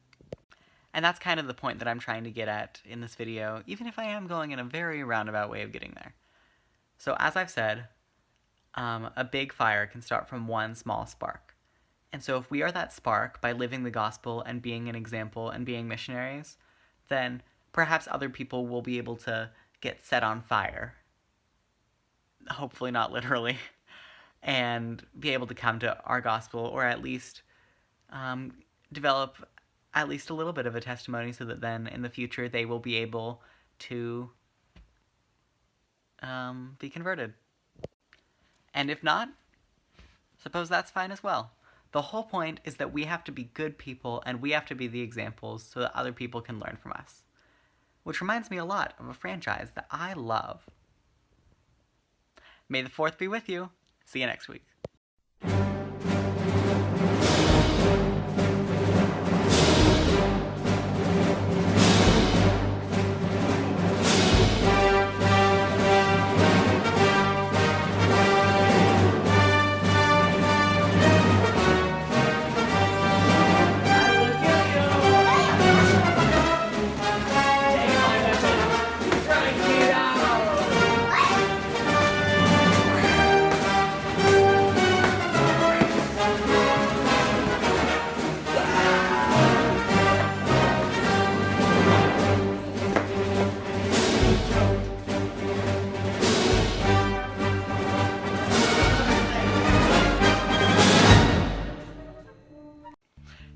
And that's kind of the point that I'm trying to get at in this video, even if I am going in a very roundabout way of getting there. So as I've said, a big fire can start from one small spark. And so if we are that spark by living the gospel and being an example and being missionaries, then perhaps other people will be able to get set on fire. Hopefully not literally. And be able to come to our gospel, or at least develop at least a little bit of a testimony, so that then in the future they will be able to be converted. And if not, suppose that's fine as well. The whole point is that we have to be good people, and we have to be the examples so that other people can learn from us. Which reminds me a lot of a franchise that I love. May the 4th be with you. See you next week.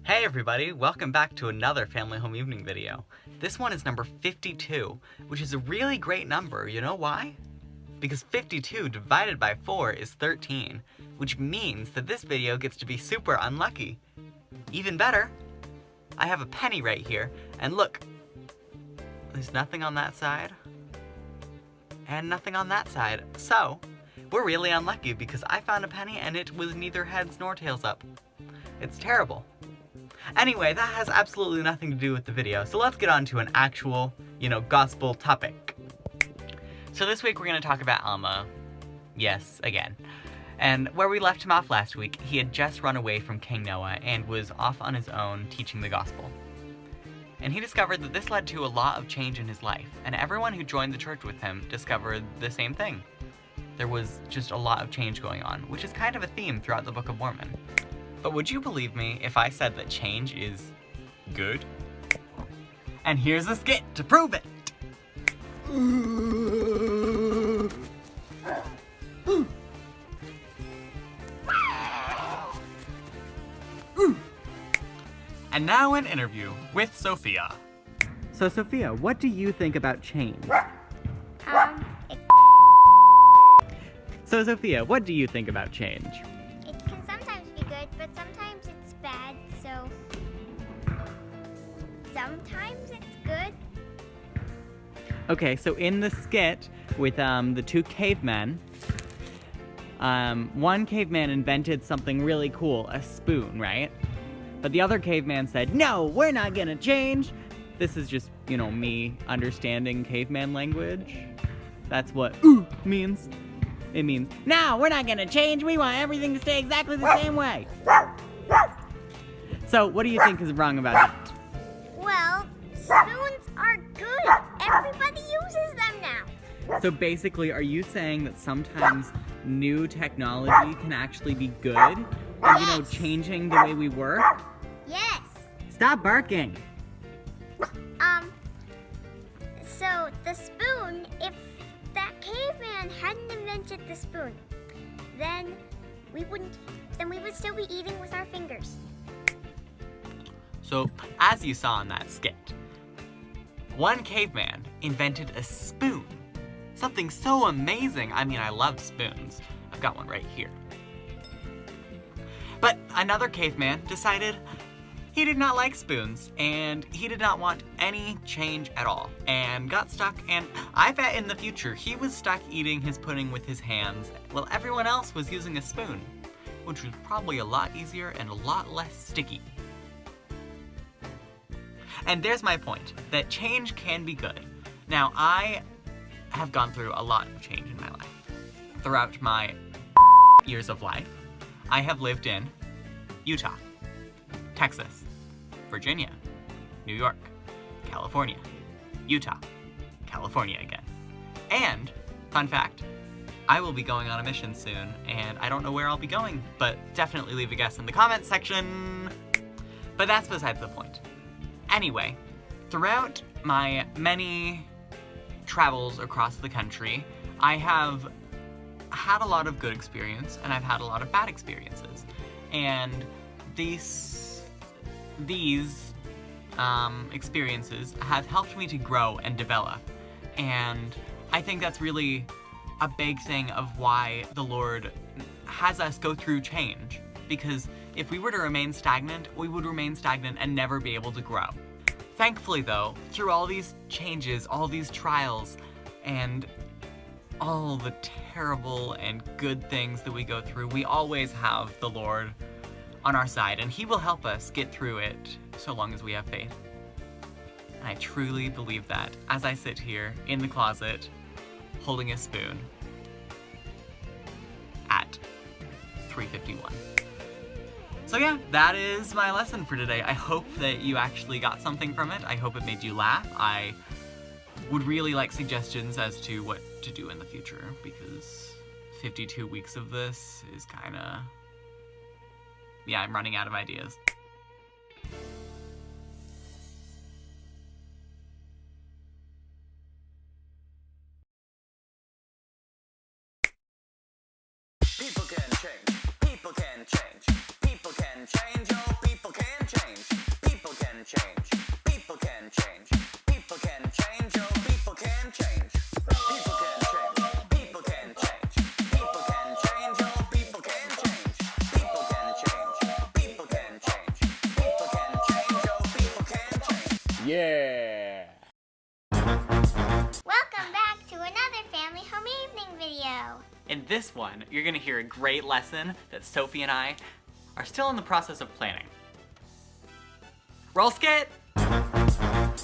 Hey everybody, welcome back to another Family Home Evening video. This one is number 52, which is a really great number. You know why? Because 52 divided by 4 is 13, which means that this video gets to be super unlucky. Even better, I have a penny right here, and look, there's nothing on that side, and nothing on that side. So, we're really unlucky because I found a penny and it was neither heads nor tails up. It's terrible. Anyway, that has absolutely nothing to do with the video, so let's get on to an actual, gospel topic. So this week we're going to talk about Alma. Yes, again. And where we left him off last week, he had just run away from King Noah and was off on his own teaching the gospel. And he discovered that this led to a lot of change in his life, and everyone who joined the church with him discovered the same thing. There was just a lot of change going on, which is kind of a theme throughout the Book of Mormon. But would you believe me if I said that change is good? And here's a skit to prove it! And now an interview with Sophia. So Sophia, what do you think about change? So Sophia, what do you think about change? It can sometimes be good, but sometimes it's bad, so sometimes it's good. Okay, so in the skit with the two cavemen, one caveman invented something really cool, a spoon, right? But the other caveman said, no, we're not gonna change. This is just, me understanding caveman language. That's what ooh means. It means, no, we're not gonna change. We want everything to stay exactly the same way. So, what do you think is wrong about that? Well, spoons are good. Everybody uses them now. So basically, are you saying that sometimes new technology can actually be good? And, changing the way we work? Yes. Stop barking. So the spoon, if that caveman hadn't invented the spoon, then we would still be eating with our fingers. So, as you saw in that skit, one caveman invented a spoon. Something so amazing. I mean, I love spoons. I've got one right here. But another caveman decided he did not like spoons, and he did not want any change at all, and got stuck, and I bet in the future he was stuck eating his pudding with his hands while everyone else was using a spoon, which was probably a lot easier and a lot less sticky. And there's my point, that change can be good. Now, I have gone through a lot of change in my life. Throughout my years of life, I have lived in Utah, Texas, Virginia, New York, California, Utah, California again. And, fun fact, I will be going on a mission soon, and I don't know where I'll be going, but definitely leave a guess in the comments section. But that's besides the point. Anyway, throughout my many travels across the country, I have had a lot of good experience, and I've had a lot of bad experiences. And these experiences have helped me to grow and develop. And I think that's really a big thing of why the Lord has us go through change. Because if we were to remain stagnant, we would remain stagnant and never be able to grow. Thankfully though, through all these changes, all these trials, and all the terrible and good things that we go through, we always have the Lord on our side, and He will help us get through it so long as we have faith. And I truly believe that as I sit here in the closet holding a spoon at 3:51. So yeah, that is my lesson for today. I hope that you actually got something from it. I hope it made you laugh. I would really like suggestions as to what to do in the future, because 52 weeks of this is kinda... yeah, I'm running out of ideas. People can change. People can change. People can change. Oh, people can change. People can change. People can change. People can change. Oh, people can change. People can change. People can change. People can change. Oh, people can change. People can change. People can change. People can change. Oh, people can change. Yeah. Welcome back to another Family Home Evening video. In this one, you're gonna hear a great lesson that Sophie and I are still in the process of planning. Roll skit! Alma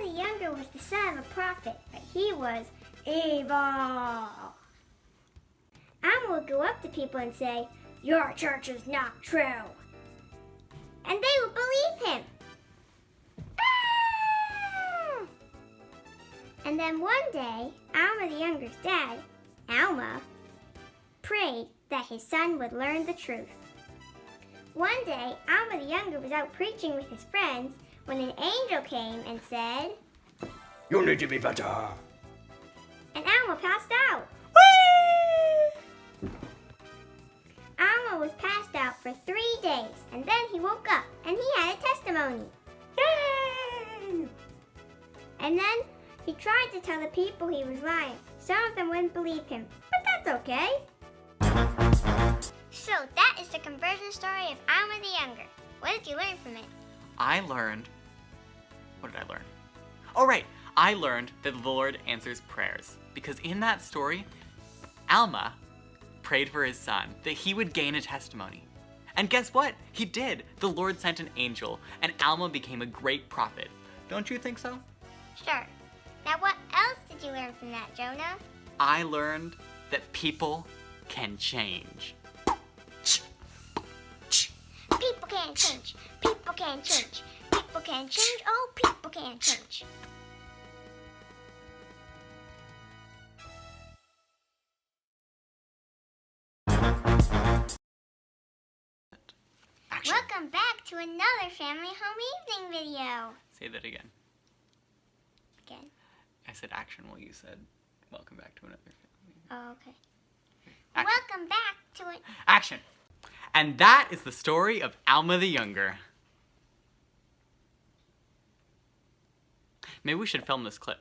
the Younger was the son of a prophet, but he was evil. Alma would go up to people and say, "Your church is not true." And they would believe him. Ah! And then one day, Alma the Younger's dad, Alma, prayed that his son would learn the truth. One day, Alma the Younger was out preaching with his friends when an angel came and said, You need to be better. and Alma passed out. Alma was passed out for 3 days, and then he woke up, and he had a testimony. Yay! And then he tried to tell the people he was lying. Some of them wouldn't believe him, but that's okay. So that is the conversion story of Alma the Younger. What did you learn from it? I learned What did I learn? Oh, right. I learned that the Lord answers prayers. Because in that story, Alma prayed for his son, that he would gain a testimony. And guess what? He did. The Lord sent an angel, and Alma became a great prophet. Don't you think so? Sure. Now what else did you learn from that, Jonah? I learned that people can change. People can change. People can change. People can change. Oh, people can change. Action. Welcome back to another family home evening video. Say that again. Again. I said action while you said welcome back to another family. Oh, okay. Action. Welcome back to it. Action. And that is the story of Alma the Younger. Maybe we should film this clip.